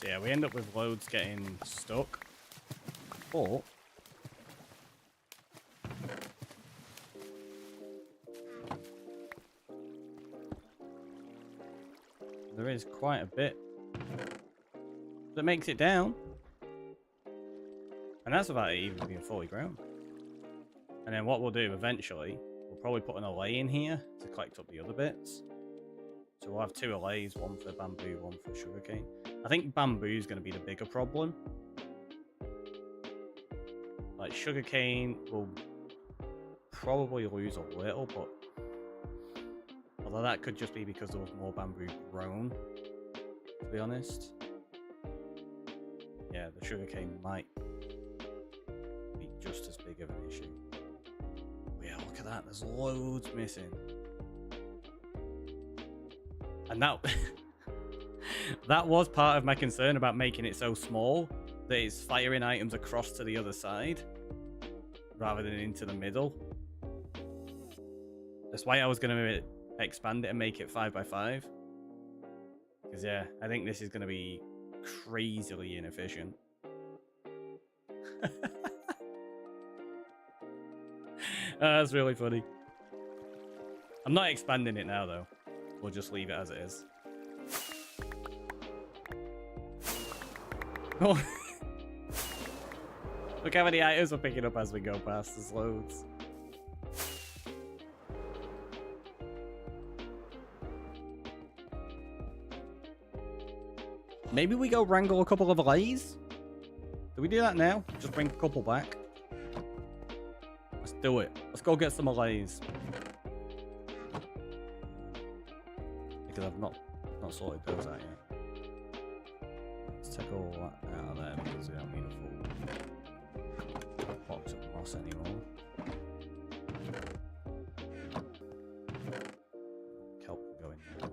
So yeah, we end up with loads getting stuck. But there is quite a bit that makes it down. And that's without it even being fully grown. And then what we'll do eventually, we'll probably put an allay in here to collect up the other bits. So we'll have 2 allays, one for bamboo, one for sugarcane. I think bamboo is going to be the bigger problem. Like sugarcane will probably lose a little, but although that could just be because there was more bamboo grown, to be honest. Yeah, the sugarcane might be just as big of an issue. But yeah, look at that, there's loads missing. And that that was part of my concern about making it so small, that it's firing items across to the other side rather than into the middle. That's why I was going to expand it and make it 5x5. Because yeah, I think this is going to be crazily inefficient. That's really funny. I'm not expanding it now though. We'll just leave it as it is. Oh. Look how many items we're picking up as we go past. There's loads. Maybe we go wrangle a couple of allays? Do we do that now? Just bring a couple back? Let's do it. Let's go get some allays. Because I've not sorted those out yet. Let's take all that out of there because we don't need a full box of moss anymore. Kelp can go in there.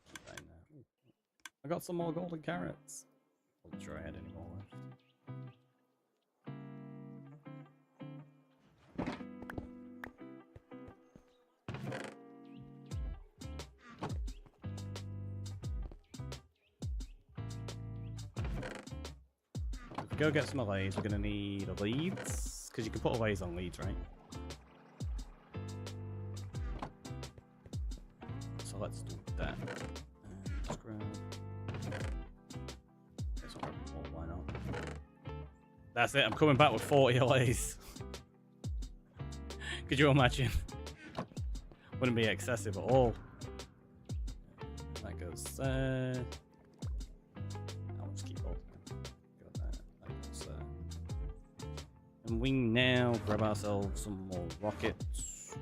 Keep that in there. Ooh. I got some more golden carrots. Wasn't sure I had any more left. Go get some allays. We're gonna need leads because you can put allays on leads, right? So let's do that. Let's grab. Let's grab more. Why not? That's it. I'm coming back with 40 allays. Could you imagine? Wouldn't be excessive at all. That goes there. And we now grab ourselves some more rockets.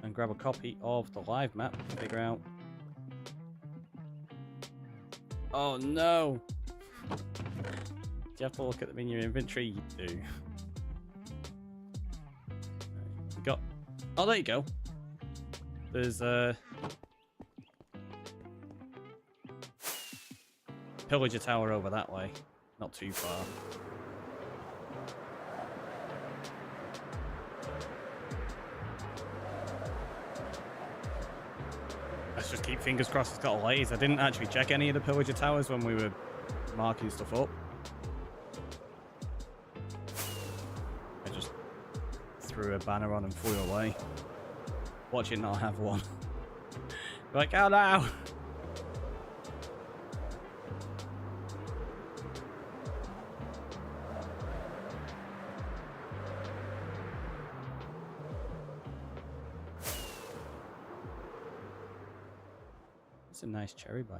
And grab a copy of the live map to figure out. Oh no! Do you have to look at them in your inventory? You do. We got. Oh, there you go. There's pillager tower over that way, not too far. Let's just keep fingers crossed it's got allays. I didn't actually check any of the pillager towers when we were marking stuff up. I just threw a banner on and flew away. Watch it not have one. Like, oh no! It's a nice cherry biome.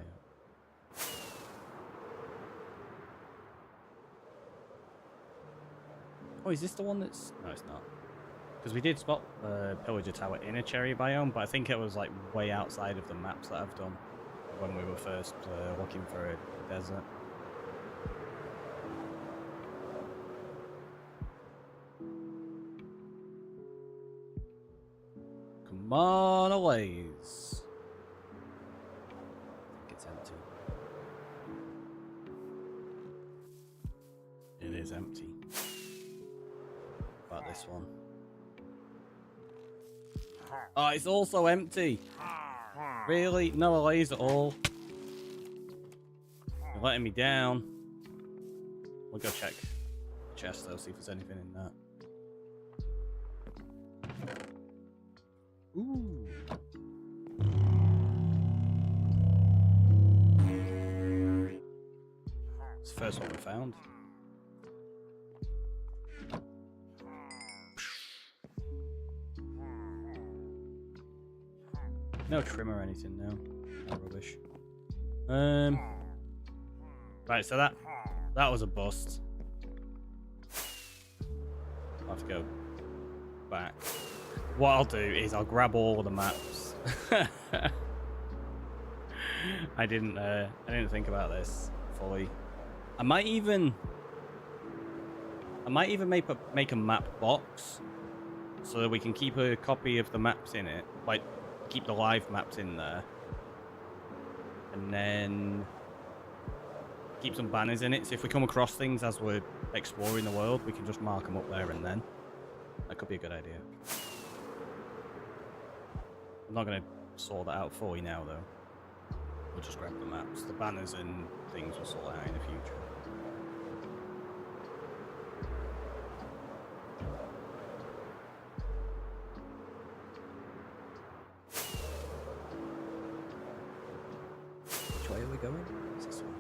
Oh, is this the one that's... No, it's not. Because we did spot the Pillager Tower in a cherry biome, but I think it was like way outside of the maps that I've done when we were first looking for a desert. Come on, Allays. I think it's empty. It is empty. About this one. Oh, it's also empty. Really? No Allays at all. You're letting me down. We'll go check the chest though, see if there's anything in that. Ooh. It's the first one we found. No trim or anything now. No rubbish. Right, so that was a bust. I'll have to go back. What I'll do is I'll grab all of the maps. I didn't think about this fully. I might even make a map box so that we can keep a copy of the maps in it, like keep the live maps in there, and then keep some banners in it, so if we come across things as we're exploring the world, we can just mark them up there and then. That could be a good idea. I'm not going to sort that out for you now though. We'll just grab the maps. The banners and things will sort out in the future. Which way are we going? It's this one.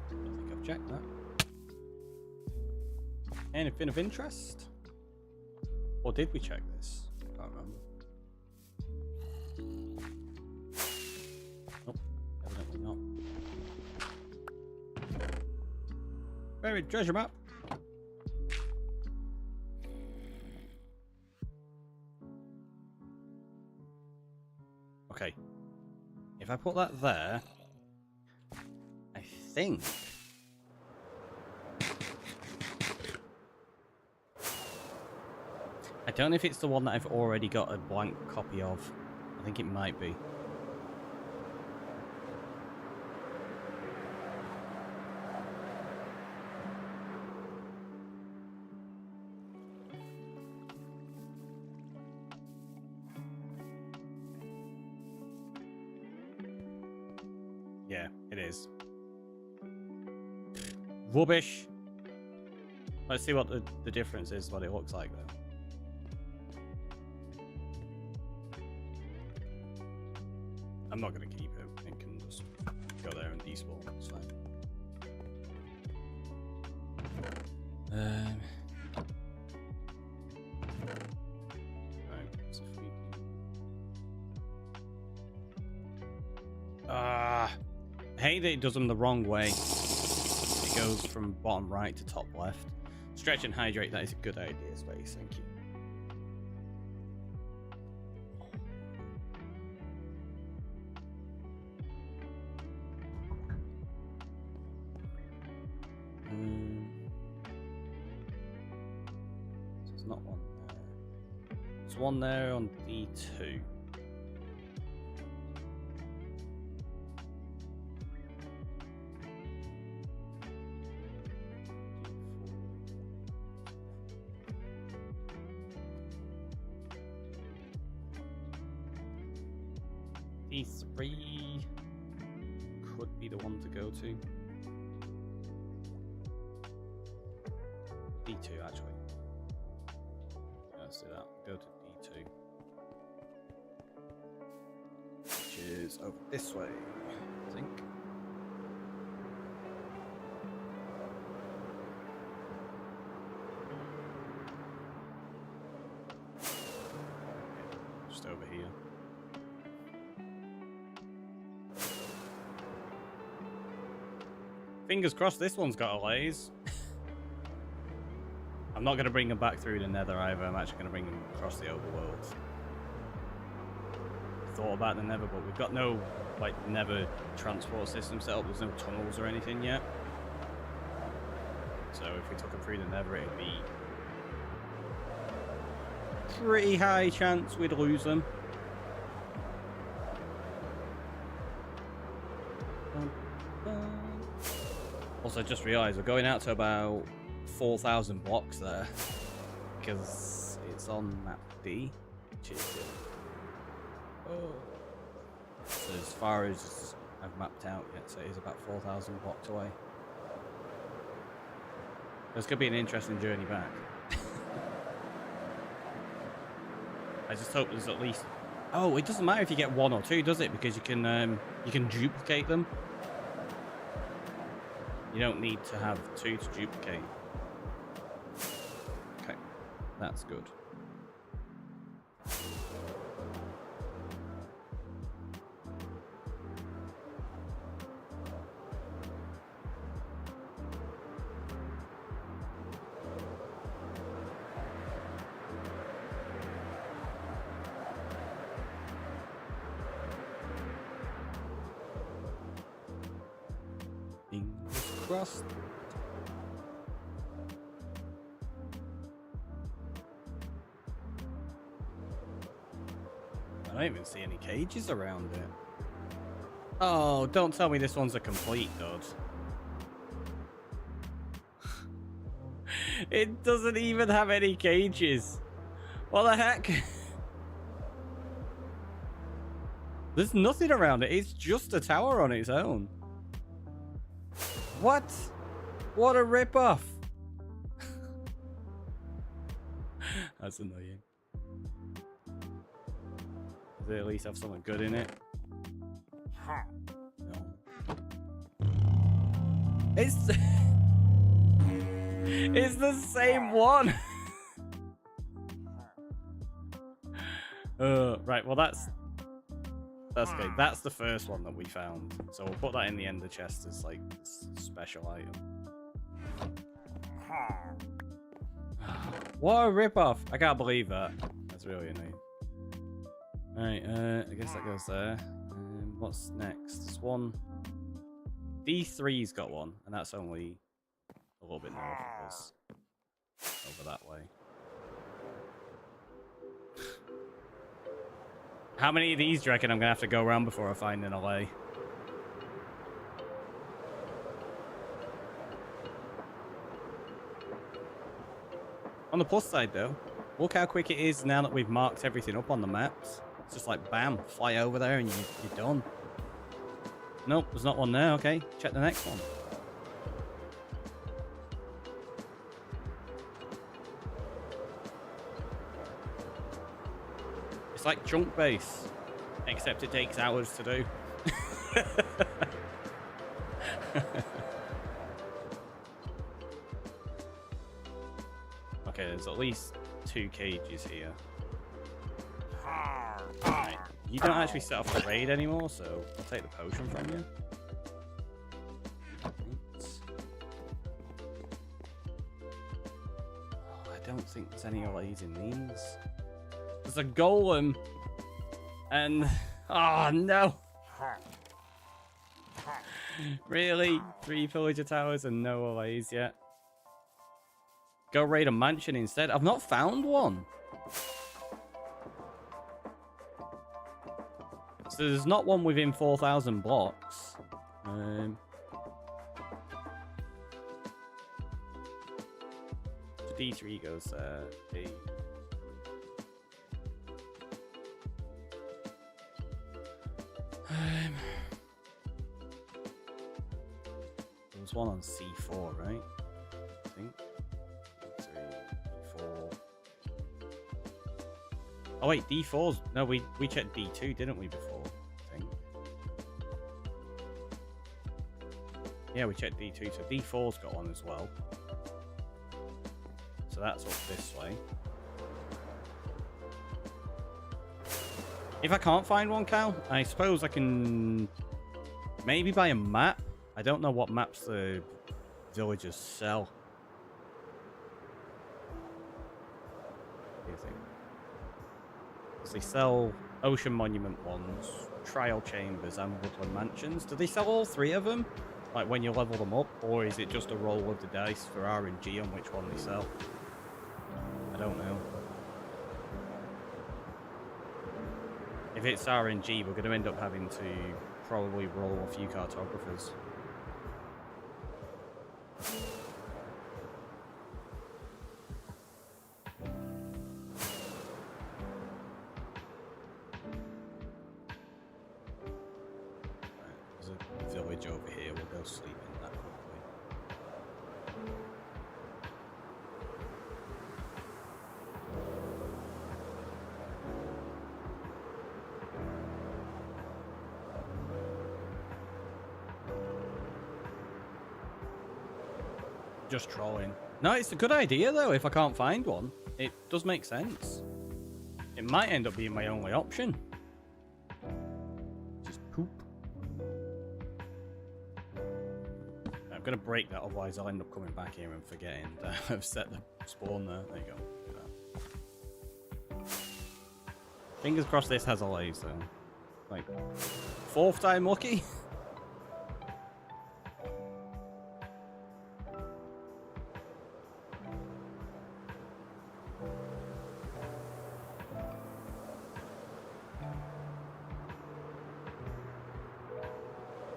I think I've checked that. Anything of interest? Or did we check this? I can't remember. Nope, evidently not. Buried treasure map. Okay. If I put that there, I think I don't know if it's the one that I've already got a blank copy of. I think it might be. Yeah, it is. Rubbish. Let's see what the difference is, what it looks like though. I'm not going to keep it. It can just go there and despawn. It's fine. Right. So if we... I hate that it does them the wrong way. It goes from bottom right to top left. Stretch and hydrate. That is a good idea, Space. Thank you. Not one there. There's one there on D2. D3 could be the one to go to. D2 actually. Yeah, let's do that. Go to D2. Which is over this way, I think. Just over here. Fingers crossed this one's got Allays. I'm not going to bring them back through the nether either. I'm actually going to bring them across the overworld. Thought about the nether, but we've got no like nether transport system set up. There's no tunnels or anything yet. So if we took them through the nether, it'd be pretty high chance we'd lose them. Also, just realised we're going out to about 4,000 blocks there because it's on map D, which is so as far as I've mapped out yet, so it is about 4,000 blocks away. It's gonna be an interesting journey back. I just hope there's at least. Oh, it doesn't matter if you get one or two, does it? Because you can duplicate them. You don't need to have two to duplicate. Okay, that's good. Fingers crossed. I don't even see any cages around it. Oh, don't tell me this one's a complete dud. It doesn't even have any cages. What the heck? There's nothing around it. It's just a tower on its own. What? What a rip-off. That's annoying. Does it at least have something good in it? No. It's it's the same one. Right, well that's okay. That's the first one that we found. So we'll put that in the ender chest as like a special item. What a rip-off. I can't believe that. That's really annoying. Alright, I guess that goes there. What's next? There's one. D3's got one, and that's only a little bit north of us. Over that way. How many of these do you reckon I'm going to have to go around before I find an Allay? On the plus side, though, look how quick it is now that we've marked everything up on the maps. It's just like, bam, fly over there and you're done. Nope, there's not one there. Okay, check the next one. It's like chunk base, except it takes hours to do. Okay, there's at least 2 cages here. Right. You don't actually set off the raid anymore, so I'll take the potion from you. Oh, I don't think there's any Allays in these. There's a golem, and oh no! Really? 3 villager towers and no Allays yet. Go raid a mansion instead. I've not found one. So there's not one within 4,000 blocks. D3 goes there. There was one on C4, right? I think. 3, 4. Oh wait, D4's... No, we checked D2, didn't we, before? I think. Yeah, we checked D2, so D4's got one as well. So that's up this way. If I can't find one, Cal, I suppose I can maybe buy a map. I don't know what maps the villagers sell. What do you think? Because they sell Ocean Monument ones, Trial Chambers, and Woodland Mansions. Do they sell all three of them? Like when you level them up? Or is it just a roll of the dice for RNG on which one they sell? I don't know. If it's RNG, we're going to end up having to probably roll a few cartographers. There's a village over here. We'll go sleep in that probably. Just trolling. No, it's a good idea though. If I can't find one, it does make sense. It might end up being my only option. Just poop. I'm gonna break that, otherwise I'll end up coming back here and forgetting that I've set the spawn there. There you go. Do that. Fingers crossed this has Allays though. Like, 4th time lucky.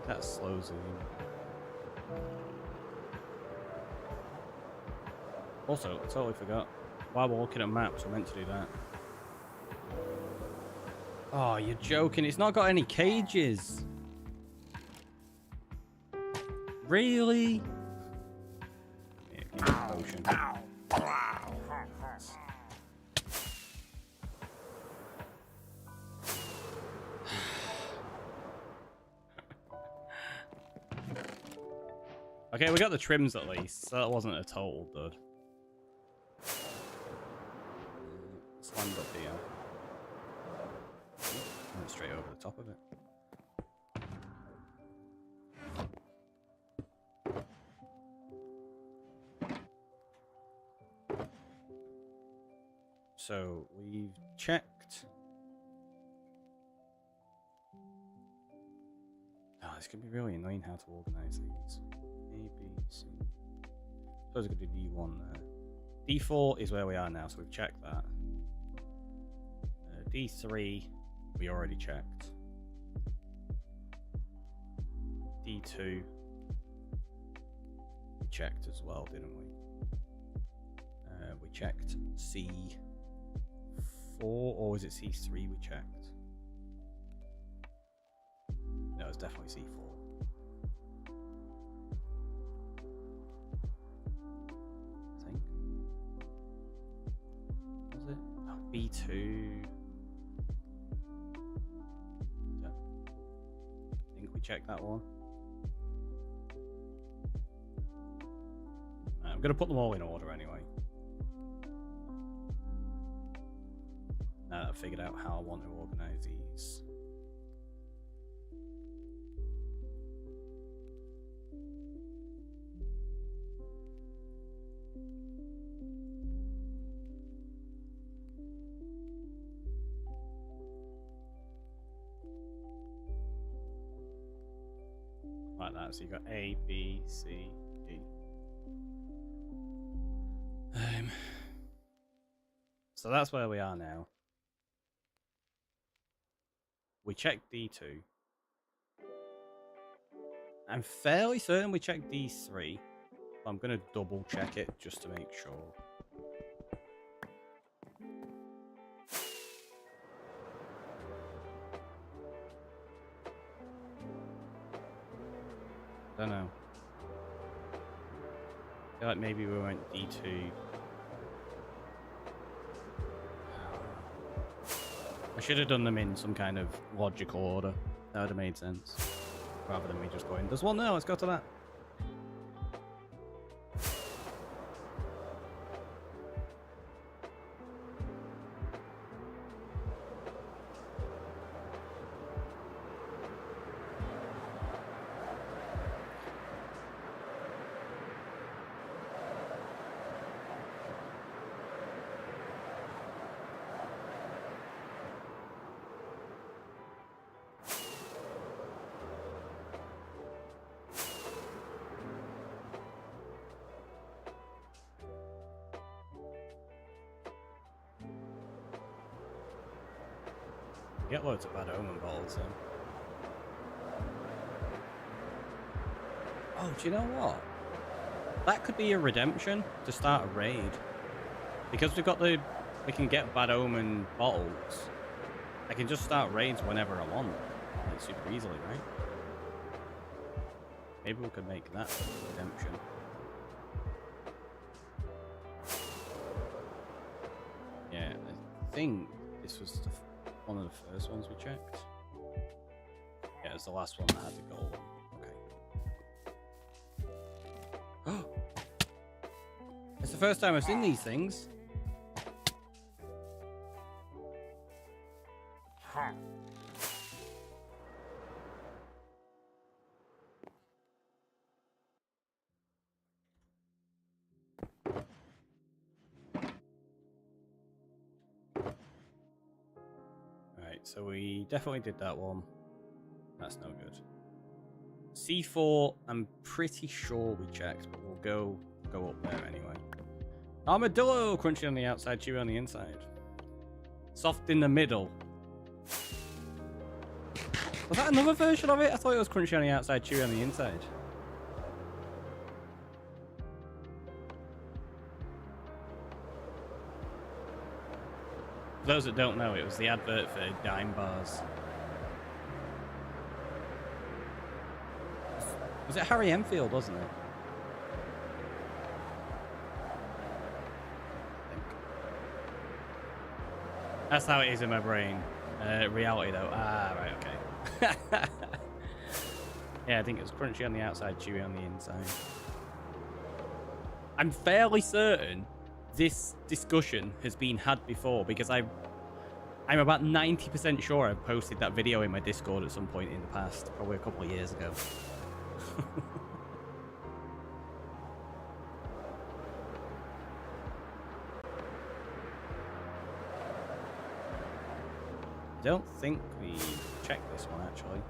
That slows it. Also, I totally forgot. While we're looking at maps, we're meant to do that. Oh, you're joking. It's not got any cages. Really? Here, give me a potion. Okay, we got the trims at least, so that wasn't a total dud. Let's land up here. Went straight over the top of it. So, we've checked. Oh, it's going to be really annoying how to organise these. A, B, C. Suppose I could do D1 there. D4 is where we are now, so we've checked that. D3, we already checked. D2, we checked as well, didn't we? We checked C4, or was it C3 we checked? No, it's definitely C4. I think. Was it? Oh, B2. Yeah. I think we checked that one. I'm going to put them all in order anyway. Now that I've figured out how I want to organise these. Like that, so you got A, B, C, D. So that's where we are now. We checked D2. I'm fairly certain we checked D3. But I'm going to double check it just to make sure. don't know. I feel like maybe we went D2. I should have done them in some kind of logical order. That would have made sense. Rather than me just going, there's one there, let's go to that. Get loads of bad omen balls in. Oh, do you know what? That could be a redemption to start a raid. Because we can get bad omen bottles. I can just start raids whenever I want. Like, super easily, right? Maybe we could make that redemption. Yeah, I think this was one of the first ones we checked. Yeah, it was the last one that had the gold one. Okay. It's the first time I've seen these things. So we definitely did that one. That's no good. C4, I'm pretty sure we checked, but we'll go up there anyway. Armadillo, crunchy on the outside, chewy on the inside. Soft in the middle. Was that another version of it? I thought it was crunchy on the outside, chewy on the inside. For those that don't know, it was the advert for Dime Bars. Was it Harry Enfield, wasn't it? I think. That's how it is in my brain. Reality, though. Ah, right, okay. Yeah, I think it was crunchy on the outside, chewy on the inside. I'm fairly certain this discussion has been had before because I'm about 90% sure I've posted that video in my Discord at some point in the past, probably a couple of years ago. I don't think we checked this one actually.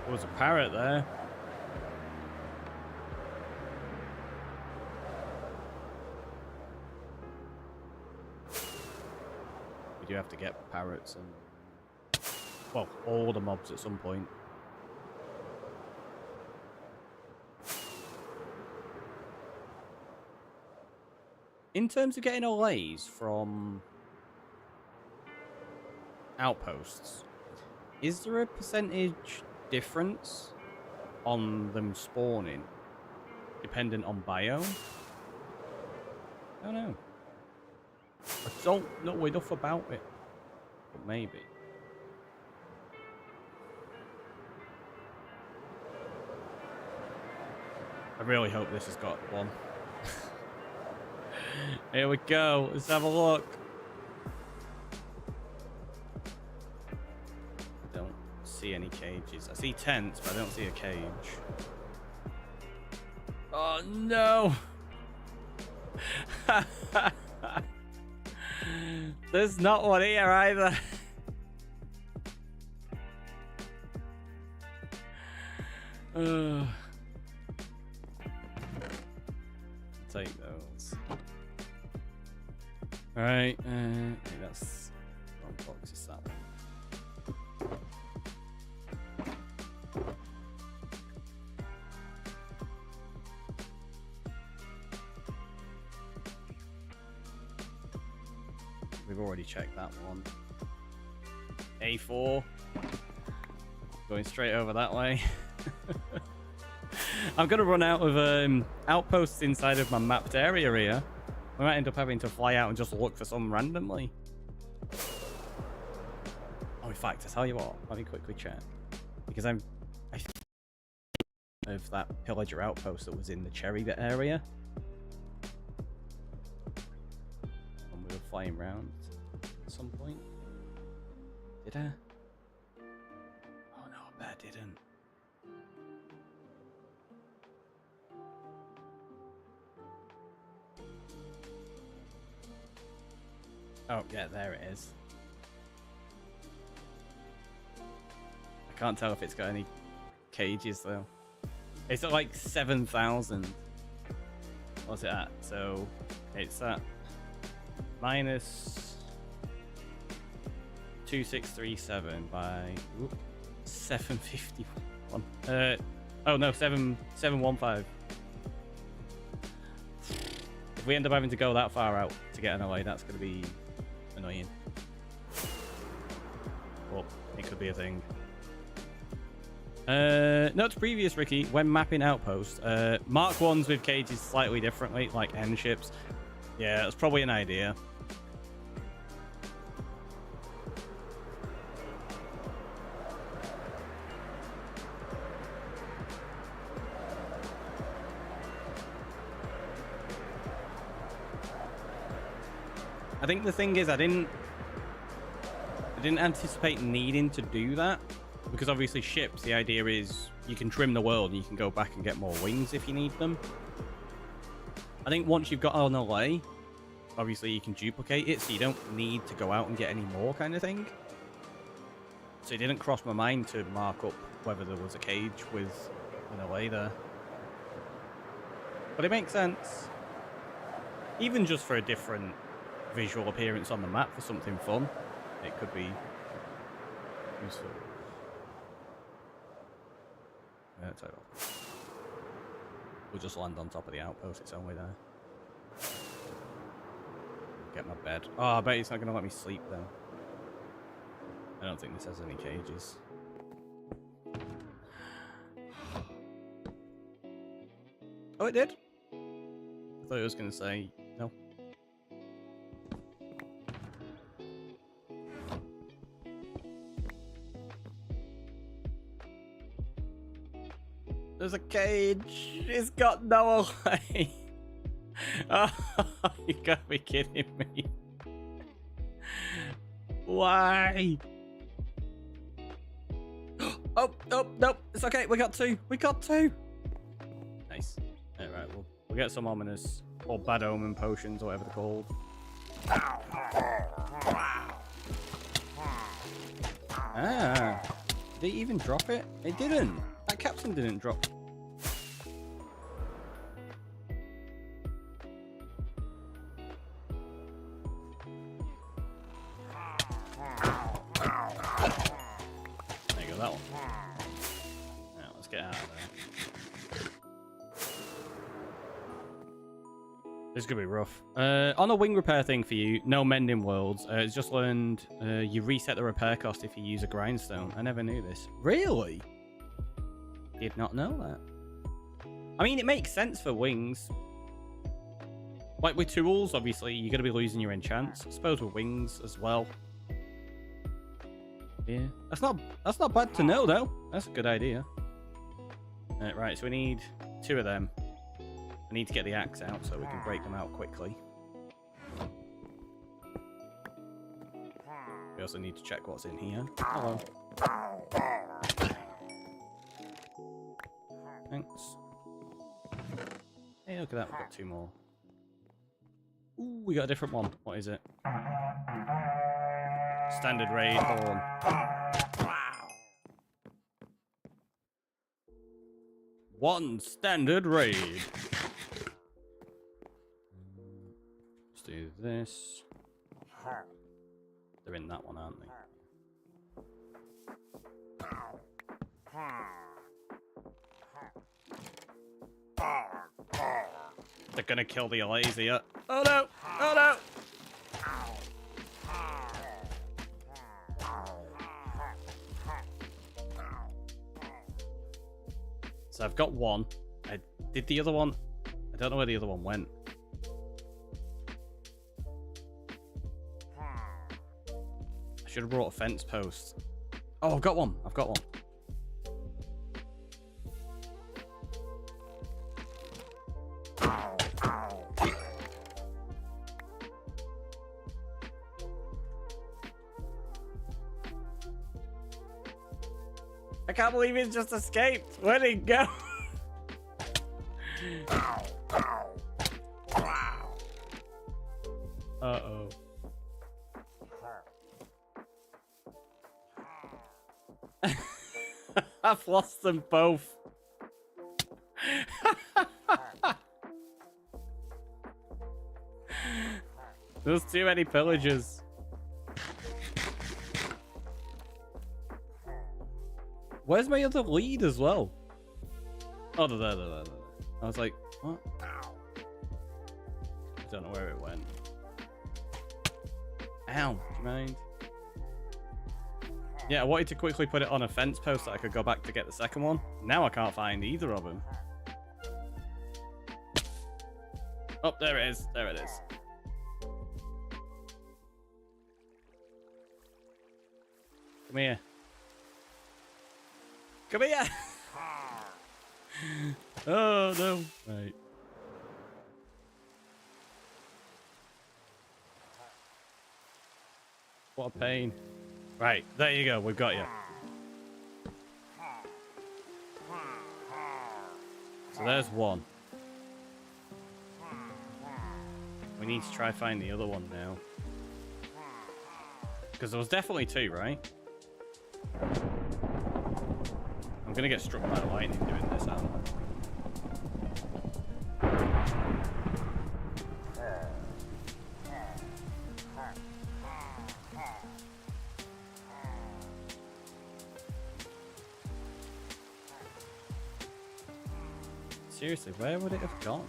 There was a parrot there. We do have to get parrots and, well, all the mobs at some point. In terms of getting Allays from outposts, is there a percentage difference on them spawning dependent on biome? I don't know. I don't know enough about it, but maybe. I really hope this has got one. Here we go. Let's have a look. I don't see any cages. I see tents, but I don't see a cage. Oh no! There's not one here either. Take those. Alright, that's wrong box is that one. We've already checked that one. A4. Going straight over that way. I'm going to run out of outposts inside of my mapped area here. We might end up having to fly out and just look for some randomly. Oh, in fact, I tell you what. Let me quickly check. Because I think of that pillager outpost that was in the cherry bit area. And we were flying around at some point. Did I? Oh no, I bet I didn't. Oh, yeah, there it is. I can't tell if it's got any cages, though. It's at like 7,000. What's it at? So, it's at minus 2637 by 751. Oh no, 715. If we end up having to go that far out to get an Allay, that's going to be annoying. Well, it could be a thing. Note to previous, Ricky, when mapping outposts, mark 1s with cages slightly differently, like N ships. Yeah, that's probably an idea. I think the thing is, I didn't anticipate needing to do that, because obviously ships, the idea is you can trim the world and you can go back and get more wings if you need them. I think once you've got an Allay, obviously you can duplicate it, so you don't need to go out and get any more, kind of thing. So it didn't cross my mind to mark up whether there was a cage with an Allay there. But it makes sense. Even just for a different visual appearance on the map for something fun, it could be useful. Yeah, we'll just land on top of the outpost, it's only there. Get my bed. Oh, I bet it's not going to let me sleep then. I don't think this has any cages. Oh, it did? I thought it was going to say no. There's a cage. It's got no Allay. Oh, you gotta be kidding me. Why? Oh, nope. It's okay. We got two. Nice. Alright, we'll get some ominous or bad omen potions or whatever they're called. Ah. Did it even drop it? It didn't. That captain didn't drop. There you go, that one. Now let's get out of there. This is gonna be rough. On a wing repair thing for you, no mending worlds. It's just learned you reset the repair cost if you use a grindstone. I never knew this. Really? Did not know that. I mean, it makes sense for wings. Like with tools, obviously, you're going to be losing your enchants. I suppose with wings as well. Yeah, that's not bad to know though. That's a good idea. Right, so we need 2 of them. I need to get the axe out so we can break them out quickly. We also need to check what's in here. Hello. Thanks. Hey, look at that. We've got 2 more. Ooh, we got a different one. What is it? Standard raid horn. Wow. 1 standard raid. Let's do this. They're in that one, aren't they? They're gonna kill the Allays here. Oh no! Oh no! So I've got one. I did the other one. I don't know where the other one went. I should have brought a fence post. Oh, I've got one. I've got one. I can't believe he's just escaped. Where'd he go? Uh-oh. I've lost them both. There's too many pillagers. Where's my other lead as well? Oh, there. I was like, what? I don't know where it went. Ow, do you mind? Yeah, I wanted to quickly put it on a fence post so I could go back to get the second one. Now I can't find either of them. Oh, there it is. There it is. Come here. Come here! Oh, no. Right. What a pain. Right, there you go. We've got you. So there's one. We need to try find the other one now. Because there was definitely two, right? I'm gonna get struck by lightning doing this, aren't I? Seriously, where would it have gone?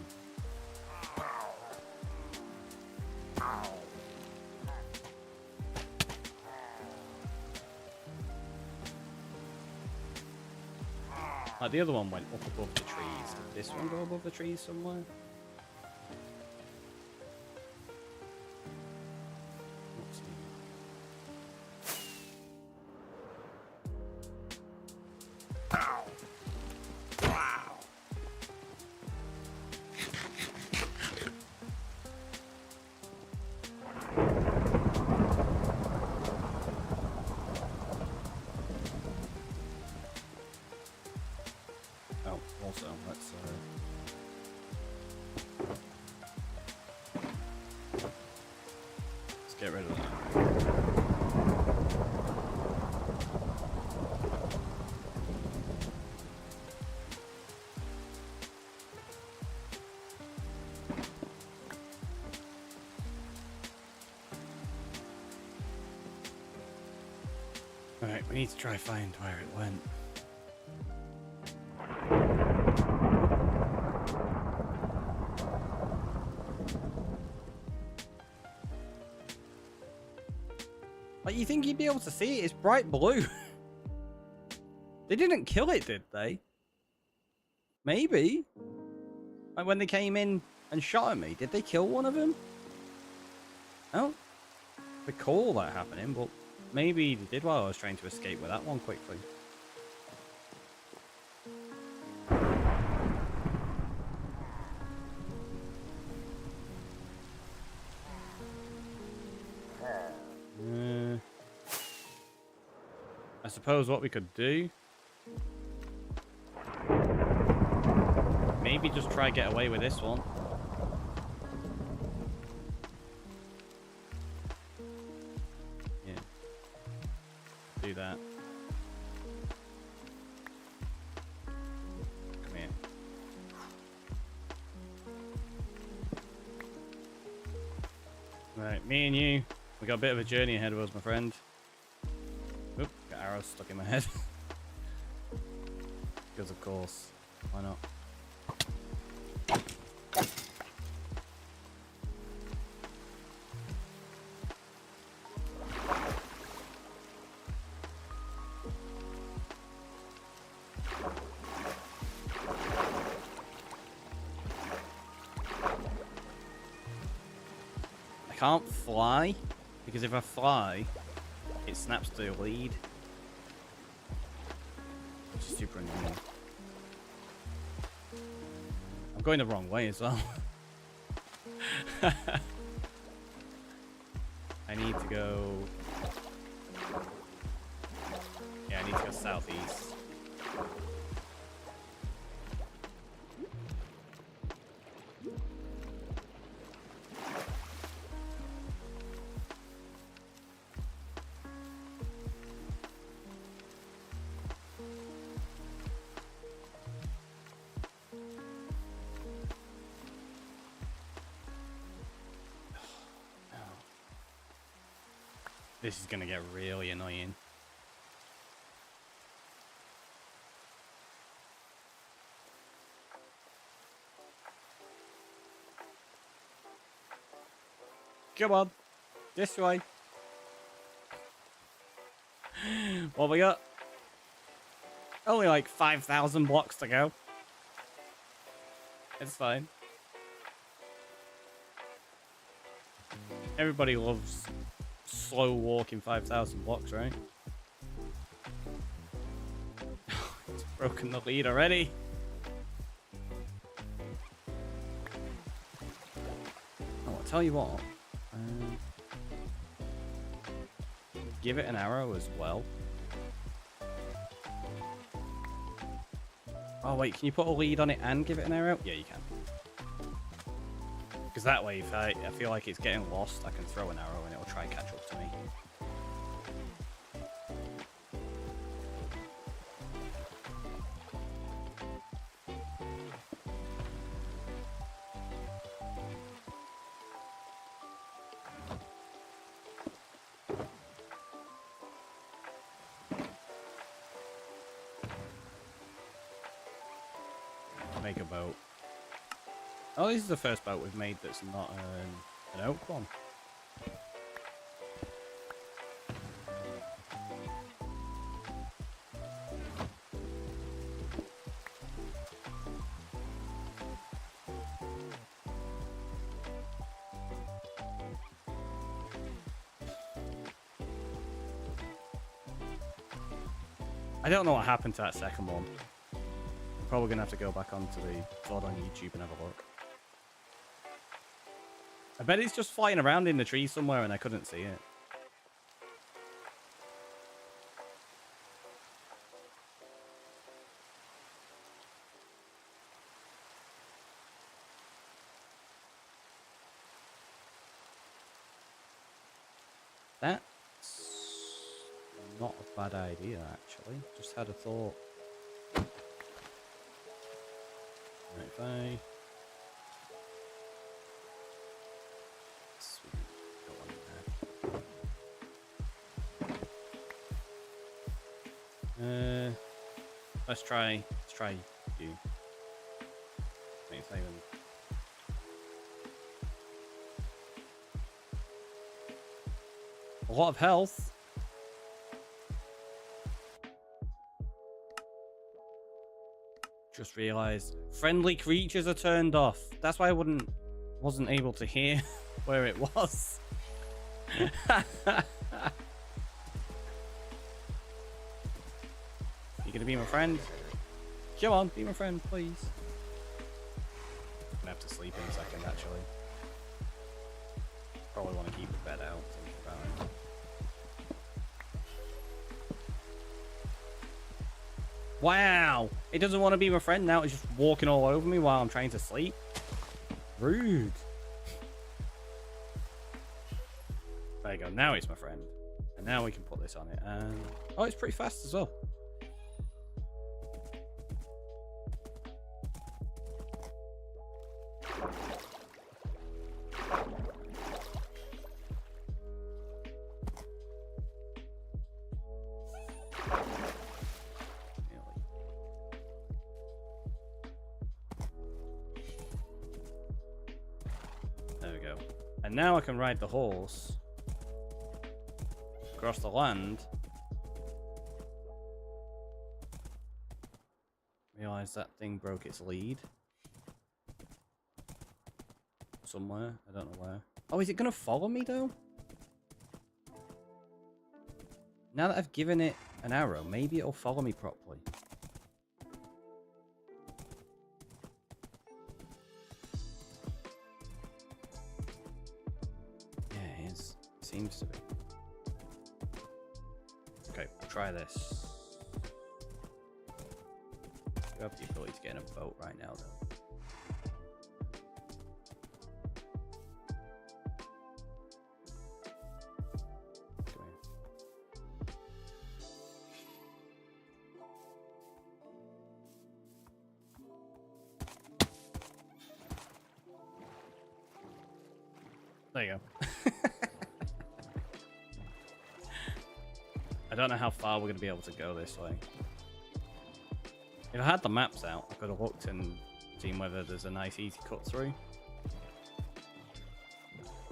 Like the other one went up above the trees. Did this one go above the trees somewhere? Also, let's get rid of that. Alright, we need to try find where it went. Like, you think you'd be able to see it? It's bright blue. They didn't kill it, did they? Maybe. Like, when they came in and shot at me, did they kill one of them? I don't recall that happening, but maybe they did while I was trying to escape with that one quickly. I suppose what we could do, maybe just try get away with this one. Yeah. Do that. Come here. Right, me and you, we got a bit of a journey ahead of us, my friend. Oop, got arrows stuck in my head. Because of course, why not? can't fly, because if I fly, it snaps the lead. Which is super annoying. I'm going the wrong way as well. I need to go... Yeah, I need to go southeast. This is gonna get really annoying. Come on, this way. What we got? Only like 5,000 blocks to go. It's fine. Everybody loves slow walking 5,000 blocks, right? It's broken the lead already. Oh, I'll tell you what. Give it an arrow as well. Oh wait, can you put a lead on it and give it an arrow? Yeah, you can. Because that way, if I feel like it's getting lost, I can throw an arrow and it'll try and catch up to me. Make a boat. Oh, this is the first boat we've made that's not an oak one. I don't know what happened to that second one. I'm probably going to have to go back onto the VOD on YouTube and have a look. I bet it's just flying around in the tree somewhere and I couldn't see it. That's not a bad idea, actually. Just had a thought. Right, if I... Let's try you. Make it even. A lot of health. Just realized friendly creatures are turned off. That's why I wasn't able to hear where it was. You gonna be my friend? Come on, be my friend, please. I'm gonna have to sleep in a second, actually. Probably want to keep the bed out. Think about it. Wow! It doesn't want to be my friend now. It's just walking all over me while I'm trying to sleep. Rude. There you go. Now it's my friend. And now we can put this on it. And oh, it's pretty fast as well. There we go. And now I can ride the horse across the land. Realize that thing broke its lead somewhere. I don't know where. Oh, is it going to follow me, though? Now that I've given it an arrow, maybe it'll follow me properly. Yeah, it is. It seems to be. Okay, we'll try this. You have the ability to get in a boat right now, though. There you go. I don't know how far we're going to be able to go this way. If I had the maps out, I could have looked and seen whether there's a nice easy cut through.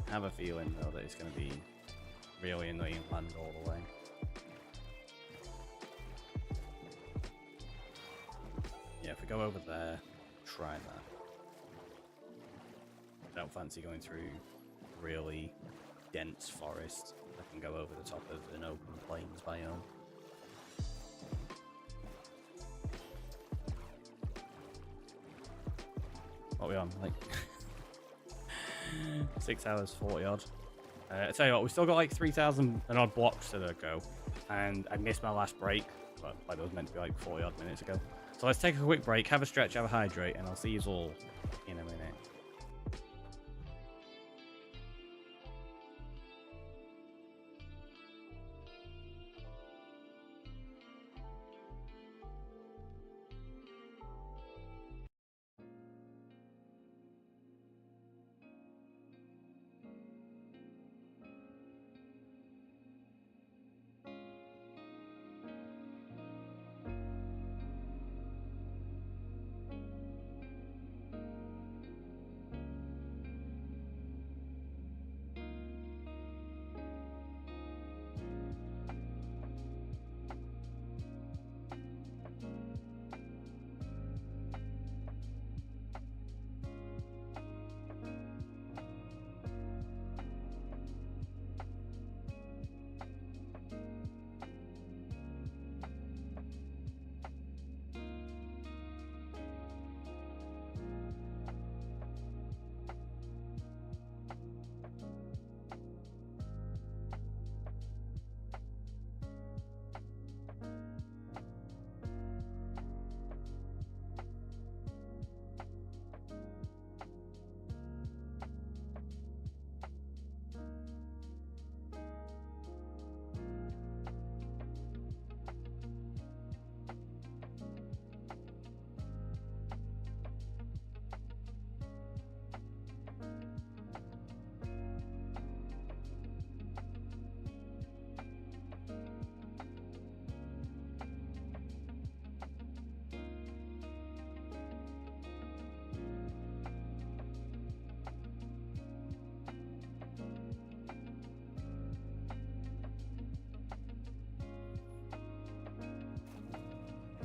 I have a feeling though that it's going to be really annoying land all the way. Yeah, if we go over there, try that. I don't fancy going through really dense forest. I can go over the top of an open plains biome. What are we on? Like 6 hours 40 odd. I tell you what, we've still got like 3,000 and odd blocks to go, and I missed my last break, but like it was meant to be like 40 odd minutes ago. So let's take a quick break, have a stretch, have a hydrate, and I'll see you all in a minute.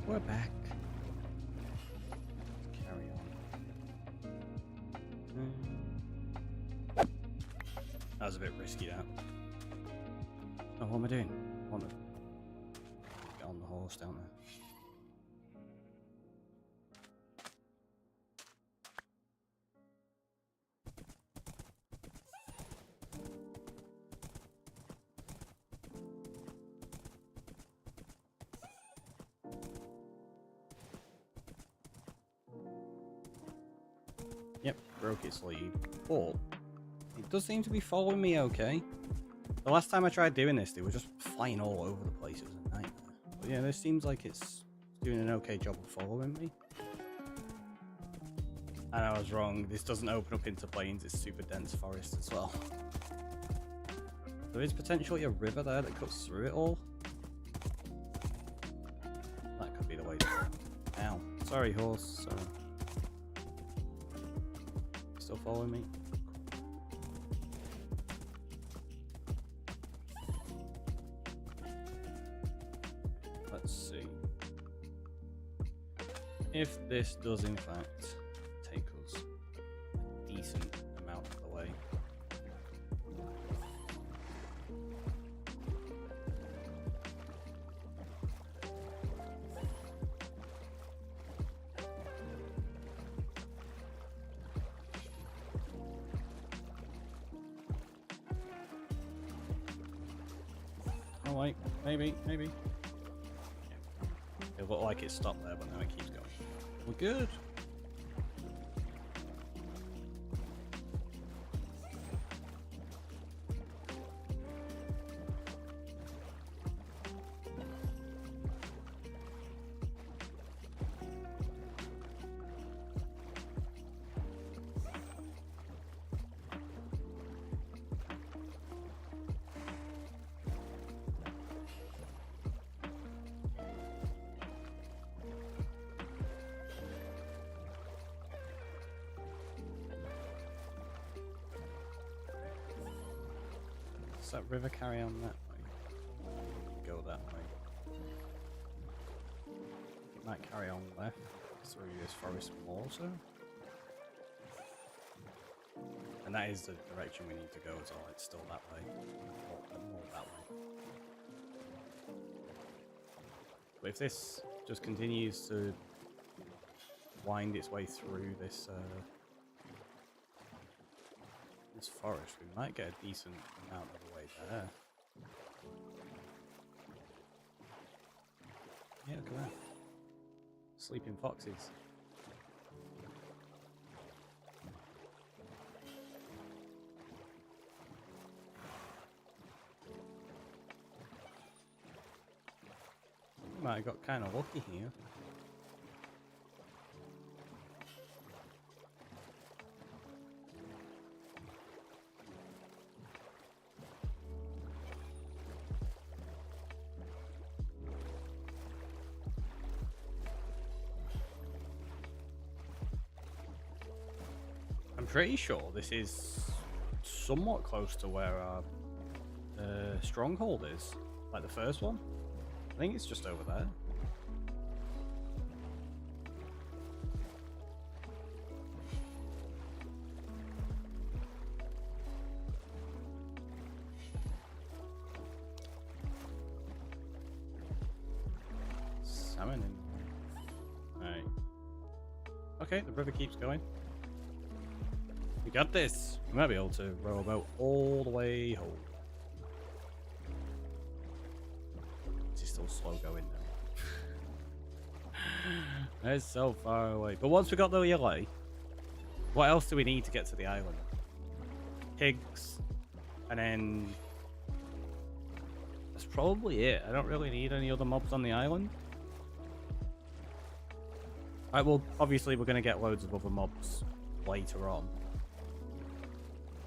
We're back. Carry on. That was a bit risky, that. Oh, what am I doing? I want to get on the horse, don't I? Yep, broke its lead, but it does seem to be following me okay. The last time I tried doing this, they were just flying all over the place. It was a nightmare. But yeah, this seems like it's doing an okay job of following me. And I was wrong. This doesn't open up into plains. It's super dense forest as well. There is potentially a river there that cuts through it all. That could be the way to go. Ow. Sorry, horse. Still following me? Let's see. If this does in fact take us a decent amount of the way, wait. Maybe. Yeah. It looked like it stopped there, but now it keeps going. We're good. Does that river carry on that way? Go that way. It might carry on left through this forest more so. And that is the direction we need to go as well. It's still that way. More that way. But if this just continues to wind its way through this this forest, we might get a decent amount of the way there. Yeah, look at that. Sleeping foxes. We might have got kind of lucky here. I'm pretty sure this is somewhat close to where our stronghold is, like the first one. I think it's just over there. Salmon in there. Right. Okay, the river keeps going. We got this. We might be able to row a boat all the way home. It's still slow going now. It's so far away. But once we got the Allay, what else do we need to get to the island? Pigs, and then that's probably it. I don't really need any other mobs on the island. Alright, well, obviously we're going to get loads of other mobs later on.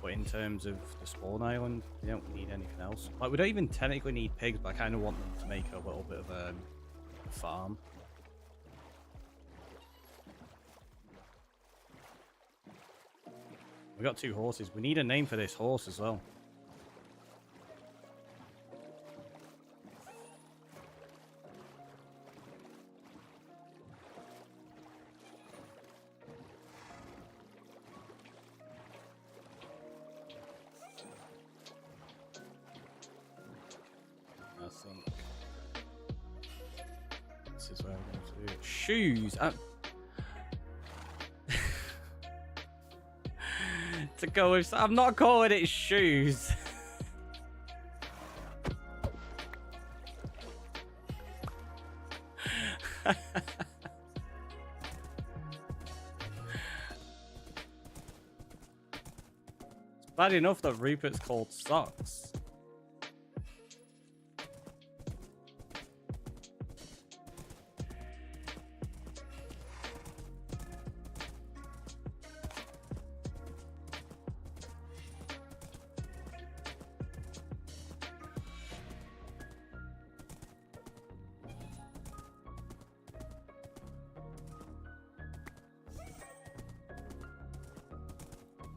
But in terms of the spawn island, we don't need anything else. Like, we don't even technically need pigs, but I kind of want them to make a little bit of a farm. We got 2 horses. We need a name for this horse as well. This is where we're going to do it. Shoes. To go with, I'm not calling it shoes. It's bad enough that Rupert's called socks.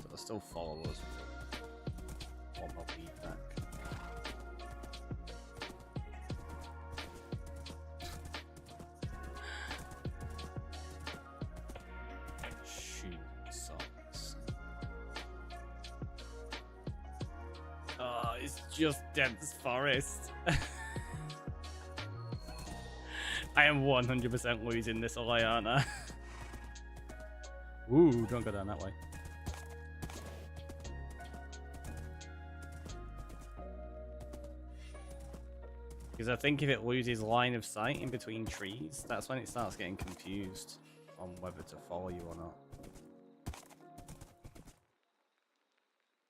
They'll still follow us. One more feedback. Shoe socks. Oh, it's just dense forest. I am 100% losing this Allay, aren't I? Ooh, don't go down that way. Because I think if it loses line of sight in between trees, that's when it starts getting confused on whether to follow you or not.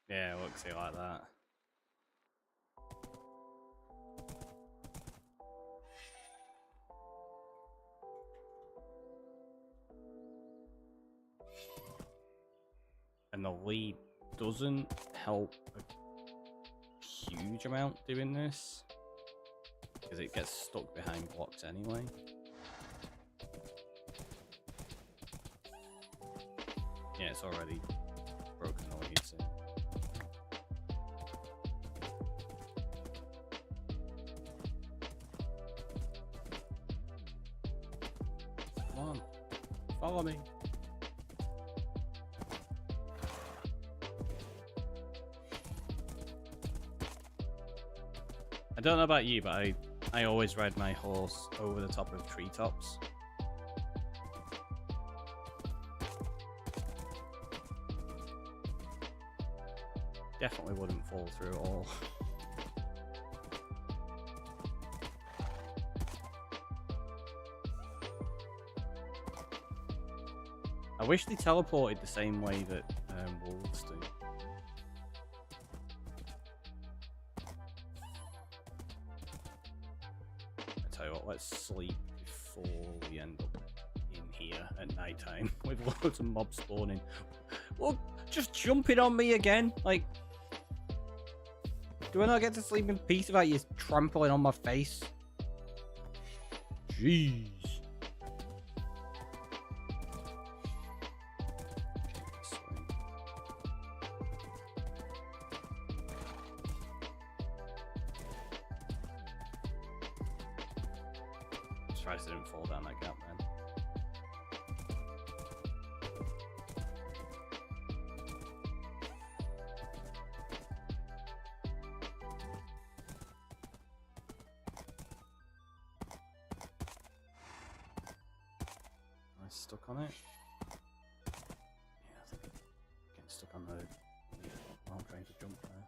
Yeah, looks it like that. And the lead doesn't help a huge amount doing this, because it gets stuck behind blocks anyway. Yeah, it's already broken the lead, so. Come on, follow me. I don't know about you, but I always ride my horse over the top of treetops. Definitely wouldn't fall through at all. I wish they teleported the same way that wolves do. I tell you what, let's sleep before we end up in here at night time with loads of mobs spawning. Well, just jumping on me again, like. Do I not get to sleep in peace without you trampling on my face? Jeez. Surprised I didn't fall down that gap, man. Stuck on it? Yeah, I think getting stuck on the while I'm trying to jump there.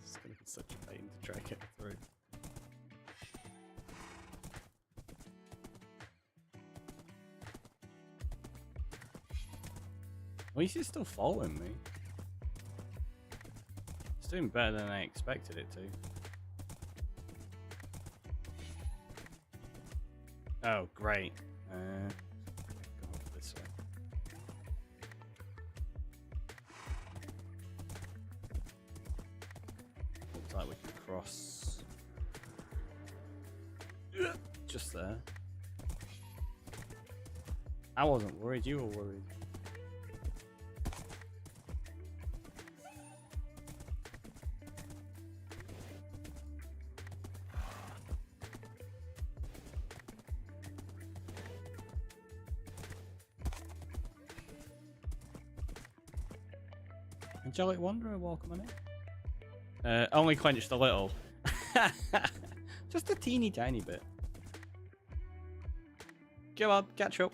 It's gonna be such a pain to try to get through. At least it's still following me. It's doing better than I expected it to. Oh, great. Go off this way. Looks like we can cross just there. I wasn't worried, you were worried. Angelic Wanderer, welcome on it. Only clenched a little. Just a teeny tiny bit. Come on, catch up.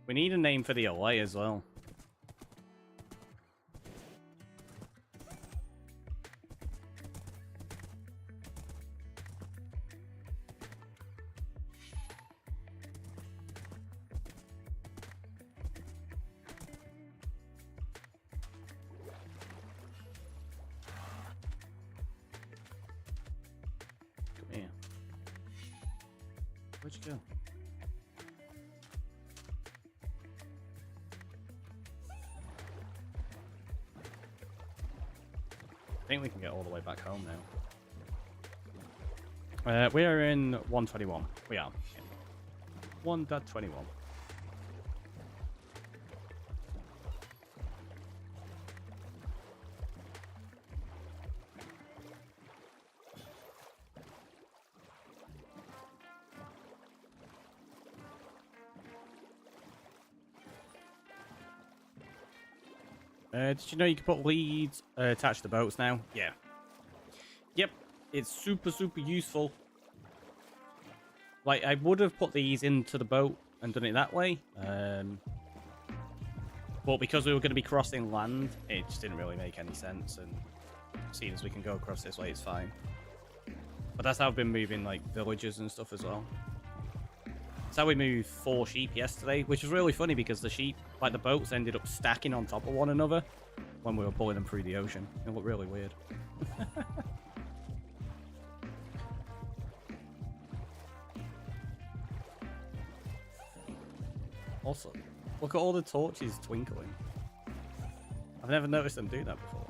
We need a name for the Allay as well. Where'd you go? I think we can get all the way back home now. We are in 121. We are. 1.21. Did you know you can put leads attached to boats now? Yeah. Yep. It's super, super useful. Like, I would have put these into the boat and done it that way. But because we were going to be crossing land, it just didn't really make any sense. And seeing as we can go across this way, it's fine. But that's how I've been moving, like, villages and stuff as well. That's how we moved 4 sheep yesterday, which was really funny because the sheep, like the boats, ended up stacking on top of one another when we were pulling them through the ocean. It looked really weird. Also, look at all the torches twinkling. I've never noticed them do that before.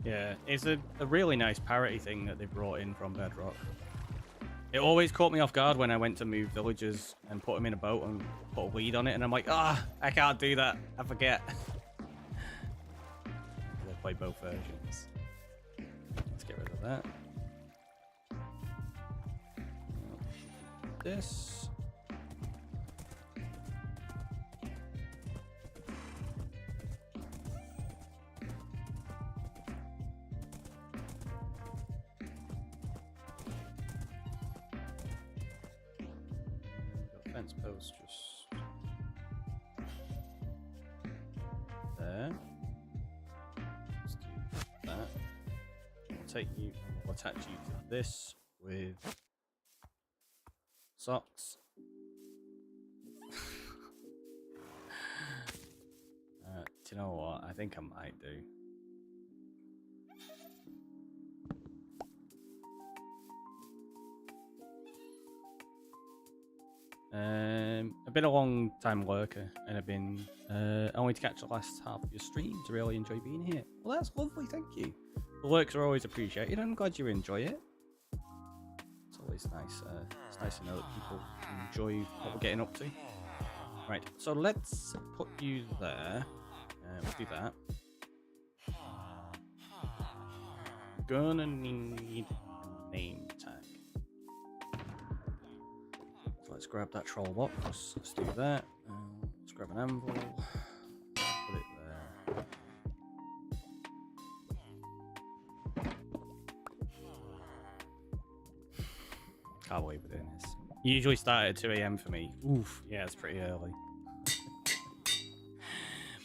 Yeah, it's a really nice parity thing that they brought in from Bedrock. It always caught me off guard when I went to move villagers and put them in a boat and put a lead on it, and I'm like, I can't do that. I forget. I play both versions. Let's get rid of that. This. Fence post just there. Let's do that. I'll take you and we'll attach you to this with socks. Do you know what? I think I might do. I've been a long time lurker, and I've been only to catch the last half of your stream to really enjoy being here. Well, that's lovely, thank you. The lurks are always appreciated. I'm glad you enjoy it. It's always nice. It's nice to know that people enjoy what we're getting up to. Right, so let's put you there. We'll do that. Gonna need a name tag. Let's grab that troll box. Let's do that. Let's grab an anvil. Put it there. Can't believe we're doing this. You usually start at 2 AM for me. Oof, yeah, it's pretty early.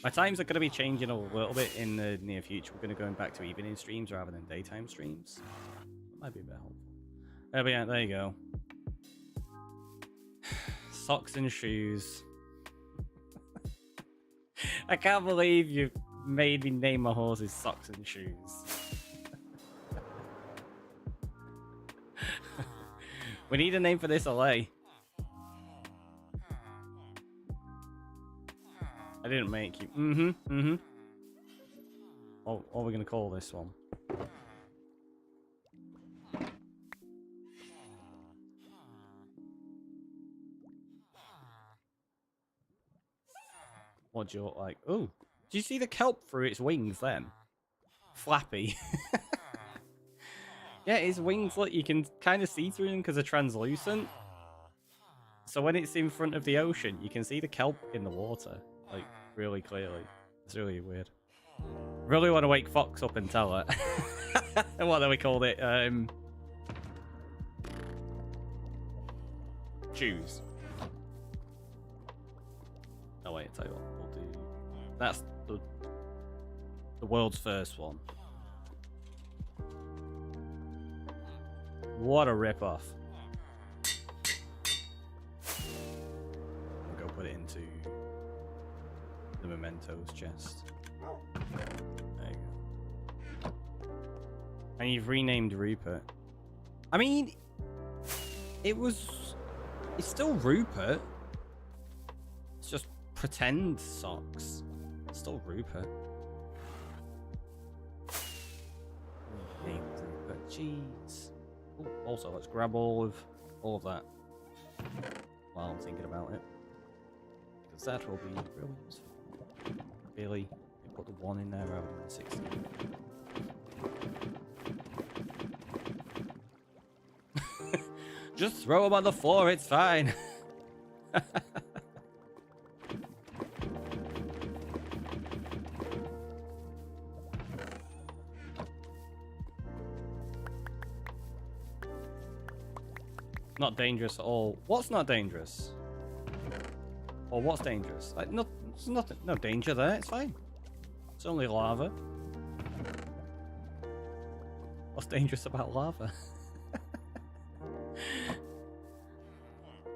My times are going to be changing a little bit in the near future. We're going to be going back to evening streams rather than daytime streams. That might be a bit helpful. But yeah, there you go. Socks and shoes. I can't believe you made me name my horses Socks and Shoes. We need a name for this Allay. I didn't make you. What are we going to call this one? What do you look like? Oh, do you see the kelp through its wings then? Flappy. Yeah, its wings, look, you can kind of see through them because they're translucent. So when it's in front of the ocean, you can see the kelp in the water, like, really clearly. It's really weird. Really want to wake Fox up and tell her. What do we called it? Shoes. Oh wait, I'll tell you what, we'll do. That's the world's first one. What a rip-off. I'll go put it into the mementos chest. There you go. And you've renamed Rupert. I mean, it's still Rupert. It's just pretend socks. It's still Rupert. Name Rupert. Jeez. Ooh, also, let's grab all of that while I'm thinking about it, because that will be really useful. Really, you put the 1 in there rather than the 16. Just throw them on the floor, it's fine. Not dangerous at all. What's not dangerous? Or what's dangerous? Like, no, there's nothing, no danger there. It's fine. It's only lava. What's dangerous about lava?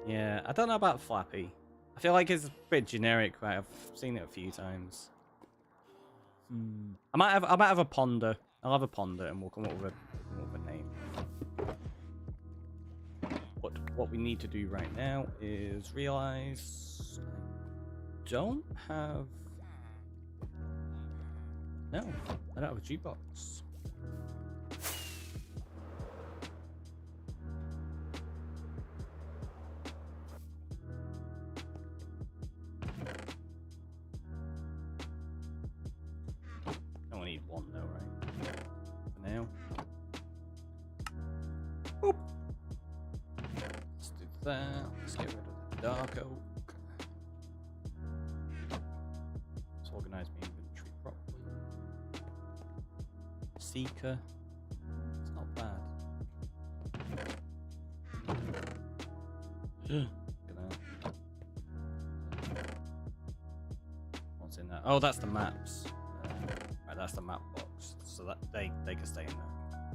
Yeah, I don't know about Flappy. I feel like it's a bit generic, right? I've seen it a few times. I might have a ponder. I'll have a ponder, and we'll come up with a name. But what we need to do right now is realize I don't have. No, I don't have a jukebox. I only need one though, right? For now. Boop. Let's do that. Let's get rid of the dark oak. Let's organize my inventory properly. Seeker. It's not bad. Look at that. What's in there? Oh, that's the maps. Right, that's the map box. So that they can stay in there.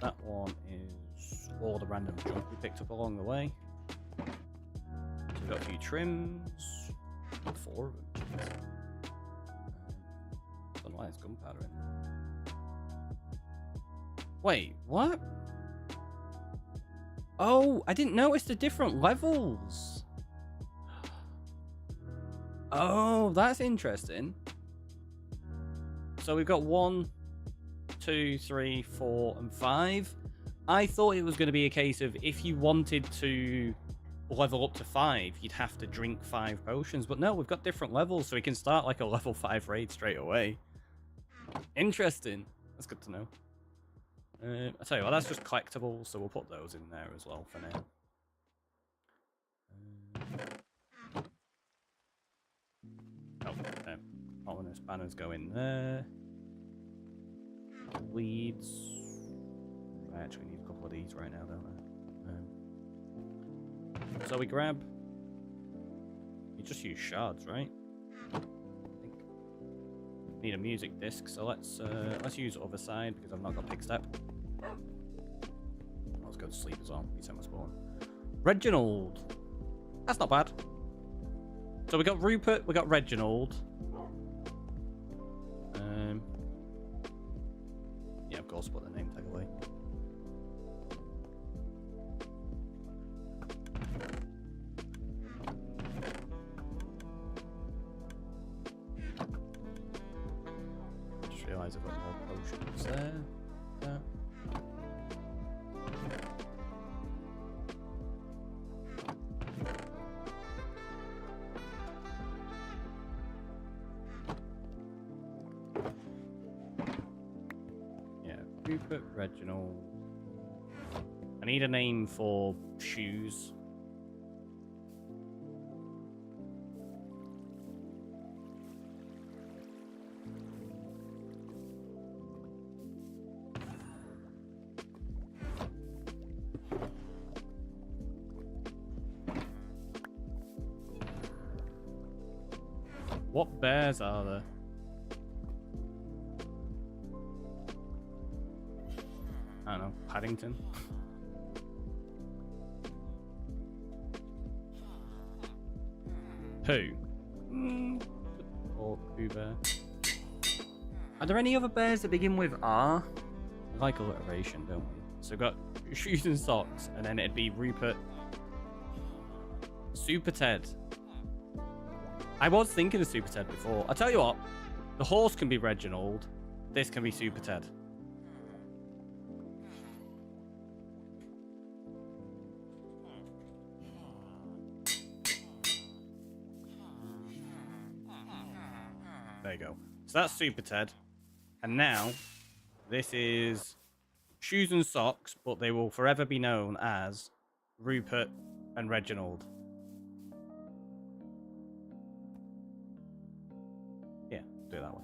That one is all the random junk we picked up along the way. So we've got a few trims. 4 of them. Don't know why there's gunpowder in there. Wait, what? Oh, I didn't notice the different levels. Oh, that's interesting. So we've got 1, 2, 3, 4, and 5. I thought it was going to be a case of if you wanted to level up to 5, you'd have to drink 5 potions. But no, we've got different levels, so we can start like a level 5 raid straight away. Interesting. That's good to know. I tell you what, that's just collectibles, so we'll put those in there as well for now. Ominous banners go in there. Leads. I actually need a couple of these right now, don't I? So we grab. You just use shards, right? I think. Need a music disc, so let's use other side because I've not got pick step. Let's go to sleep as well. Reset my spawn. Reginald. That's not bad. So we got Rupert, we got Reginald. Yeah, of course, put the name tag away. Just realised I've got more potions there. Rupert, Reginald. I need a name for shoes. What bears are there? I don't know, Paddington. Who? Or Pooh Bear. Are there any other bears that begin with R? We like alliteration, don't we? So we've got shoes and socks, and then it'd be Rupert. Super Ted. I was thinking of Super Ted before. I'll tell you what, the horse can be Reginald. This can be Super Ted. There you go. So that's Super Ted. And now, this is shoes and socks, but they will forever be known as Rupert and Reginald. Yeah, do it that way.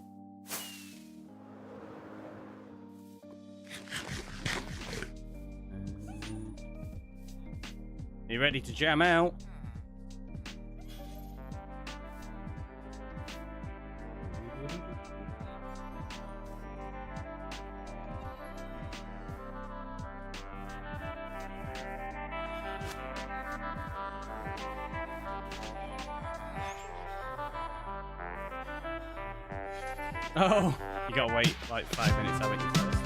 You ready to jam out? Oh, you gotta wait like 5 minutes, haven't you, first?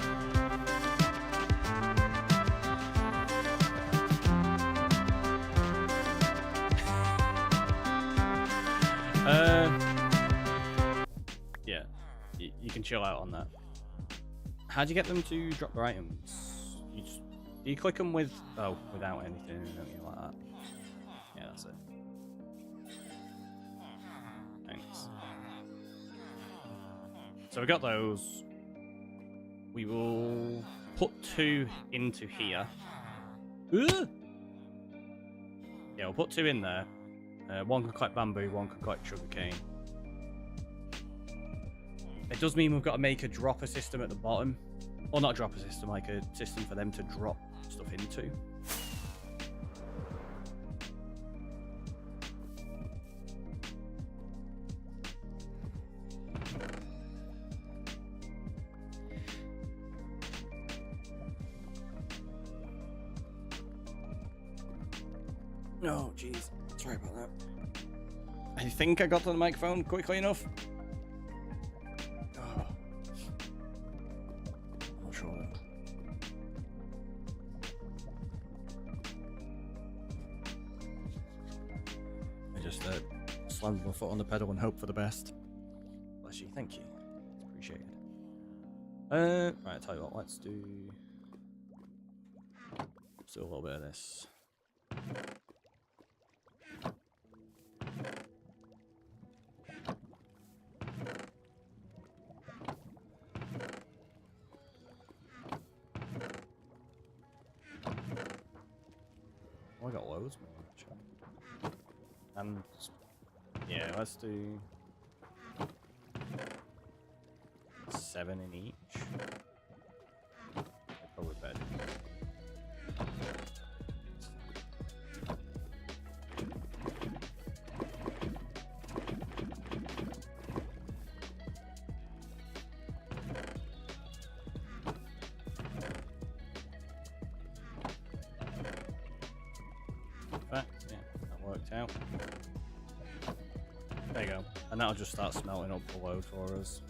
Yeah, you can chill out on that. How do you get them to drop their items? Do you click them with, without anything, don't you, like that? Yeah, that's it. Thanks. So we got those. We will put 2 into here. Yeah, we'll put 2 in there. One can collect bamboo, one can collect sugarcane. It does mean we've got to make a dropper system at the bottom. Or not a dropper system, like a system for them to drop stuff into. Oh, jeez. Sorry about that. I think I got to the microphone quickly enough. Oh. I'm not sure though. I just slammed my foot on the pedal and hope for the best. Bless you. Thank you. It's appreciated. Right, I'll tell you what. Let's do a little bit of this. Oh, I got loads more actually. And yeah, let's do 7 in each. Probably better. Yeah, that worked out. There you go. And that'll just start smelting up the load for us.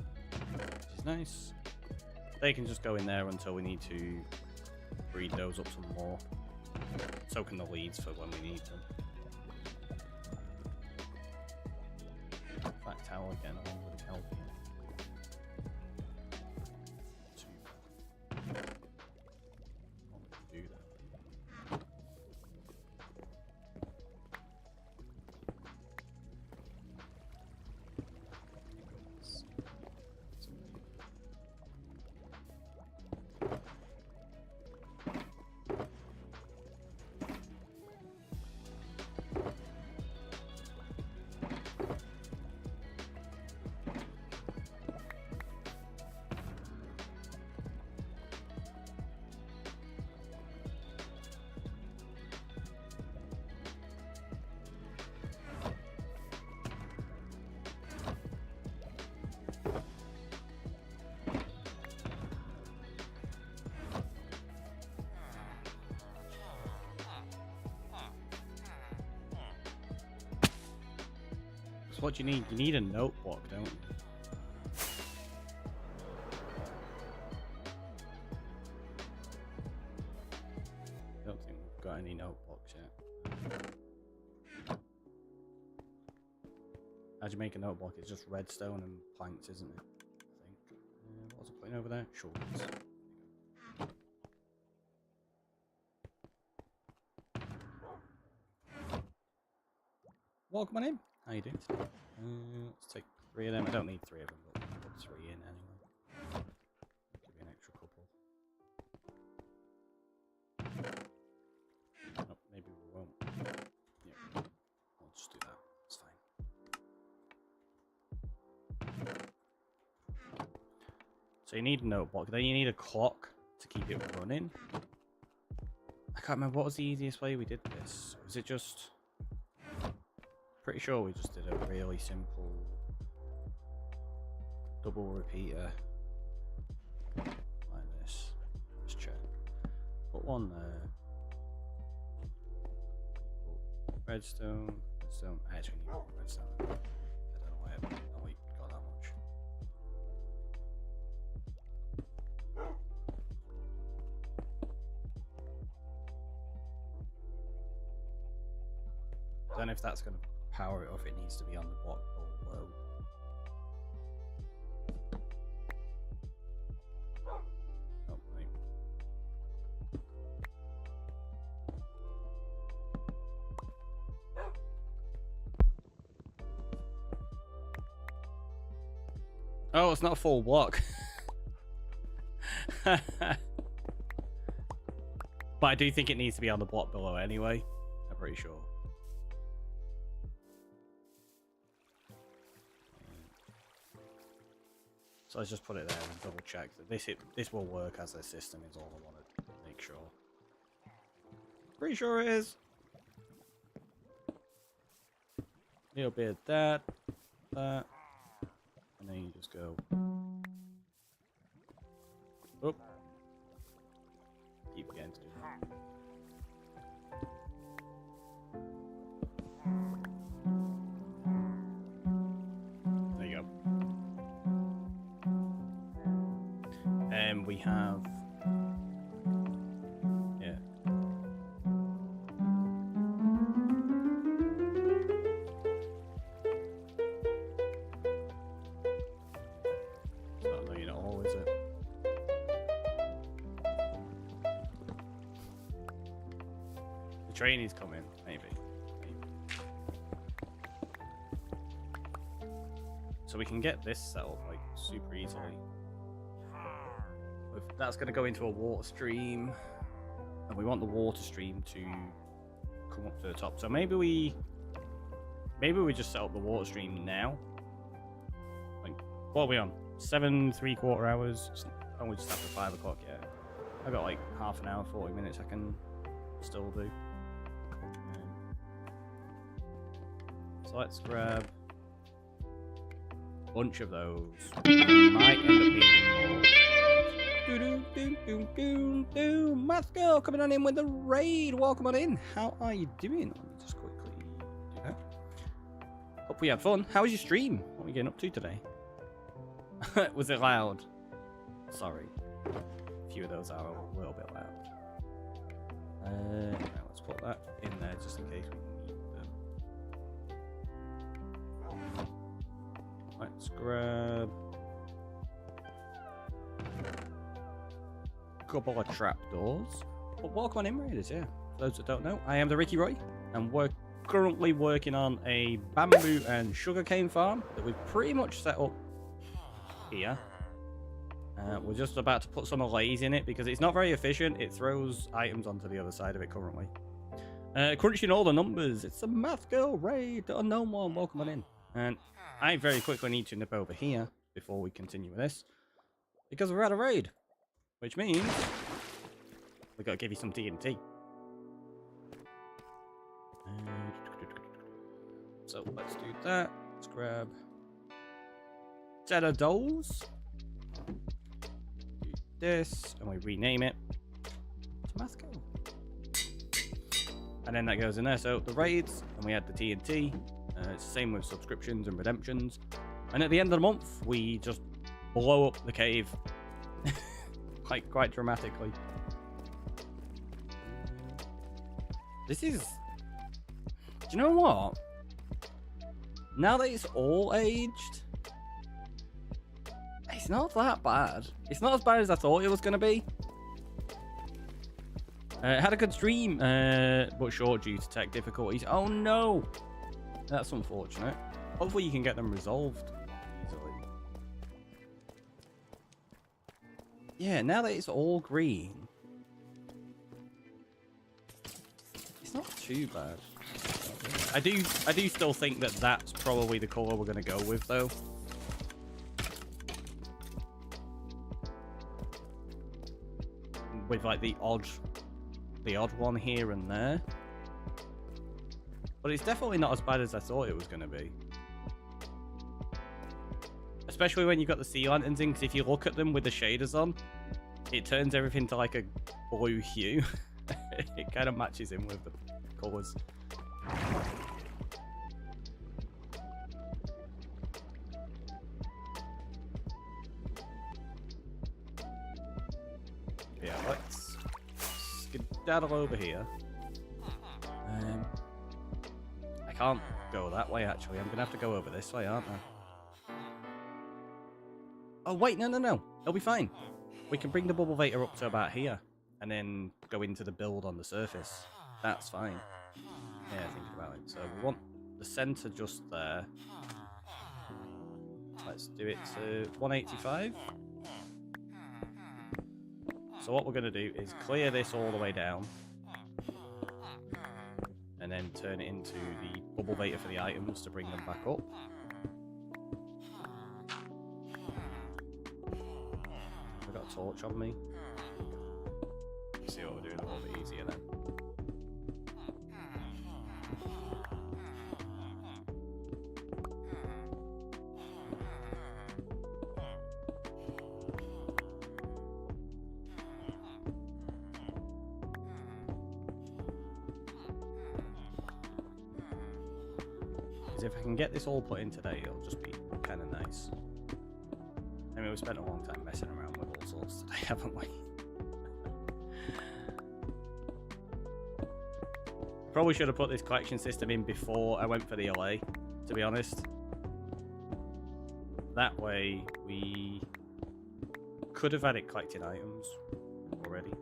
Which is nice. They can just go in there until we need to breed those up some more. So can the leads for when we need them. Fat towel again, I wonder would help here. Too bad. Do that. So what do you need? You need a notebook, don't you? I don't think we've got any notebooks yet. How'd you make a notebook? It's just redstone and planks, isn't it? I think. What was I putting over there? Shoulders. Welcome on in. How you doing today? Let's take 3 of them. I don't need 3 of them, but we'll put 3 in anyway. Give you an extra couple. Oh, maybe So you need a notebook, then you need a clock to keep it running. I can't remember what was the easiest way we did this. Was it just... Pretty sure we just did a really simple double repeater like this. Let's check. Put one there. Redstone. Redstone. I actually need more redstone. I don't know why I've only got that much. I don't know if that's going to power it or if it needs to be on the block below. Oh, wait. Oh, it's not a full block. But I do think it needs to be on the block below anyway. I'm pretty sure. So let's just put it there and double check that this will work as a system is all I want to make sure. Pretty sure it is. Little bit of that, and then you just go. Oh, keep forgetting to do that. There you go. And we have, yeah. Not knowing it all, is it? The train is coming, maybe. So we can get this set up like super easily. That's going to go into a water stream, and we want the water stream to come up to the top. So maybe we just set up the water stream now. Like, what are we on? 7 3/4 hours. Oh, we just after 5 o'clock. Yeah, I got like half an hour, 40 minutes. I can still do. So let's grab a bunch of those. Might end up needing more. Math girl coming on in with the raid. Welcome on in. How are you doing? Let me just quickly do that. Hope we had fun. How was your stream? What are you getting up to today? Was it loud? Sorry. A few of those are a little bit loud. Now let's put that in there just in case we need them. Let's grab couple of trapdoors. But welcome on in, Raiders, yeah. For those that don't know, I am the Ricky Roy, and we're currently working on a bamboo and sugarcane farm that we've pretty much set up here. We're just about to put some allays in it because it's not very efficient. It throws items onto the other side of it currently. Crunching all the numbers. It's a math girl raid. The unknown one. Welcome on in. And I very quickly need to nip over here before we continue with this because we're at a raid. Which means we've got to give you some TNT. So let's do that. Let's grab set of dolls. Do this, and we rename it to Masco. And then that goes in there. So the raids, and we add the TNT. It's the same with subscriptions and redemptions. And at the end of the month, we just blow up the cave. Like, quite dramatically. This is... Do you know what? Now that it's all aged, it's not that bad. It's not as bad as I thought it was going to be. Had a good stream, but short due to tech difficulties. Oh no! That's unfortunate. Hopefully you can get them resolved easily. Yeah, now that it's all green, it's not too bad. I do still think that that's probably the color we're going to go with, though. with like the odd one here and there. But it's definitely not as bad as I thought it was going to be. Especially when you've got the sea lanterns in, because if you look at them with the shaders on, it turns everything to like a blue hue. It kind of matches in with the colours. Yeah, let's skedaddle over here. I can't go that way, actually. I'm going to have to go over this way, aren't I? Oh, wait, no. It'll be fine. We can bring the bubble vator up to about here, and then go into the build on the surface. That's fine. Yeah, thinking about it. So we want the center just there. Let's do it to 185. So what we're going to do is clear this all the way down, and then turn it into the bubble vator for the items to bring them back up. I've got a torch on me. Let's see what we're doing a little bit easier then. If I can get this all put in today, it'll just be kind of nice. I mean, we spent a long time messing around with all sorts today, haven't we? Probably should have put this collection system in before I went for the Allay, to be honest. That way, we could have had it collecting items already.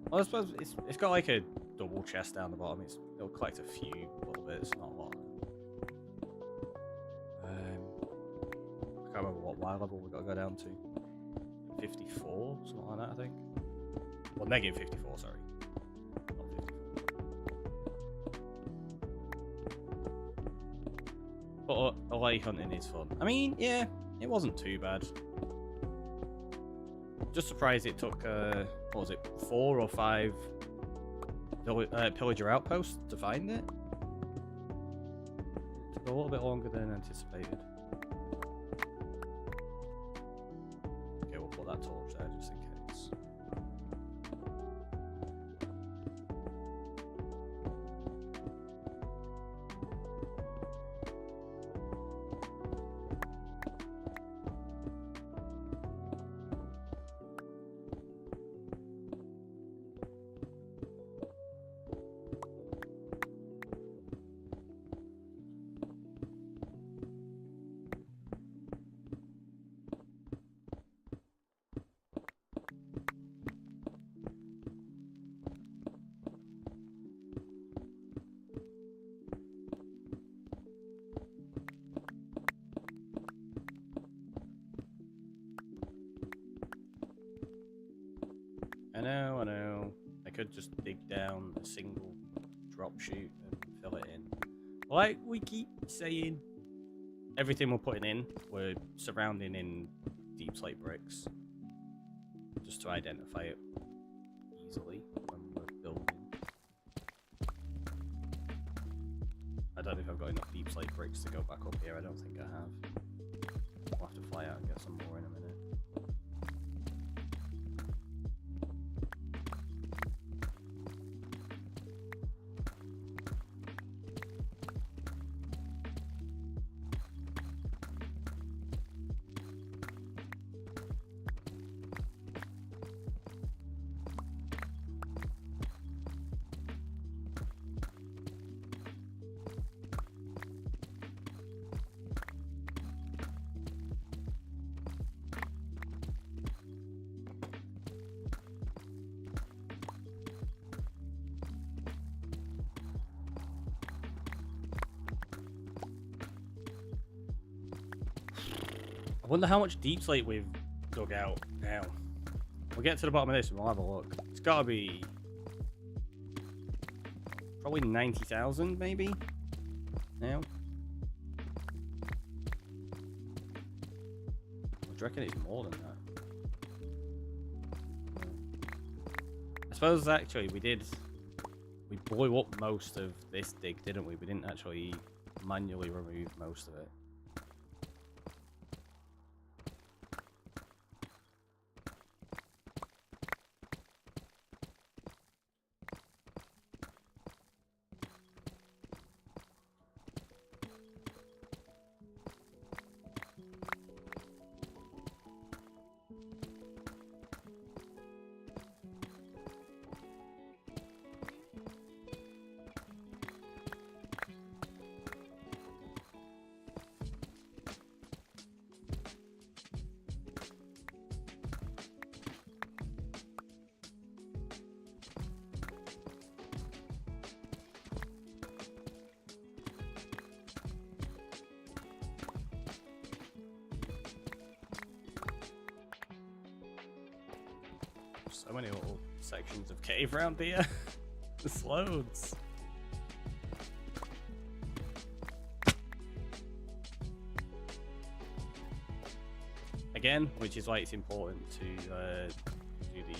Well, I suppose it's got like a double chest down the bottom. It'll collect a few little bits, not a lot. I can't remember what Y level we got to go down to. 54, something like that, I think. Well, negative 54, sorry. Not 54. But Allay hunting is fun. I mean, yeah, it wasn't too bad. Just surprised it took, what was it, 4 or 5 pillager outposts to find it. Took a little bit longer than anticipated. Okay, we'll put that torch there just in case. I know. I could just dig down a single drop chute and fill it in. Like we keep saying, everything we're putting in, we're surrounding in deep slate bricks. Just to identify it easily when we're building. I don't know if I've got enough deep slate bricks to go back up here. I don't think I have. I'll have to fly out and get some more in a minute. I wonder how much deep slate we've dug out now. We'll get to the bottom of this and we'll have a look. It's got to be probably 90,000 maybe now. I reckon it's more than that. I suppose actually we blew up most of this dig, didn't we? We didn't actually manually remove most of it. So many little sections of cave around here. There's loads. Again, which is why it's important to do the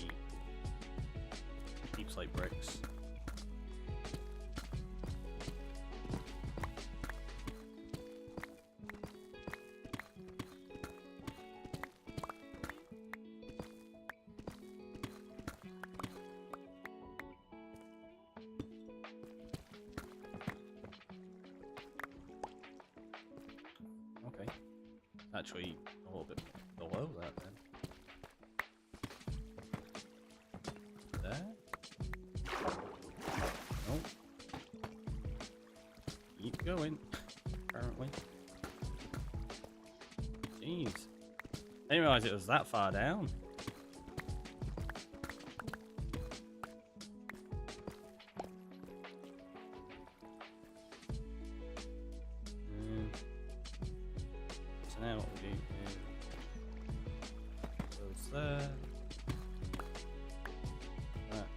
deep slate bricks. Okay, actually a little bit below that then. There? Nope. Keep going, apparently. Jeez. I didn't realize it was that far down. So now what we do is goes there. That.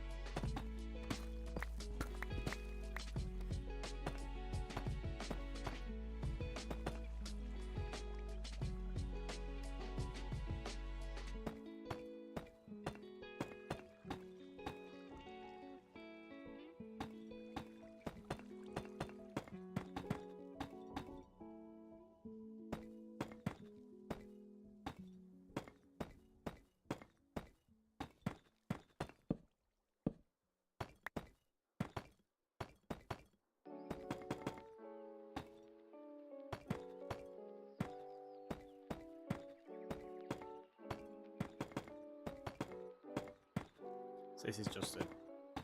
So this is just a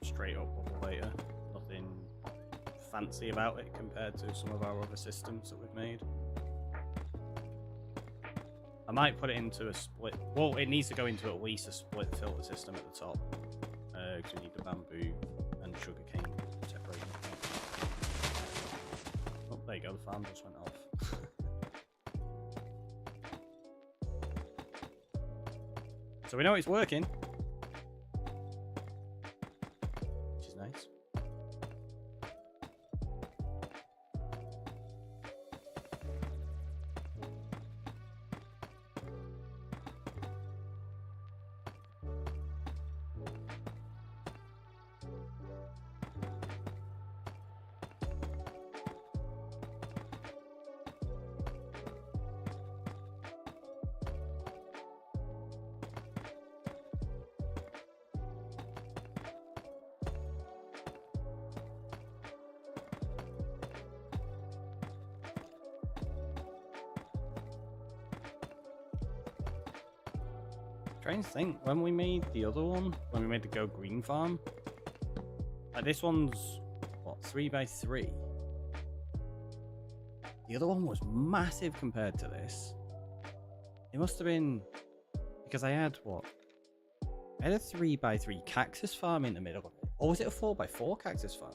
straight up elevator, nothing fancy about it compared to some of our other systems that we've made. I might put it into a split, well it needs to go into at least a split filter system at the top, because we need the bamboo and sugarcane separation. Oh, there you go, the farm just went off. So we know it's working. Nice. Trying to think, when we made the other one, when we made the Go Green farm, like this one's what, 3x3. The other one was massive compared to this. It must have been because I had what? I had a 3x3 cactus farm in the middle of it. Or was it a 4x4 cactus farm?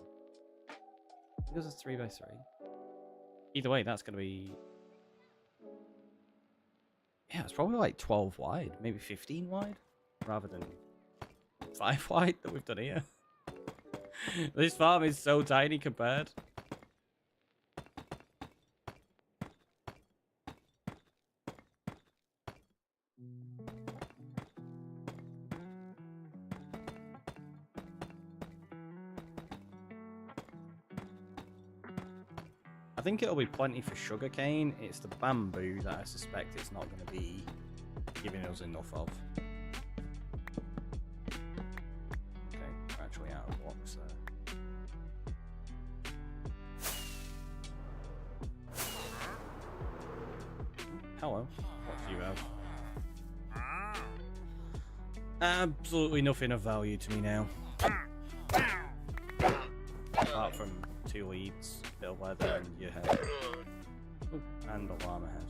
I think it was a 3x3. Either way, that's going to be... Yeah, it's probably like 12 wide, maybe 15 wide, rather than 5 wide that we've done here. This farm is so tiny compared. I think it'll be plenty for sugarcane. It's the bamboo that I suspect it's not going to be giving us enough of. Okay, we're actually out of blocks there. Hello, what do you have? Absolutely nothing of value to me now. Apart from 2 leads, bit of leather, and your head. Ooh, and a llama head.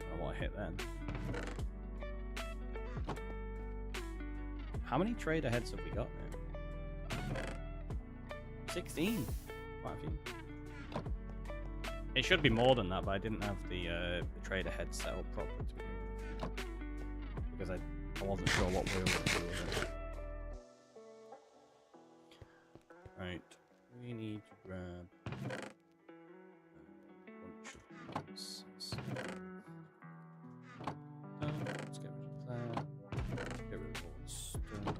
I want to hit then. How many trader heads have we got now? 16. Quite a few. It should be more than that, but I didn't have the trader head set up properly to begin with. Because I wasn't sure what we were up to with it. Right. We need to grab a bunch of things. Let's get rid of that. Get rid of all the stone.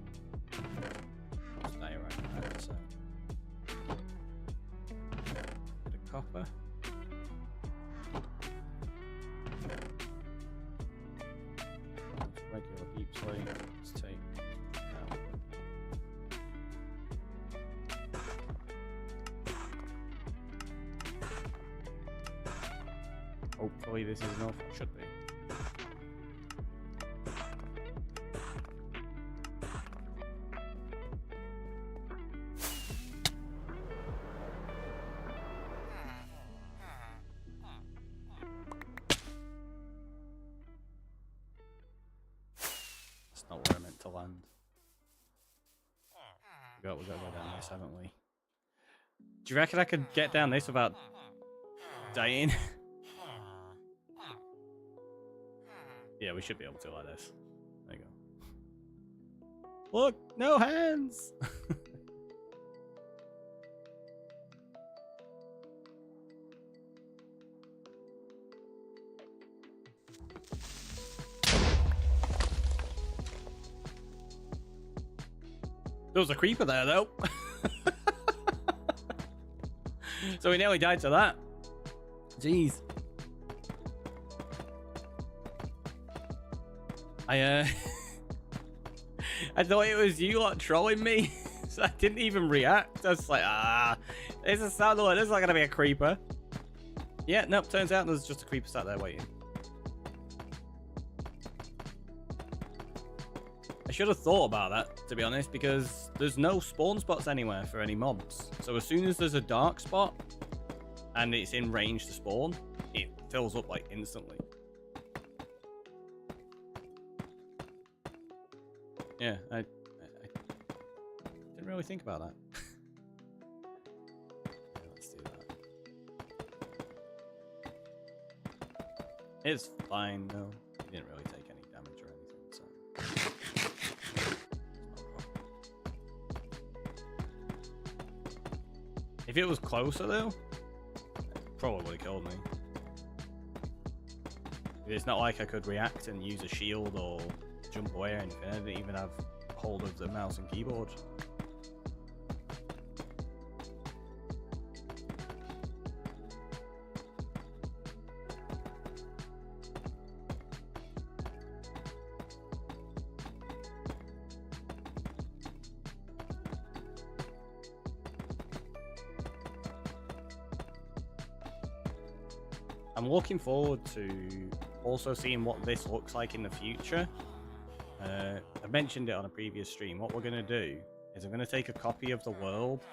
Stay right there, so. Bit of copper. Regular deep slate. Let's take out. Hopefully this is enough. It should be. That's not where I meant to land. We gotta go down this, haven't we? Do you reckon I could get down this without dying? Yeah, we should be able to like this. There you go. Look, no hands! There was a creeper there, though. So we nearly died to that. Jeez. I thought it was you lot trolling me, so I didn't even react. I was like, there's a sound alert. There's not gonna be a creeper. Yeah, nope. Turns out there's just a creeper sat there waiting. I should have thought about that, to be honest, because there's no spawn spots anywhere for any mobs. So as soon as there's a dark spot and it's in range to spawn, it fills up like instantly. Yeah, I didn't really think about that. Yeah, let's do that. It's fine though. He didn't really take any damage or anything, so. If it was closer though, it probably would have killed me. It's not like I could react and use a shield or jump away or anything. I didn't even have hold of the mouse and keyboard. I'm looking forward to also seeing what this looks like in the future. I mentioned it on a previous stream. What we're going to do is I'm going to take a copy of the world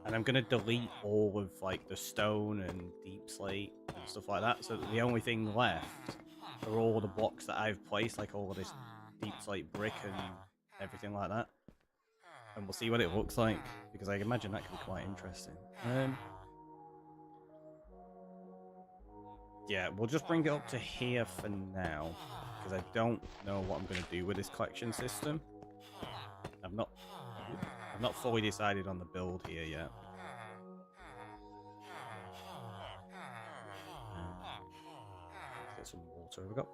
and I'm going to delete all of like the stone and deep slate and stuff like that, so that the only thing left are all the blocks that I've placed, like all of this deep slate brick and everything like that. And we'll see what it looks like, because I imagine that could be quite interesting. Yeah, we'll just bring it up to here for now, because I don't know what I'm going to do with this collection system. I've not fully decided on the build here yet. get some water. Have we got?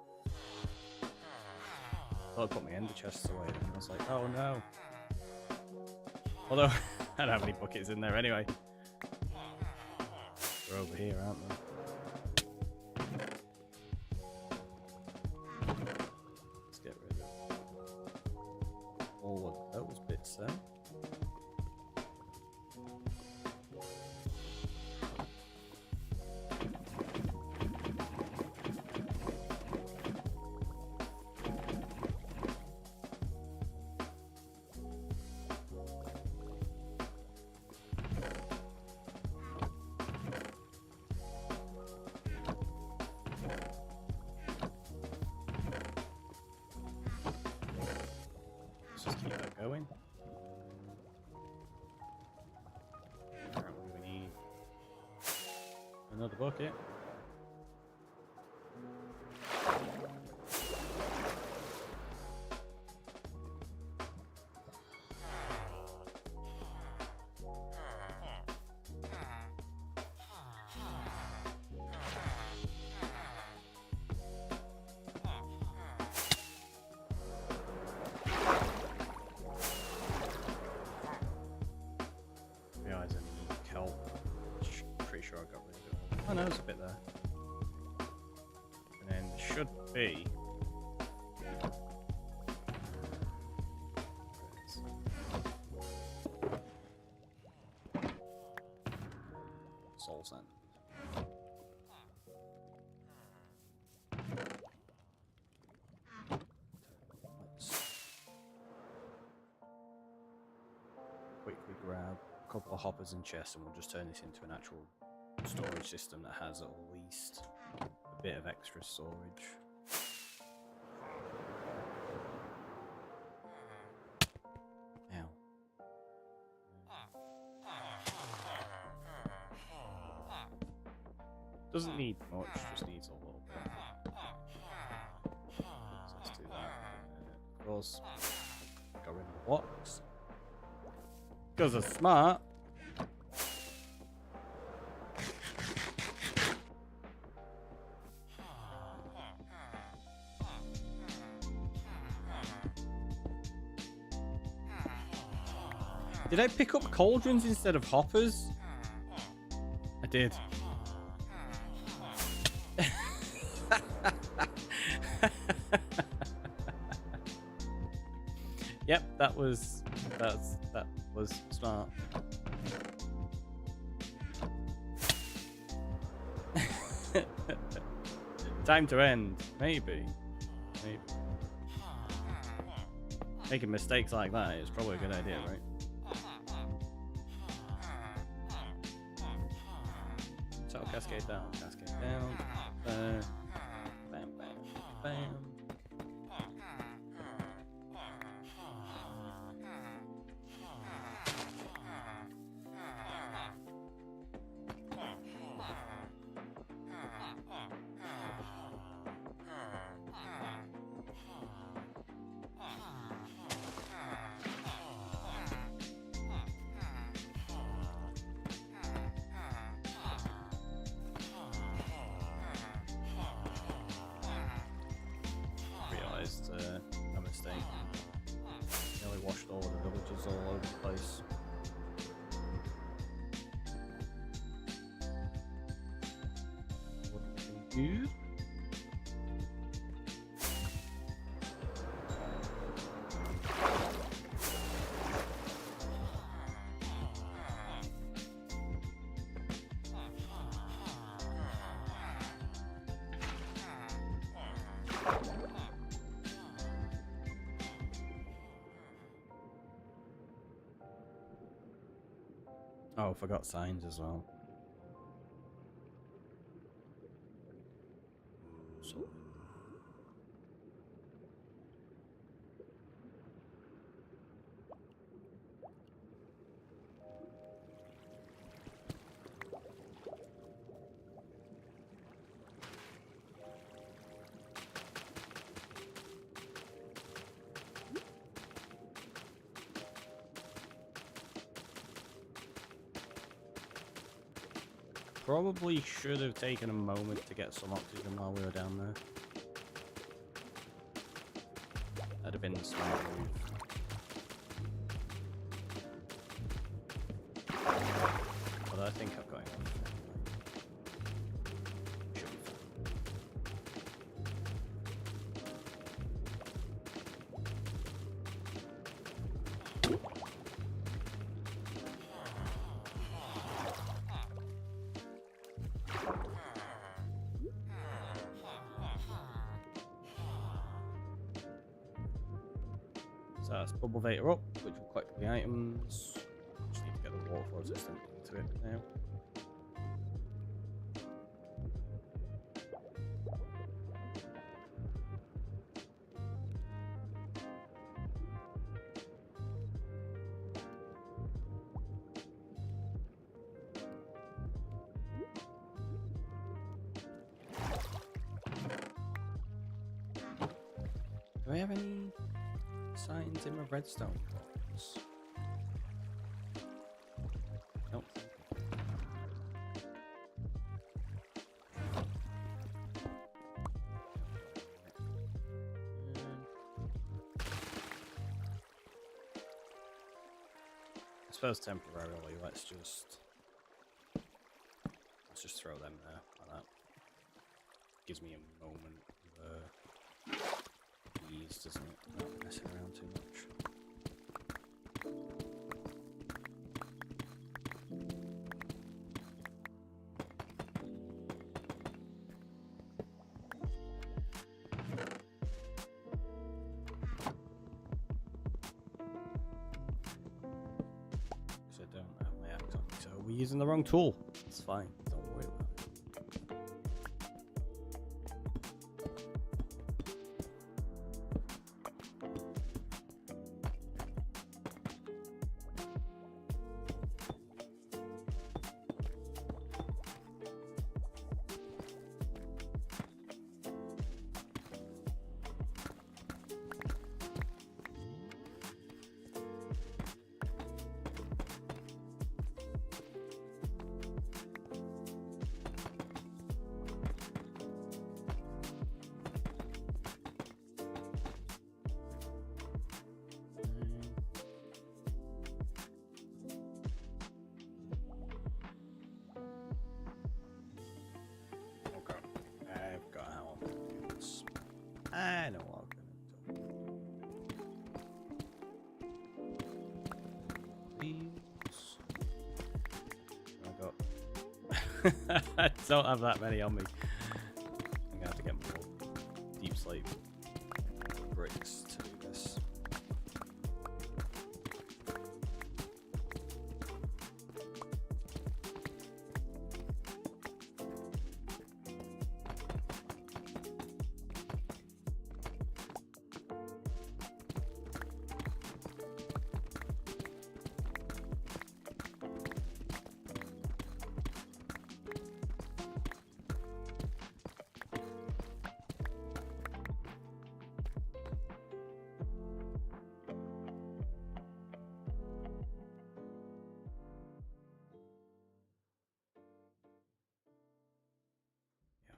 I thought I put my ender chests away, and I was like, oh no. Although I don't have any buckets in there anyway. They're over here, aren't they? Let's get rid of all of those bits there. Let's just keep that going. Apparently we need another bucket. Realize I need kelp. Pretty sure I got rid of it. Oh no, there's a bit there. And then there should be. Soul sand. Quickly grab a couple of hoppers and chests, and we'll just turn this into an actual storage system that has at least a bit of extra storage. Ow. Doesn't need much, just needs a little bit. So let's do that. Of course, got rid of the blocks. Because they're smart. Did I pick up cauldrons instead of hoppers? I did. Yep, that was smart. Time to end. Maybe. Making mistakes like that is probably a good idea, right? So cascade down. Bam, bam, bam. Realised a mistake. Nearly washed all of the villages all over the place. What do we do? Oh, forgot signs as well. So. probably should have taken a moment to get some oxygen while we were down there. That'd have been a smart move. But I think I've got enough. Should be fine. So that's bubble vapor up, which will collect the items. Just need to get the waterfall resistant into it now. Do I have any signs in my redstone box? Nope. I suppose temporarily, let's just throw them there like that. Gives me a moment of ease, doesn't it? Not messing around too much. Because I don't have my axe on me, so we're using the wrong tool. It's fine. Don't worry about it. I've got how I'm gonna do this. I know what I'm gonna do. These. I don't have that many on me. I'm gonna have to get more deep slate bricks to do this.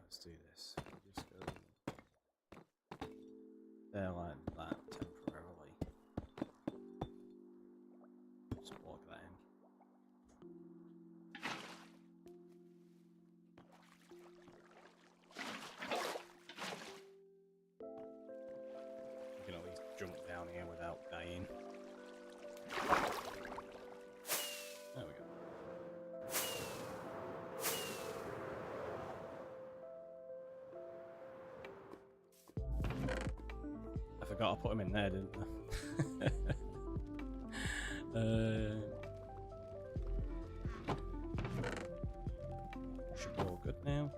Let's do this. Just go there like that temporarily. Just plug that in. You can always jump down here without dying. There we go. I forgot I put him in there, didn't I? Should be all good now.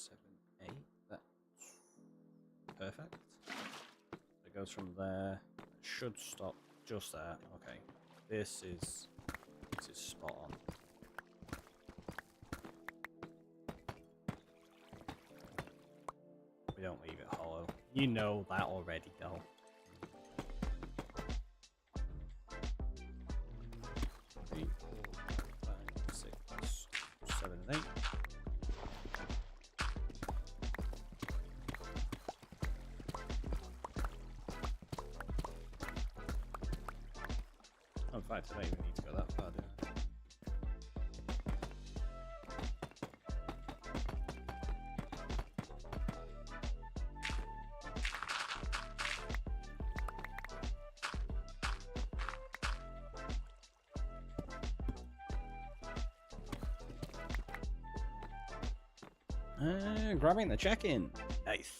7, 8. That's perfect. It goes from there. It should stop just there. Okay. This is spot on. We don't leave it hollow. You know that already, though. 3, 4, 5, 6, 7, and 8. Oh, in fact, I don't even need to go that far, do I? Grabbing the check-in. Nice.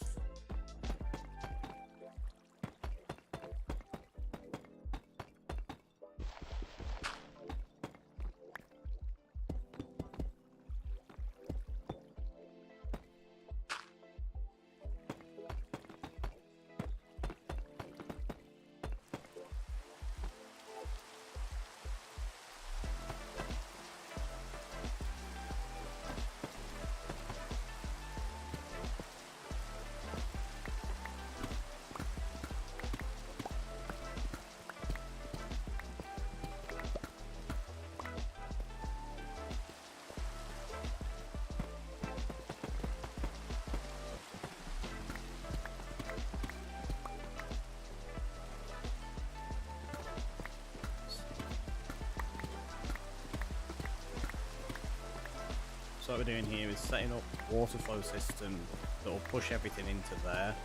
So what we're doing here is setting up a water flow system that will push everything into there.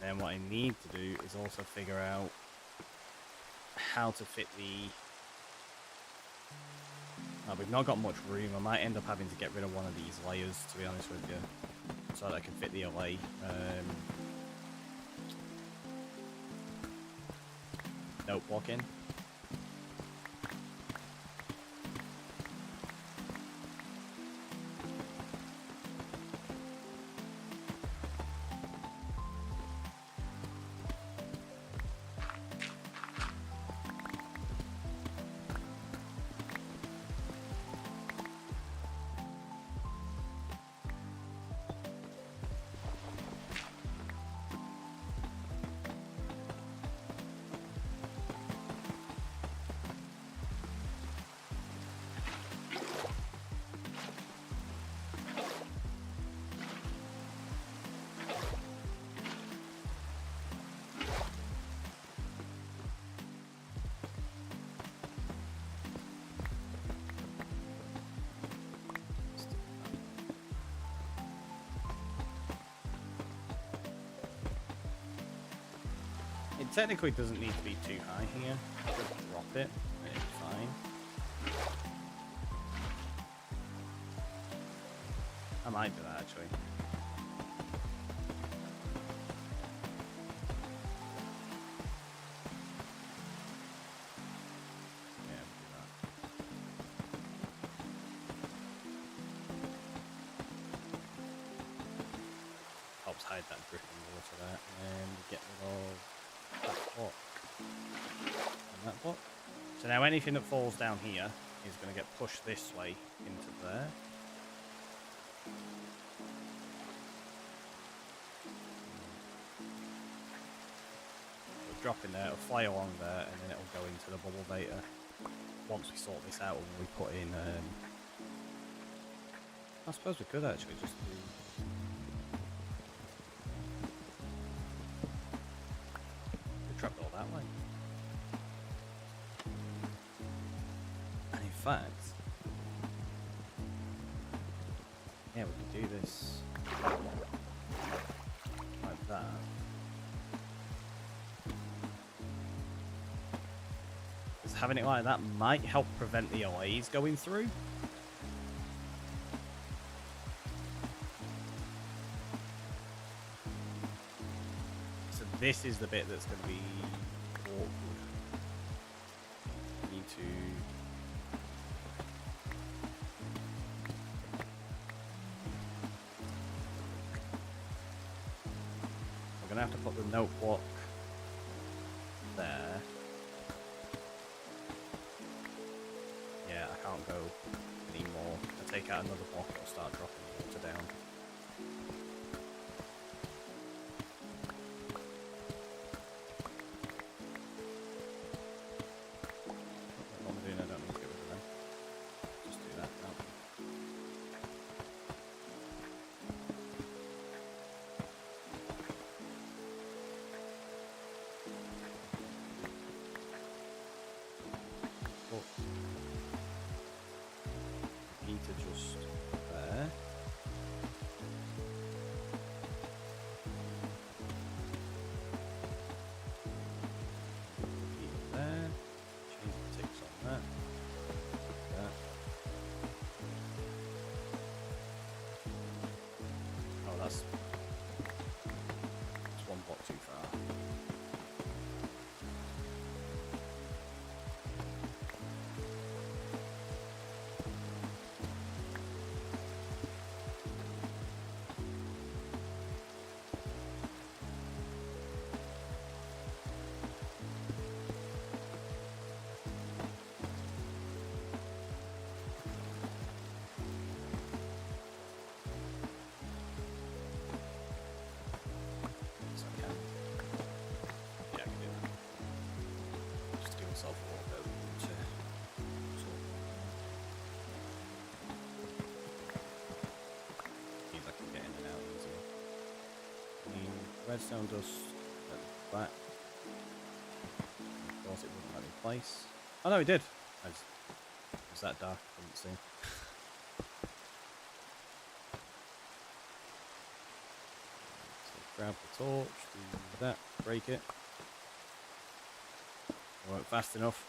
Then what I need to do is also figure out how to fit the... Oh, we've not got much room. I might end up having to get rid of one of these layers, to be honest with you, so that I can fit the allay. Nope, walk in. It technically doesn't need to be too high here. Just drop it, and it's fine. I might do that actually. Yeah, we'll do that. Helps hide that dripping water there, and get rid of that block and that block. So now anything that falls down here is going to get pushed this way into there. It'll drop in there, it'll fly along there, and then it'll go into the bubble data once we sort this out when we put in... I suppose we could actually just do... Trap it all that way. And in fact, yeah, we can do this like that. Because having it like that might help prevent the Allays going through. This is the bit that's going to be awkward. I need to gonna have to put the note block there. Yeah, I can't go anymore. I take out another block, it'll start dropping water down. What am I doing? I don't need to get rid of them. Just do that now. Oh. Need to just there. Keep there. Change the ticks on that. That. Oh, that's one block too far. So I can. Yeah, I can do that. Just give myself a little bit of room to sort. Means I can get in and out easier. Redstone dust at the back. Of course, it wouldn't let me place. Oh no, it did. It was that dark, I couldn't see. So grab the torch, do that, break it. Work fast enough.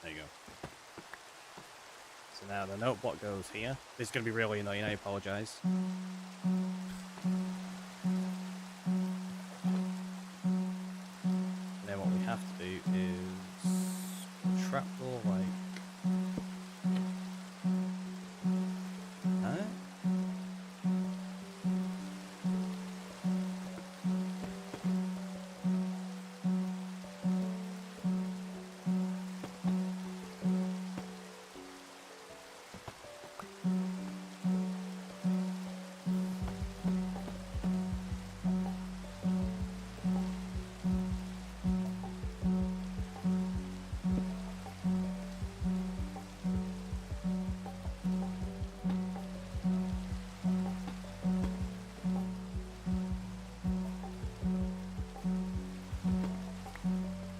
There you go. So now the note block goes here. This is going to be really annoying, I apologise. Then what we have to do is trapdoor like that.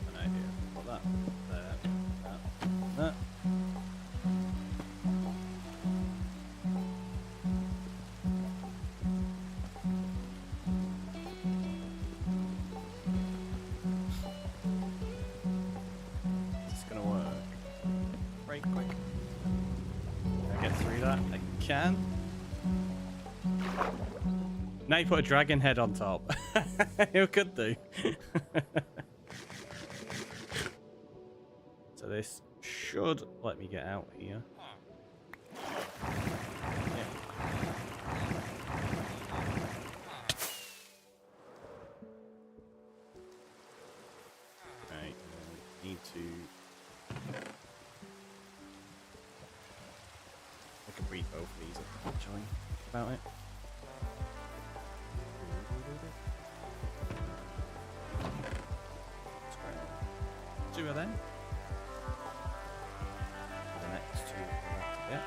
An idea. Put that there, that. Is this gonna work? Right quick. Can I get through that? I can. Now you put a dragon head on top. You could do. So this should let me get out here. Yeah. Right, need to. I can breed both of these actually. About it. Two of them. The next two left, yeah.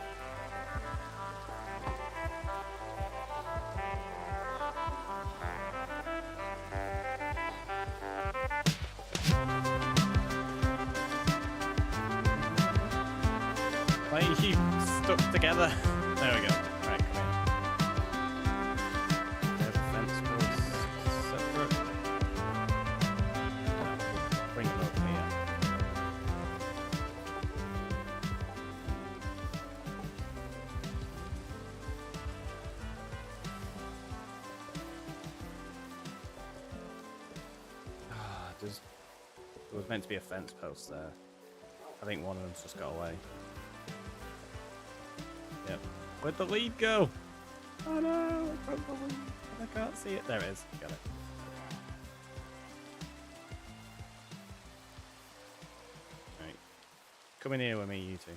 Why are you stuck together? There we go. Right, come in. The fence was separate. Bring them over here. There was meant to be a fence post there. I think one of them's just got away. Yep. Where'd the lead go? Oh no, I broke the lead. I can't see it. There it is. Got it. Right. Come in here with me, you two.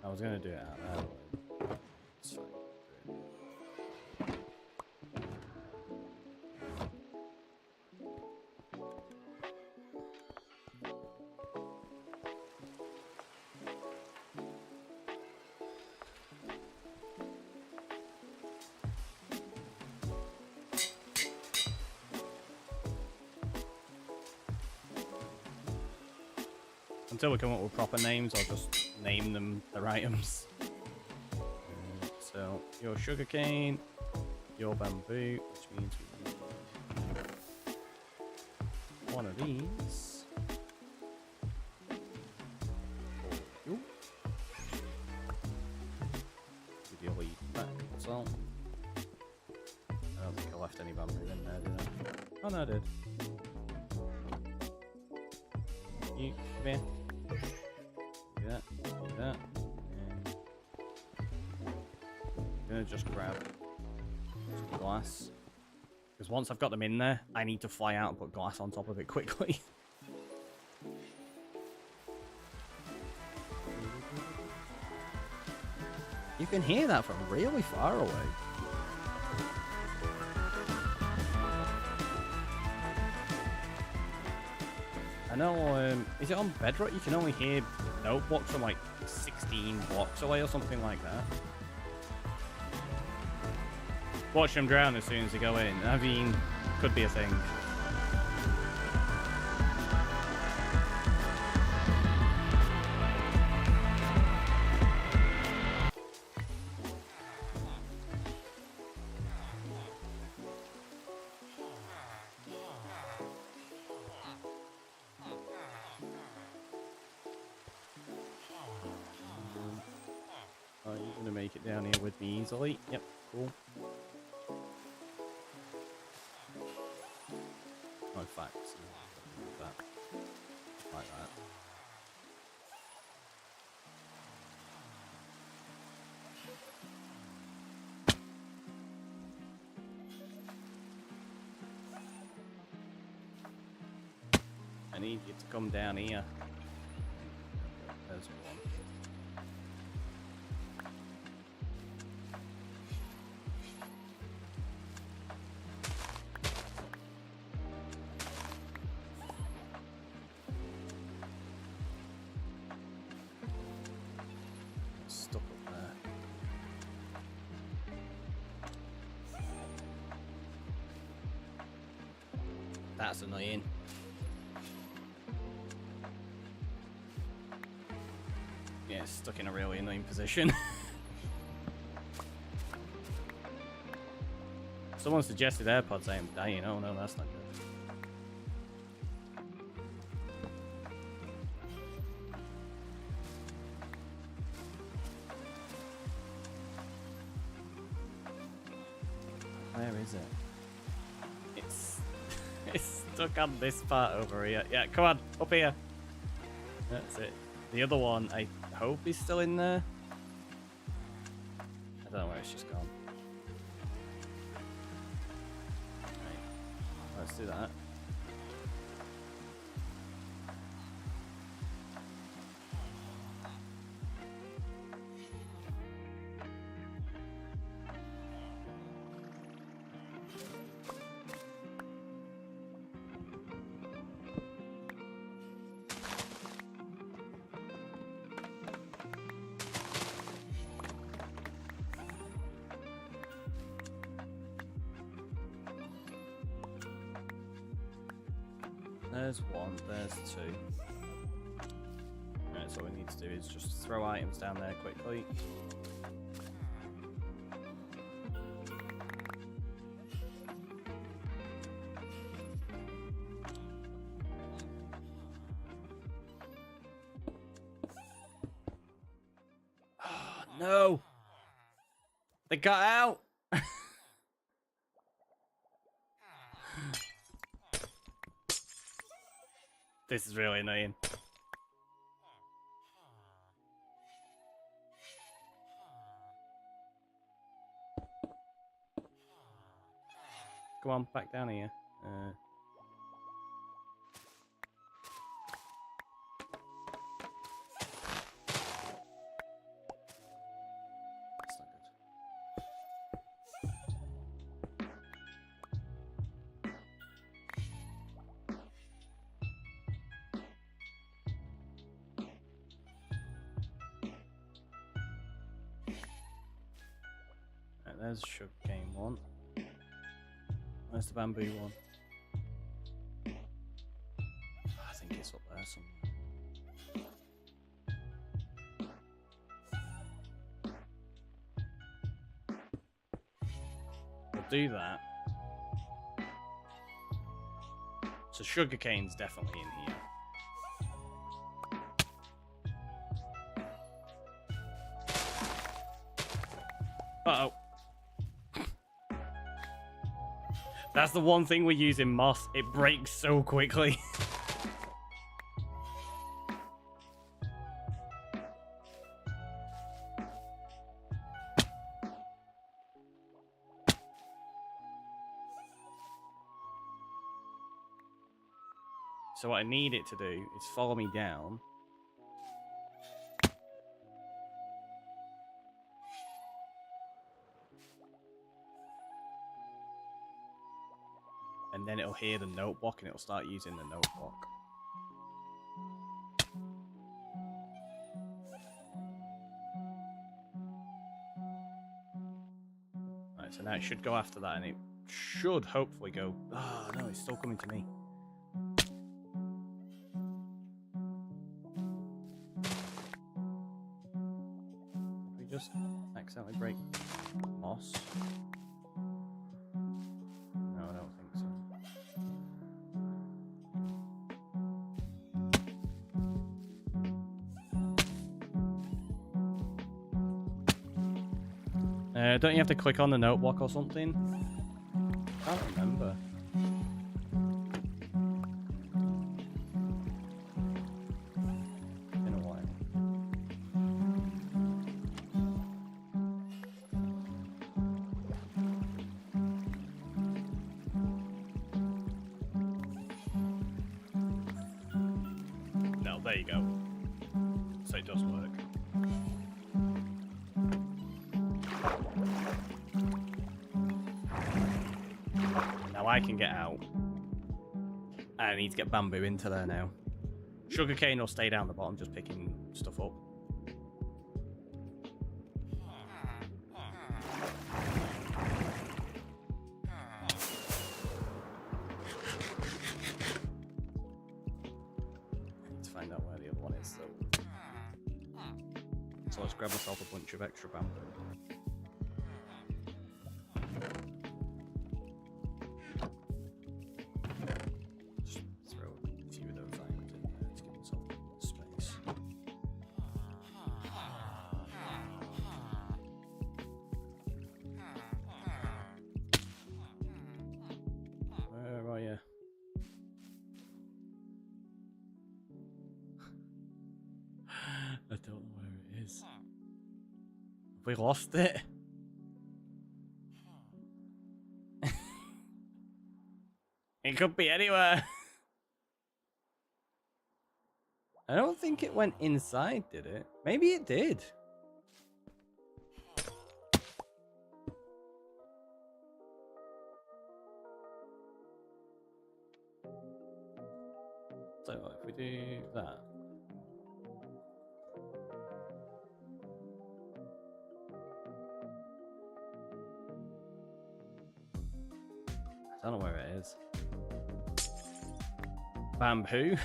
I was gonna do it out there. It's fine. Until we come up with proper names, I'll just name them their items. So, your sugarcane, your bamboo, which means we need one of these. For you. Give you a lead back, that's all. I don't think I left any bamboo in there, did I? Oh no, I did. You, come here. Do that, do that. I'm gonna just grab some glass. Because once I've got them in there, I need to fly out and put glass on top of it quickly. You can hear that from really far away. I know, is it on bedrock? You can only hear note blocks from like 16 blocks away or something like that. Watch them drown as soon as they go in. I mean, could be a thing. Are you gonna make it down here with me easily? Yep, cool. Oh, in fact, that. Like that. I need you to come down here. There's one. Stuck up there. That's annoying. Yeah, it's stuck in a really annoying position. Someone suggested AirPods, I am dying. Oh no, that's not good. Where is it? It's stuck on this part over here. Yeah, come on, up here. That's it. The other one, I hope is still in there. I don't know where it's just gone. Right, let's do that. There's one, there's two. Right, so what we need to do is just throw items down there quickly. Oh, no! They got out! This is really annoying. go on back down here. That's not good. Right, there's Sugarcane one. Where's the bamboo one? I think it's up there somewhere. We'll do that. So Sugarcane's definitely in here. Uh-oh. That's the one thing we use in moss. It breaks so quickly. So what I need it to do is follow me down. And then it'll hear the note block and it'll start using the note block. Right, so now it should go after that and it should hopefully go. Oh no, it's still coming to me. Did we just accidentally break moss? No, I don't think so. Don't you have to click on the note block or something? I can't remember. Been a while. No, there you go. So it does work. Now I can get out. I need to get bamboo into there now. Sugarcane will stay down the bottom just picking stuff up. I need to find out where the other one is though. So let's grab myself a bunch of extra bamboo. I don't know where it is. Have we lost it? It could be anywhere. I don't think it went inside, did it? Maybe it did. So if we do that. I don't know where it is. Bamboo.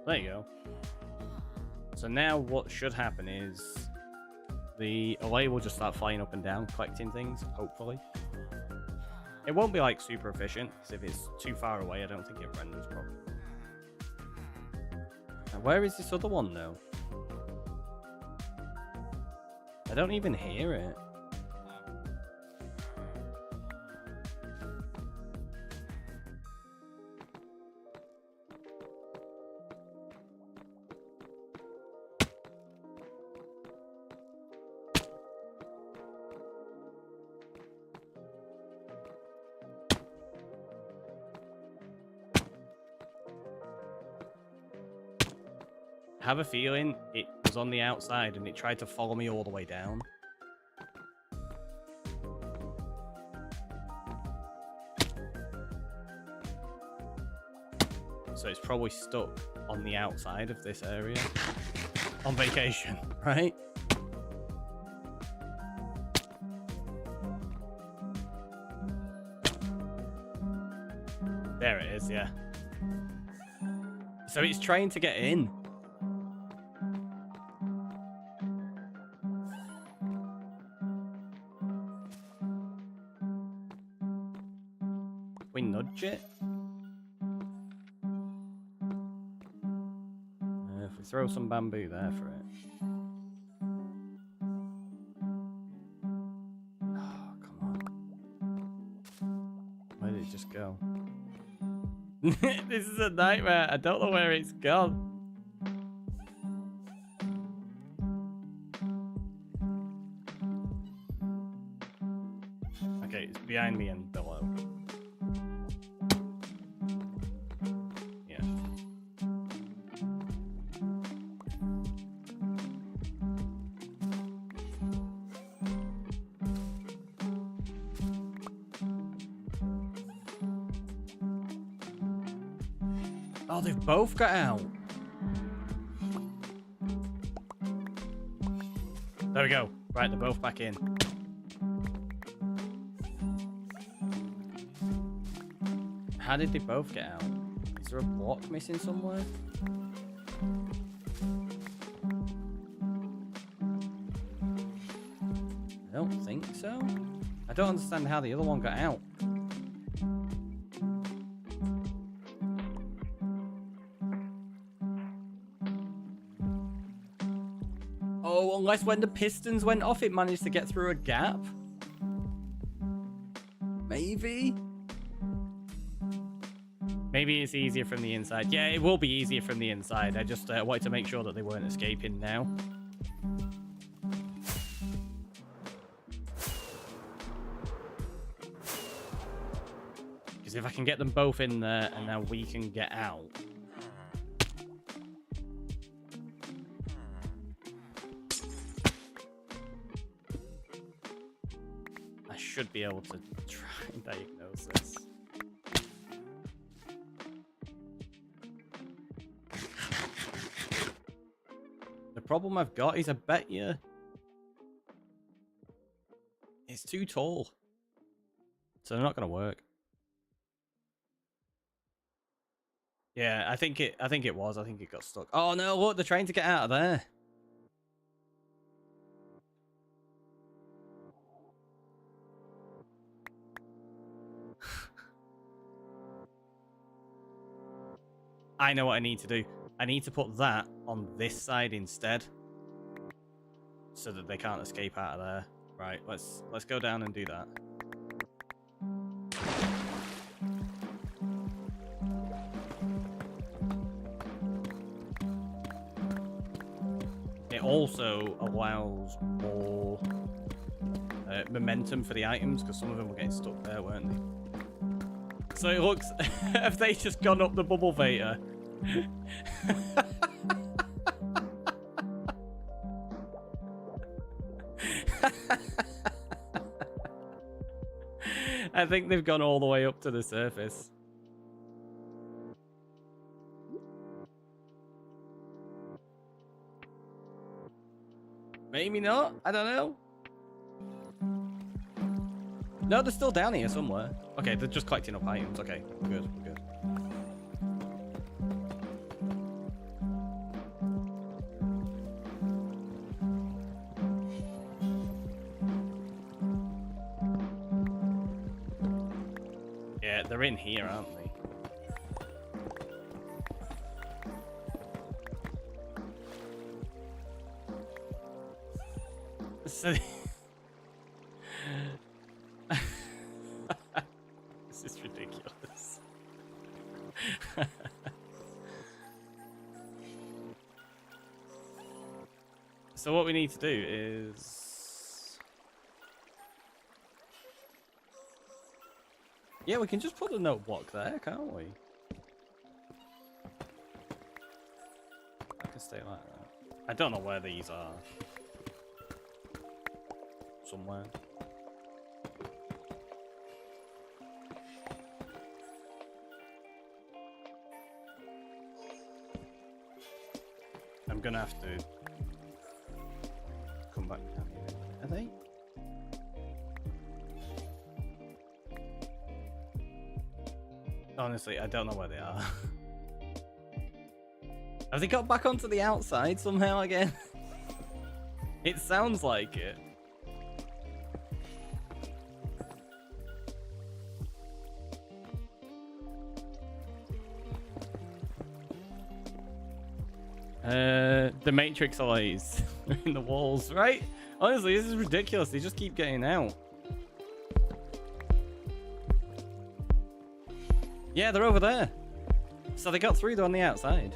There you go. So now what should happen is the Allay will just start flying up and down, collecting things, hopefully. It won't be like super efficient, because if it's too far away, I don't think it renders properly. And where is this other one though? I don't even hear it. have a feeling it was on the outside and it tried to follow me all the way down. So it's probably stuck on the outside of this area on vacation, right? There it is, yeah. So it's trying to get in. We nudge it. If we throw some bamboo there for it. Oh, come on. Where did it just go? This is a nightmare. I don't know where it's gone. Okay, it's behind me and below. Yeah. Oh, they've both got out. There we go. Right, they're both back in. How did they both get out? Is there a block missing somewhere? I don't think so. I don't understand how the other one got out. Oh, unless when the pistons went off, it managed to get through a gap? Maybe? Maybe it's easier from the inside. Yeah, it will be easier from the inside. I just wanted to make sure that they weren't escaping now. Because if I can get them both in there and now we can get out. I should be able to try and diagnose this. The problem I've got is I bet you it's too tall. So they're not going to work. Yeah, I think it was. I think it got stuck. Oh no, look, they're trying to get out of there. I know what I need to do. I need to put that on this side instead, so that they can't escape out of there. Right, let's go down and do that. It also allows more momentum for the items, because some of them were getting stuck there, weren't they? So it looks, have they just gone up the bubble vator? I think they've gone all the way up to the surface. Maybe not. I don't know. No, they're still down here somewhere. Okay, they're just collecting up items. Okay, we're good. We're good. Yeah, they're in here, aren't they? So this is ridiculous. So what we need to do is, yeah, we can just put a note block there, can't we? I can stay like that. I don't know where these are. Somewhere. I'm gonna have to come back down here. Are they? Honestly, I don't know where they are. Have they got back onto the outside somehow again? It sounds like it. The Matrix Allays in the walls, right? Honestly, this is ridiculous. They just keep getting out. Yeah, they're over there. So they got through, they're on the outside.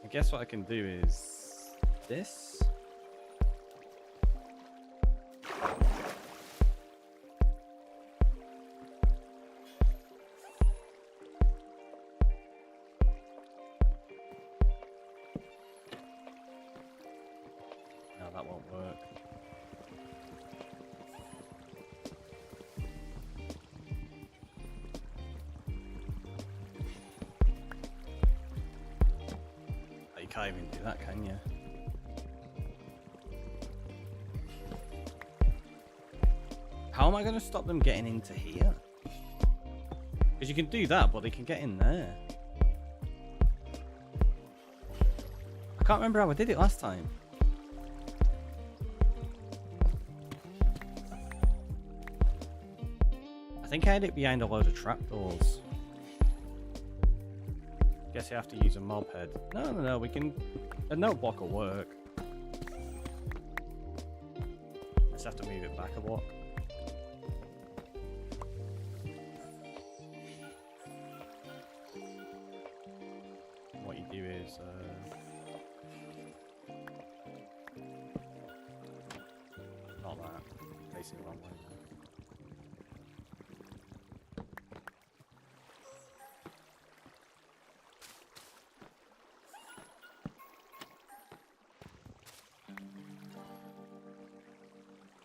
I guess what I can do is this. No, that won't work. You can't even do that, can you? How am I going to stop them getting into here? Because you can do that, but they can get in there. I can't remember how I did it last time. I think I had it behind a load of trapdoors. Guess you have to use a mob head. No, we can... A note block will work. Just have to move it back a block. What you do is... not that. Facing the wrong way.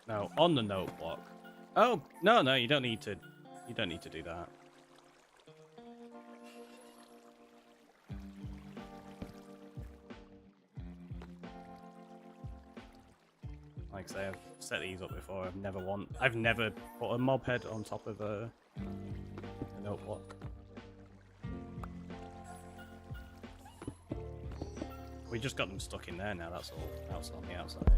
No, on the note block. Oh, no, you don't need to do that. Like I say, I've set these up before. I've never put a mob head on top of a note block. We just got them stuck in there now, that's all. That's on the outside.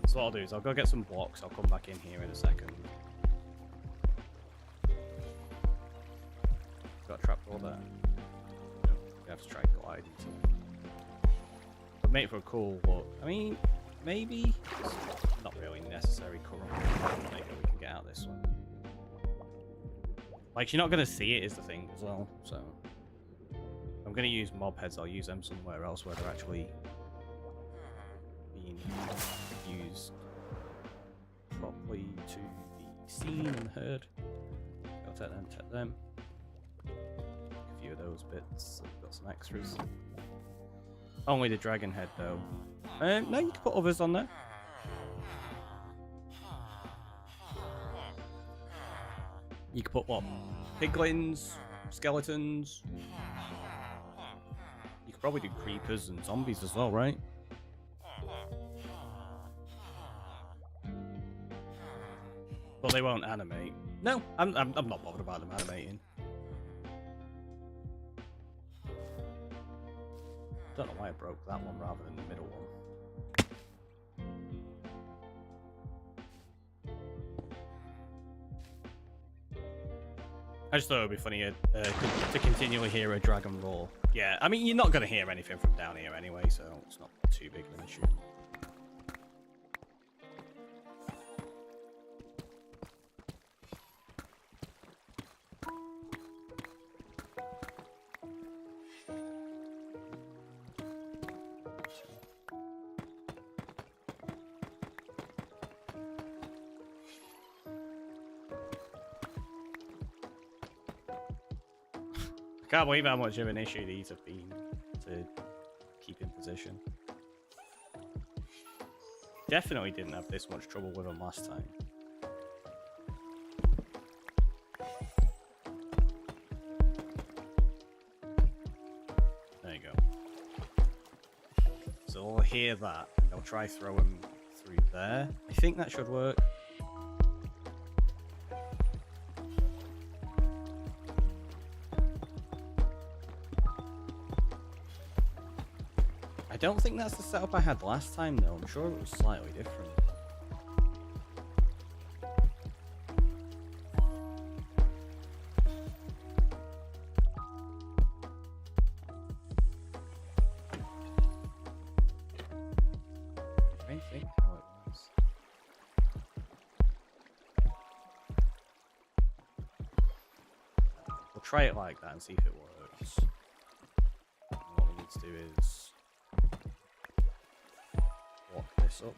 So what I'll do is I'll go get some blocks, I'll come back in here in a second. Got a trapdoor there. No, you have to try and glide into it. But make for a cool look. I mean, maybe it's not really necessary currently. Maybe we can get out this one. Like, you're not gonna see it is the thing as well, so I'm gonna use mob heads, I'll use them somewhere else where they're actually being used properly to be seen and heard. I'll take them. A few of those bits. I've got some extras. Only the dragon head though. No, you can put others on there. You can put what? Piglins, skeletons. You could probably do creepers and zombies as well, right? But they won't animate. No, I'm not bothered about them animating. Don't know why I broke that one rather than the middle one. I just thought it would be funny to continually hear a dragon roar. Yeah, I mean, you're not going to hear anything from down here anyway, so it's not too big of an issue. Can't believe how much of an issue these have been to keep in position. Definitely didn't have this much trouble with them last time. There you go. So they'll hear that, and they'll try throw them through there. I think that should work. I don't think that's the setup I had last time, though. I'm sure it was slightly different. I think how it was. We'll try it like that and see if it works. And what we need to do is lock this up.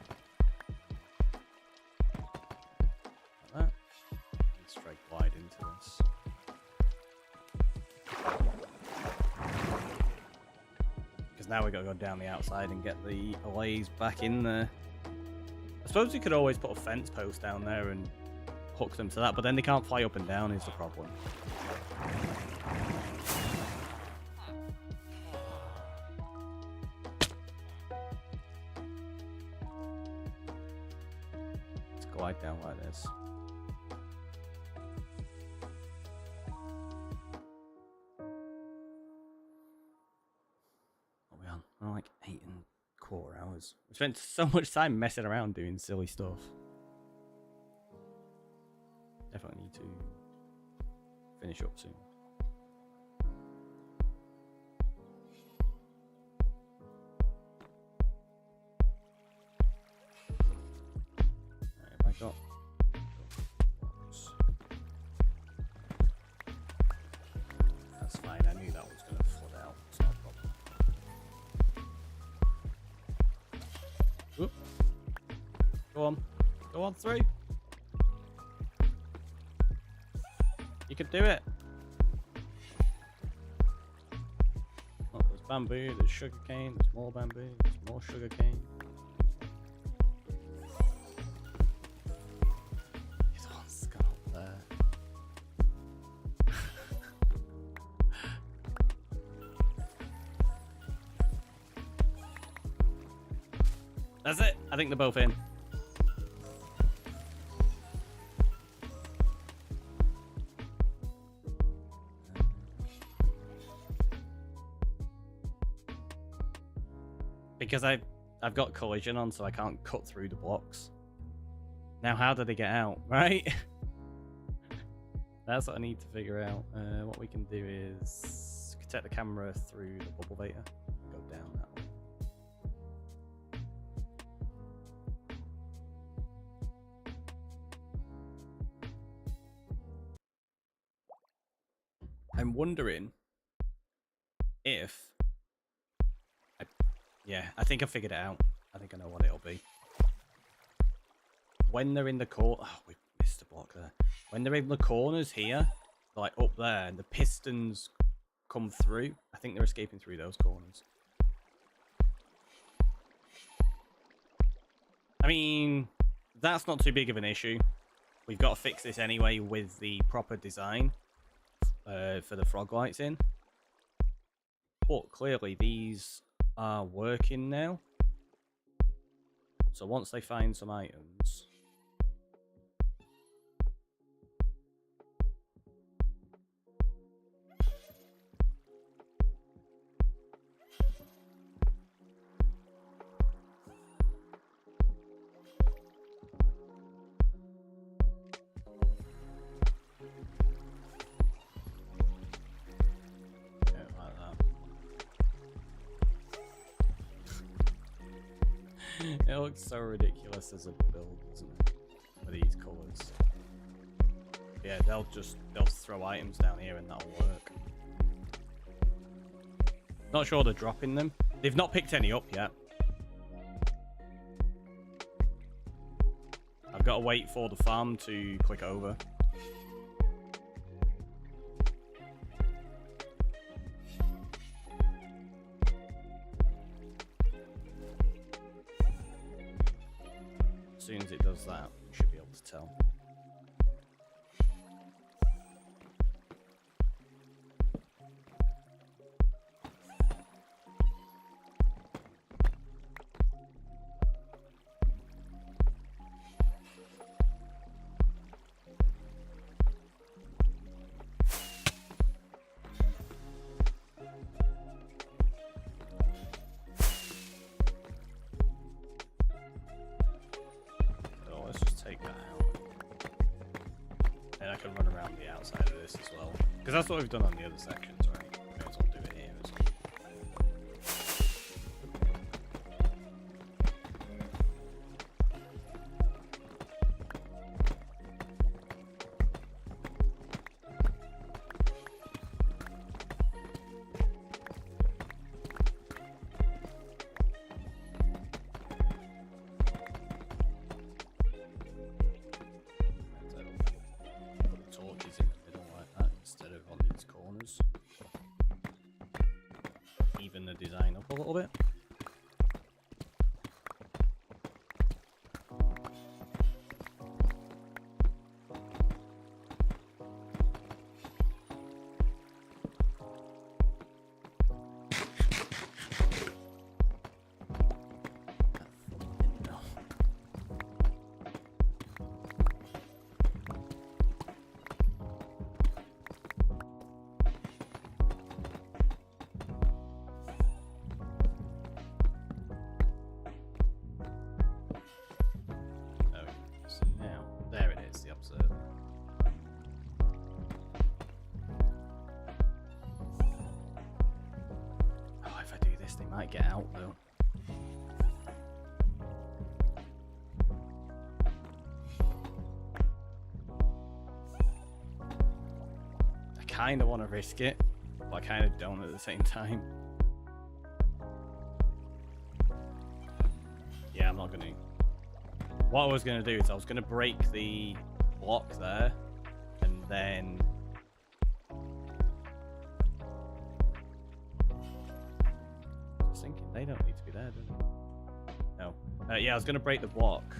Like that. And straight glide into this. Because now we've got to go down the outside and get the Allays back in there. I suppose we could always put a fence post down there and hook them to that, but then they can't fly up and down is the problem. Let's glide down like this. What are we on? We're on like 8.25 hours. We spent so much time messing around doing silly stuff. Definitely need to finish up soon. Have I got blocks? That's fine. I knew that was going to flood out. It's not a problem. Whoop. Go on. Go on through. You could do it. Oh, there's bamboo, there's sugarcane, there's more bamboo, there's more sugarcane. He's the one's got up there. That's it. I think they're both in. Because I've got collision on, so I can't cut through the blocks. Now, how do they get out, right? That's what I need to figure out. What we can do is take the camera through the bubble beta, go down that way. I'm wondering if... Yeah, I think I figured it out. I think I know what it'll be. When they're in the corner... Oh, we missed a block there. When they're in the corners here, like up there, and the pistons come through, I think they're escaping through those corners. I mean, that's not too big of an issue. We've got to fix this anyway with the proper design for the frog lights in. But clearly these are working now. So once they find some items... It looks so ridiculous as a build, doesn't it? With these colours. Yeah, they'll throw items down here and that'll work. Not sure they're dropping them. They've not picked any up yet. I've got to wait for the farm to click over. soon as it does that, you should be able to tell. Because that's what we've done on the other sections, right? May as well do it here as well. Put the torches in the middle like that instead of on these corners. Even the design up a little bit. There it is, the observer. Oh, if I do this, they might get out though. I kind of want to risk it, but I kind of don't at the same time. Yeah, I'm not going to. What I was going to do is I was going to break the block there, and then I was thinking they don't need to be there, do they? No. Yeah, I was going to break the block,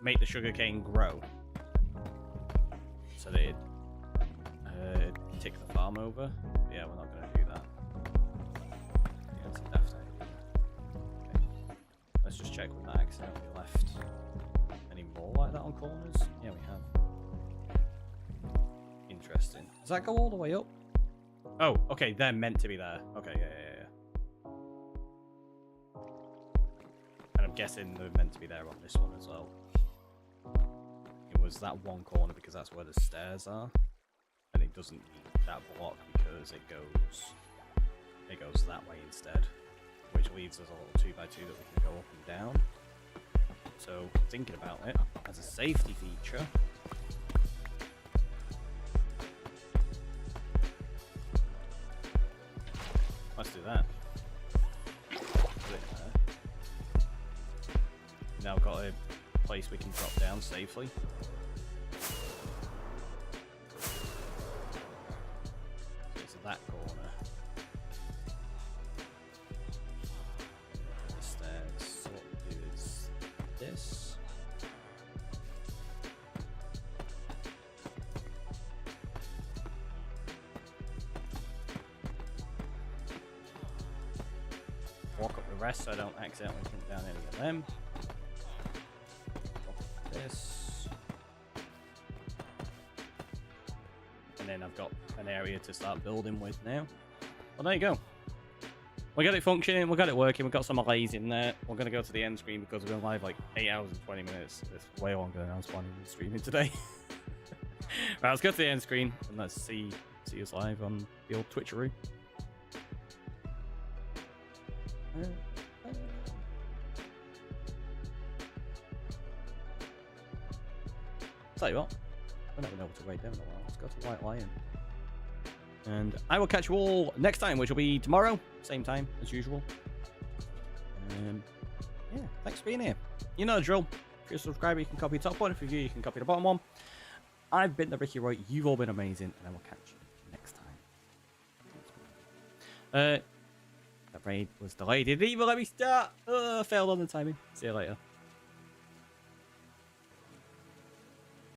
make the sugarcane grow, so that it tick the farm over. Yeah, we're not going to do that. Yeah, that's a daft idea. Let's just check we've not accidentally left any more like that on corners. Yeah, we have. Interesting. Does that go all the way up? Oh, okay, they're meant to be there. Okay, yeah. And I'm guessing they're meant to be there on this one as well. It was that one corner because that's where the stairs are. And it doesn't need that block because it goes that way instead. Which leaves us a little 2x2 that we can go up and down. So, thinking about it as a safety feature, let's do that. Put it there. Now we've got a place we can drop down safely. It's that corner. Walk up the rest so I don't accidentally jump down any of them. This. And then I've got an area to start building with now. Well, there you go. We got it functioning, we got it working, we got some Allays in there. We're going to go to the end screen because we've been live like 8 hours and 20 minutes. It's way longer than I was planning on streaming today. Right, let's go to the end screen and let's see us live on the old Twitcheroo. Tell you what, we're not going to be able to wait down in a while. Let's go to White Lion. And I will catch you all next time, which will be tomorrow, same time as usual. Yeah, thanks for being here. You know the drill. If you're a subscriber, you can copy the top one. If you're new, you can copy the bottom one. I've been the Ricky Roy. You've all been amazing, and I will catch you next time. That raid was delayed. It didn't even let me start. Failed on the timing. See you later.